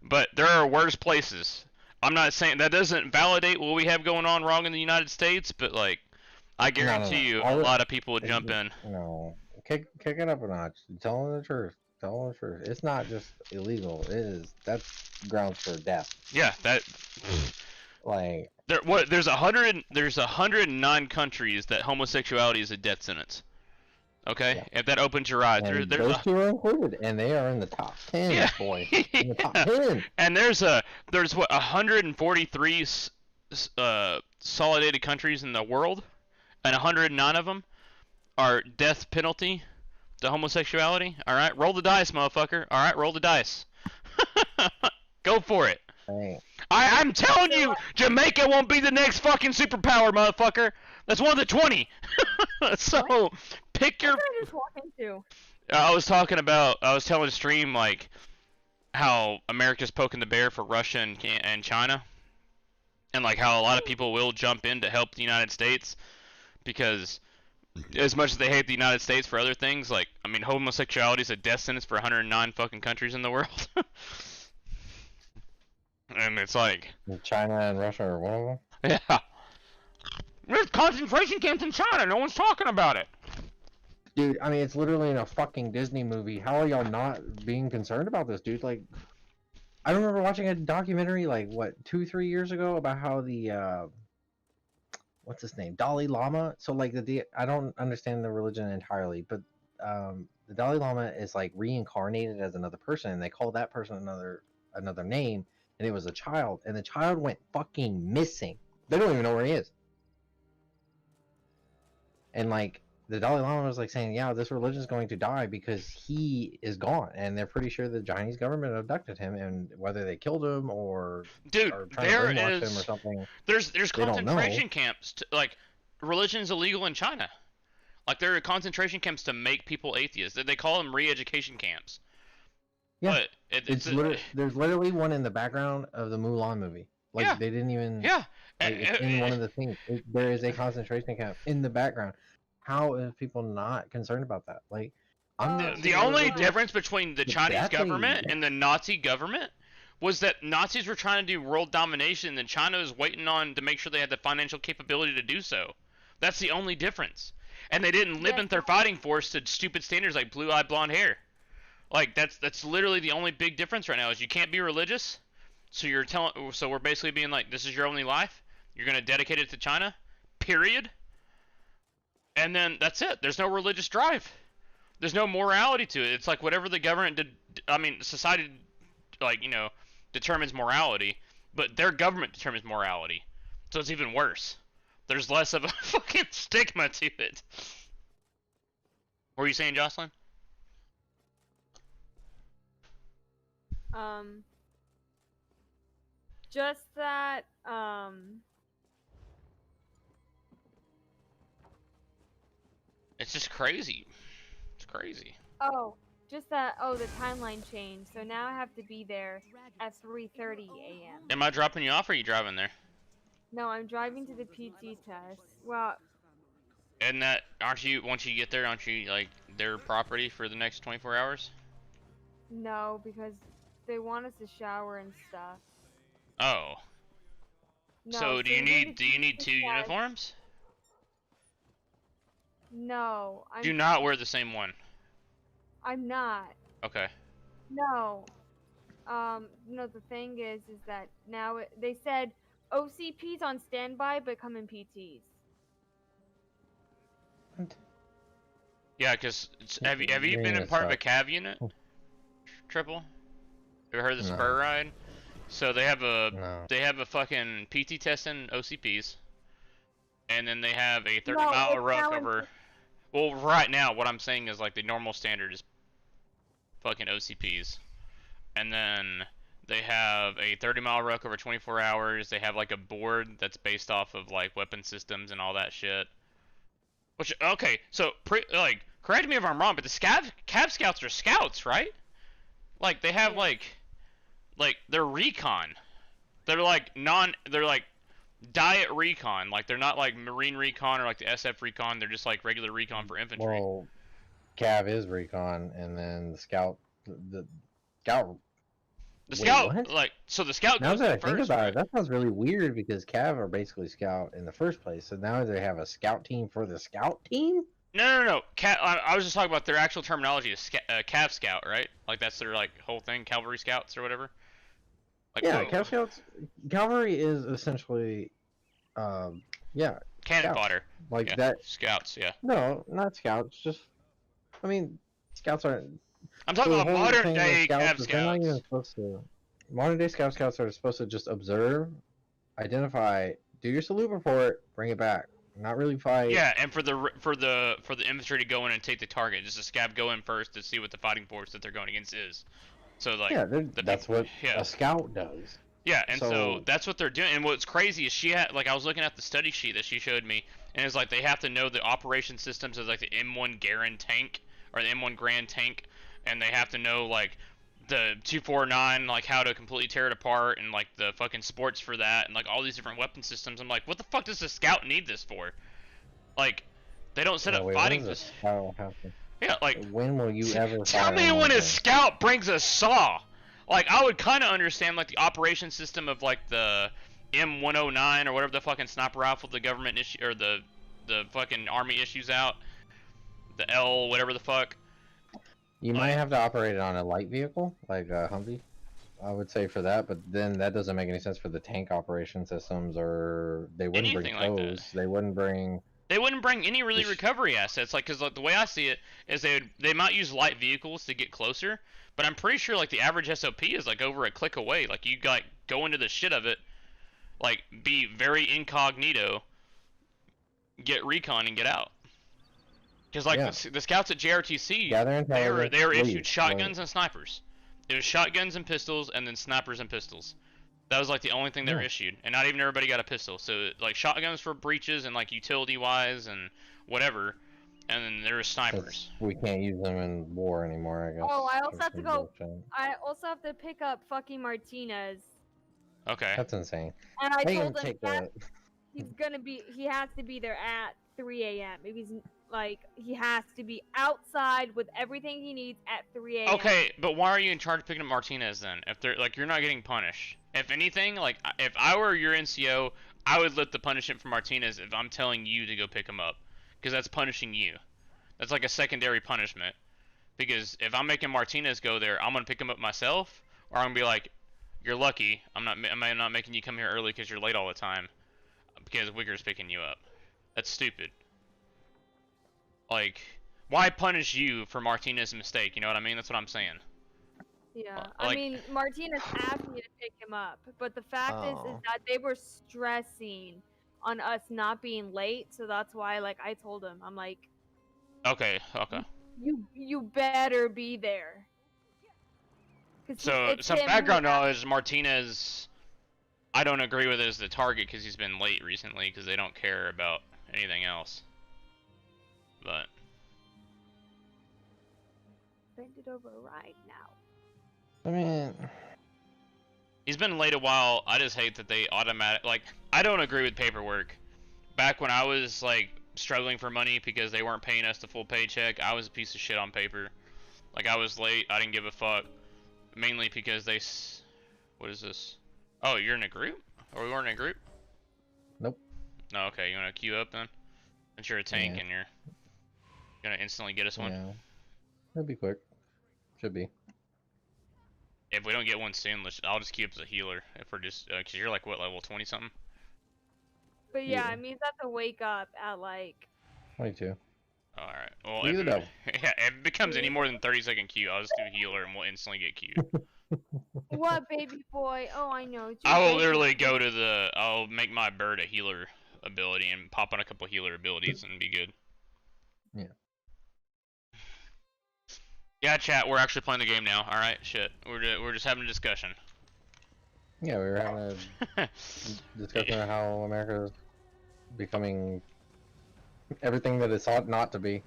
but there are worse places. I'm not saying that doesn't validate what we have going on wrong in the United States, but, like, I guarantee you a lot of people would jump in. No. Kick it up a notch. Tell them the truth. Tell them the truth. It's not just illegal. It is. That's grounds for death. Yeah, that. Like. There's 109 countries that homosexuality is a death sentence. Okay, if that opens your eyes, And there's those two are included, and they are in the top 10, boy. In the top 10. And there's what 143 solidated countries in the world, and 109 of them are death penalty to homosexuality. All right, roll the dice, motherfucker. All right, roll the dice. Go for it. Hey. I'm telling you, Jamaica won't be the next fucking superpower, motherfucker. That's one of the 20. So, pick your. What did I just walk into? I was telling stream like how America's poking the bear for Russia and China, and like how a lot of people will jump in to help the United States because as much as they hate the United States for other things, like I mean, homosexuality is a death sentence for 109 fucking countries in the world. And it's like China and Russia are one of them? Yeah. There's concentration camps in China. No one's talking about it. Dude, I mean, it's literally in a fucking Disney movie. How are y'all not being concerned about this, dude? Like, I remember watching a documentary, like, what, 2-3 years ago about how the, what's his name? Dalai Lama? So, like, I don't understand the religion entirely, but, the Dalai Lama is, like, reincarnated as another person, and they call that person another name, and it was a child, and the child went fucking missing. They don't even know where he is. And, like, the Dalai Lama was, like, saying, yeah, this religion is going to die because he is gone, and they're pretty sure the Chinese government abducted him, and whether they killed him or dude, or trying there to brainwash is him or something. There's they don't know. concentration camps. Like, religion's illegal in China. Like, there are concentration camps to make people atheists. They call them re-education camps. Yeah, but there's literally one in the background of the Mulan movie. Like, yeah. they didn't even. Yeah. Like, it's in one of the things. There is a concentration camp in the background. How is people not concerned about that? Like, I'm not the only difference between the Chinese that's government and the Nazi government was that Nazis were trying to do world domination, and China was waiting on to make sure they had the financial capability to do so. That's the only difference. And they didn't limit their fighting force to stupid standards like blue-eyed blonde hair. Like that's literally the only big difference right now is you can't be religious. So we're basically being like, this is your only life. You're gonna dedicate it to China, period. And then that's it. There's no religious drive. There's no morality to it. It's like whatever the government did. I mean, society, like, you know, determines morality, but their government determines morality. So it's even worse. There's less of a fucking stigma to it. What were you saying, Jocelyn? Just that, It's just crazy. It's crazy. just that, the timeline changed, so now I have to be there at 3:30 a.m. Am I dropping you off or are you driving there? No, I'm driving to the PT test. Well, And that, aren't you, once you get there, aren't you, like, their property for the next 24 hours? no, because they want us to shower and stuff. Oh. No, So do you we're need going to two PT test. uniforms? No, Do not wear the same one. I'm not. Okay. No. No, the thing is that now they said OCP's on standby, but come in PTs. Yeah, because have you been in part of a cav unit? Triple? Ever heard of the spur ride? So they have a fucking PT test in OCPs, and then they have a 30-mile ruck over. Well, right now, what I'm saying is like the normal standard is fucking OCPs, and then they have a 30-mile ruck over 24 hours. They have like a board that's based off of like weapon systems and all that shit. Which, okay, so like correct me if I'm wrong, but the Cav Scouts are scouts, right? Like they have like they're recon. They're like diet recon. Like they're not like Marine recon or like the SF recon. They're just like regular recon for infantry. Well, Cav is recon, and then the scout, the scout. The scout, like, so the scout Now goes that I in think first, about right? it, that sounds really weird because Cav are basically scout in the first place. So now they have a scout team for the scout team. No. I was just talking about their actual terminology is Cav Scout, right? Like that's their like whole thing, Cavalry Scouts or whatever. Like, Yeah, Cav Scouts. Cavalry is essentially, cannon scouts. fodder. Like Yeah, that. Scouts, yeah. No, not scouts. Just, I mean, scouts aren't. I'm talking the about whole modern thing with day Cav is they're not even Scouts. supposed to. Modern day scouts are supposed to just observe, identify, do your salute report, bring it back. Not really fight. Yeah, and for the infantry to go in and take the target, just a scab go in first to see what the fighting force that they're going against is. So like that's what a scout does. Yeah, and so that's what they're doing. And what's crazy is she had, like, I was looking at the study sheet that she showed me, and it's like they have to know the operation systems of like the M1 Garand tank or the M1 Grand tank, and they have to know like the 249, like how to completely tear it apart, and like the fucking sports for that, and like all these different weapon systems. I'm like, what the fuck does a scout need this for? Like, they don't set up fighting. Yeah, like, when will you ever? Tell me when a scout brings a saw. Like, I would kind of understand, like, the operation system of, like, the M109 or whatever the fucking sniper rifle the government issue, or the fucking army issues out. The L, whatever the fuck. You might have to operate it on a light vehicle, like a Humvee, I would say for that, but then that doesn't make any sense for the tank operation systems, or they wouldn't Anything bring like those. that. They wouldn't bring... They wouldn't bring any really recovery assets, like, because like, the way I see it is they might use light vehicles to get closer, but I'm pretty sure like the average SOP is like over a click away. Like you like go into the shit of it, like be very incognito, get recon and get out. Because like the scouts at JRTC, they were issued shotguns and snipers. It was shotguns and pistols, and then snipers and pistols. That was like the only thing they were issued, and not even everybody got a pistol. So like shotguns for breaches and like utility wise and whatever, and then there were snipers. We can't use them in war anymore, I guess. Oh, I also have to go. I also have to pick up fucking Martinez. Okay. That's insane. And I told him he has to be there at 3 a.m. If he's Like, he has to be outside with everything he needs at 3 a.m. Okay, but why are you in charge of picking up Martinez then? If they're like, you're not getting punished. If anything, like if I were your NCO, I would lift the punishment for Martinez if I'm telling you to go pick him up, because that's punishing you. That's like a secondary punishment. Because if I'm making Martinez go there, I'm gonna pick him up myself, or I'm gonna be like, you're lucky. I'm not making you come here early because you're late all the time, because Wigger's picking you up. That's stupid. Like, why punish you for Martinez's mistake? You know what I mean? That's what I'm saying. Yeah, Like, I mean, Martinez asked me to pick him up, but the fact is Oh. that they were stressing on us not being late, so that's why, like, I told him, I'm like, okay. you better be there. So, some background knowledge, Martinez, I don't agree with as the target because he's been late recently because they don't care about anything else. But Bend it over right now. I mean, he's been late a while. I just hate that they like, I don't agree with paperwork. Back when I was like struggling for money because they weren't paying us the full paycheck, I was a piece of shit on paper. Like, I was late, I didn't give a fuck. Mainly because they what is this? Oh, you're in a group? Or we weren't in a group? Nope. No, okay, you wanna queue up then? Since you're a tank Yeah. and you're gonna instantly get us one. Yeah. It'll be quick. Should be. If we don't get one soon, I'll just queue up as a healer. If we're just, cause you're like what, level 20 something? But yeah, it means I have to wake up at like 22. Alright, well, Either if, that. yeah, if it becomes any more than 30-second queue, I'll just do healer and we'll instantly get queued. what, baby boy? Oh, I know. It's your I will baby. literally go to the, I'll make my bird a healer ability and pop on a couple healer abilities and be good. Yeah. Yeah, chat, we're actually playing the game now. Alright, shit. We're just having a discussion. Yeah, we were having a discussion on how America is becoming everything that it's ought not to be.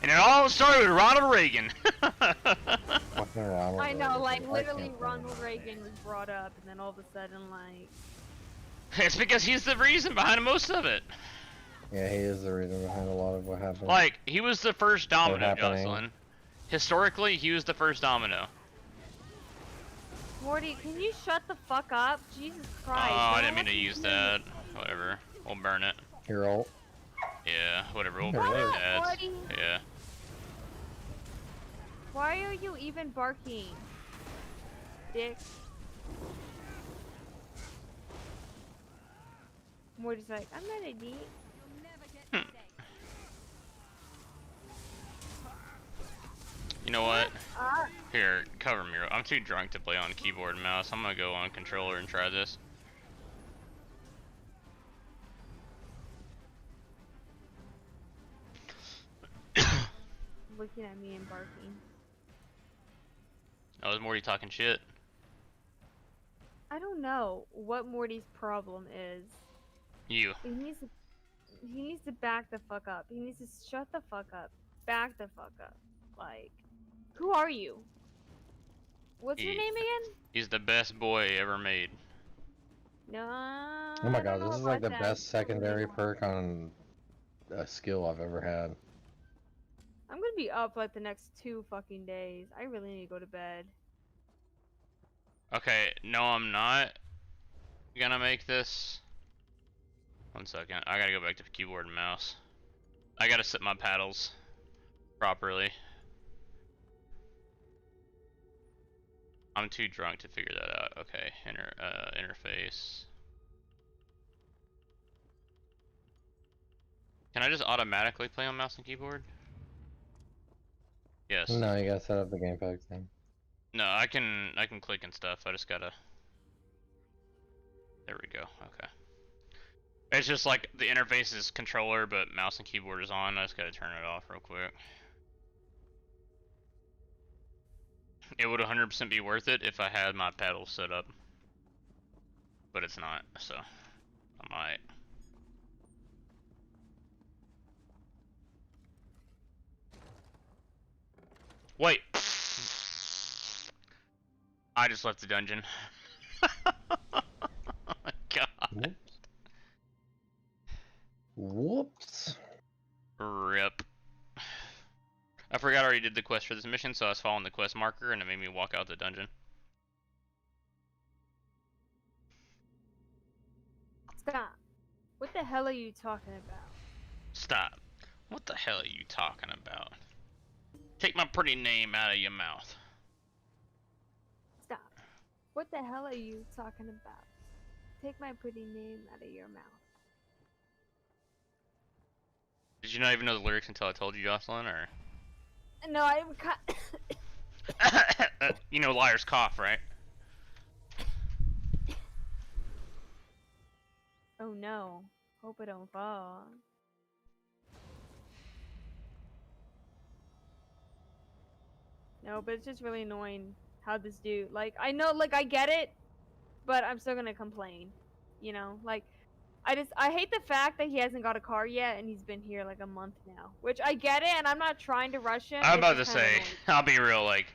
And it all started with Ronald Reagan. Fucking Ronald I know, Reagan. like I literally can't Ronald Reagan was brought up, and then all of a sudden, like. It's because he's the reason behind most of it. Yeah, he is the reason behind a lot of what happened. Like, he was the first domino, happening. Jocelyn. Historically, he was the first domino. Morty, can you shut the fuck up? Jesus Oh, Christ. I didn't mean to use that. Whatever. We'll burn it. Your ult. Yeah, whatever. We'll Shut burn up, it. Ads. Morty. Yeah. Why are you even barking? Dick. Morty's like, I'm not a dick. You know what? Ah. Here, cover me. I'm too drunk to play on keyboard and mouse. I'm gonna go on controller and try this. Looking at me and barking. Oh, is Morty talking shit? I don't know what Morty's problem is. You. He needs to back the fuck up. He needs to shut the fuck up. Back the fuck up. Like, who are you? What's your name again? He's the best boy ever made. No. Oh my god, this is like the best secondary perk on a skill I've ever had. I'm gonna be up like the next 2 fucking days. I really need to go to bed. Okay, no, I'm not gonna make this. 1 second. I gotta go back to keyboard and mouse. I gotta set my paddles properly. I'm too drunk to figure that out. Okay, interface. Can I just automatically play on mouse and keyboard? Yes. No, you gotta set up the gamepad thing. No, I can click and stuff. I just gotta. There we go. Okay. It's just like the interface is controller, but mouse and keyboard is on. I just gotta turn it off real quick. It would 100% be worth it if I had my paddle set up, but it's not. So I might. Wait. I just left the dungeon. Oh my god. Whoops. forgot I already did the quest for this mission, so I was following the quest marker, and it made me walk out the dungeon. Stop. What the hell are you talking about? Stop. What the hell are you talking about? Take my pretty name out of your mouth. Stop. What the hell are you talking about? Take my pretty name out of your mouth. Did you not even know the lyrics until I told you, Jocelyn, or? No, I You know liar's cough, right? Oh no. Hope I don't fall. No, but it's just really annoying how this dude, like, I know, like, I get it, but I'm still gonna complain. You know, like, I hate the fact that he hasn't got a car yet and he's been here like a month now. Which I get it, and I'm not trying to rush him. I'm it's about to just kinda say, annoying. I'll be real, like,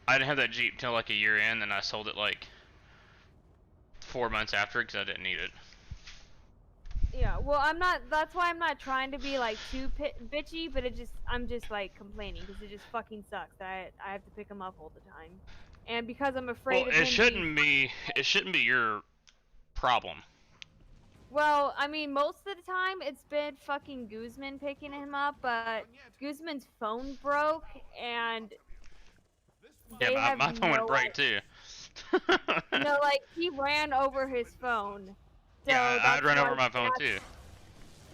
I didn't have that Jeep till like a year in, and I sold it like 4 months after because I didn't need it. Yeah, well, that's why I'm not trying to be like too bitchy, but I'm just like complaining because it just fucking sucks that I have to pick him up all the time. And because I'm afraid Well, of him it shouldn't be your problem. Well, I mean, most of the time it's been fucking Guzman picking him up, but Guzman's phone broke and they Yeah, have my phone would break too. No, like he ran over his phone. So Yeah, I'd run over why my he phone too.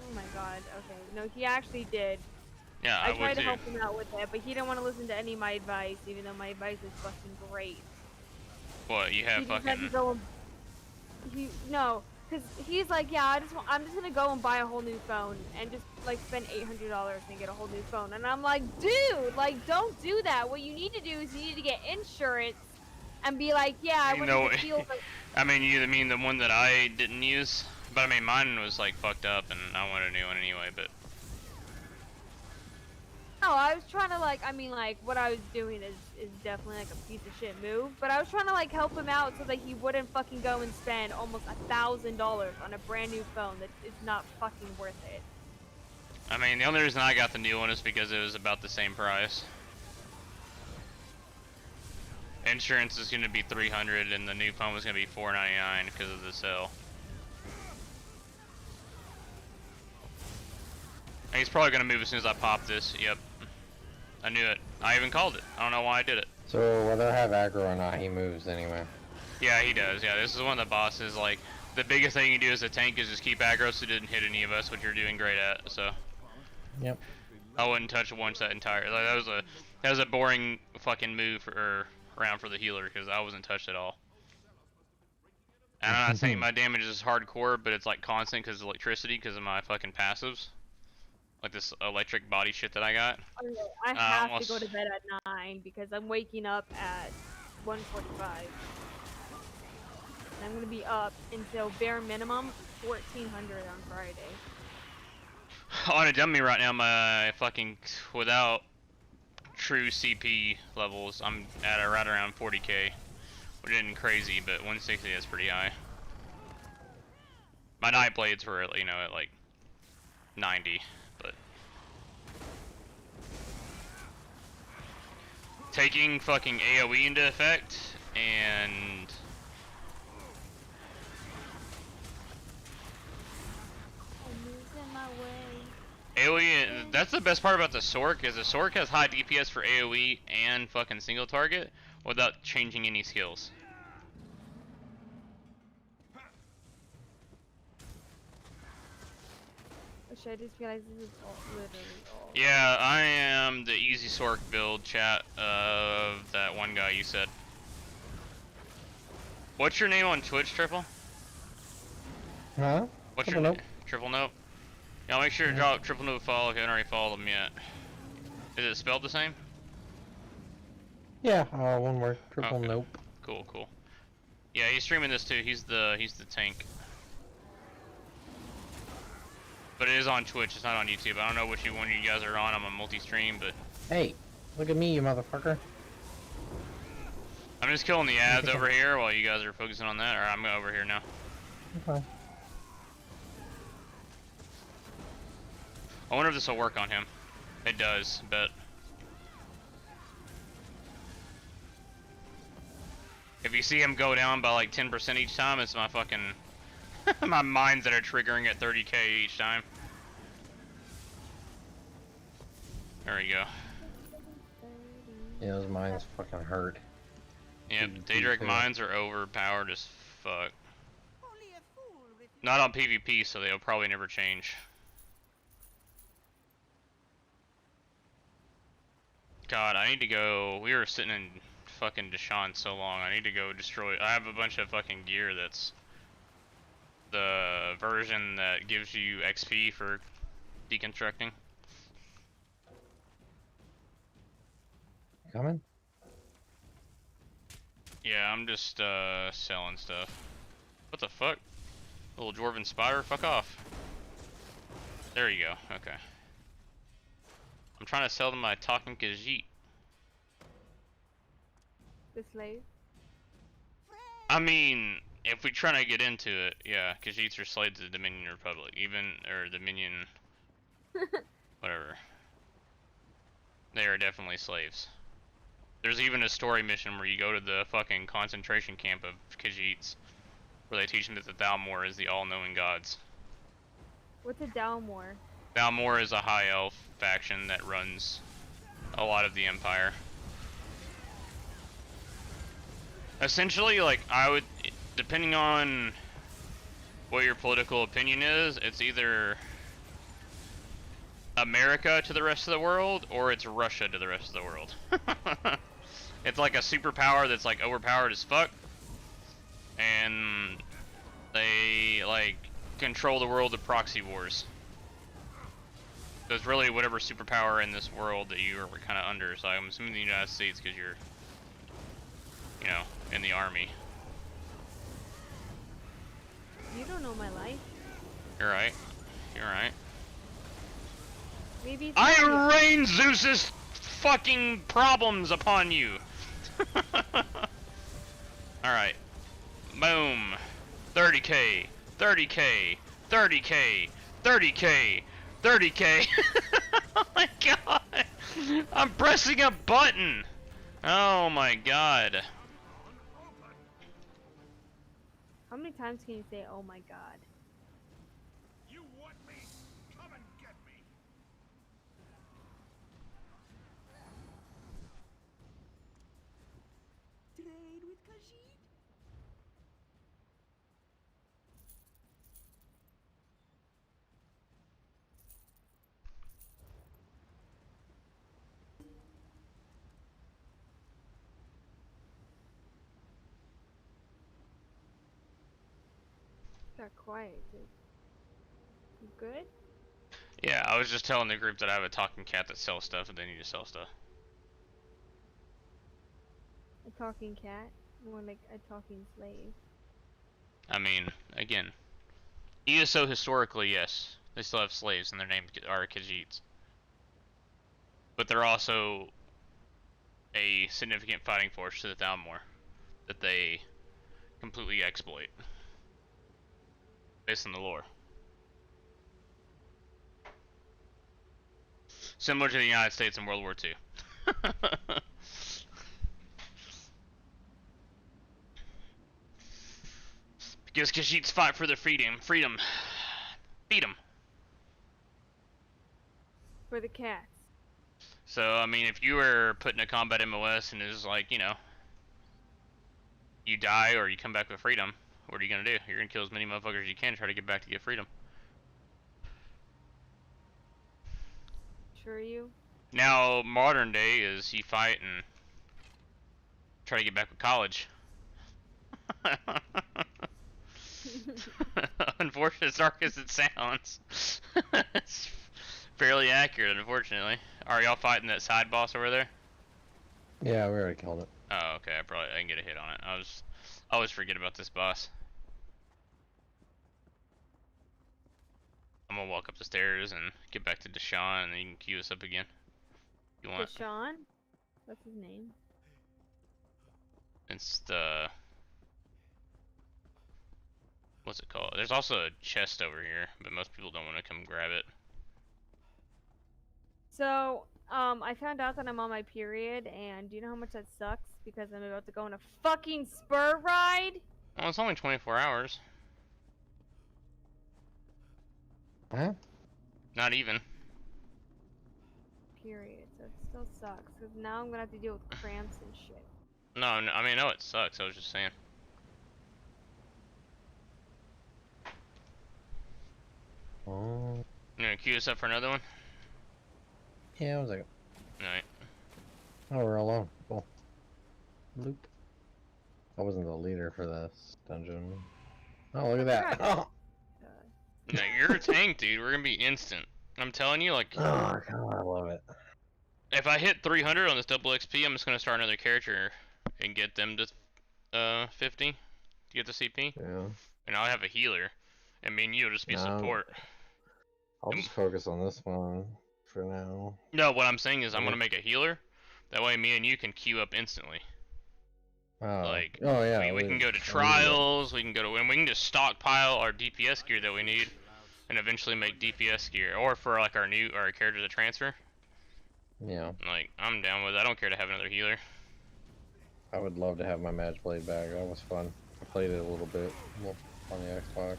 Oh my god, okay. No, he actually did. Yeah, I I tried would to too. help him out with it, but he didn't want to listen to any of my advice, even though my advice is fucking great. What, you have He just had to fucking... go no, because he's like, yeah, I'm just gonna go and buy a whole new phone and just like spend $800 and get a whole new phone. And I'm like, dude, like don't do that. What you need to do is you need to get insurance and be like, yeah, I went to the field. I mean, you mean the one that I didn't use? But I mean, mine was like fucked up and I wanted a new one anyway, but... No, I was trying to like, I mean like, what I was doing is definitely like a piece of shit move, but I was trying to like help him out so that he wouldn't fucking go and spend almost $1,000 on a brand new phone that is not fucking worth it. I mean, the only reason I got the new one is because it was about the same price. Insurance is gonna be $300 and the new phone was gonna be $499 because of the sale. And he's probably gonna move as soon as I pop this. Yep. I knew it. I even called it. I don't know why I did it. So whether I have aggro or not, he moves anyway. Yeah, he does. Yeah, this is one of the bosses. Like, the biggest thing you can do as a tank is just keep aggro so it didn't hit any of us, which you're doing great at. So. Yep. I wouldn't touch it once that entire. Like, that was a boring fucking move for round for the healer because I wasn't touched at all. And I'm not saying my damage is hardcore, but it's like constant because of electricity because of my fucking passives. Like this electric body shit that I got. Okay, I have to go to bed at 9 because I'm waking up at 1:45. I'm gonna be up until bare minimum 1400 on Friday. On a dummy right now, my fucking without true CP levels, I'm at right around 40k, which isn't crazy, but 160 is pretty high. My night blades were, you know, at like 90, but taking fucking AOE into effect and AOE, that's the best part about the Sork, is the Sork has high DPS for AOE and fucking single target without changing any skills. I just realized this is literally all. Yeah, I am the easy Sork build, chat, of that one guy you said. What's your name on Twitch, Triple? Huh? What's your name? Triple Note? Yeah, make sure to drop Triple Note follow if you haven't already followed him yet. Is it spelled the same? Yeah, one word. Triple Okay. nope. Cool, cool. Yeah, he's streaming this too. He's the tank. But it is on Twitch. It's not on YouTube. I don't know which one you guys are on. I'm on multi-stream, but Hey, look at me, you motherfucker. I'm just killing the ads over here while you guys are focusing on that. Or I'm over here now. Okay. I wonder if this will work on him. It does, but if you see him go down by like 10% each time, it's my fucking my mines that are triggering at 30k each time. There we go. Yeah, those mines fucking hurt. Yep, PvP Daedric too. mines are overpowered as fuck. Not on PvP, so they'll probably never change. God, I need to go. We were sitting in fucking Deshaun so long. I need to go destroy. I have a bunch of fucking gear that's the version that gives you XP for deconstructing. Coming? Yeah, I'm just selling stuff. What the fuck? Little dwarven spider? Fuck off. There you go. Okay. I'm trying to sell them my talking Khajiit. The slave. I mean, if we try to get into it, yeah, Khajiits are slaves of the Dominion Republic, or Dominion, whatever. They are definitely slaves. There's even a story mission where you go to the fucking concentration camp of Khajiits, where they teach them that the Thalmor is the all-knowing gods. What's a Dalmor? Thalmor is a high elf faction that runs a lot of the Empire. Essentially, like, depending on what your political opinion is, it's either America to the rest of the world, or it's Russia to the rest of the world. It's like a superpower that's like overpowered as fuck, and they like control the world of proxy wars. So it's really whatever superpower in this world that you are kind of under. So I'm assuming the United States because you're, you know, in the army. You don't know my life. You're right. You're right. Maybe it's I India. rain Zeus's fucking problems upon you. Alright. Boom. 30k. 30k. 30k. 30k. 30k. Oh my god. I'm pressing a button. Oh my god. How many times can you say, oh my god? You want me? Come and get me. Trade with Khajiit? Got quiet, dude. You good? Yeah, I was just telling the group that I have a talking cat that sells stuff and they need to sell stuff. A talking cat? More like a talking slave. I mean, again, ESO historically, yes, they still have slaves and their names are Khajiits. But they're also a significant fighting force to the Thalmor that they completely exploit based on the lore. Similar to the United States in World War II. Because Khajiits fight for their freedom. Beat them. For the cats. So, I mean, if you were put in a combat MOS and it's like, you know, you die or you come back with freedom, what are you gonna do? You're gonna kill as many motherfuckers as you can to try to get back to get freedom. Sure you? Now, modern day is you fight and try to get back with college. Unfortunate, as dark as it sounds. It's fairly accurate, unfortunately. Are y'all fighting that side boss over there? Yeah, we already killed it. Oh, okay. I can get a hit on it. I always forget about this boss. I'm gonna walk up the stairs and get back to Deshaun, and then you can queue us up again. You want? Deshaun? That's his name. It's the... What's it called? There's also a chest over here, but most people don't want to come grab it. So, I found out that I'm on my period, and do you know how much that sucks? Because I'm about to go on a fucking spur ride. Well, it's only 24 hours. Huh? Not even. Period. So it still sucks. Because now I'm gonna have to deal with cramps and shit. No, I mean, I know it sucks. I was just saying. Oh. You gonna queue us up for another one? Yeah, one second. Alright. Oh, we're alone. Cool. Bloop. I wasn't the leader for this dungeon. Oh, look at that. Oh, No, you're a tank, dude. We're gonna be instant. I'm telling you, like, oh God, I love it. if I hit 300 on this double XP, I'm just gonna start another character and get them to 50 to get the CP. Yeah. And I'll have a healer, and me and you will just be support. I'll just focus on this one for now. No, what I'm saying is I'm Okay. gonna make a healer. That way, me and you can queue up instantly. Oh. Like, oh yeah. we can go to trials. We can go to, and we can just stockpile our DPS gear that we need, and eventually make DPS gear, or for like our characters to transfer. Yeah. Like, I'm down with it. I don't care to have another healer. I would love to have my Match Blade back. That was fun. I played it a little bit on the Xbox.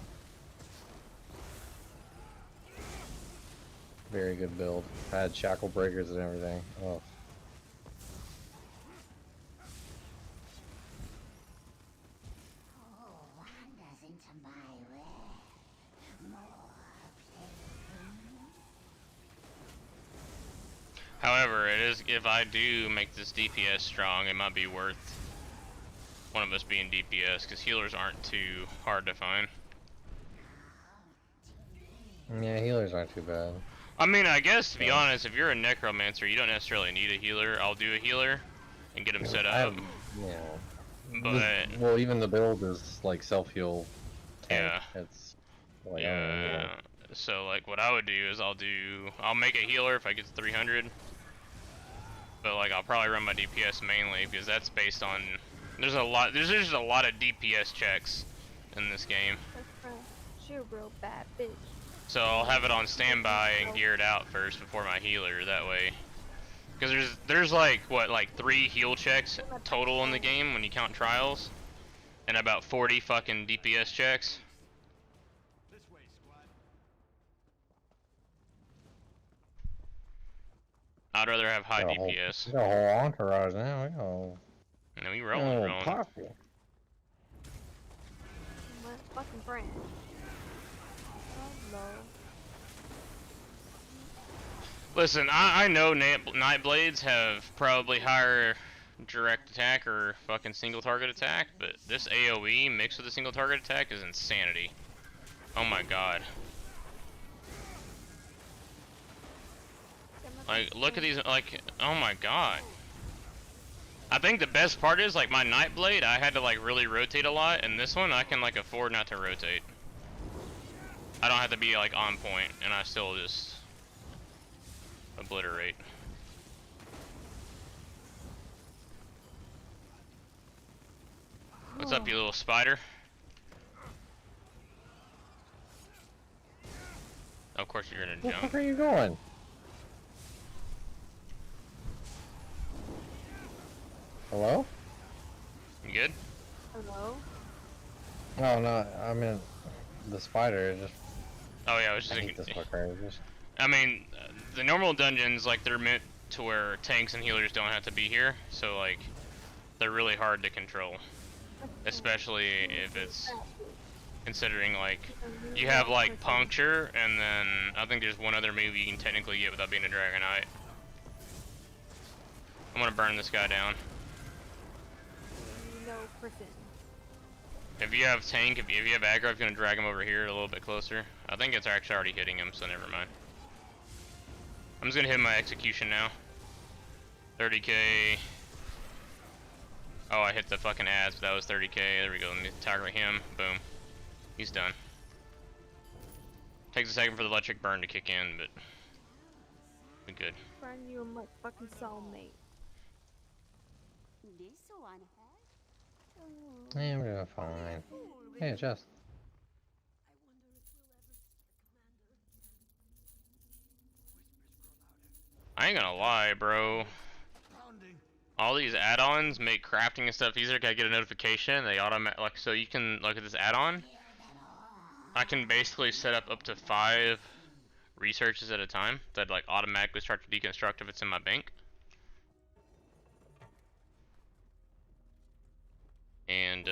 Very good build. I had shackle breakers and everything. Oh. However, it is, if I do make this DPS strong, it might be worth one of us being DPS, because healers aren't too hard to find. Yeah, healers aren't too bad. I mean, I guess, to be honest, if you're a necromancer, you don't necessarily need a healer. I'll do a healer and get them set up. Yeah. But well, even the build is like self-heal. Yeah. It's like, I don't know, yeah. So like, what I would do is I'll make a healer if I get to 300. But like, I'll probably run my DPS mainly because that's based on. There's just a lot of DPS checks in this game. She a real bad bitch. So I'll have it on standby and geared out first before my healer, that way. Because there's like, what, like 3 heal checks total in the game when you count trials? And about 40 fucking DPS checks. I'd rather have high DPS. We got a whole entourage now. We go. No, we rolling. Powerful. My fucking friend. Oh, no. Listen, I know Nightblades have probably higher direct attack or fucking single target attack, but this AoE mixed with a single target attack is insanity. Oh my god. Like, look at these, like, oh my god. I think the best part is, like, my Nightblade, I had to, like, really rotate a lot, and this one, I can, like, afford not to rotate. I don't have to be, like, on point, and I still just obliterate. What's up, you little spider? Oh, of course you're gonna Where the jump. fuck are you going? Hello? You good? Hello? Oh no, I mean the spider is just. Oh yeah, I was I just hate this fucker. Just. I mean, the normal dungeons, like, they're meant to where tanks and healers don't have to be here, so, like, they're really hard to control. Especially if it's considering, like, you have, like, puncture, and then I think there's one other move you can technically get without being a Dragonite. I'm gonna burn this guy down. No person. If you have tank, if you have aggro, I'm gonna drag him over here a little bit closer. I think it's actually already hitting him, so never mind. I'm just gonna hit my execution now. 30k. Oh, I hit the fucking ads, but that was 30k. There we go. Let me target him. Boom. He's done. Takes a second for the electric burn to kick in, but we good. Friend, you are my fucking soulmate. Yeah, we're doing fine. Hey, Jess. I ain't gonna lie, bro. All these add-ons make crafting and stuff easier. I get a notification, they automatic like so you can look at this add-on. I can basically set up to 5 researches at a time that like automatically start to deconstruct if it's in my bank. And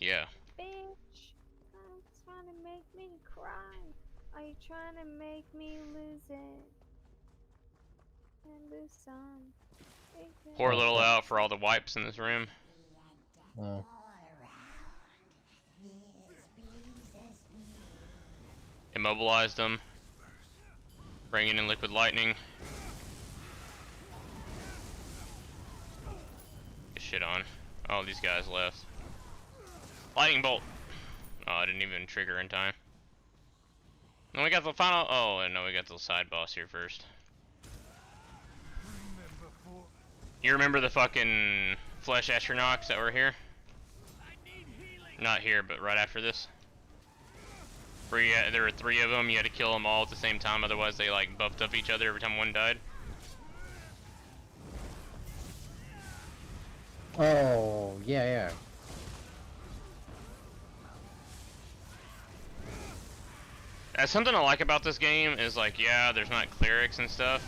yeah. Bitch, I'm trying to make me cry. Are you trying to make me lose it? And lose some. Pour a little out for all the wipes in this room. Oh. Immobilized them. Bringing in liquid lightning. Get shit on. Oh, these guys left. Lightning bolt. Oh, I didn't even trigger in time. And we got the final. Oh, and no, we got the side boss here first. You remember the fucking flesh astronauts that were here? Not here, but right after this. Where there were 3 of them. You had to kill them all at the same time, otherwise they like buffed up each other every time one died. Oh, yeah. That's something I like about this game is like, yeah, there's not clerics and stuff.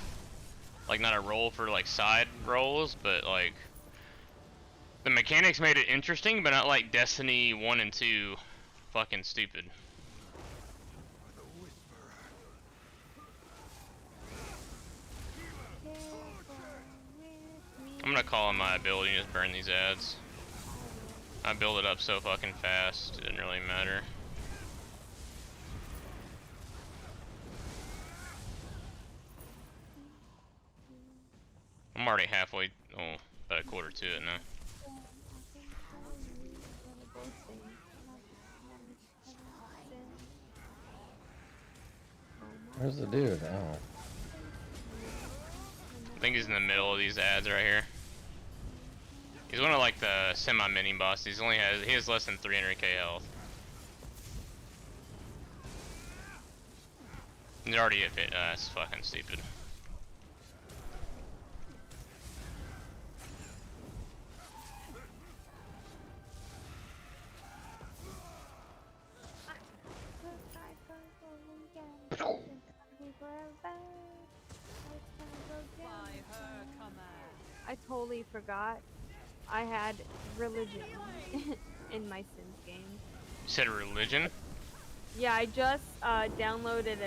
Like not a role for like side roles, but like the mechanics made it interesting, but not like Destiny 1 and 2 fucking stupid. I'm gonna call on my ability and just burn these ads. I build it up so fucking fast, it didn't really matter. I'm already halfway, oh, about a quarter to it now. Where's the dude? Oh. I think he's in the middle of these ads right here. He's one of like the semi-mini bosses. He has less than 300k health. He's already at that's fucking stupid. I totally forgot I had religion in my Sims game. You said religion? Yeah, I just downloaded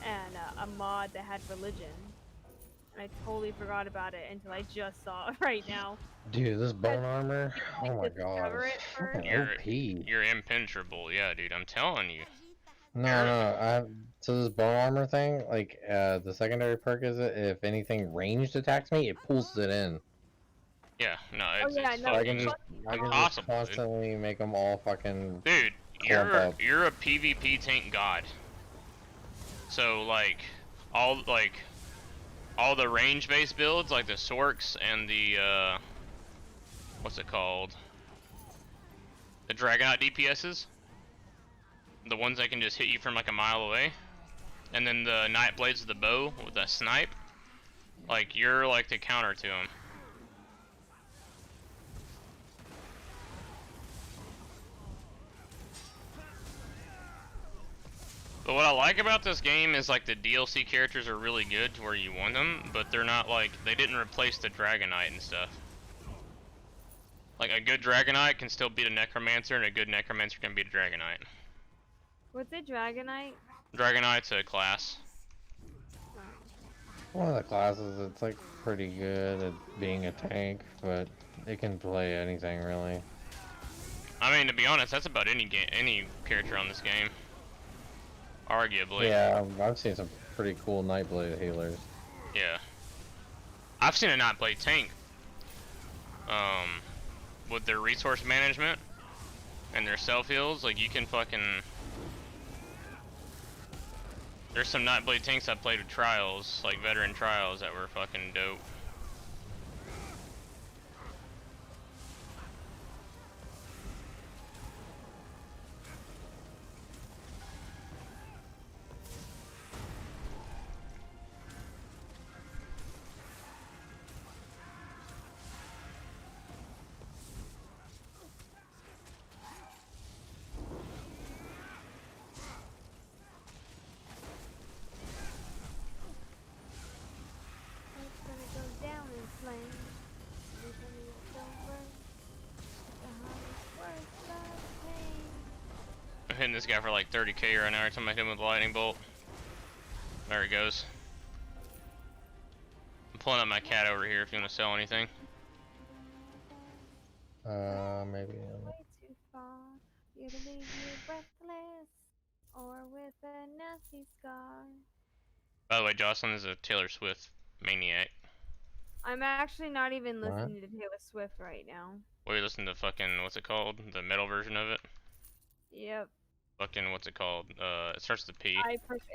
a mod that had religion, and I totally forgot about it until I just saw it right now. Dude, this bone armor. Oh my god. You're impenetrable, yeah, dude. I'm telling you. No. So this bone armor thing, like, the secondary perk is if anything ranged attacks me, it pulls it in. Yeah, no, it's, yeah, it's no, fucking I can awesome, just constantly make them all fucking. Dude, you're a PvP tank god. So like all the range-based builds, like the Sorks and the what's it called? The Dragonite DPSs. The ones that can just hit you from like a mile away. And then the Night Blades with the bow with the snipe. Like you're like the counter to them. But what I like about this game is like the DLC characters are really good to where you want them, but they're not like, they didn't replace the Dragonite and stuff. Like a good Dragonite can still beat a Necromancer, and a good Necromancer can beat a Dragonite. What's a Dragonite? Dragonite's a class. One of the classes, it's like pretty good at being a tank, but it can play anything really. I mean, to be honest, that's about any character on this game. Arguably. Yeah, I've seen some pretty cool Nightblade healers. Yeah. I've seen a Nightblade tank. With their resource management and their self heals, like you can fucking. There's some Nightblade tanks I played with trials, like veteran trials, that were fucking dope. hitting this guy for like 30k right now every time I hit him with a lightning bolt. There he goes. I'm pulling up my cat over here if you want to sell anything. Maybe. Way too far, you to leave you breathless, or with a nasty scar. By the way, Jocelyn is a Taylor Swift maniac. I'm actually not even What? listening to Taylor Swift right now. What are you listening to? Fucking what's it called? The metal version of it? Yep. Fucking what's it called? It starts with a P.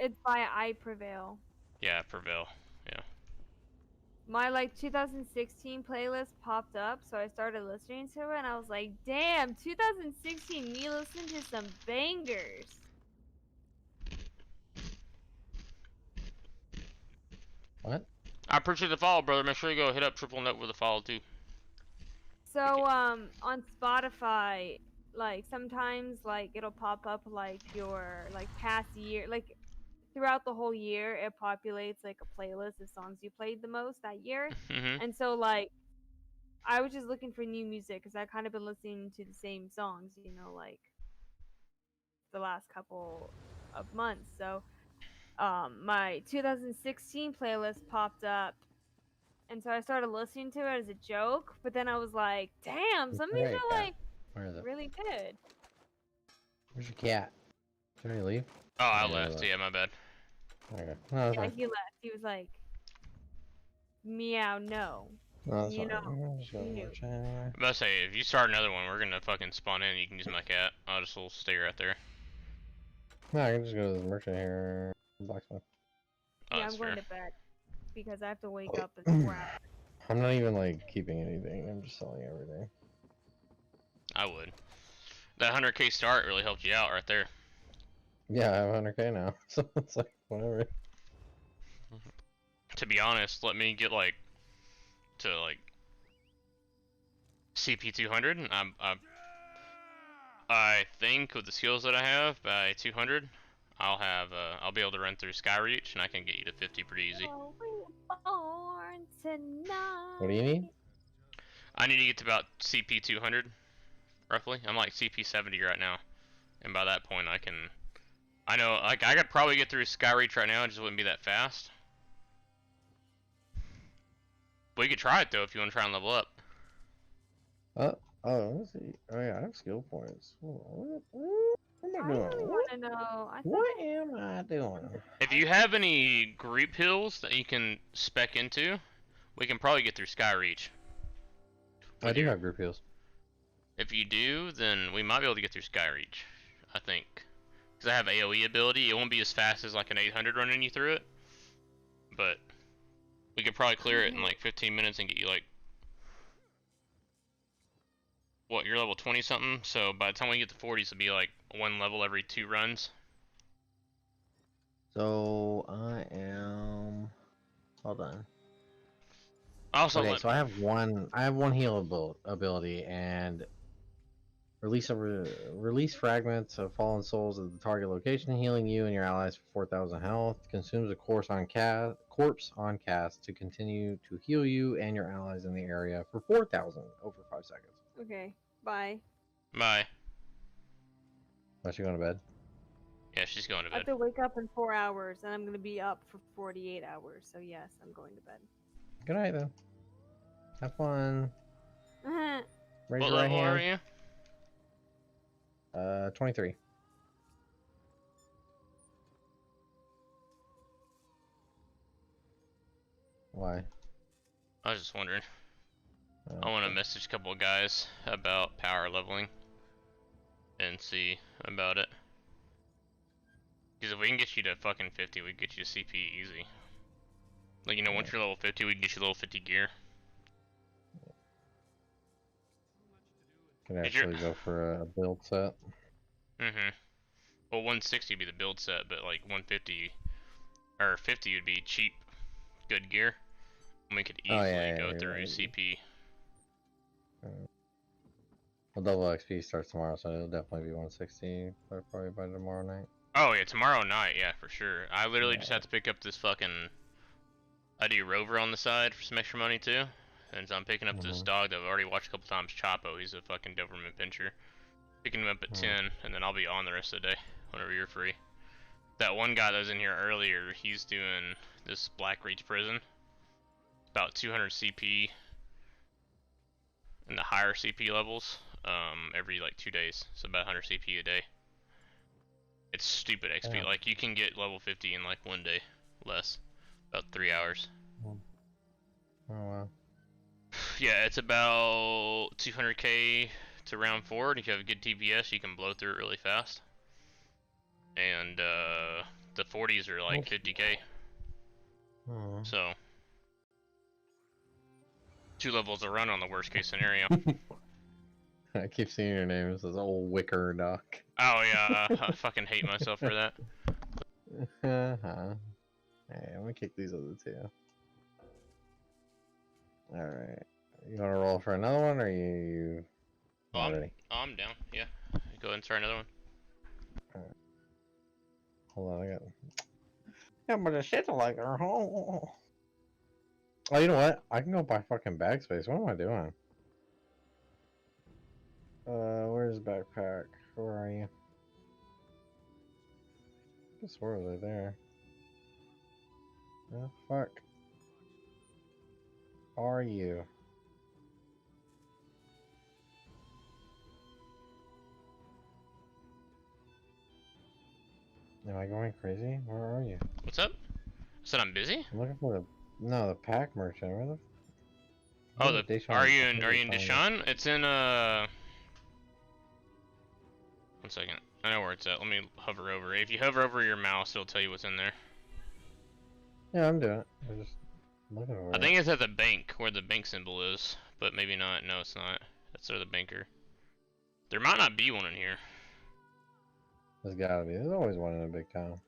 It's by I Prevail. Yeah, Prevail. Yeah. My like 2016 playlist popped up, so I started listening to it, and I was like, "Damn, 2016, me listening to some bangers." What? I appreciate the follow, brother. Make sure you go hit up Triple Nut with a follow too. So on Spotify, like sometimes like it'll pop up like your like past year, like throughout the whole year, it populates like a playlist of songs you played the most that year. Mm-hmm. And so like I was just looking for new music because I kind of been listening to the same songs, you know, like the last couple of months. So my 2016 playlist popped up, and so I started listening to it as a joke, but then I was like, damn, some of these Right, are cat. like Where is it? really good. Where's your cat? Did he leave? Oh, I Yeah, left. left. Yeah, my bad. Okay. No, that's Yeah, fine. he left. He was like, meow, no. No, that's You fine. know, I'm just gonna you. watch anyway. I'm about to say, if you start another one, we're gonna fucking spawn in. You can use my cat. I'll just will stay right there. No, I can just go to the merchant here. Blacksmith. Oh, Yeah, that's I'm going fair. to bed because I have to wake up in 4 hours. I'm not even like keeping anything. I'm just selling everything. I would. That 100k start really helped you out right there. Yeah, I have 100k now, so it's like whatever. To be honest, let me get like to like CP 200. And I think with the skills that I have by 200, I'll be able to run through Skyreach, and I can get you to 50 pretty easy. Oh, we're born tonight. What do you need? I need to get to about CP 200, roughly. I'm like CP 70 right now, and by that point I know, like, I could probably get through Skyreach right now, it just wouldn't be that fast. But you could try it though if you want to try and level up. Let's see. Oh yeah, I have skill points. What am I I doing? really want to know. What am I doing? If you have any group hills that you can spec into, we can probably get through Skyreach. I do have group heals. If you do, then we might be able to get through Skyreach, I think. Because I have AoE ability, it won't be as fast as like an 800 running you through it. But we could probably clear it in like 15 minutes and get you like... What, you're level 20 something? So by the time we get to 40s, it'll be like one level every 2 runs. So I am. Hold on. Also, Okay, so I have one heal ability and release fragments of fallen souls at the target location, healing you and your allies for 4,000 health. Consumes a corpse on cast to continue to heal you and your allies in the area for 4,000 over 5 seconds. Okay, bye. Bye. Unless you're going to bed. Yeah, she's going to I have bed. to wake up in 4 hours, and I'm gonna be up for 48 hours. So yes, I'm going to bed. Good night then. Have fun. Raise What your right level are hand. you? 23. Why? I was just wondering. I want to message a couple of guys about power leveling and see about it. Because if we can get you to fucking 50, we can get you to CP easy. Like, you know, once you're level 50, we can get you level 50 gear. Can actually go for a build set. Well, 160 would be the build set, but like 150 or 50 would be cheap, good gear. And we could easily go through CP. Well, double XP starts tomorrow, so it'll definitely be 160, but probably by tomorrow night. Oh yeah, tomorrow night, yeah, for sure. I literally just have to pick up this fucking... I do Rover on the side for some extra money too. And so I'm picking up this dog that I've already watched a couple times, Chapo. He's a fucking Doberman pinscher. Picking him up at 10, and then I'll be on the rest of the day whenever you're free. That one guy that was in here earlier, he's doing this Black Reach prison. About 200 CP in the higher CP levels, every like 2 days. So about 100 CP a day. It's stupid XP. Yeah. Like you can get level 50 in like 1 day, less, about 3 hours. Oh wow. Yeah, it's about 200k to round 4, and if you have a good TPS, you can blow through it really fast. And the 40s are like 50k. So 2 levels a run on the worst case scenario. I keep seeing your name. It says old Wicker Duck. Oh yeah, I fucking hate myself for that. Hey, I'm gonna kick these other two. Alright. You wanna roll for another one, or you ready? I'm down, yeah. Go ahead and start another one. Alright. Hold on, I got... Yeah, but the shit's like... Oh, you know what? I can go buy fucking bag space. What am I doing? Where's backpack? Where are you? I guess where are they there? Oh, fuck. Are you? Am I going crazy? Where are you? What's up? Said I'm busy? I'm looking for the... No, the pack merchant. Where the... Oh, Where's Deshaun? are you in Deshaun? It's in 1 second. I know where it's at. Let me hover over it. If you hover over your mouse, it'll tell you what's in there. Yeah, I'm doing it. I'm just looking for it. I think it's at the bank, where the bank symbol is, but maybe not. No, it's not. That's where the banker. There might not be one in here. There's gotta be. There's always one in a big town.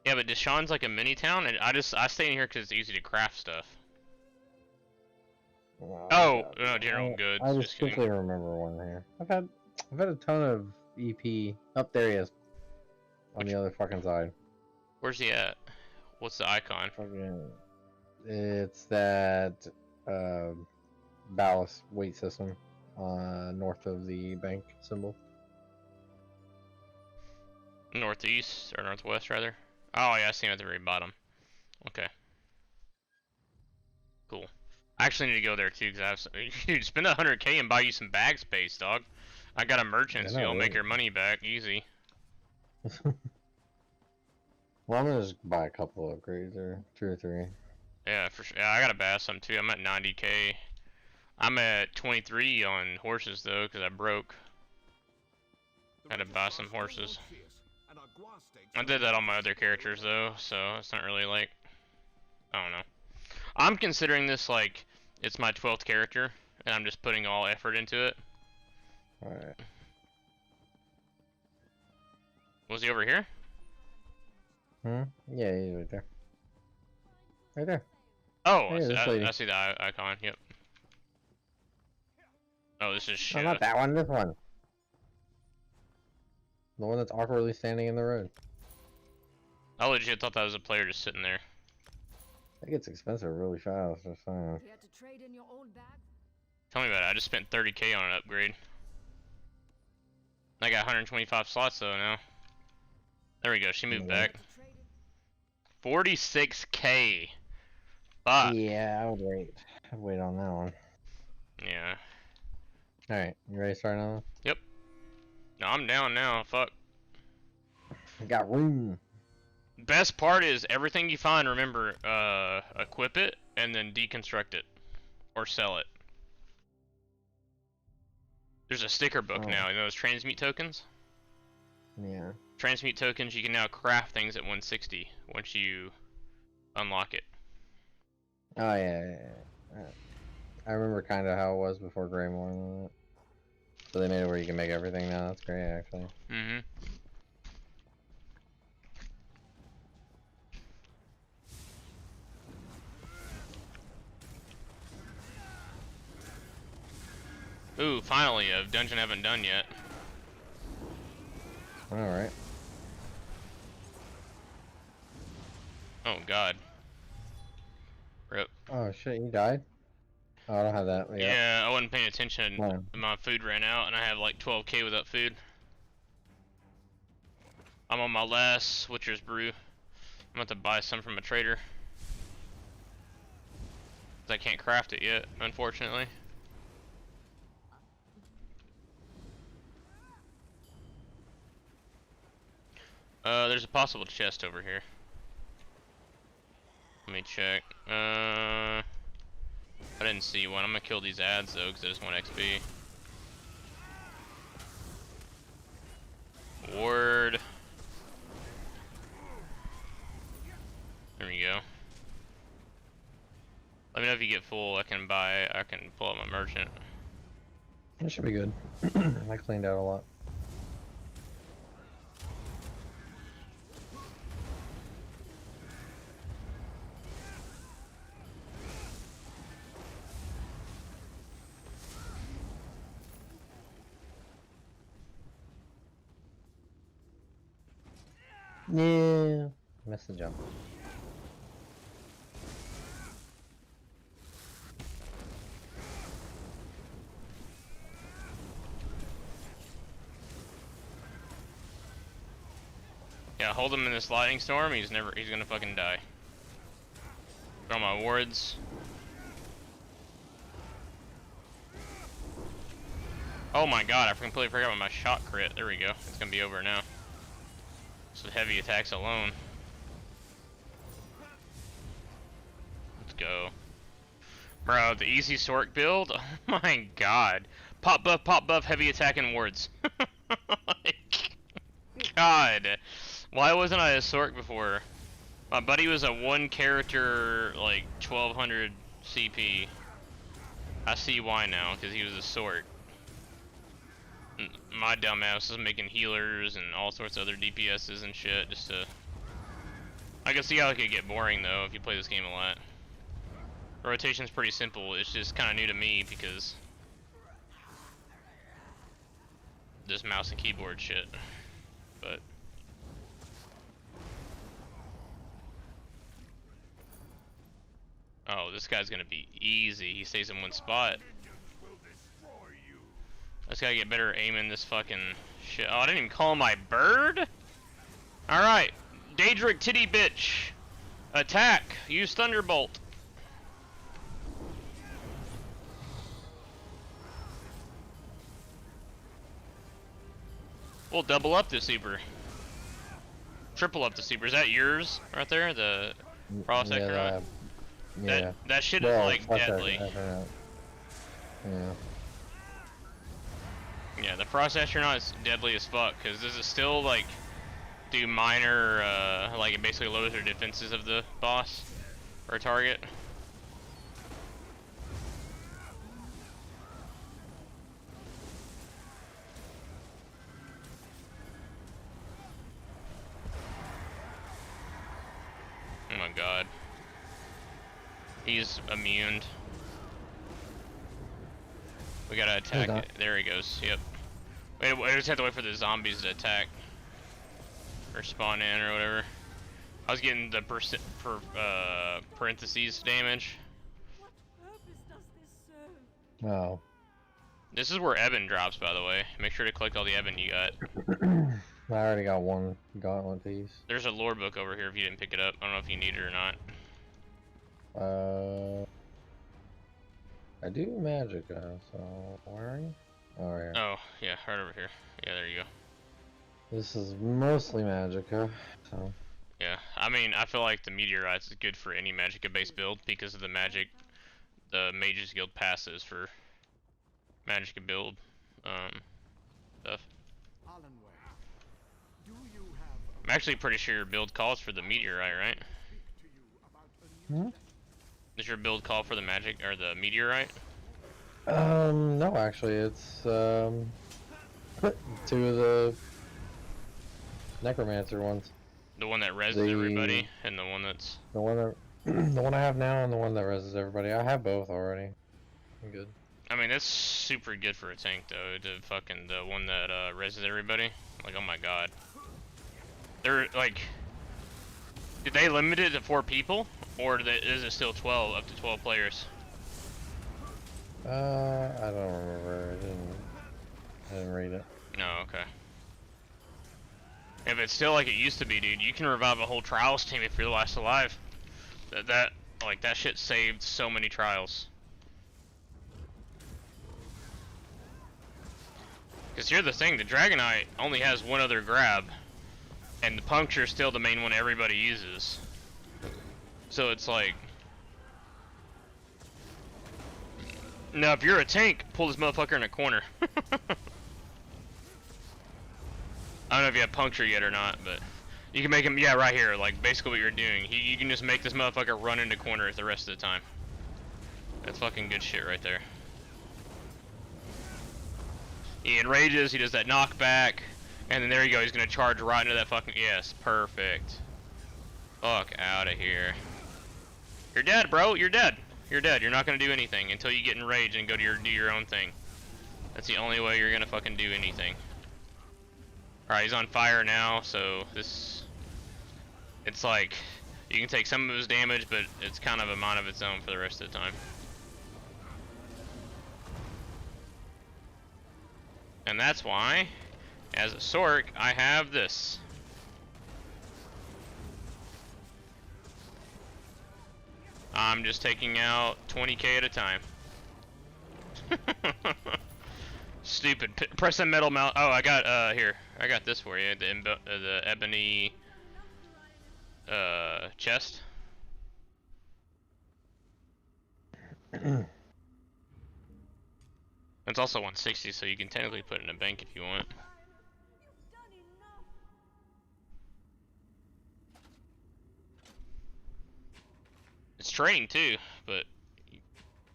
Yeah, but Deshaun's like a mini town, and I stay in here because it's easy to craft stuff. Well, Oh, no, general goods. I Just kidding. distinctly remember one here. I've had a ton of EP. Up there he is. On the other fucking side. Where's he at? What's the icon? It's that ballast weight system north of the bank symbol. Northeast, or northwest, rather. Oh, yeah, I see him at the very bottom. Okay. Cool. I actually need to go there, too, because I have some... Dude, spend 100k and buy you some bag space, dog. I got a merchant, so you'll make your money back easy. Well, I'm gonna just buy a couple of upgrades, or 2 or 3. Yeah, for sure. Yeah, I gotta buy some, too. I'm at 90k. I'm at 23 on horses, though, because I broke. Gotta buy some horses. I did that on my other characters, though, so it's not really like... I don't know. I'm considering this like it's my 12th character, and I'm just putting all effort into it. Alright. Was he over here? Hmm? Yeah, he's right there. Right there. Oh, Hey, I see the icon, yep. Oh, this is shit. No, not that one, this one. The one that's awkwardly standing in the road. I legit thought that was a player just sitting there. It gets expensive really fast, just saying. You had to trade in your old bag? Tell me about it, I just spent 30k on an upgrade. I got 125 slots though now. There we go, she moved back. 46k! Fuck! Yeah, I would wait. I'd wait on that one. Yeah. Alright, you ready to start another one? Yep. No, I'm down now, fuck. I got room. Best part is everything you find, remember, equip it and then deconstruct it. Or sell it. There's a sticker book now, you know those transmute tokens? Yeah. Transmute tokens, you can now craft things at 160 once you unlock it. Oh yeah. I remember kind of how it was before Greymore and that. So they made it where you can make everything now. That's great, actually. Mm-hmm. Ooh, finally, a dungeon I haven't done yet. Alright. Oh god. Rip. Oh shit, you died? Oh, I don't have that. Yeah, I wasn't paying attention. Fine. My food ran out, and I have like 12k without food. I'm on my last Witcher's Brew. I'm about to buy some from a trader. 'Cause I can't craft it yet, unfortunately. There's a possible chest over here. Let me check. I didn't see one. I'm gonna kill these ads though, because I just want XP. Word. There we go. Let me know if you get full. I can pull up my merchant. That should be good. I cleaned out a lot. Yeah, missed the jump. Yeah, hold him in this lightning storm. He's gonna fucking die. Throw my wards. Oh my god, I completely forgot about my shot crit. There we go. It's gonna be over now. So heavy attacks alone. Let's go. Bro, the easy Sork build? Oh my god. Pop buff, heavy attack and wards. Like, god. Why wasn't I a Sork before? My buddy was a one character, like, 1200 CP. I see why now, because he was a Sork. My dumbass is making healers and all sorts of other DPSs and shit just to... I can see how it could get boring though if you play this game a lot. Rotation's pretty simple, it's just kinda new to me because... this mouse and keyboard shit. But... oh, this guy's gonna be easy. He stays in one spot. I just gotta get better aiming this fucking shit. Oh, I didn't even call my bird? Alright. Daedric titty bitch. Attack. Use Thunderbolt. We'll double up the super. Triple up the super. Is that yours right there? The Frost Astronaut? Yeah. That shit is like deadly. Yeah. Yeah, the Frost Astronaut is deadly as fuck, because does it still, like, do minor, like, it basically lowers the defenses of the boss, or target? Oh my god. He's immune. We gotta attack it. There he goes. Yep. We just have to wait for the zombies to attack. Or spawn in or whatever. I was getting the parentheses damage. What purpose does this serve? Oh. This is where Ebon drops, by the way. Make sure to collect all the Ebon you got. I already got one gauntlet piece. There's a lore book over here if you didn't pick it up. I don't know if you need it or not. I do Magicka, so where are you? Oh, right here. Oh, yeah, right over here. Yeah, there you go. This is mostly Magicka, so. Yeah, I mean, I feel like the Meteorites is good for any Magicka-based build because of the Mages Guild passes for Magicka build stuff. I'm actually pretty sure your build calls for the Meteorite, right? Hmm? Does your build call for the magic or the Meteorite? No, actually, it's two of the Necromancer ones. The one that reses everybody, and the one that's the one that the one I have now, and the one that reses everybody. I have both already. I'm good. I mean, that's super good for a tank, though. The one that reses everybody. Like, oh my god. They're like, did they limit it to 4 people, or is it still 12 up to 12 players? I don't remember. I didn't read it. No, okay. If it's still like it used to be, dude, you can revive a whole trials team if you're last alive. That shit saved so many trials. Because here's the thing, the Dragonite only has one other grab, and the Puncture is still the main one everybody uses. So it's like... Now if you're a tank, pull this motherfucker in a corner. I don't know if you have Puncture yet or not, but... You can make him, yeah, right here, like basically what you're doing. You can just make this motherfucker run into corners the rest of the time. That's fucking good shit right there. He enrages, he does that knockback, and then there you go, he's gonna charge right into that fucking, yes, perfect. Fuck out of here. You're dead, bro, you're dead. You're dead, you're not gonna do anything until you get enraged and go to do your own thing. That's the only way you're gonna fucking do anything. Alright, he's on fire now, so this... It's like, you can take some of his damage, but it's kind of a mind of its own for the rest of the time. And that's why, as a Sork, I have this. I'm just taking out 20k at a time. Stupid. Press that metal mount. Oh, I got, here. I got this for you. The ebony, chest. It's also 160, so you can technically put it in a bank if you want. It's training too, but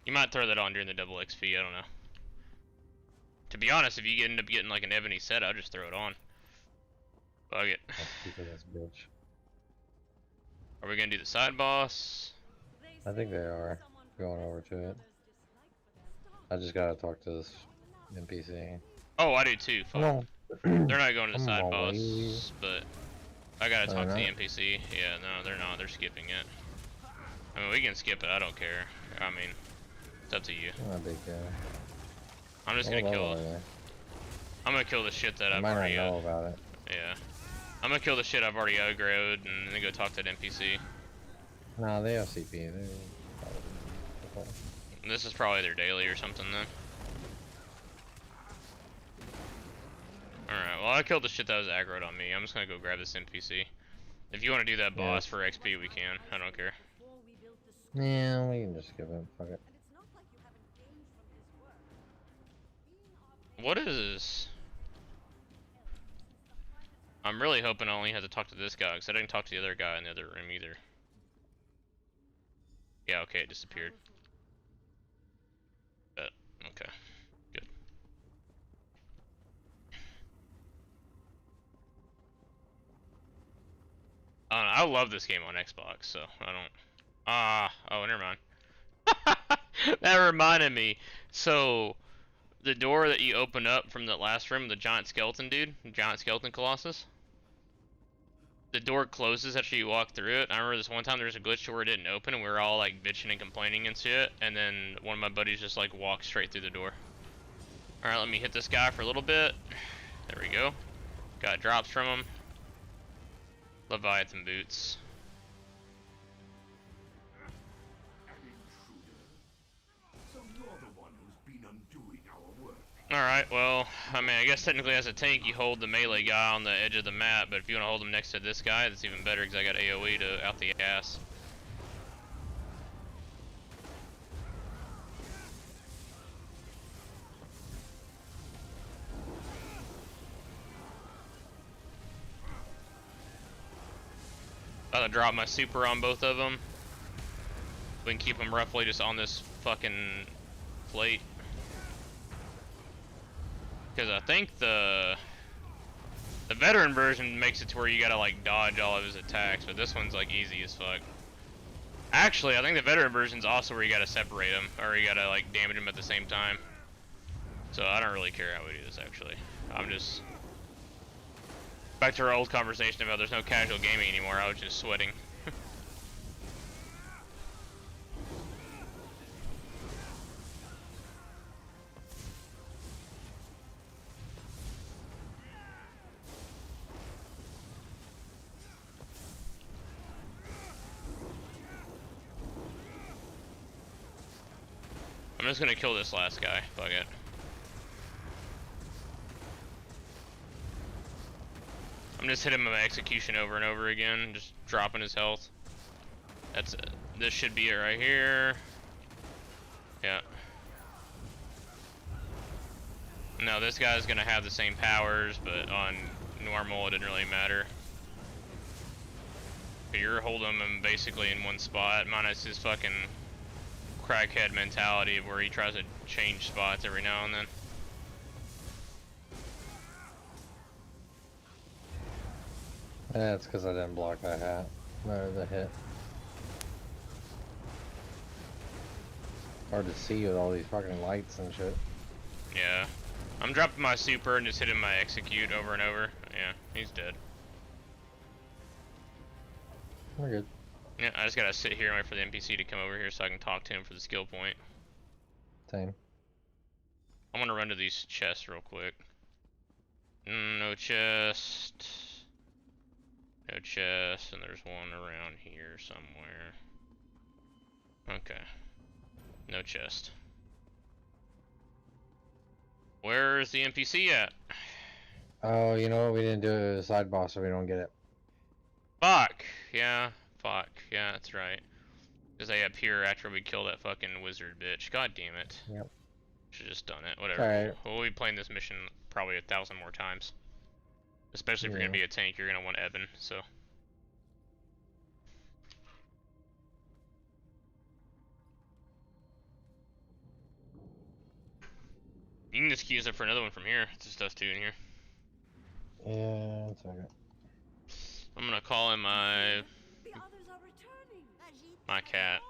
you might throw that on during the double XP, I don't know. To be honest, if you end up getting like an ebony set, I'll just throw it on. Fuck it. Are we gonna do the side boss? I think they are going over to it. I just gotta talk to this NPC. Oh, I do too. Fuck. No. They're not going to the side I'm boss, but I gotta talk to the not? NPC. Yeah, no, they're not. They're skipping it. I mean, we can skip it. I don't care. I mean, it's up to you. I'm not a big guy. I'm just gonna kill it. I'm gonna kill the shit that I've already. Might not know about it. Yeah. I'm gonna kill the shit I've already aggroed and then go talk to that NPC. Nah, they have CP. This is probably their daily or something then. Alright, well I killed the shit that was aggroed on me. I'm just gonna go grab this NPC. If you want to do that boss for XP, we can. I don't care. Yeah, we can just skip it. Fuck it. What is... I'm really hoping I only have to talk to this guy, because I didn't talk to the other guy in the other room either. Yeah, okay, it disappeared. But, okay. Good. I don't know, I love this game on Xbox, so I don't... oh, never mind. That reminded me. So, the door that you open up from the last room, the giant skeleton dude, giant skeleton colossus, the door closes after you walk through it. I remember this one time there was a glitch where it didn't open and we were all like bitching and complaining and shit, and then one of my buddies just like walked straight through the door. Alright, let me hit this guy for a little bit. There we go. Got drops from him. Leviathan boots. Alright, well, I mean, I guess technically as a tank you hold the melee guy on the edge of the map, but if you want to hold him next to this guy, that's even better because I got AoE to out the ass. About to drop my super on both of them. We can keep them roughly just on this fucking plate. Because I think the veteran version makes it to where you gotta like dodge all of his attacks, but this one's like easy as fuck. Actually, I think the veteran version's also where you gotta separate them, or you gotta like damage them at the same time. So I don't really care how we do this actually. I'm just... Back to our old conversation about there's no casual gaming anymore, I was just sweating. just gonna kill this last guy. Fuck it. I'm just hitting him with my execution over and over again, just dropping his health. That's it. This should be it right here. Yeah. No, this guy's gonna have the same powers, but on normal it didn't really matter. But you're holding him basically in one spot, minus his fucking crackhead mentality where he tries to change spots every now and then. That's because I didn't block that hat. Or the hit. Hard to see with all these fucking lights and shit. Yeah. I'm dropping my super and just hitting my execute over and over. Yeah, he's dead. We're good. Yeah, I just gotta sit here and wait for the NPC to come over here so I can talk to him for the skill point. Same. I'm gonna run to these chests real quick. No chest. No chest, and there's one around here somewhere. Okay. No chest. Where's the NPC at? Oh, you know what? We didn't do it as a side boss, so we don't get it. Fuck! Yeah, fuck. Yeah, that's right. Because they appear after we kill that fucking wizard bitch. God damn it. Yep. Should've just done it. Whatever. Alright. We'll be playing this mission probably 1,000 more times. Especially if you're gonna be a tank, you're gonna want Eben, so. You can just use it for another one from here. It's just us two in here. Yeah, it's okay. I'm gonna call him my cat.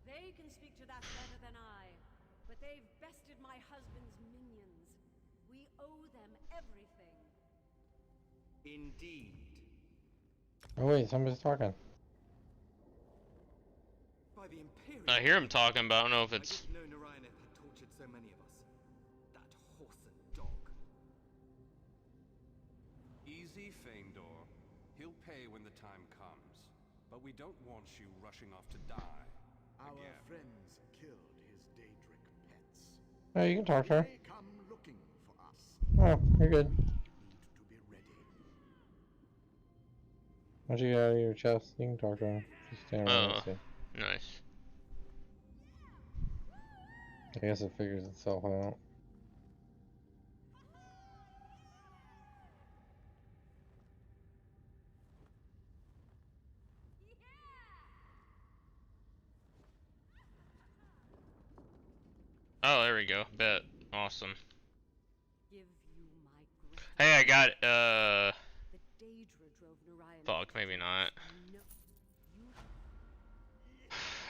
They can speak to that better than I, but they've bested my husband's minions. We owe them everything. Indeed. Oh wait, somebody's talking. By the Imperial, I hear him talking, but I don't know if it's. I didn't know Narayaneth had tortured so many of us. That whoreson dog. Easy, Feindor. He'll pay when the time comes. But we don't want you rushing off to die. Our again. friends killed his Daedric pets. Oh, you can talk to her. They come looking for us. Oh, you're good. We need to be ready. Once you get out of your chest, you can talk to her. Just stand around and see. Nice. I guess it figures itself out. Oh, there we go. Bet. Awesome. Give you my Hey, I got The Daedra drove Narayaneth. fuck, maybe not.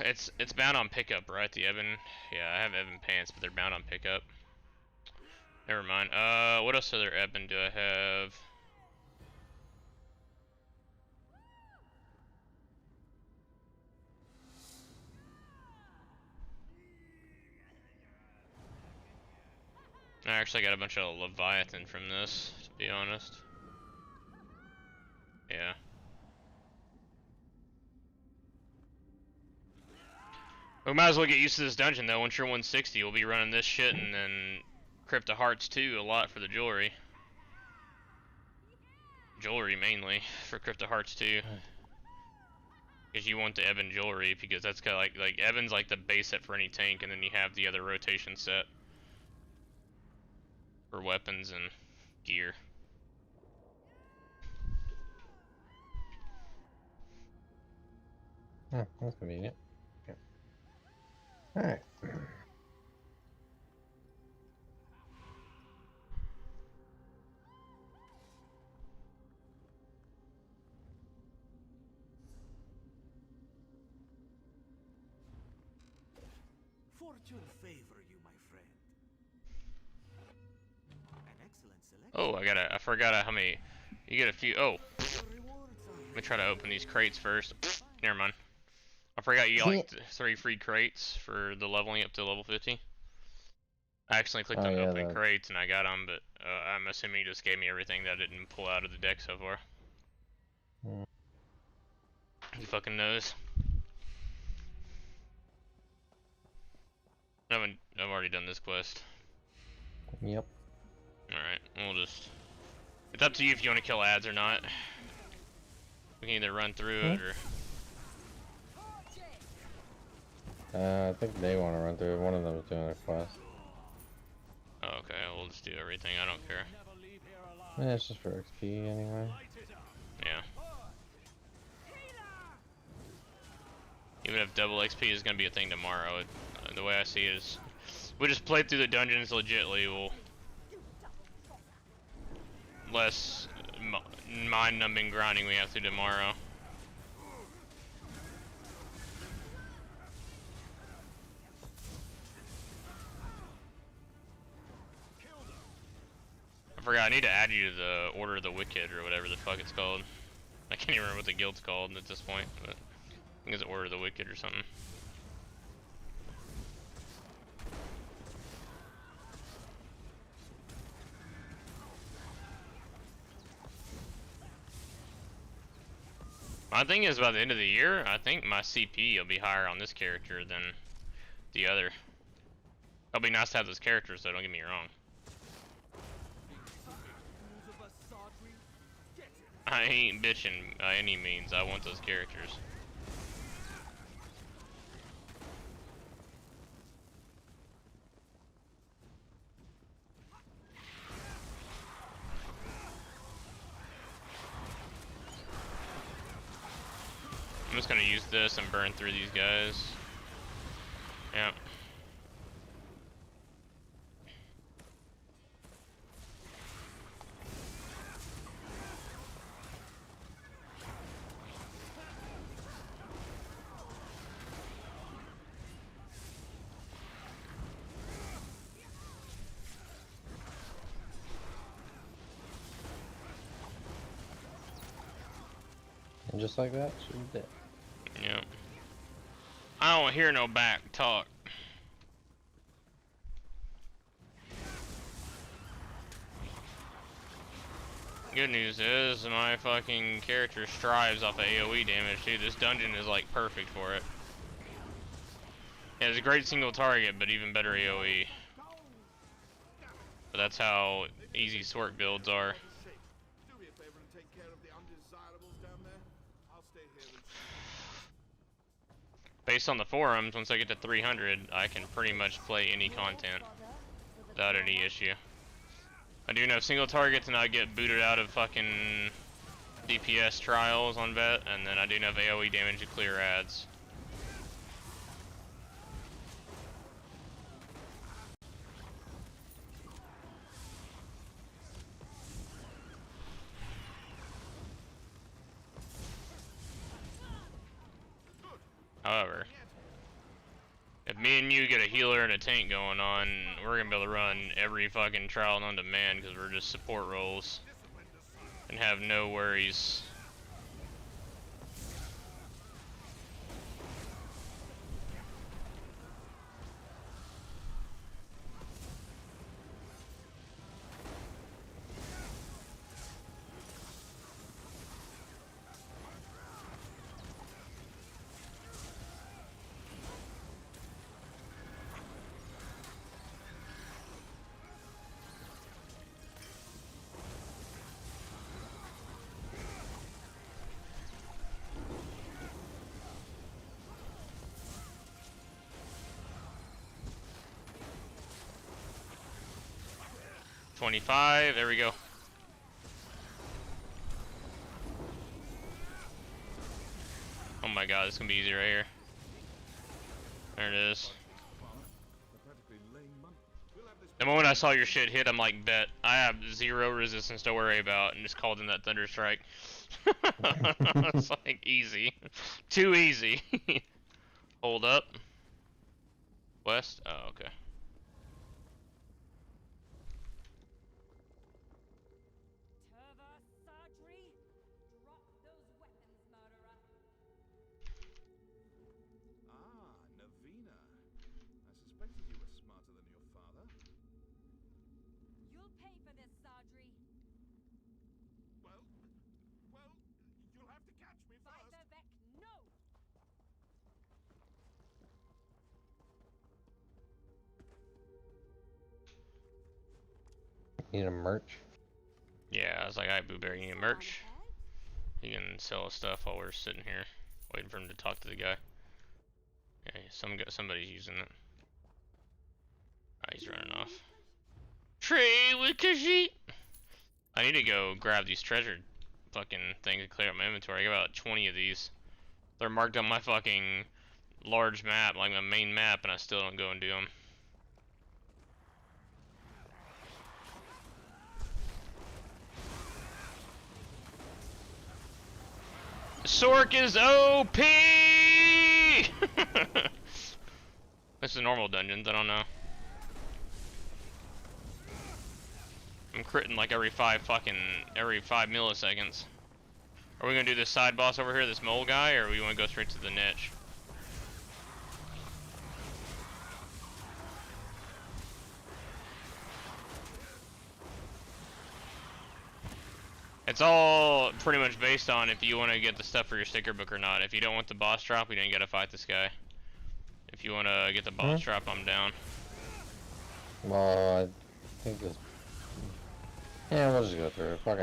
No. It's bound on pickup, right? The Evan. Yeah, I have Evan pants, but they're bound on pickup. Never mind. What else other Evan do I have? I actually got a bunch of Leviathan from this, to be honest. Yeah. We might as well get used to this dungeon though. Once you're 160, we'll be running this shit and then Crypt of Hearts 2 a lot for the jewelry. Jewelry mainly for Crypt of Hearts 2. Because you want the Evan jewelry because that's kind of like Evan's like the base set for any tank, and then you have the other rotation set for weapons and gear. Oh, that's convenient. Yeah. Alright. Fortune favor you, my friend. An excellent selection. Oh, I forgot how many. You get a few. Oh, let me try to open these crates first. Never mind. I forgot you got like 3 free crates for the leveling up to level 50. I accidentally clicked Oh, on yeah, open that- crates and I got them, but I'm assuming he just gave me everything that I didn't pull out of the deck so far. Mm. Who fucking knows? I've already done this quest. Yep. Alright, we'll just... It's up to you if you want to kill ads or not. We can either run through it or... I think they want to run through it. One of them is doing a quest. Oh, okay, we'll just do everything, I don't care. Yeah, it's just for XP anyway. Yeah. Even if double XP is going to be a thing tomorrow, the way I see it is... We just play through the dungeons legitly, we'll... Less mind-numbing grinding we have to tomorrow. I forgot, I need to add you to the Order of the Wicked, or whatever the fuck it's called. I can't even remember what the guild's called at this point, but I think it's Order of the Wicked or something. My thing is, by the end of the year, I think my CP will be higher on this character than the other. It'll be nice to have those characters, though, don't get me wrong. I ain't bitching by any means, I want those characters. I'm just gonna use this and burn through these guys. Yep. And just like that, she's dead. Yep. I don't hear no back talk. Good news is my fucking character strives off of AoE damage too. This dungeon is like perfect for it. Yeah, it's a great single target, but even better AoE. But that's how easy sort builds are. Do me a favor and take care of the undesirables down there. I'll stay here and Based on the forums, once I get to 300, I can pretty much play any content without any issue. I do know single targets and I get booted out of fucking DPS trials on vet, and then I do enough AoE damage to clear ads. However, if me and you get a healer and a tank going on, we're gonna be able to run every fucking trial known to man because we're just support roles and have no worries. $25, there we go. Oh my god, this is gonna be easy right here. There it is. The moment I saw your shit hit, I'm like, bet. I have 0 resistance to worry about, and just called in that Thunder Strike. It's like, easy. Too easy. Hold up. West? Oh, okay. Navina. I suspected you were smarter than your father. You need a merch? Yeah, I was like, alright, Blueberry, you need a merch? He can sell his stuff while we're sitting here, waiting for him to talk to the guy. Yeah, somebody's using it. He's running off. Trade with Khajiit! I need to go grab these treasure fucking things and clear up my inventory. I got about 20 of these. They're marked on my fucking large map, like my main map, and I still don't go and do them. Sork is OP! This is normal dungeons, I don't know. I'm critting like every 5 milliseconds. Are we gonna do this side boss over here, this mole guy, or we wanna go straight to the niche? It's all pretty much based on if you want to get the stuff for your sticker book or not. If you don't want the boss drop, we don't gotta fight this guy. If you want to get the boss drop, I'm down. Well, I think this. Yeah, we'll just go through it. Fuck it.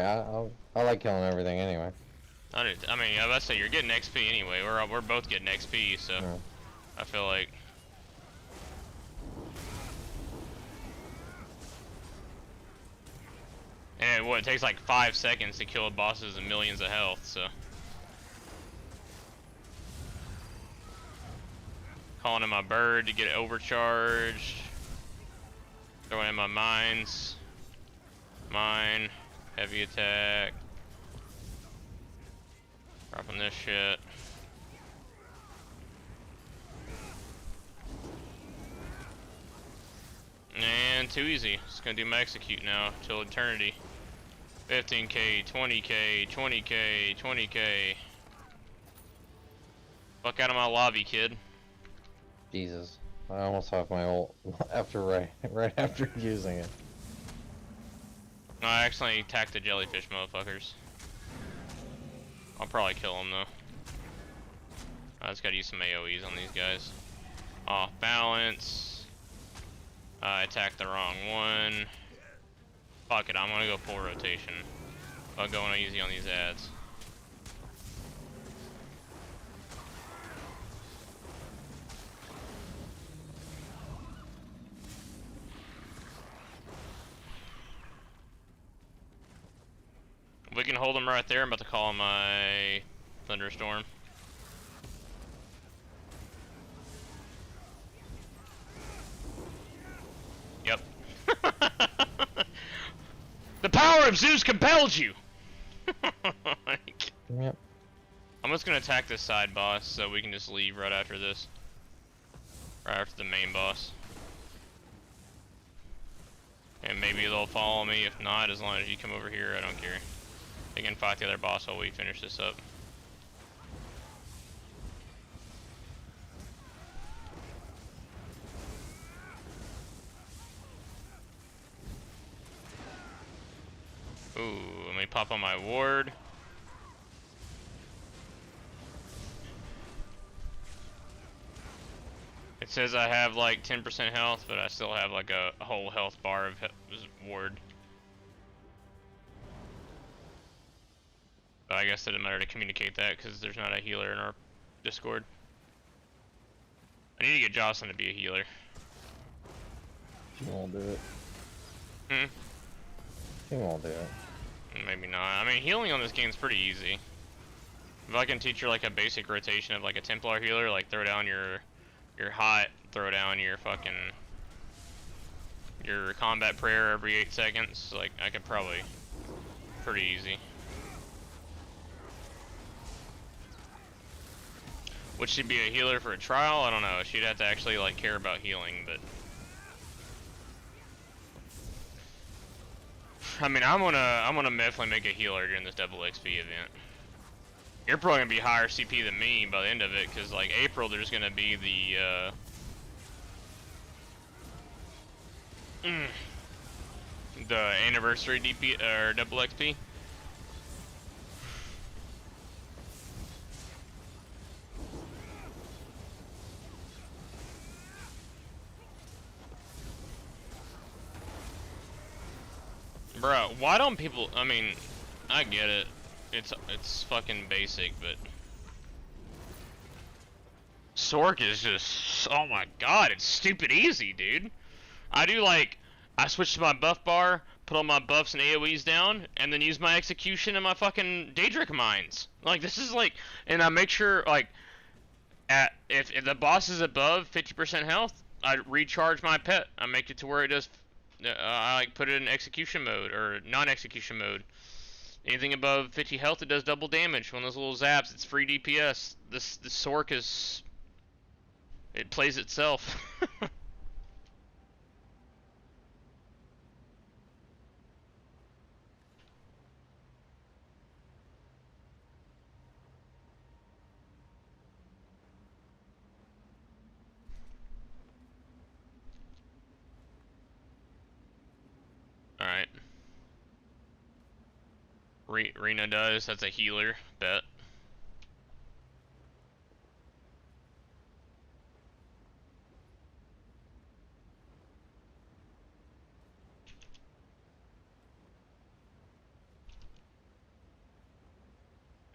I like killing everything anyway. I mean, I was about to say you're getting XP anyway. We're both getting XP, so yeah. I feel like. And it takes like 5 seconds to kill bosses and millions of health, so. Calling in my bird to get it overcharged. Throwing in my mines. Mine. Heavy attack. Dropping this shit. And too easy. Just gonna do my execute now till eternity. 15k, 20k, 20k, 20k. Fuck out of my lobby, kid. Jesus, I almost off my ult after right after using it. No, I accidentally attacked the jellyfish motherfuckers. I'll probably kill them though. I just gotta use some AoEs on these guys. Off balance. I attacked the wrong one. Fuck it, I'm gonna go full rotation. I'll go easy on these ads. We can hold them right there. I'm about to call my thunderstorm. Yep. The power of Zeus compels you! Yep. I'm just gonna attack this side boss so we can just leave right after this. Right after the main boss. And maybe they'll follow me. If not, as long as you come over here, I don't care. They can fight the other boss while we finish this up. Ooh, let me pop on my ward. It says I have like 10% health, but I still have like a whole health bar of ward. But I guess it doesn't matter to communicate that because there's not a healer in our Discord. I need to get Jocelyn to be a healer. She won't do it. Hmm? She won't do it. Maybe not. I mean, healing on this game is pretty easy. If I can teach her like a basic rotation of like a Templar healer, like throw down your hot, throw down your fucking your combat prayer every 8 seconds, like I could probably pretty easy. Would she be a healer for a trial? I don't know. She'd have to actually like care about healing, but I mean, I'm gonna definitely make a healer during this double XP event. You're probably gonna be higher CP than me by the end of it, because like April, there's gonna be the anniversary DP or double XP. Bro, why don't people? I mean, I get it. It's fucking basic, but Sork is just, oh my god, it's stupid easy, dude. I do like, I switch to my buff bar, put all my buffs and AoEs down, and then use my execution and my fucking Daedric mines. Like, this is like, and I make sure, like, if the boss is above 50% health, I recharge my pet. I make it to where it does, I like put it in execution mode, or non-execution mode. Anything above 50 health, it does double damage. One of those little zaps, it's free DPS. The Sork is, it plays itself. Alright. Rena does, that's a healer, bet.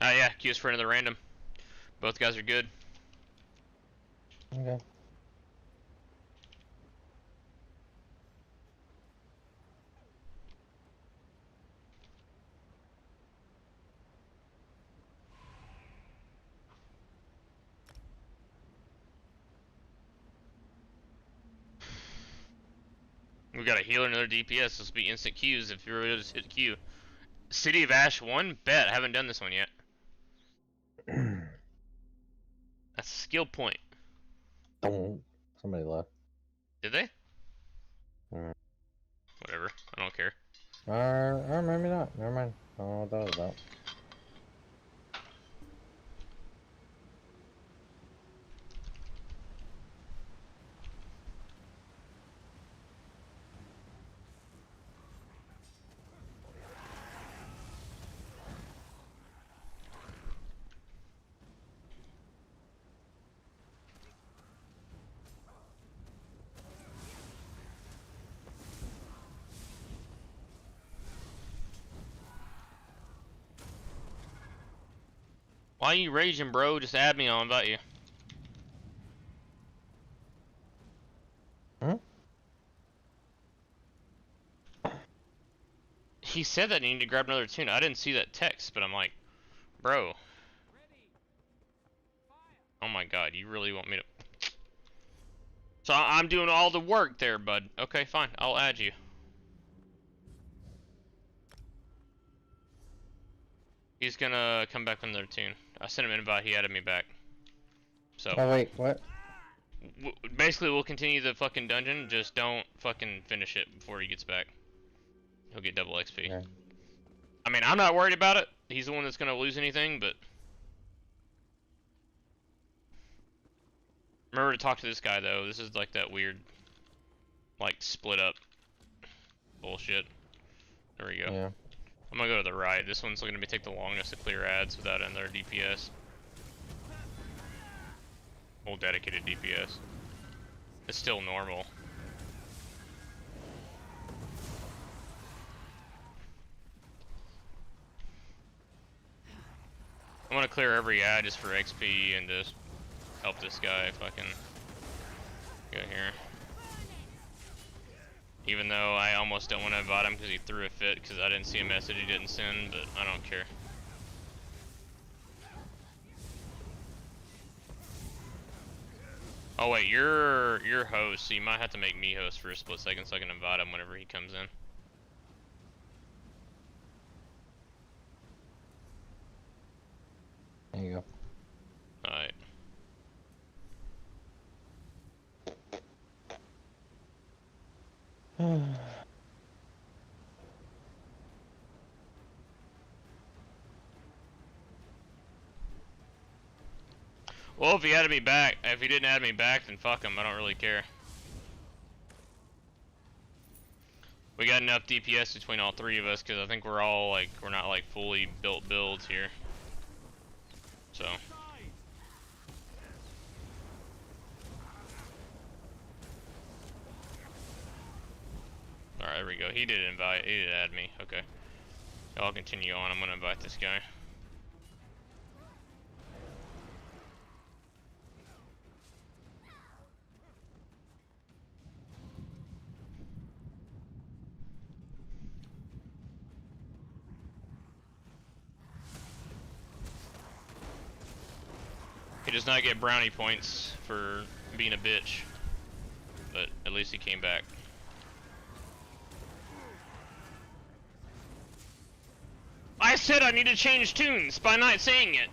Yeah, Q's for another random. Both guys are good. Okay. We got a healer and another DPS. This will be instant Qs if you're able to just hit Q. City of Ash 1? Bet. I haven't done this one yet. That's a skill point. Don't. Somebody left. Did they? Whatever. I don't care. Or maybe not. Never mind. I don't know what that was about. Why are you raging, bro? Just add me, I'll invite you. Hmm? He said that he needed to grab another tune. I didn't see that text, but I'm like, bro. Oh my god, you really want me to... So I'm doing all the work there, bud. Okay, fine. I'll add you. He's gonna come back with another tune. I sent him an invite, he added me back. So... Oh wait, what? Basically, we'll continue the fucking dungeon, just don't fucking finish it before he gets back. He'll get double XP. Okay. I mean, I'm not worried about it. He's the one that's gonna lose anything, but... Remember to talk to this guy, though. This is like that weird, like, split up bullshit. There we go. Yeah. I'm gonna go to the right. This one's gonna take the longest to clear ads without another DPS. Whole dedicated DPS. It's still normal. I'm gonna clear every ad just for XP and just help this guy fucking get here. Even though I almost don't want to invite him because he threw a fit because I didn't see a message he didn't send, but I don't care. Oh wait, you're host, so you might have to make me host for a split second so I can invite him whenever he comes in. There you go. Alright. Well, if he added me back, if he didn't add me back, then fuck him, I don't really care. We got enough DPS between all three of us, because I think we're all, like, we're not, like, fully built builds here. So. Alright, there we go. He did add me. Okay. I'll continue on. I'm gonna invite this guy. He does not get brownie points for being a bitch, but at least he came back. I said I need to change tunes by not saying it.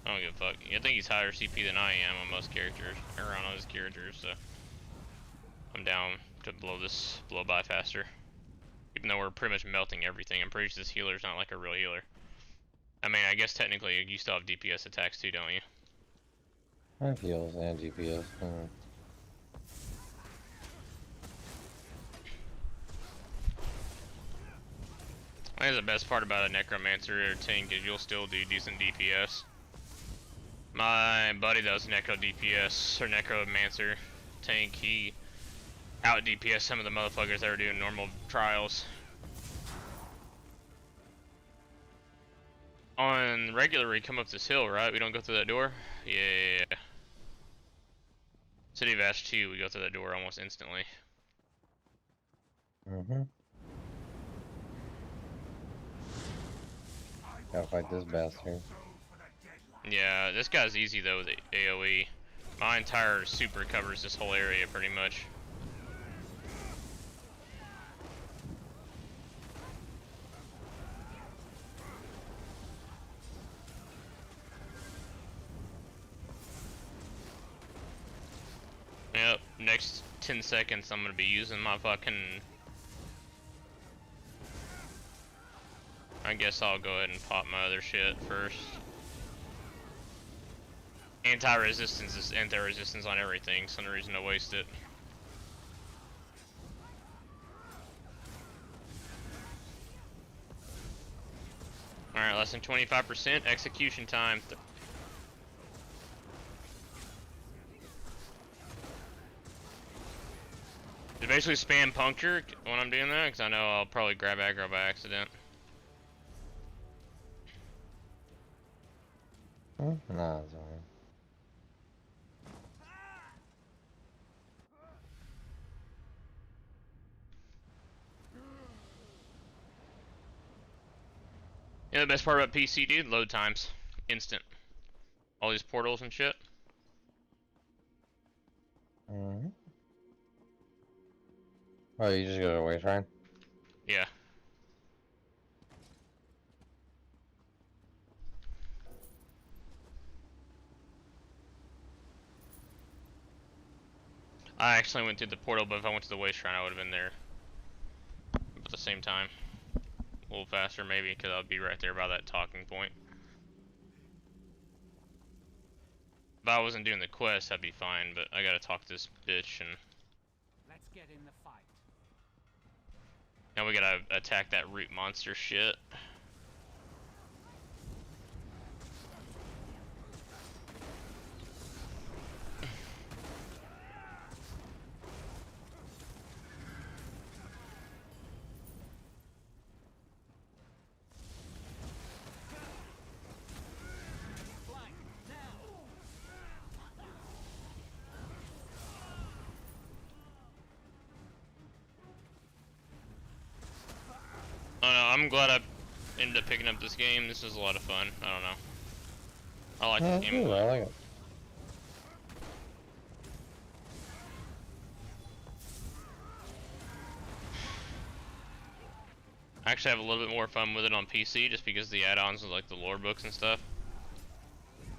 I don't give a fuck. I think he's higher CP than I am on most characters, or on all his characters, so I'm down to blow by faster. Even though we're pretty much melting everything, I'm pretty sure this healer's not like a real healer. I mean, I guess technically you still have DPS attacks too, don't you? I have heals and DPS. I think the best part about a Necromancer or tank is you'll still do decent DPS. My buddy that was Necro DPS or Necromancer tank, he out DPS some of the motherfuckers that were doing normal trials. On regular, we come up this hill, right? We don't go through that door? Yeah. City of Ash 2, we go through that door almost instantly. Gotta fight this bastard. Yeah, this guy's easy though with AoE. My entire super covers this whole area pretty much. Yep, next 10 seconds I'm gonna be using my fucking... I guess I'll go ahead and pop my other shit first. Anti-resistance is anti-resistance on everything, so no reason to waste it. Alright, less than 25%, execution time. Just basically spam puncture when I'm doing that, because I know I'll probably grab aggro by accident. Nah, it's alright. Yeah, the best part about PC, dude, load times. Instant. All these portals and shit. Oh, you just go to waste, right? Yeah. I actually went through the portal, but if I went to the waste shrine, I would have been there at the same time. A little faster, maybe, because I'll be right there by that talking point. If I wasn't doing the quest, that'd be fine, but I gotta talk to this bitch, and Let's get in the fight. now we gotta attack that root monster shit. Oh no, I'm glad I ended up picking up this game. This is a lot of fun. I don't know. I like this game a lot. I like it. I actually have a little bit more fun with it on PC just because the add-ons with like the lore books and stuff.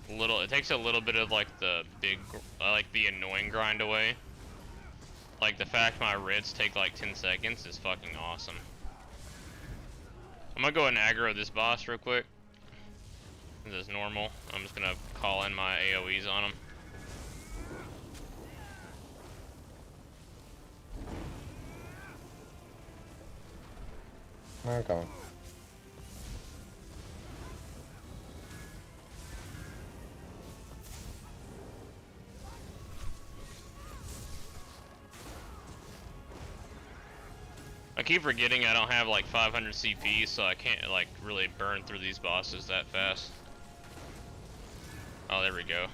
It takes a little bit of like the the annoying grind away. Like the fact my reds take like 10 seconds is fucking awesome. I'm gonna go ahead and aggro this boss real quick. This is normal. I'm just gonna call in my AoEs on him. I'm coming. I keep forgetting I don't have like 500 CP, so I can't like really burn through these bosses that fast. Oh, there we go.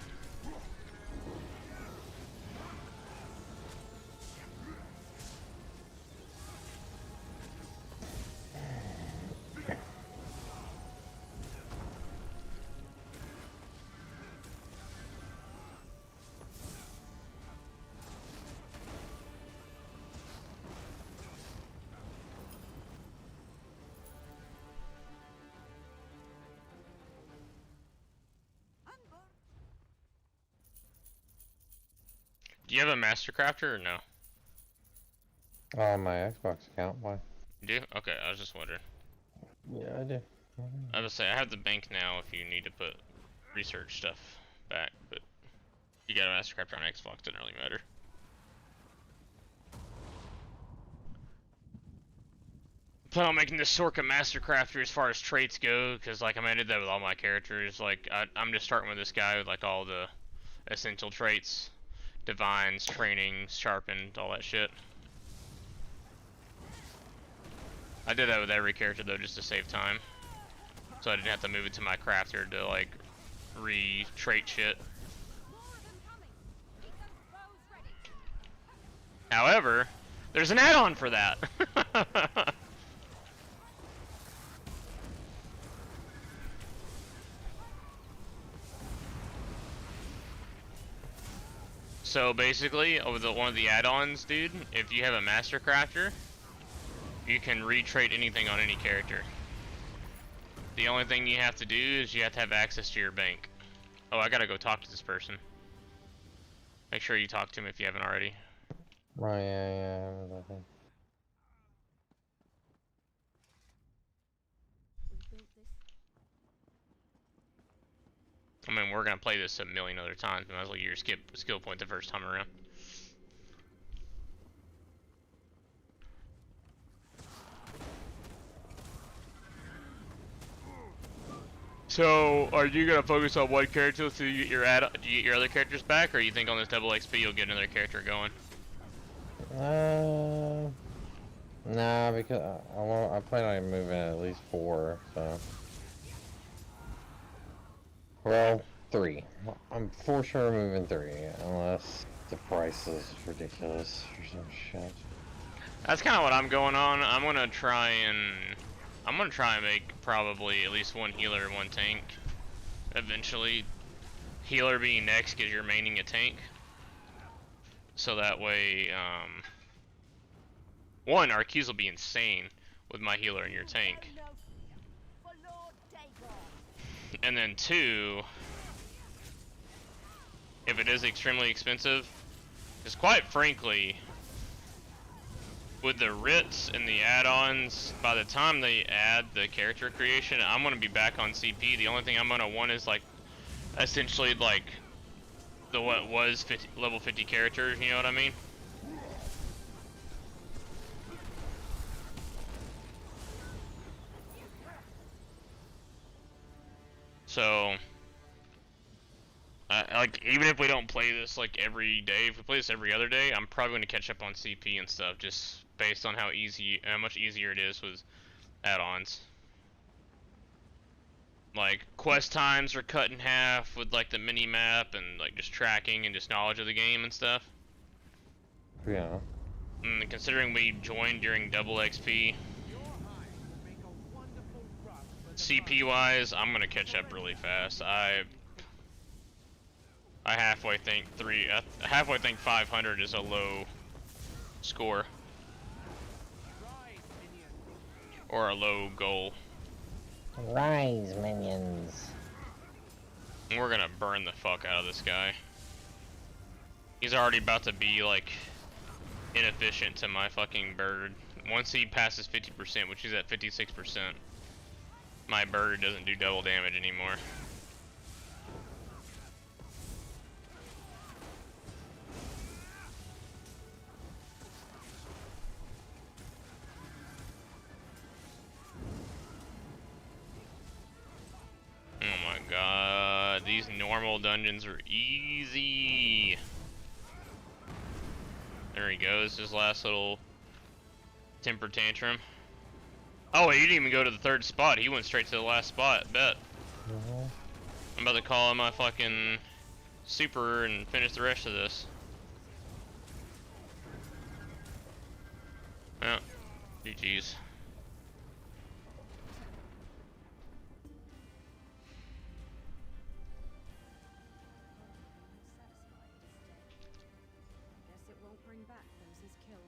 Do you have a Master Crafter or no? My Xbox account, why? You do? Okay, I was just wondering. Yeah, I do. I would say I have the bank now if you need to put research stuff back, but you got a Master Crafter on Xbox, doesn't really matter. Plan on making this Sorka Master Crafter as far as traits go, because like I did that with all my characters. Like I'm just starting with this guy with like all the essential traits. Divines, trainings, sharpened, all that shit. I did that with every character though, just to save time. So I didn't have to move it to my crafter to like re-trait shit. However, there's an add-on for that. So basically, over one of the add-ons, dude, if you have a Master Crafter, you can re-trait anything on any character. The only thing you have to do is you have to have access to your bank. Oh, I gotta go talk to this person. Make sure you talk to him if you haven't already. Right, yeah. I mean, we're gonna play this a million other times. Might as well use your skill point the first time around. So, are you gonna focus on one character so you get your other characters back, or you think on this double XP you'll get another character going? Nah, because I plan on moving at least 4, so. Well, 3. I'm for sure moving 3, unless the price is ridiculous or some shit. That's kind of what I'm going on. I'm gonna try and make probably at least one healer and one tank. Eventually, healer being next because you're maining a tank. So that way, one, our queues will be insane with my healer and your tank. And then two, if it is extremely expensive, because quite frankly, with the writs and the add-ons, by the time they add the character creation, I'm gonna be back on CP. The only thing I'm gonna want is like, essentially like, what was level 50 characters, you know what I mean? So, like, even if we don't play this like every day, if we play this every other day, I'm probably going to catch up on CP and stuff, just based on how much easier it is with add-ons. Like, quest times are cut in half with like the mini-map and like just tracking and just knowledge of the game and stuff. Yeah. And considering we joined during double XP, CP-wise, I'm going to catch up really fast. I halfway think 500 is a low score. Or a low goal. Rise, minions. And we're gonna burn the fuck out of this guy. He's already about to be like inefficient to my fucking bird. Once he passes 50%, which he's at 56%, my bird doesn't do double damage anymore. Oh my god, these normal dungeons are easy. There he goes, his last little Temper tantrum. Oh, he didn't even go to the third spot. He went straight to the last spot. Bet. I'm about to call him my fucking super and finish the rest of this. Yeah. GG's. Guess it won't bring back those he's killed.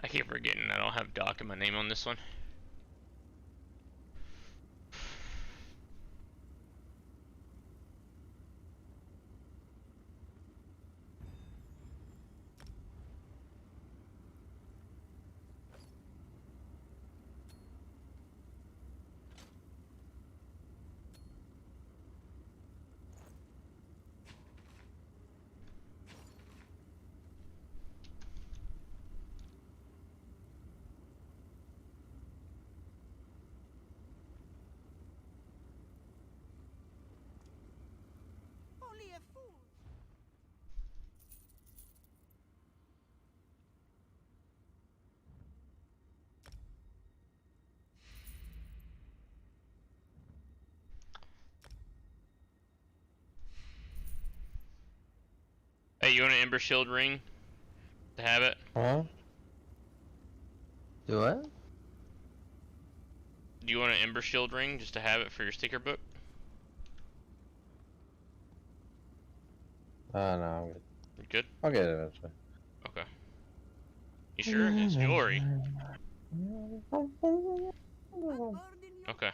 I keep forgetting I don't have Doc in my name on this one. Only a fool. Hey, you want an Ember Shield ring to have it? Huh? Do what? Do you want an Ember Shield ring just to have it for your sticker book? No, I'm good. You good? I'll get it eventually. Okay. You sure? It's jewelry. Okay.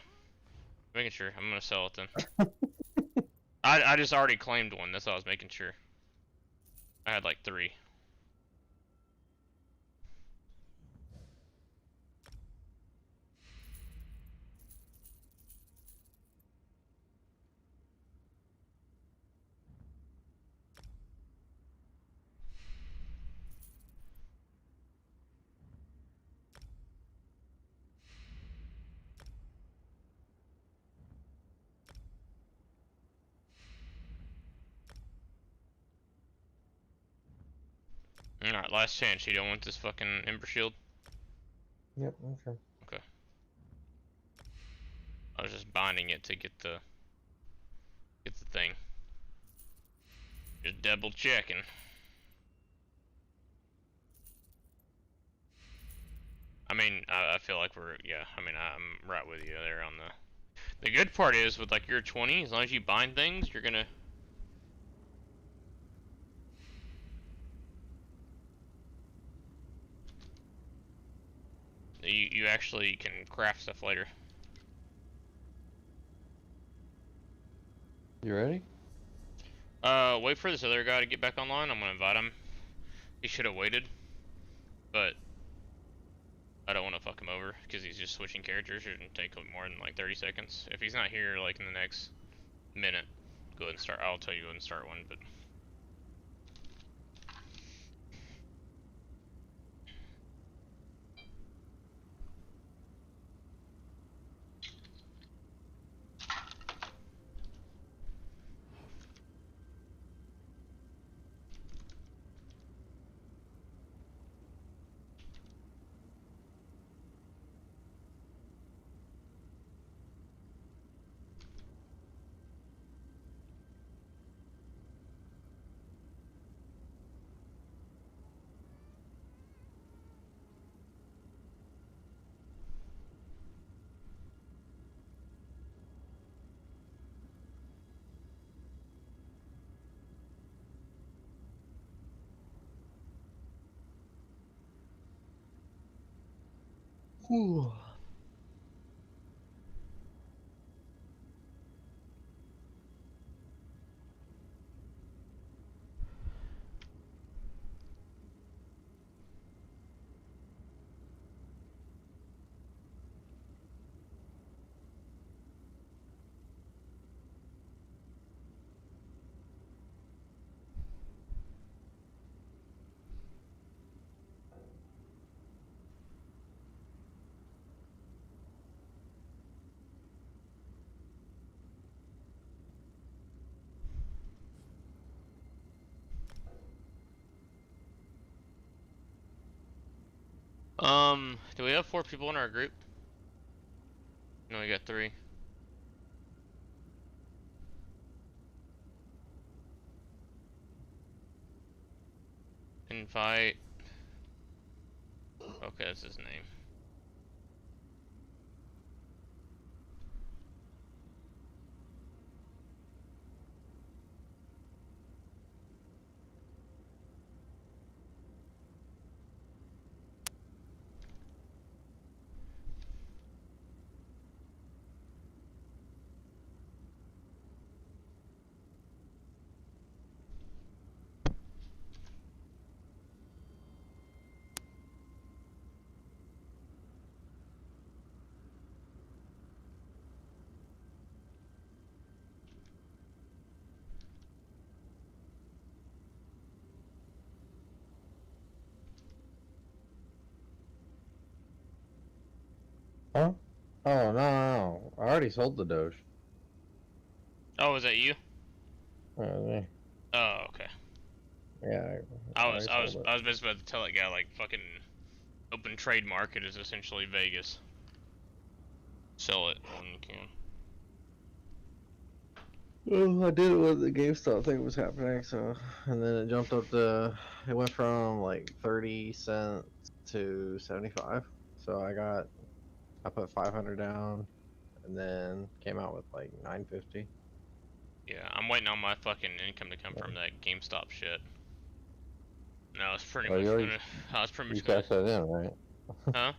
Making sure. I'm gonna sell it then. I just already claimed one. That's all I was making sure. I had like 3. Alright, last chance. You don't want this fucking Ember Shield? Yep, okay. Okay. I was just binding it to get the thing. Just double checking. I mean, I feel like yeah, I mean, I'm right with you there on the good part is with like your 20, as long as you bind things, you're gonna you actually can craft stuff later. You ready? Wait for this other guy to get back online. I'm gonna invite him. He should have waited, but I don't want to fuck him over because he's just switching characters. It shouldn't take more than like 30 seconds. If he's not here like in the next minute, go ahead and start. I'll tell you go ahead and start one, but. Ooh. Do we have 4 people in our group? No, we got 3. Invite. Okay, that's his name. Huh? Oh, no. I already sold the Doge. Oh, was that you? Yeah. Oh, okay. Yeah, I was sold it. just about to tell that guy like fucking open trade market is essentially Vegas. Sell it when you can. Well, I did it when the GameStop thing was happening, so, and then it jumped up to, it went from like 30 cents to 75. So I put 500 down, and then came out with like 950. Yeah, I'm waiting on my fucking income to come from that GameStop shit. No, I was pretty Well, much gonna. you cashed that in, right? Huh?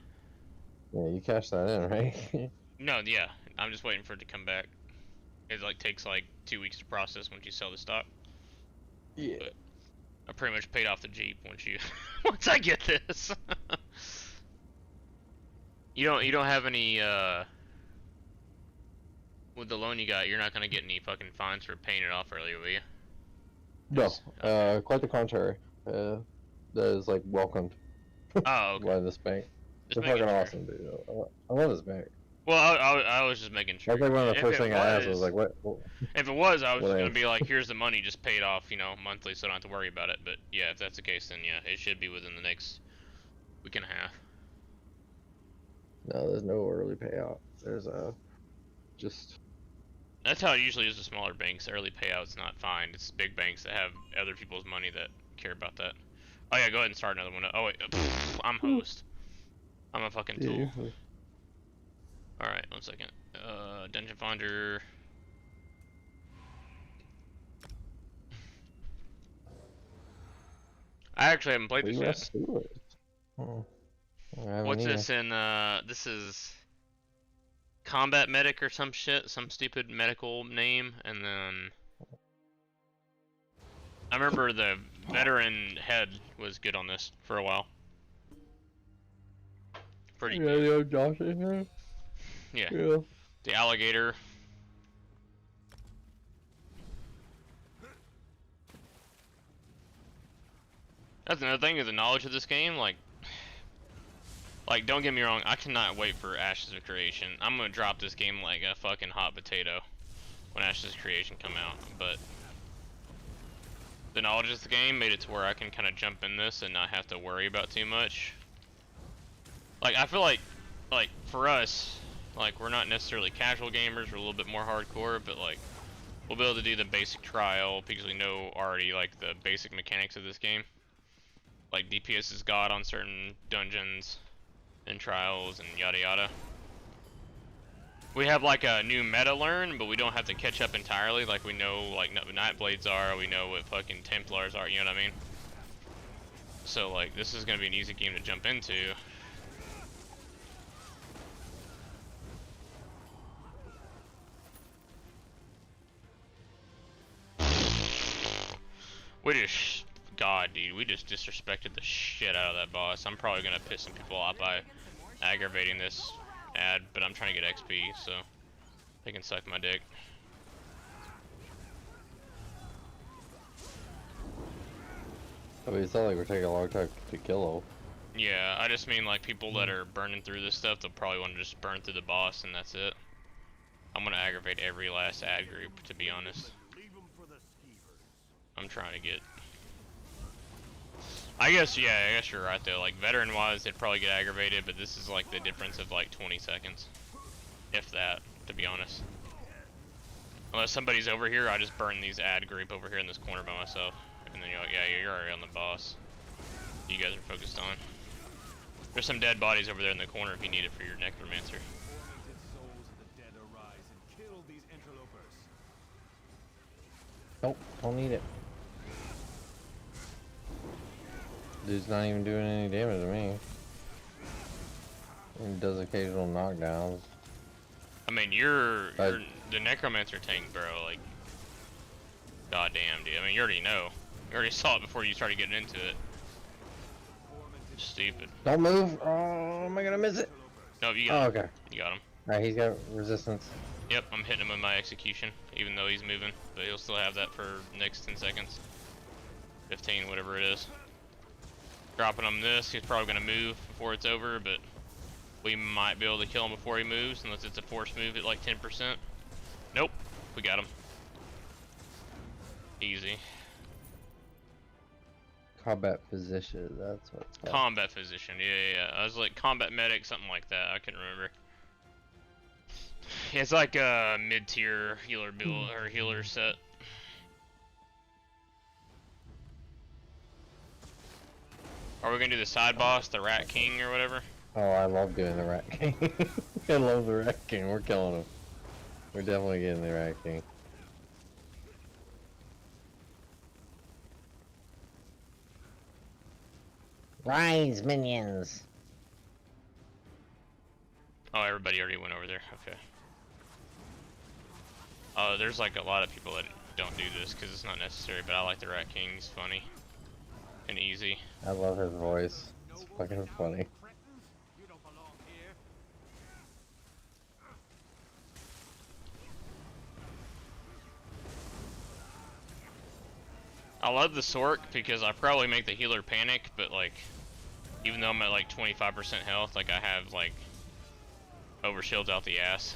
Yeah, you cashed that in, right? No, yeah. I'm just waiting for it to come back. It like takes like 2 weeks to process once you sell the stock. Yeah. But I pretty much paid off the Jeep once you once I get this. You don't have any with the loan you got, you're not gonna get any fucking fines for paying it off early, will you? No, Okay. quite the contrary. That is like welcomed Oh, okay. by this bank. Just They're making fucking sure. awesome, dude. I love this bank. Well, I was just making sure. That's like one of the If first it things I asked. I was like, what? If it was, I was what just I- gonna be like, here's the money, just pay it off, you know, monthly, so I don't have to worry about it. But yeah, if that's the case, then yeah, it should be within the next week and a half. No, there's no early payout. There's just. That's how it usually is with smaller banks. Early payouts not fine. It's big banks that have other people's money that care about that. Oh yeah, go ahead and start another one. Oh wait, I'm host. I'm a fucking tool. Yeah. Alright, 1 second. Dungeon Finder. I actually haven't played this yet. Oh, What's this in, this is Combat Medic or some shit, some stupid medical name, and then I remember the veteran head was good on this for a while. Pretty good. Yeah, Josh in here? Yeah. Yeah. The alligator. That's another thing, is the knowledge of this game, like don't get me wrong, I cannot wait for Ashes of Creation. I'm gonna drop this game like a fucking hot potato when Ashes of Creation come out, but the knowledge of the game made it to where I can kind of jump in this and not have to worry about too much. Like, I feel like for us, like, we're not necessarily casual gamers, we're a little bit more hardcore, but like, we'll be able to do the basic trial because we know already like the basic mechanics of this game. Like DPS is god on certain dungeons and trials and yada yada. We have like a new meta learn, but we don't have to catch up entirely. Like we know like what Nightblades are, we know what fucking Templars are, you know what I mean? So like this is gonna be an easy game to jump into. We just, God dude, we just disrespected the shit out of that boss. I'm probably gonna piss some people off by aggravating this ad, but I'm trying to get XP, so they can suck my dick. I mean, it's not like we're taking a long time to kill them. Yeah, I just mean like people that are burning through this stuff, they'll probably want to just burn through the boss and that's it. I'm gonna aggravate every last ad group, to be honest. I'm trying to get I guess, yeah, I guess you're right though. Like, veteran-wise, they'd probably get aggravated, but this is like the difference of like 20 seconds. If that, to be honest. Unless somebody's over here, I just burn these ad group over here in this corner by myself. And then you're like, yeah, you're already on the boss. You guys are focused on. There's some dead bodies over there in the corner if you need it for your necromancer. Nope, don't need it. Dude's not even doing any damage to me. He does occasional knockdowns. I mean, you're the necromancer tank, bro. Like, goddamn, dude. I mean, you already know. You already saw it before you started getting into it. Stupid. Don't move. Oh, am I gonna miss it? No, you got him. Okay. You got him. Alright, he's got resistance. Yep, I'm hitting him with my execution, even though he's moving. But he'll still have that for the next 10 seconds. 15, whatever it is. Dropping him this, he's probably gonna move before it's over, but we might be able to kill him before he moves, unless it's a force move at like 10%. Nope, we got him. Easy. Combat physician, that's what it's called. Combat physician, yeah. I was like combat medic, something like that. I couldn't remember. It's like a mid-tier healer build or healer set. Are we gonna do the side boss, the Rat King or whatever? Oh, I love doing the Rat King. I love the Rat King. We're killing him. We're definitely getting the Rat King. Rise, minions! Oh, everybody already went over there. Okay. Oh, there's like a lot of people that don't do this because it's not necessary, but I like the Rat King. He's funny and easy. I love his voice. It's fucking funny. I love the Sork because I probably make the healer panic, but like, even though I'm at like 25% health, like I have like overshields out the ass.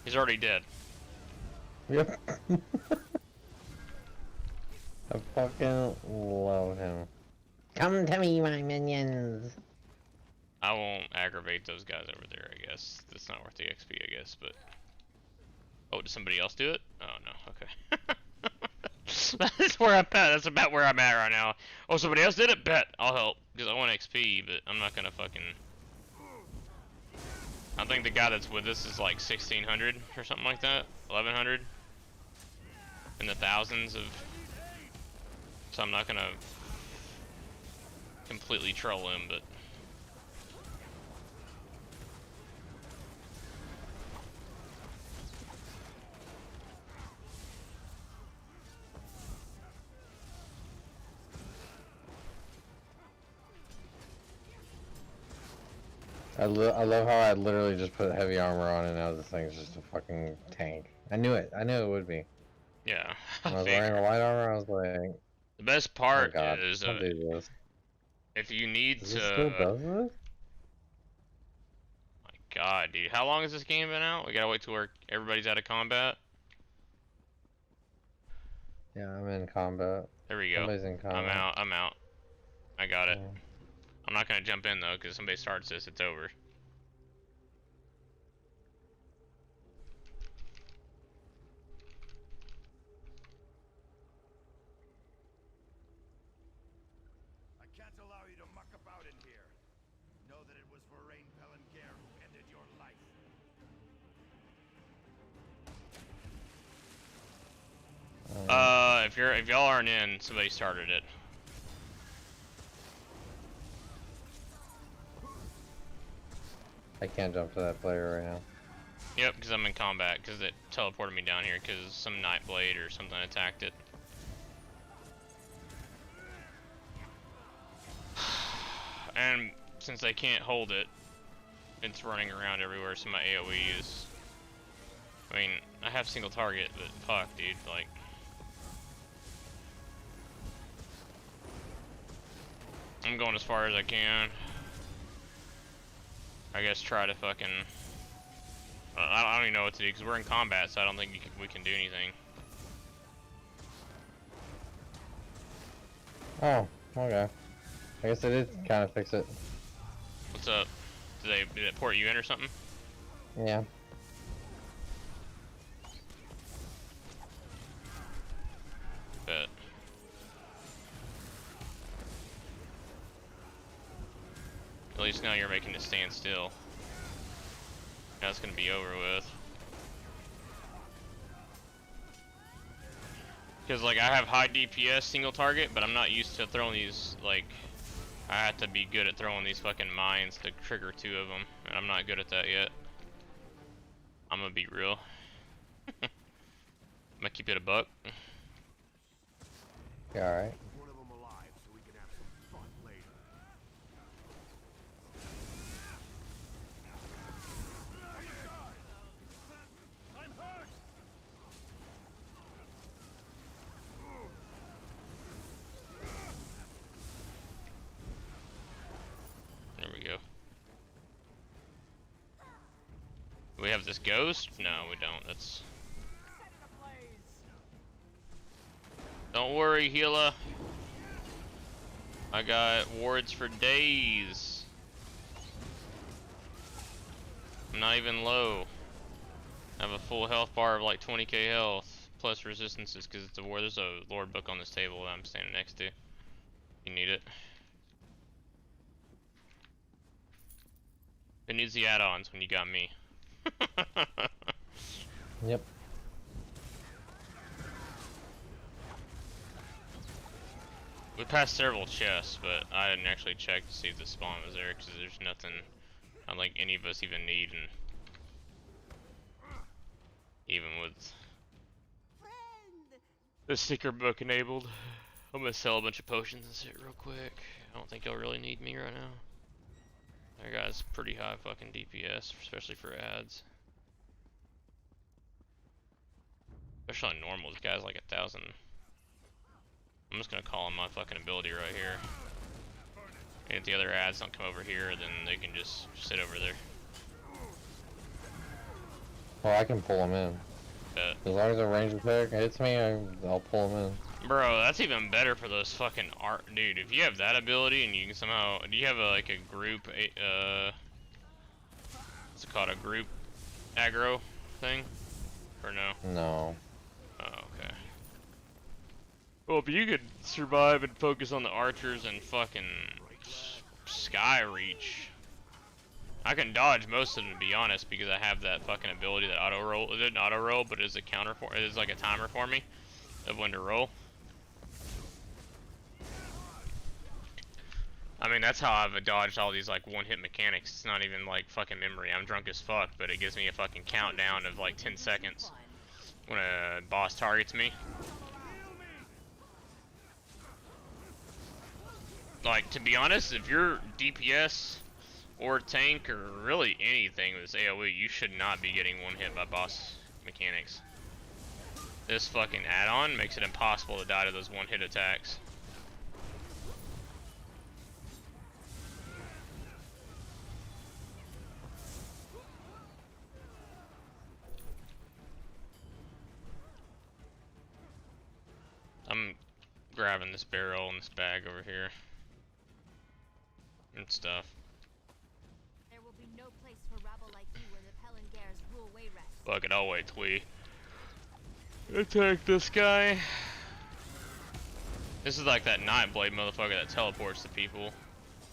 He's already dead. Yep. I fucking love him. Come to me, my minions! I won't aggravate those guys over there, I guess. That's not worth the XP, I guess, but... Oh, did somebody else do it? Oh, no, okay. That's where I'm at. That's about where I'm at right now. Oh, somebody else did it? Bet. I'll help. Because I want XP, but I'm not gonna fucking... I think the guy that's with us is like 1,600 or something like that. 1,100. In the thousands of... So I'm not gonna... completely troll him, but... I love how I literally just put heavy armor on and now this thing's just a fucking tank. I knew it. I knew it would be. Yeah. When I was wearing a light armor, I was like... The best part oh God, is... I'll do this. if you need Does to... it still does this? My God, dude. How long has this game been out? We gotta wait till everybody's out of combat? Yeah, I'm in combat. There we go. Somebody's in combat. I'm out. I got it. Yeah. I'm not gonna jump in though, because somebody starts this, it's over. I can't allow you to muck about in here. Know that it was Varain Pelangair who ended your life. If y'all aren't in, somebody started it. I can't jump to that player right now. Yep, because I'm in combat, because it teleported me down here, because some Nightblade or something attacked it. And since I can't hold it, it's running around everywhere, so my AoE is... I mean, I have single target, but fuck, dude, like... I'm going as far as I can. I guess try to fucking I don't even know what to do because we're in combat, so I don't think we can do anything. Oh, okay. I guess it did kind of fix it. What's up? Did it port you in or something? Yeah. Bet. At least now you're making it stand still. Now it's gonna be over with. Because like I have high DPS single target, but I'm not used to throwing these, like, I have to be good at throwing these fucking mines to trigger 2 of them, and I'm not good at that yet. I'm gonna be real. I'm gonna keep it a buck. Yeah, alright. One of them alive so we can have some fun later. I'm hurt. There we go. Do we have this ghost? No, we don't. That's... Don't worry, Gila. I got wards for days. I'm not even low. I have a full health bar of like 20k health, plus resistances because it's a war. There's a lore book on this table that I'm standing next to. You need it. Who needs the add-ons when you got me? Yep. We passed several chests, but I didn't actually check to see if the spawn was there because there's nothing I don't think any of us even need, and even with the secret book enabled, I'm gonna sell a bunch of potions and shit real quick. I don't think y'all really need me right now. That guy's pretty high fucking DPS, especially for ads. Especially on normal, this guy's like 1,000. I'm just gonna call him my fucking ability right here. And if the other ads don't come over here, then they can just sit over there. Well, I can pull him in. Bet. As long as a range attack hits me, I'll pull him in. Bro, that's even better for those fucking art, dude. If you have that ability and you can somehow, do you have a, like a group, what's it called, a group aggro thing, or no? No. Oh, okay. Well, if you could survive and focus on the archers and fucking sky reach, I can dodge most of them, to be honest, because I have that fucking ability that auto roll. It didn't auto roll, but it is a counter for. It is like a timer for me of when to roll. I mean, that's how I've dodged all these like one-hit mechanics. It's not even like fucking memory. I'm drunk as fuck, but it gives me a fucking countdown of like 10 seconds when a boss targets me. Like, to be honest, if you're DPS or tank or really anything with AoE, you should not be getting one hit by boss mechanics. This fucking add-on makes it impossible to die to those one-hit attacks. I'm grabbing this barrel and this bag over here and stuff. There will be no place for rabble like you where the Pelengars rule Wayrest. Fuck it, I'll wait till we attack this guy. This is like that Nightblade motherfucker that teleports to people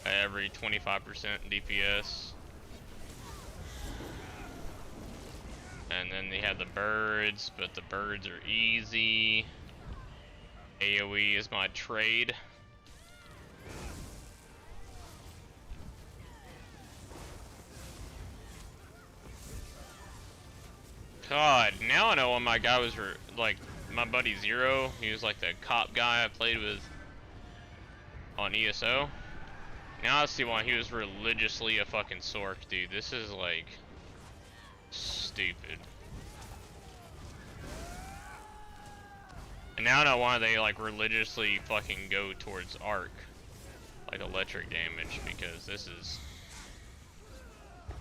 at every 25% DPS. And then they have the birds, but the birds are easy. AoE is my trade. God, now I know why my guy was like my buddy Zero. He was like the cop guy I played with on ESO. Now I see why he was religiously a fucking Sork, dude. This is like stupid. And now I know why they like religiously fucking go towards arc, like electric damage, because this is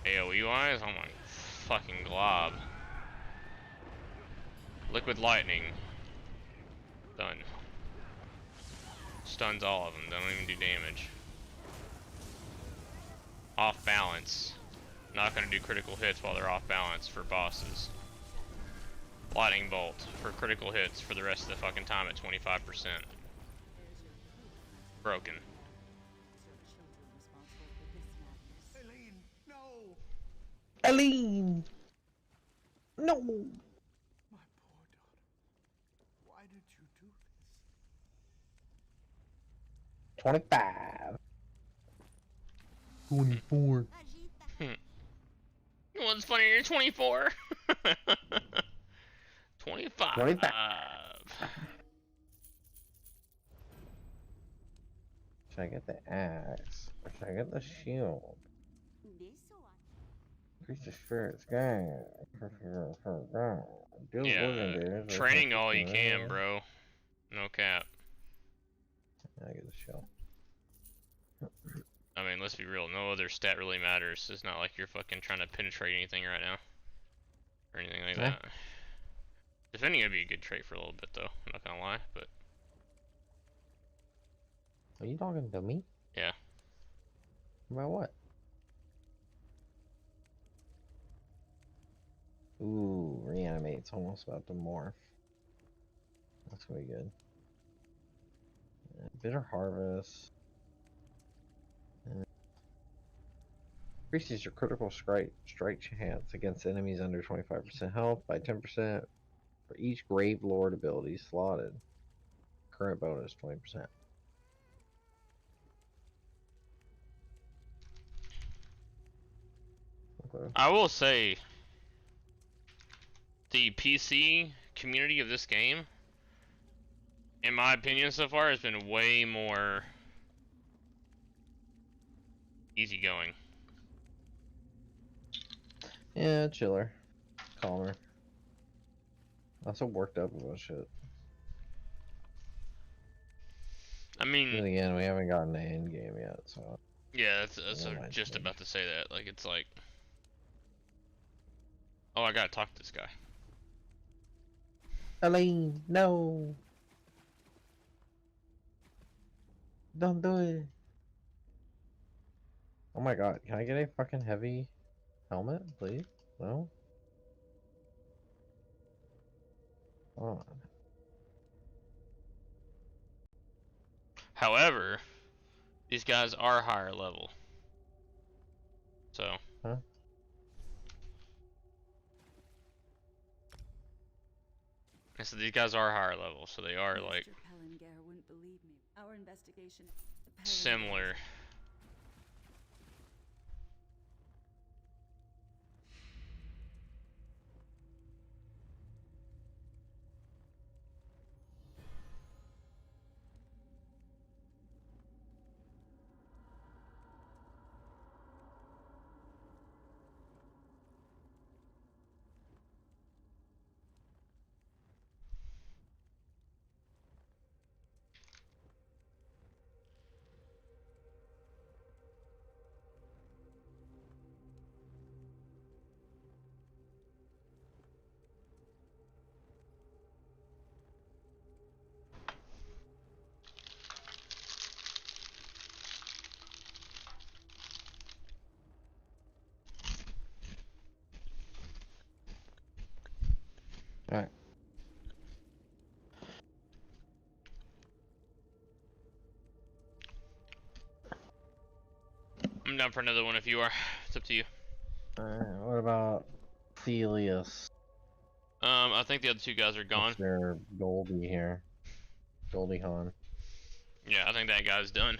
AoE wise. Oh my fucking glob. Liquid lightning. Done. Stuns all of them, don't even do damage. Off balance. Not gonna do critical hits while they're off balance for bosses. Lightning bolt for critical hits for the rest of the fucking time at 25%. Broken. Eileen, no! Eileen! No! My poor daughter. Why did you do this? 25. 24. What's funny, you're 24. 25. 25. Should I get the axe? Or should I get the shield? Increase the spirits, gang. Yeah, training all you can, bro. No cap. I get the shield. I mean, let's be real, no other stat really matters. It's not like you're fucking trying to penetrate anything right now. Or anything like that. Defending would be a good trait for a little bit though, I'm not gonna lie, but... Are you talking to me? Yeah. About what? Ooh, reanimate's almost about to morph. That's gonna be good. Bitter harvest. Increases your critical strike chance against enemies under 25% health by 10% for each Grave Lord ability slotted. Current bonus 20%. Okay. I will say, the PC community of this game, in my opinion so far, has been way more easygoing. Yeah, chiller. Calmer. Also worked up about shit. I mean... Then again, we haven't gotten the end game yet, so... Yeah, that's what I was just about to say that. Like, it's like... Oh, I gotta talk to this guy. Eileen, no! Don't do it! Oh my god, can I get a fucking heavy helmet, please? No? Come on. However, these guys are higher level. So... Huh? So these guys are higher level, so they are like wouldn't believe me. Our investigation. similar. Alright. I'm down for another one if you are. It's up to you. What about Thelius? I think the other two guys are gone. Mr. Goldie here. Goldie Han. Yeah, I think that guy's done.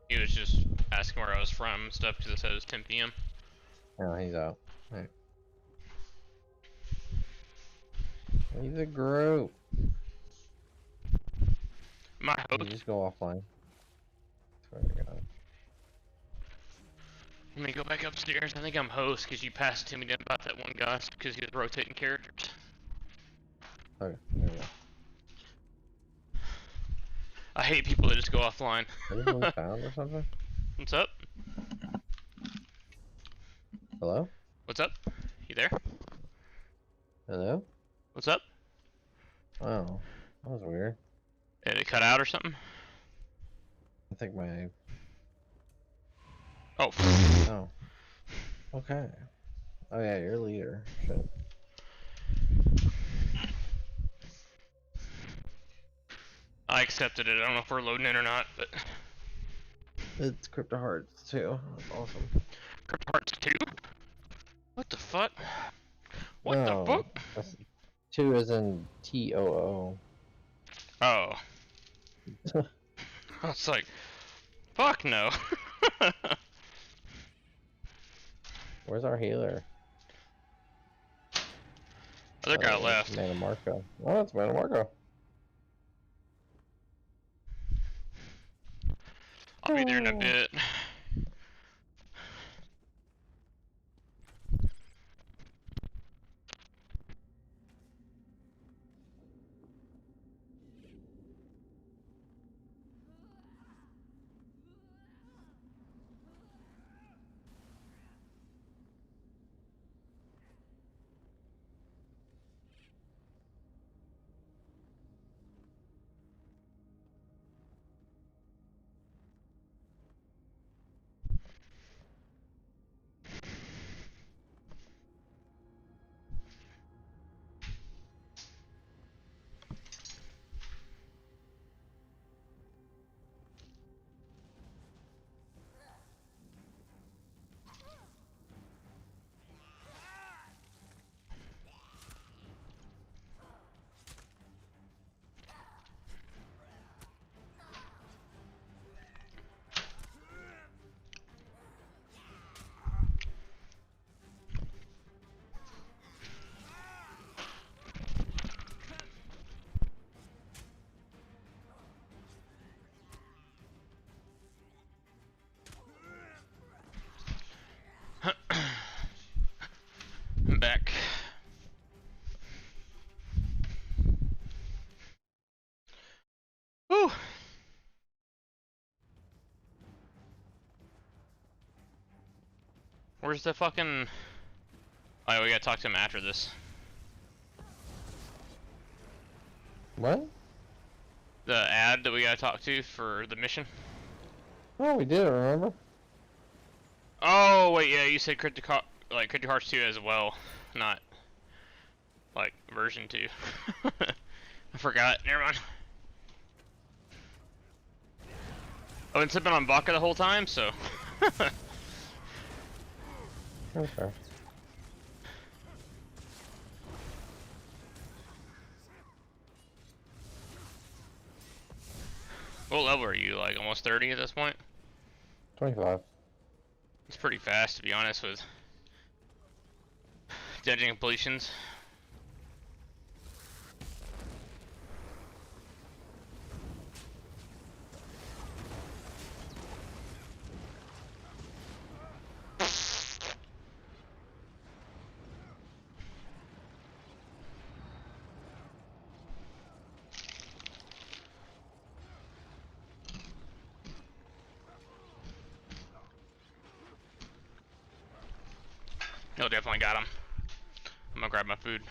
He was just asking where I was from and stuff because it said it was 10 p.m. Oh, he's out. Right. Leave the group. My host. You just go offline. Swear to God. Let me go back upstairs. I think I'm host because you passed to me about that one guy because he was rotating characters. Okay, there we go. I hate people that just go offline. Anyone found or something? What's up? Hello? What's up? You there? Hello? What's up? Oh, that was weird. Did it cut out or something? I think my... Oh. Oh. Okay. Oh yeah, you're leader. Shit. I accepted it. I don't know if we're loading in or not, but... It's Crypto Hearts too. That's awesome. Crypto Hearts 2? What the fuck? What the Oh, fuck? that's 2 is in TOO. Oh. I was like, fuck no. Where's our healer? Other guy it's left. Mana Marco. Oh, it's Mana Marco. I'll be there in a bit. I'm back. Whew. Where's the fucking... Oh, yeah, we gotta talk to him after this. What? The ad that we gotta talk to for the mission. Oh, we did it, remember? Oh, wait, yeah, you said Cryptic Hearts 2 as well, not, like, version 2. I forgot, never mind. I've been sipping on vodka the whole time, so... Okay. What level are you, like, almost 30 at this point? 25. It's pretty fast, to be honest, with dungeon completions. No, definitely got him. I'm gonna grab my food.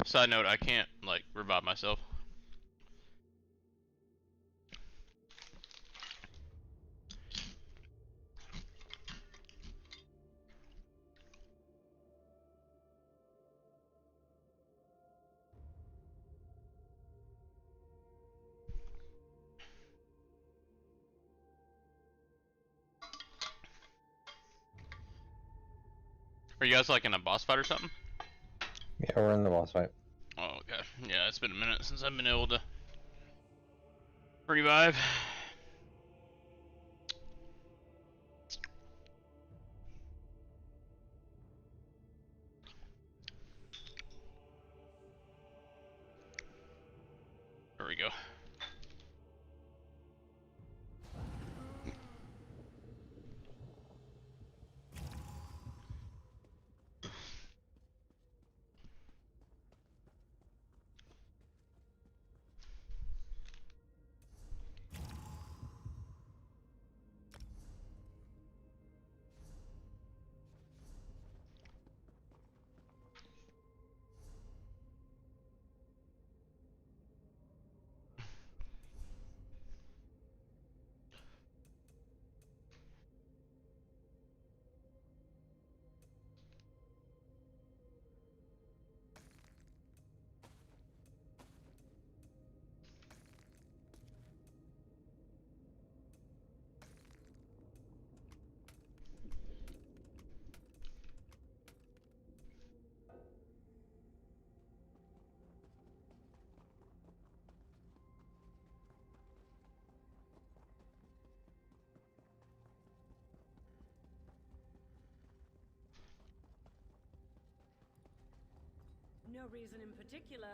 Side note, I can't, like, revive myself. Are you guys, like, in a boss fight or something? Yeah, we're in the boss fight. Oh, okay. Yeah, it's been a minute since I've been able to revive. There we go. No reason in particular.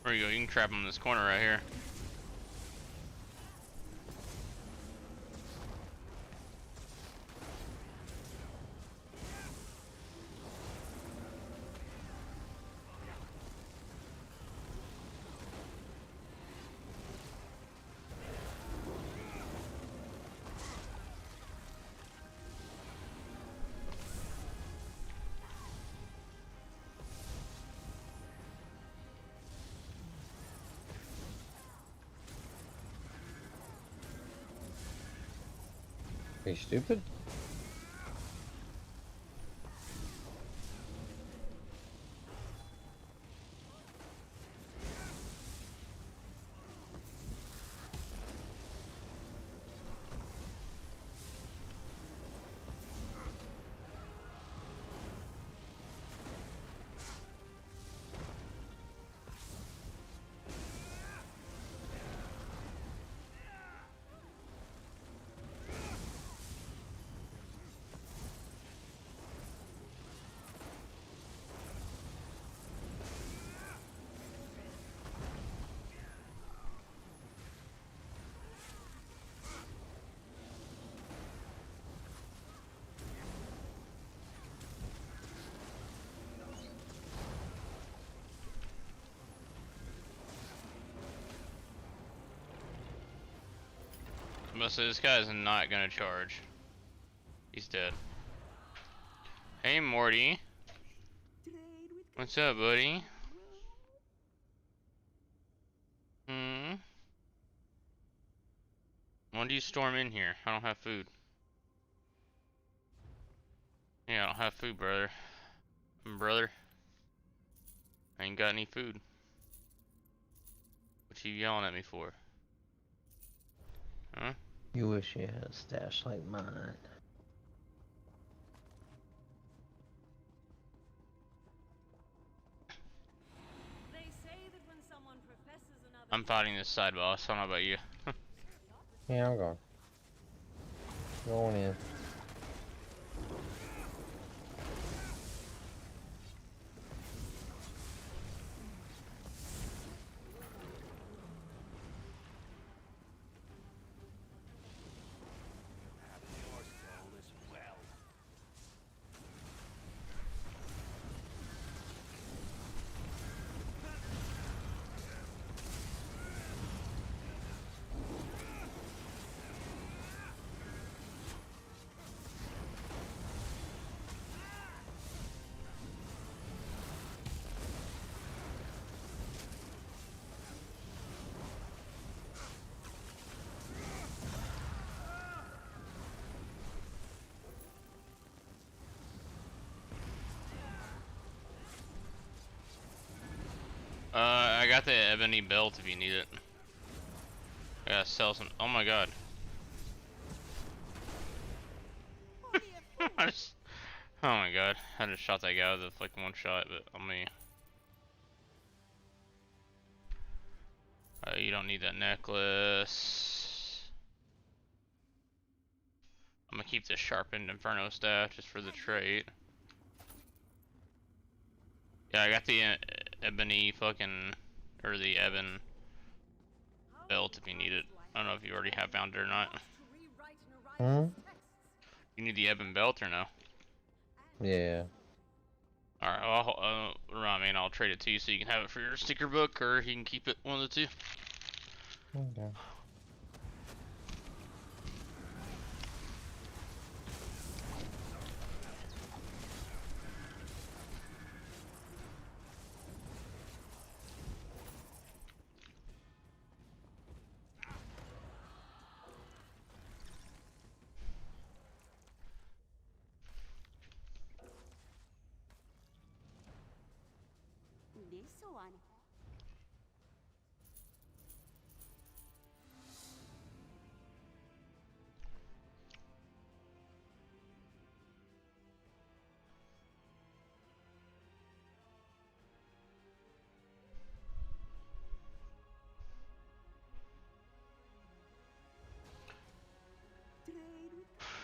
There you go, you can trap him in this corner right here. Are you stupid? I must say, this guy is not gonna charge. He's dead. Hey, Morty. What's up, buddy? When do you storm in here? I don't have food. Yeah, I don't have food, brother. Brother. I ain't got any food. What you yelling at me for? Huh? You wish you had a stash like mine. They say that when someone professes enough I'm fighting this side boss. I don't know about you. Yeah, I'm going. Going in. I got the ebony belt if you need it. I gotta sell some. Oh my god. I just, oh my god. I just shot that guy with like one shot, but on me. You don't need that necklace. I'm gonna keep this sharpened Inferno staff just for the trait. Yeah, I got the ebony fucking, or the ebon belt if you need it. I don't know if you already have found it or not. Hmm? You need the ebon belt or no? Yeah. Alright, well, I mean, I'll trade it to you so you can have it for your sticker book, or you can keep it, one of the two. Okay. This one.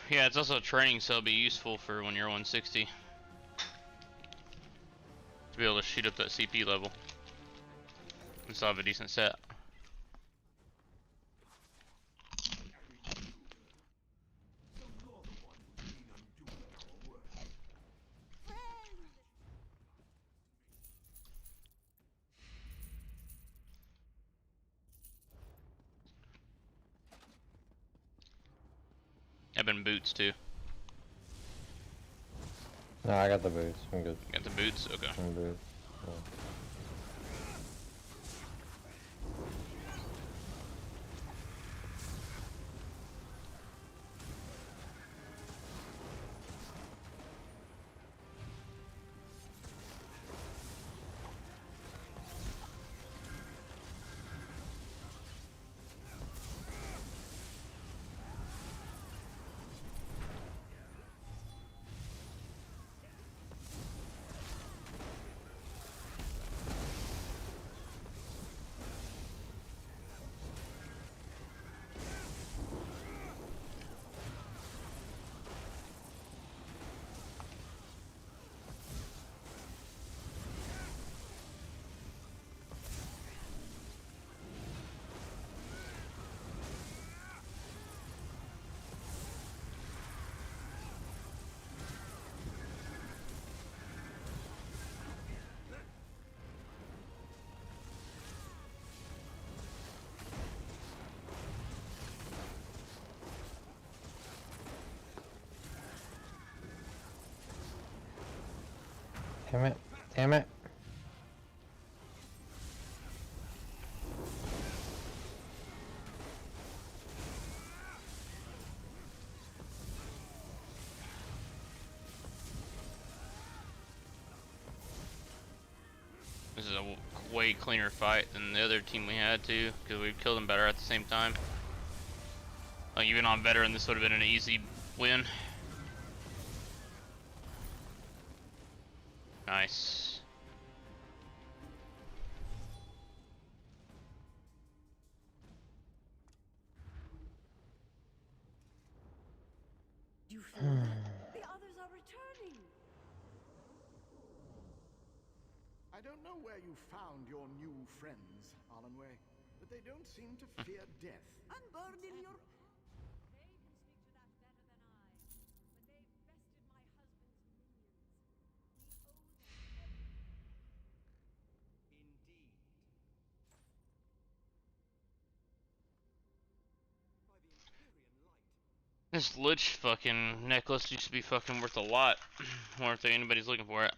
Yeah, it's also a training, so it'll be useful for when you're 160. To be able to shoot up that CP level. And still have a decent set. I've been boots too. No, I got the boots. I'm good. You got the boots? Okay. I'm good. Yeah. Damn it. Damn it. This is a way cleaner fight than the other team we had too, because we killed them better at the same time. Like even on veteran, this would have been an easy win. Nice. I don't know where you found your new friends, Alanway, but they don't seem to fear death. Unburden your... They can speak to that better than I, but they've bested my husband's minions. We owe them everything. Indeed. By the Empyrean light. This Lich fucking necklace used to be fucking worth a lot. Wonder if anybody's looking for it.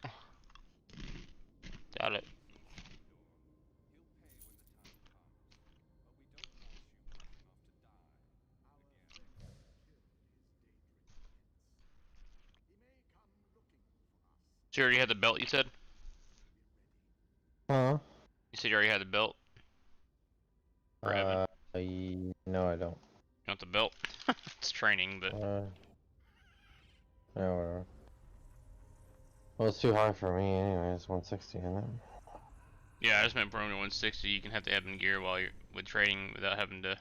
Got it. So you already had the belt, you said? Huh? You said you already had the belt? For Evan. No, I don't. You want the belt? It's training, but... No, whatever. Well, it's too high for me anyway. It's 160, isn't it? Yeah, I just meant Brony 160. You can have the Evan gear while you're with trading without having to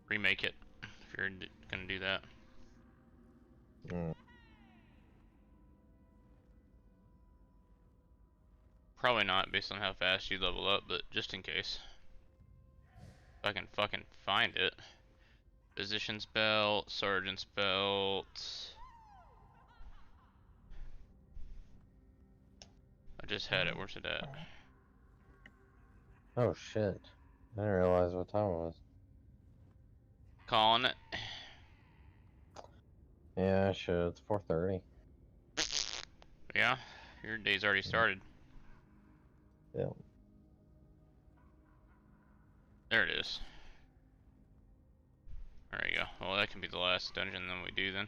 remake it. If you're gonna do that. Mm. Probably not, based on how fast you level up, but just in case. If I can fucking find it. Physician's belt, sergeant's belt. I just had it. Where's it at? Oh shit! I didn't realize what time it was. Calling it. Yeah, I should. It's 4:30. Yeah, your day's already started. Yeah. There it is. There you go. Well, that can be the last dungeon then we do then.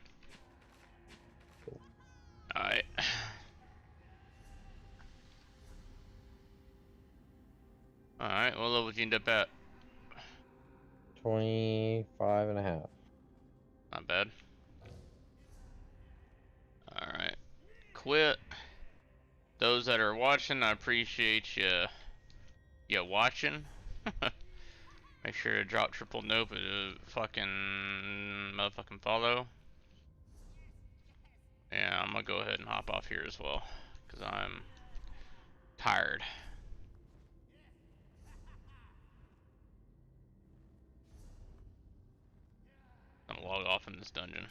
Alright. Alright, what level did you end up at? 25 and a half. Not bad. Alright. Quit. Those that are watching, I appreciate you watching. Make sure to drop triple nope and fucking motherfucking follow. Yeah, I'm gonna go ahead and hop off here as well, because I'm tired. I'm gonna log off in this dungeon.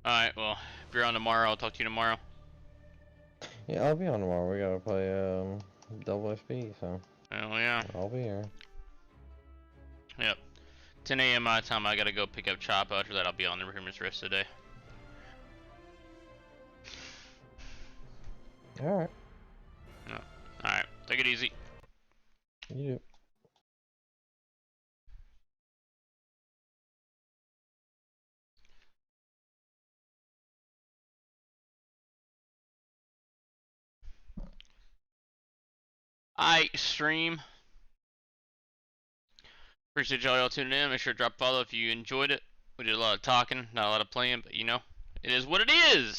Alright, well, if you're on tomorrow, I'll talk to you tomorrow. Yeah, I'll be on tomorrow. We gotta play double SP, so. Hell yeah. I'll be here. Yep. 10 a.m. my time, I gotta go pick up Chop. After that, I'll be on the Rumors rest of the day. Alright. Alright, take it easy. You do. Alright, stream. Appreciate y'all tuning in. Make sure to drop a follow if you enjoyed it. We did a lot of talking, not a lot of playing, but you know, it is what it is.